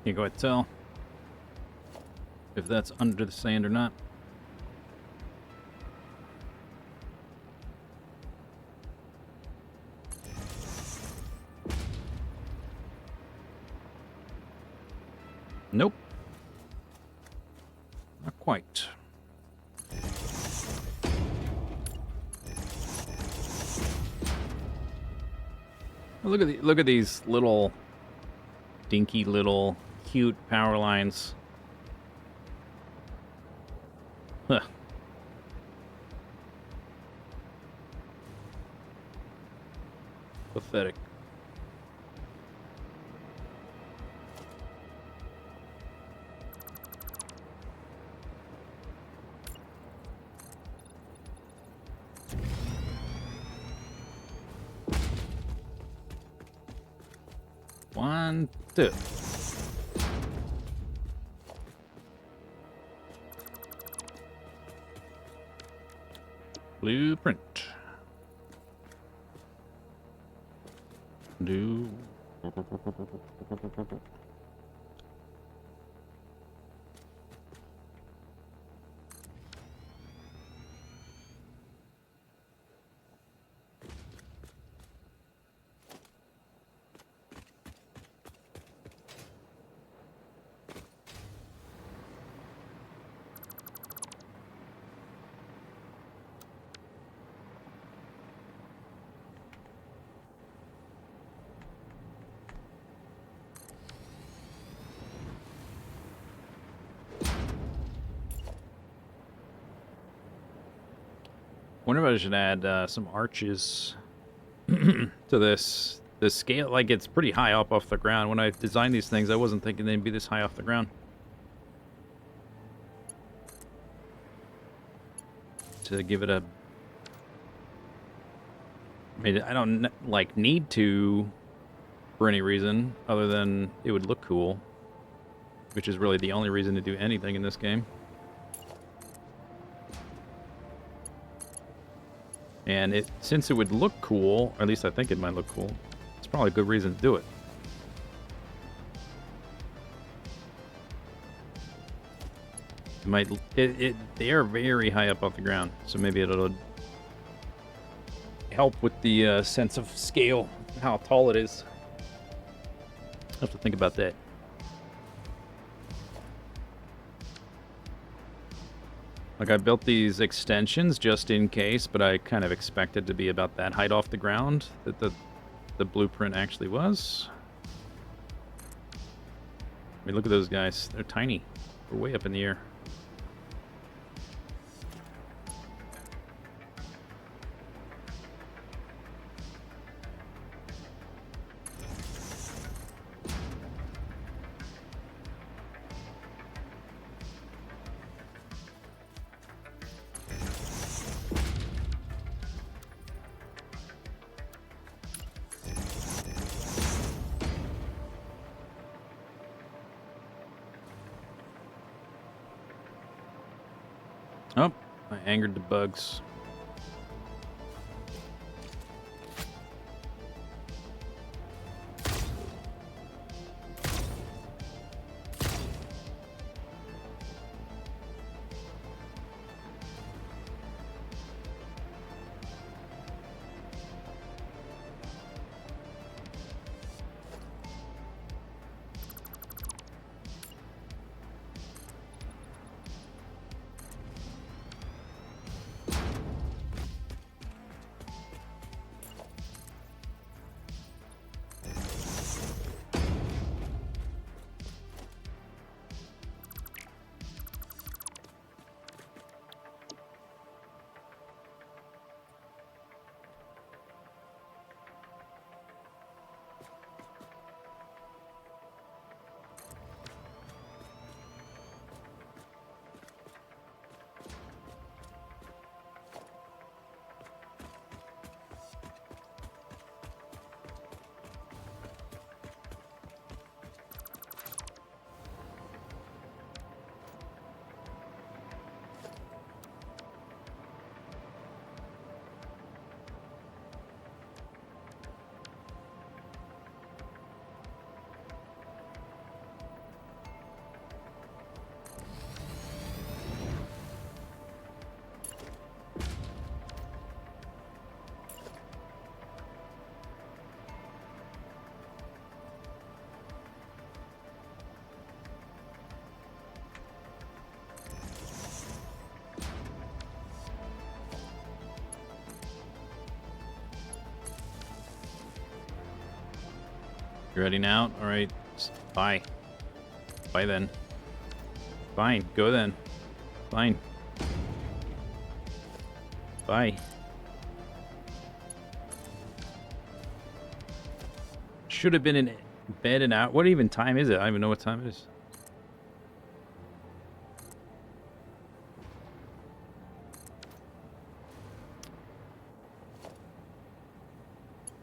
Can't quite tell if that's under the sand or not. Nope. Not quite. Look at these little dinky little cute power lines. Huh. Pathetic. One, two. Blueprint. Do. Wonder if I should add some arches to this. The scale, like, it's pretty high up off the ground. When I designed these things, I wasn't thinking they'd be this high off the ground. To give it a... I mean, I don't, like, need to for any reason other than it would look cool. Which is really the only reason to do anything in this game. And since it would look cool, or at least I think it might look cool, it's probably a good reason to do it. They are very high up off the ground, so maybe it'll help with the sense of scale, how tall it is. I have to think about that. Like, I built these extensions just in case, but I kind of expected to be about that height off the ground that the blueprint actually was. I mean, look at those guys. They're tiny. They're way up in the air. Oh, I angered the bugs. You ready now? All right. Bye. Bye then. Fine. Go then. Fine. Bye. Should have been in bed and out. What even time is it? I don't even know what time it is.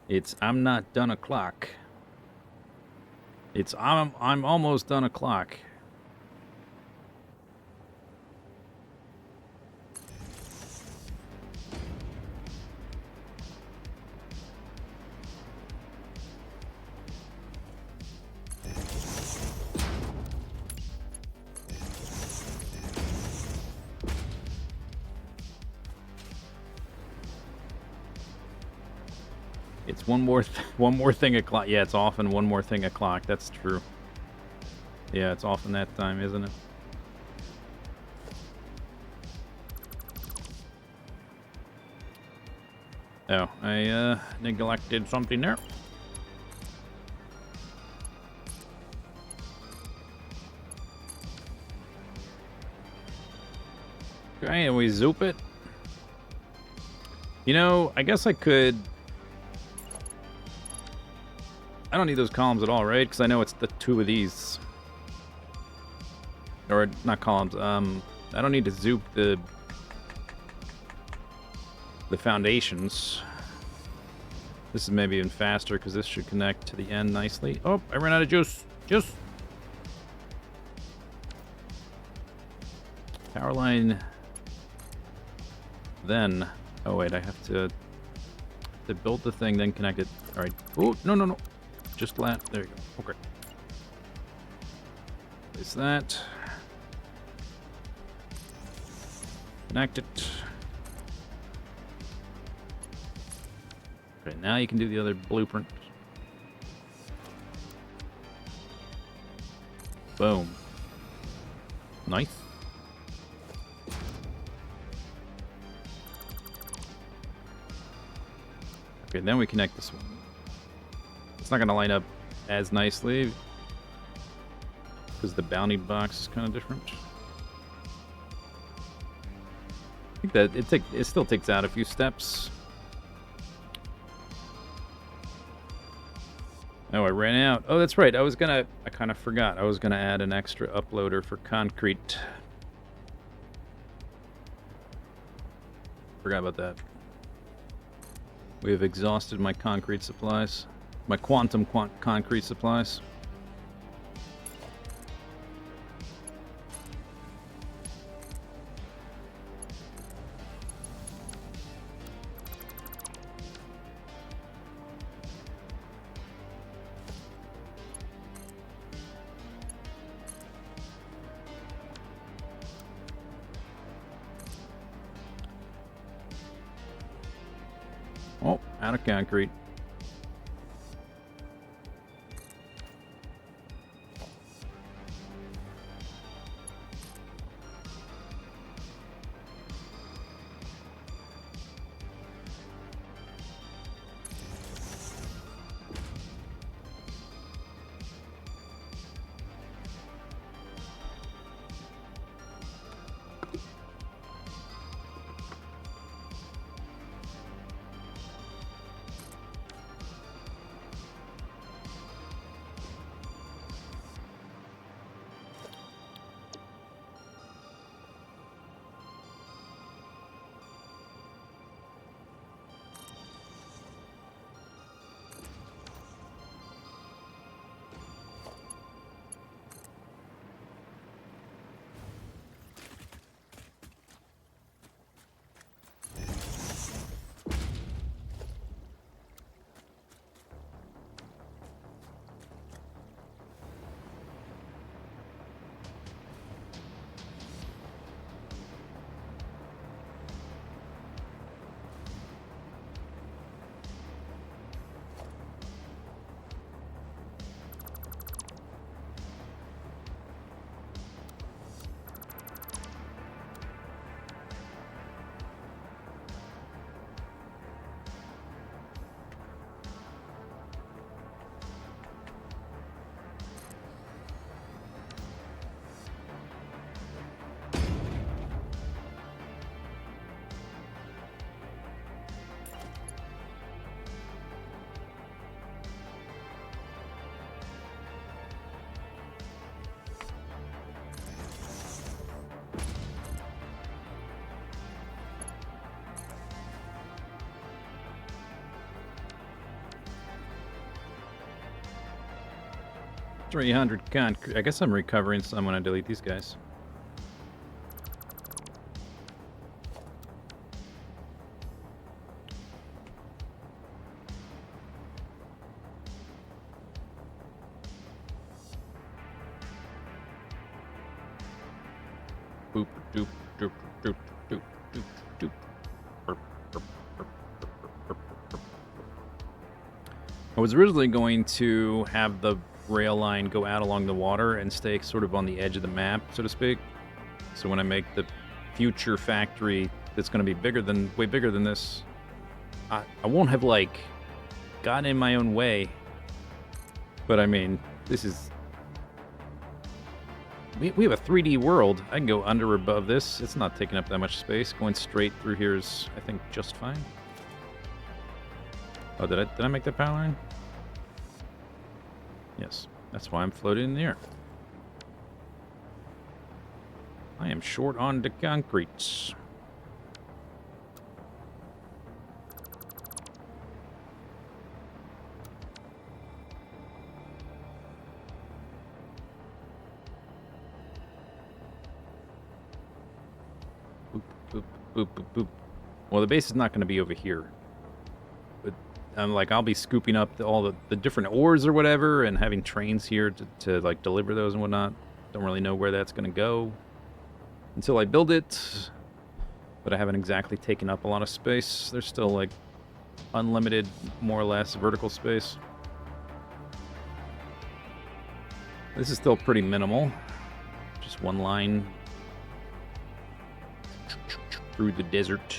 It's I'm not done o'clock. It's I'm almost done o'clock. It's one more thing o'clock. Yeah, it's often one more thing o'clock. That's true. Yeah, it's often that time, isn't it? Oh, I neglected something there. Okay, and we zoop it. You know, I guess I could... I don't need those columns at all, right? Because I know it's the two of these. Or, not columns. I don't need to zoop the foundations. This is maybe even faster because this should connect to the end nicely. Oh, I ran out of juice. Juice! Power line. Then... Oh, wait, I have to build the thing, then connect it. All right. Oh, no, no, no. Just flat. There you go. Okay. Place that. Connect it. Okay, now you can do the other blueprint. Boom. Nice. Okay, then we connect this one. It's not going to line up as nicely because the bounty box is kind of different. I think that it still takes out a few steps. Oh, I ran out. Oh, that's right. I kind of forgot. I was gonna add an extra uploader for concrete. Forgot about that. We have exhausted my concrete supplies. My quantum concrete supplies. Oh, out of concrete. 300 concrete. I guess I'm recovering some when I delete these guys. Boop, doop, doop, doop, doop, doop, doop. Burp, burp, burp, burp, burp, burp. I was originally going to have the rail line go out along the water and stay sort of on the edge of the map, so to speak. So when I make the future factory that's going to be way bigger than this, I won't have, like, gotten in my own way. But I mean, this is... We have a 3D world. I can go under or above this. It's not taking up that much space. Going straight through here is, I think, just fine. Oh, did I make that power line? Yes. That's why I'm floating in the air. I am short on the concrete. Boop, boop, boop, boop, boop. Well, the base is not going to be over here. But I'll be scooping up all the different ores or whatever and having trains here to like deliver those and whatnot. Don't really know where that's going to go until I build it. But I haven't exactly taken up a lot of space. There's still like unlimited, more or less, vertical space. This is still pretty minimal. Just one line through the desert.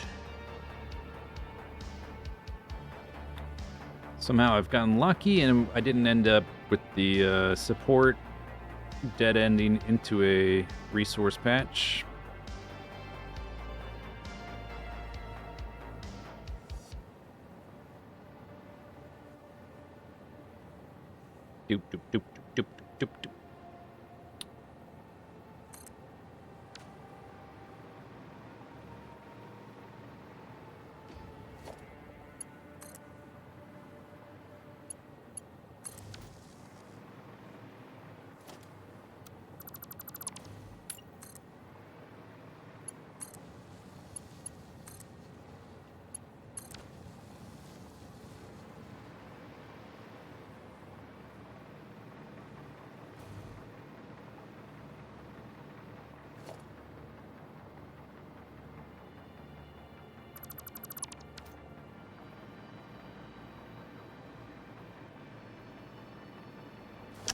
Somehow I've gotten lucky and I didn't end up with the support dead ending into a resource patch. Doop, doop, doop, doop, doop, doop, doop.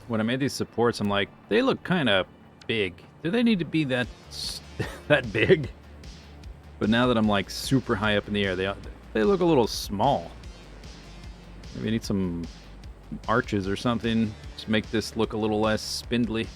When I made these supports, I'm like, they look kind of big. Do they need to be that that big? But now that I'm like super high up in the air, they look a little small. Maybe I need some arches or something to make this look a little less spindly.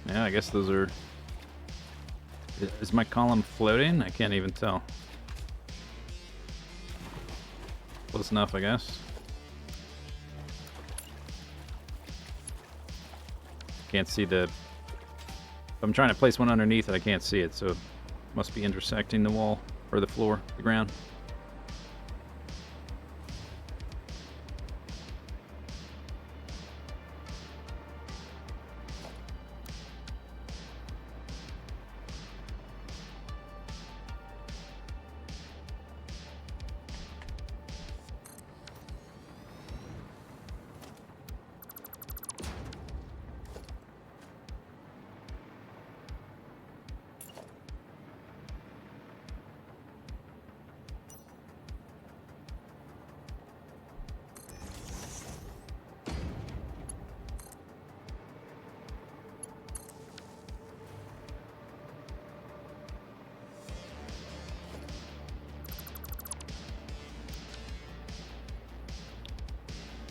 Yeah, I guess those are... Is my column floating? I can't even tell. Close enough, I guess. Can't see the... If I'm trying to place one underneath it, I can't see it, so it must be intersecting the wall, or the floor, the ground.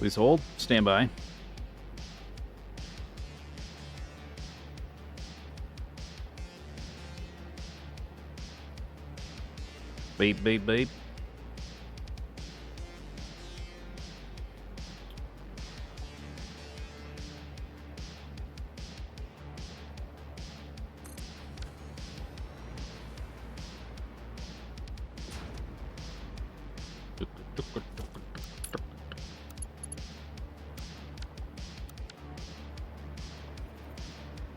Please hold. Stand by. Beep, beep, beep.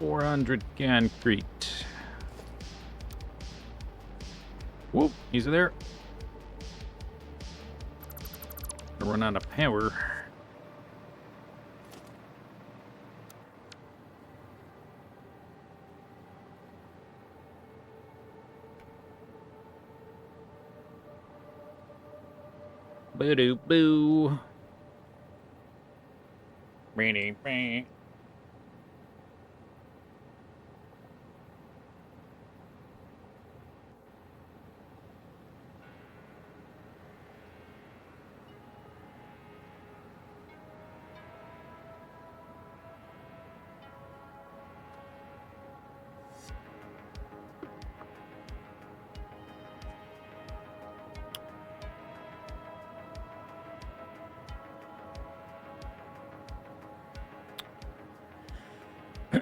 $400 concrete. Whoop, he's there. Gonna run out of power. Boo boo. Boo.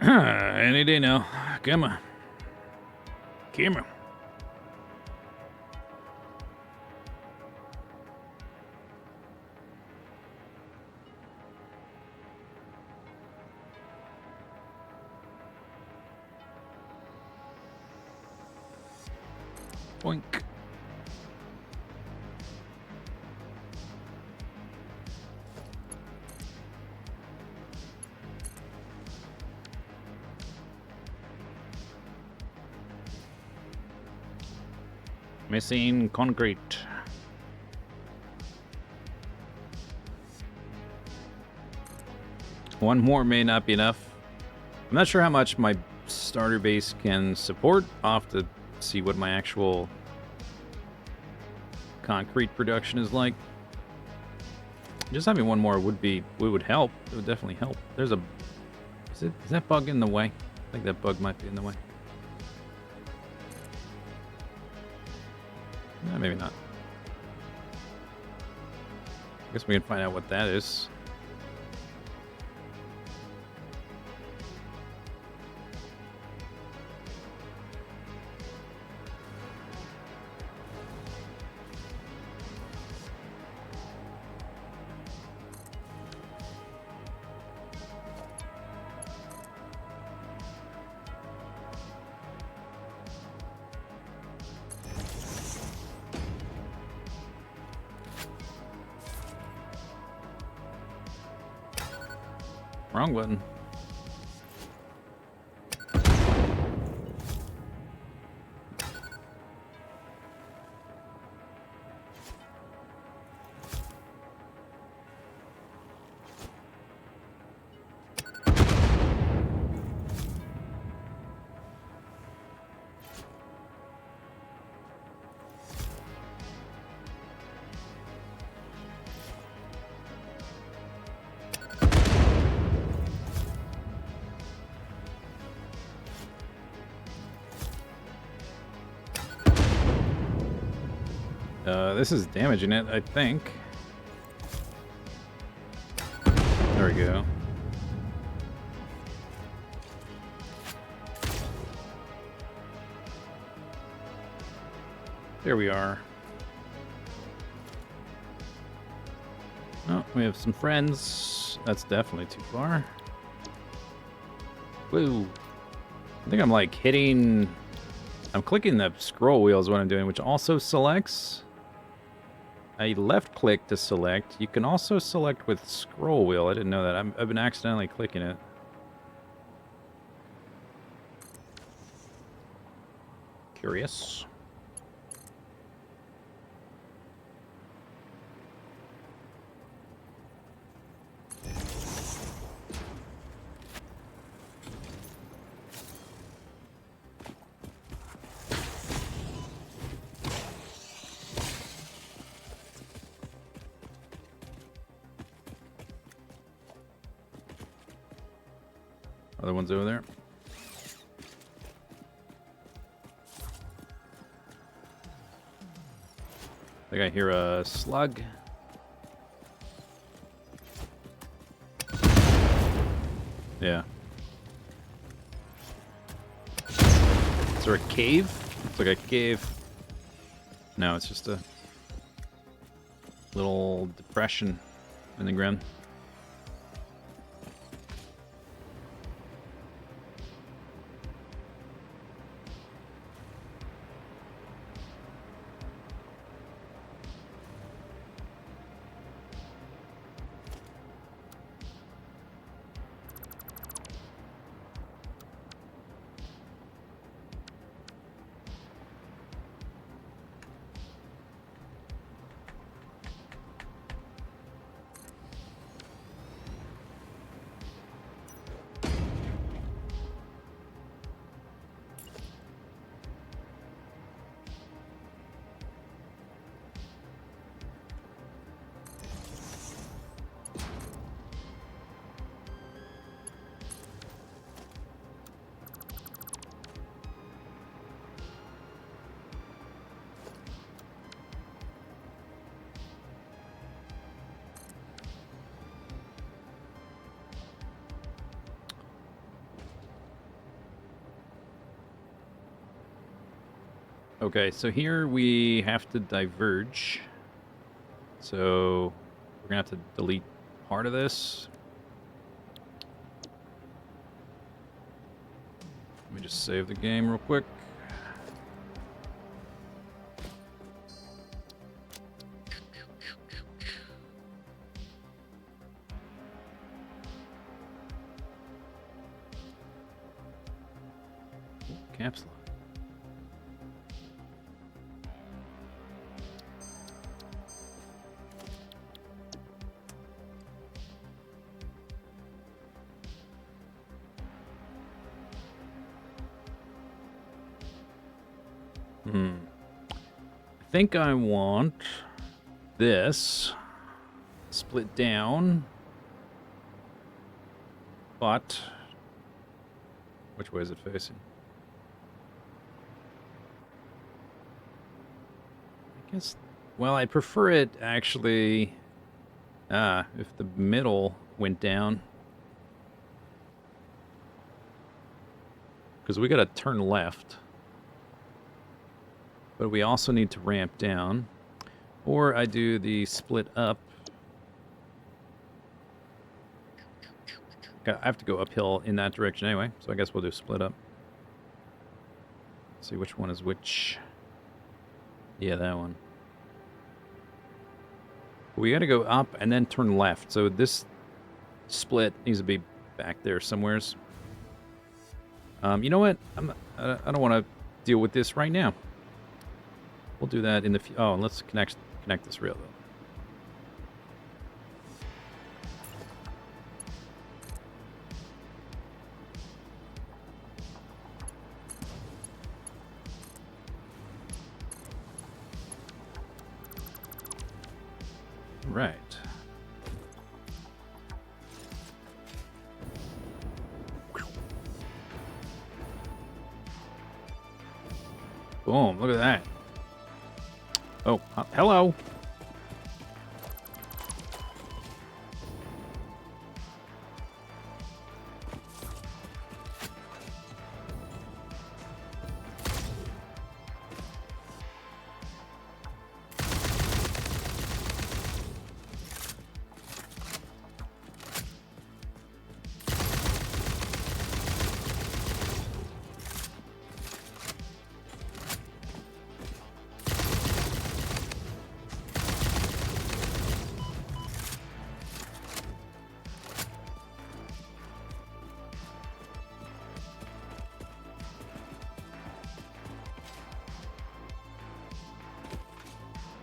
Any day now. Come on. Come on. Boink. Missing concrete. One more may not be enough. I'm not sure how much my starter base can support. I'll have to see what my actual concrete production is like. Just having one more would help. It would definitely help. There's a is that bug in the way? I think that bug might be in the way. Maybe not. I guess we can find out what that is. Wrong button. This is damaging it, I think. There we go. There we are. Oh, we have some friends. That's definitely too far. Woo. I think I'm like hitting... I'm clicking the scroll wheel is what I'm doing, which also selects. I left click to select. You can also select with scroll wheel. I didn't know that. I've been accidentally clicking it. Curious. Other one's over there. I think I hear a slug. Yeah. Is there a cave? Looks like a cave. No, it's just a little depression in the ground. Okay, so here we have to diverge. So we're gonna have to delete part of this. Let me just save the game real quick. Caps lock. I think I want this split down, but which way is it facing? I guess, well, I prefer it actually, if the middle went down. Because we gotta turn left. But we also need to ramp down. Or I do the split up. I have to go uphill in that direction anyway, so I guess we'll do split up. Let's see which one is which. Yeah, that one. We gotta go up and then turn left. So this split needs to be back there somewheres. You know what? I don't want to deal with this right now. We'll do that in the... Oh, and let's connect this rail, though. Right. Boom, look at that. Oh, hello.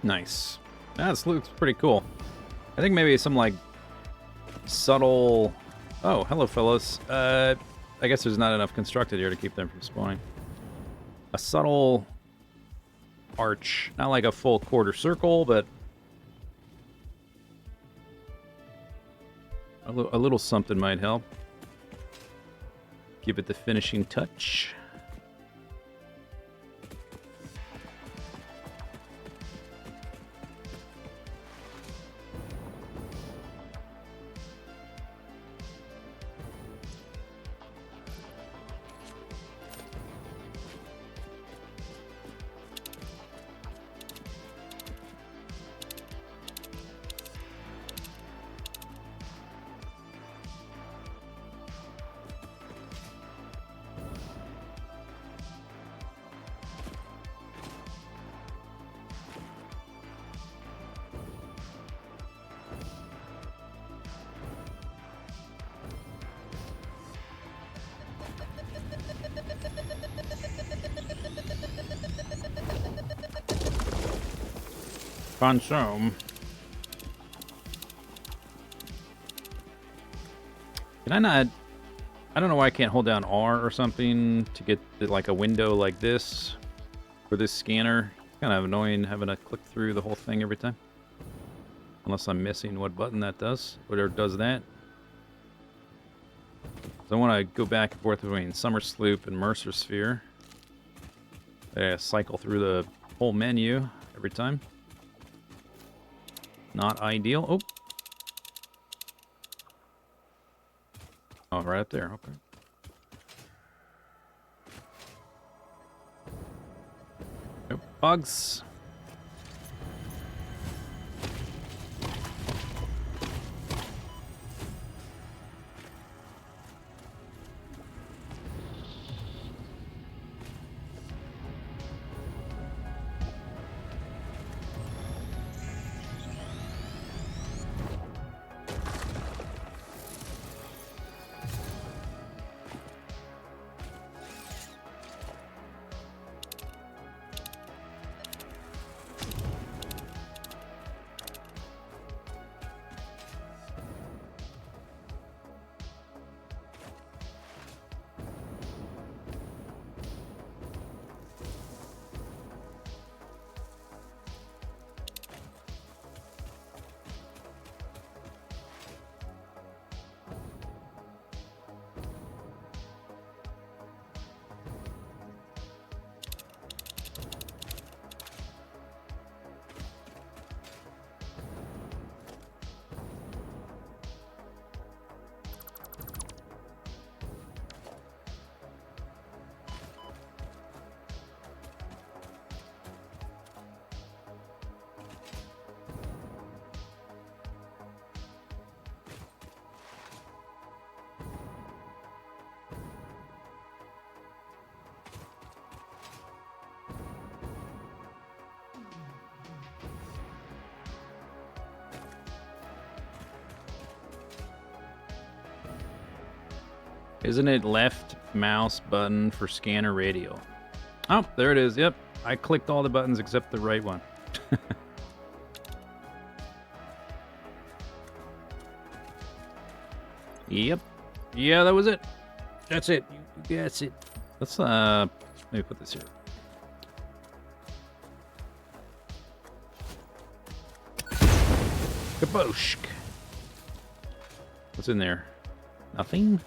Nice. This looks pretty cool. I think maybe some, like, subtle... Oh, hello, fellas. I guess there's not enough constructed here to keep them from spawning. A subtle arch. Not like a full quarter circle, but... a little something might help. Give it the finishing touch. Consume. Can I not? I don't know why I can't hold down R or something to get like a window like this for this scanner. It's kind of annoying having to click through the whole thing every time. Unless I'm missing what button that does. Whatever does that. So I want to go back and forth between Summer Sloop and Mercer Sphere. I cycle through the whole menu every time. Not ideal. Oh. Oh, right up there. Okay. Nope. Bugs. Isn't it left mouse button for scanner radio? Oh, there it is. Yep. I clicked all the buttons except the right one. Yep. Yeah, that was it. That's it. That's it. Let's let me put this here. Kaboosh. What's in there? Nothing?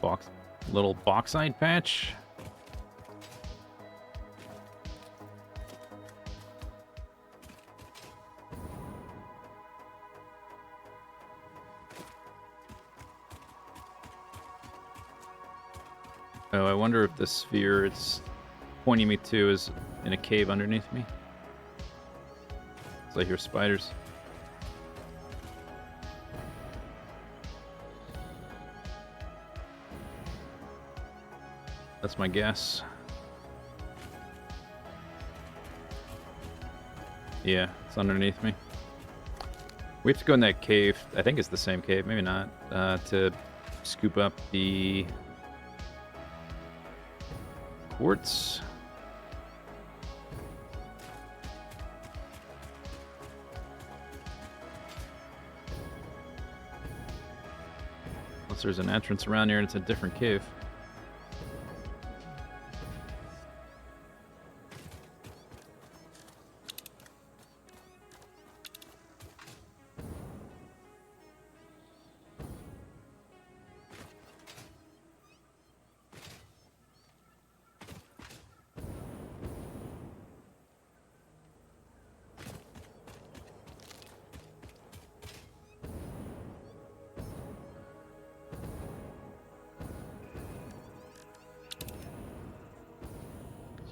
Box, little bauxite patch. Oh, I wonder if the sphere it's pointing me to is in a cave underneath me. It's like your spiders. That's my guess. Yeah, it's underneath me. We have to go in that cave. I think it's the same cave, maybe not, to scoop up the quartz. Unless there's an entrance around here and it's a different cave.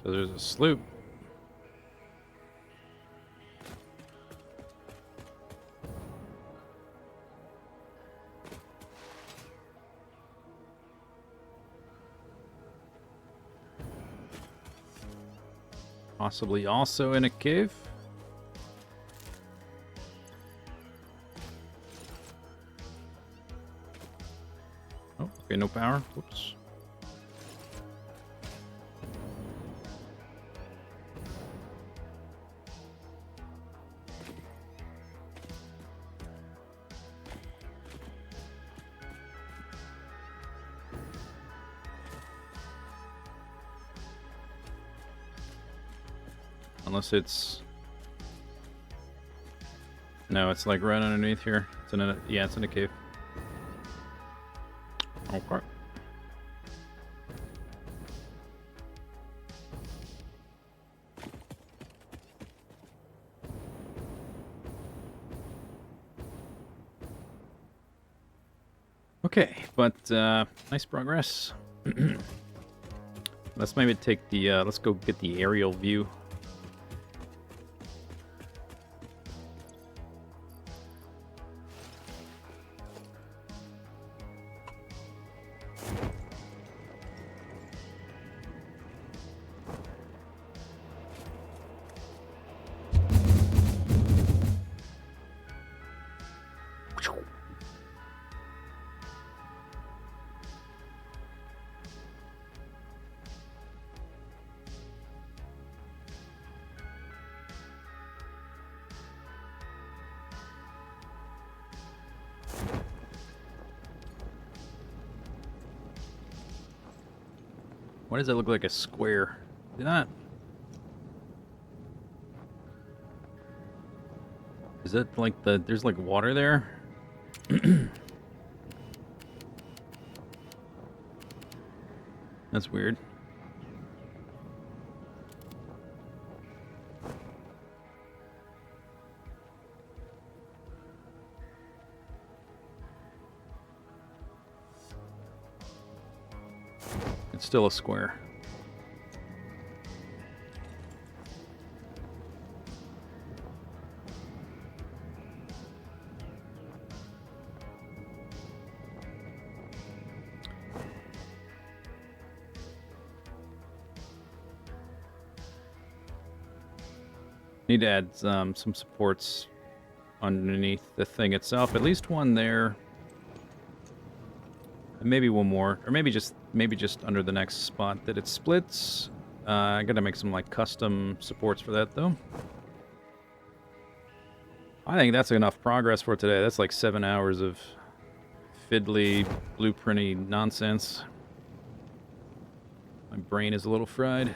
So there's a sloop. Possibly also in a cave. Oh, okay, no power. Whoops. Unless it's... No, it's like right underneath here. It's in a... Yeah, it's in a cave. Okay. Okay, but nice progress. Let's maybe take the let's go get the aerial view. Why does that look like a square? Did not. Is that like the... There's like water there? That's weird. It's still a square. Need to add some supports underneath the thing itself. At least one there. And maybe one more. Or maybe just under the next spot that it splits. I gotta make some like custom supports for that though. I think that's enough progress for today. That's like 7 hours of fiddly, blueprinty nonsense. My brain is a little fried.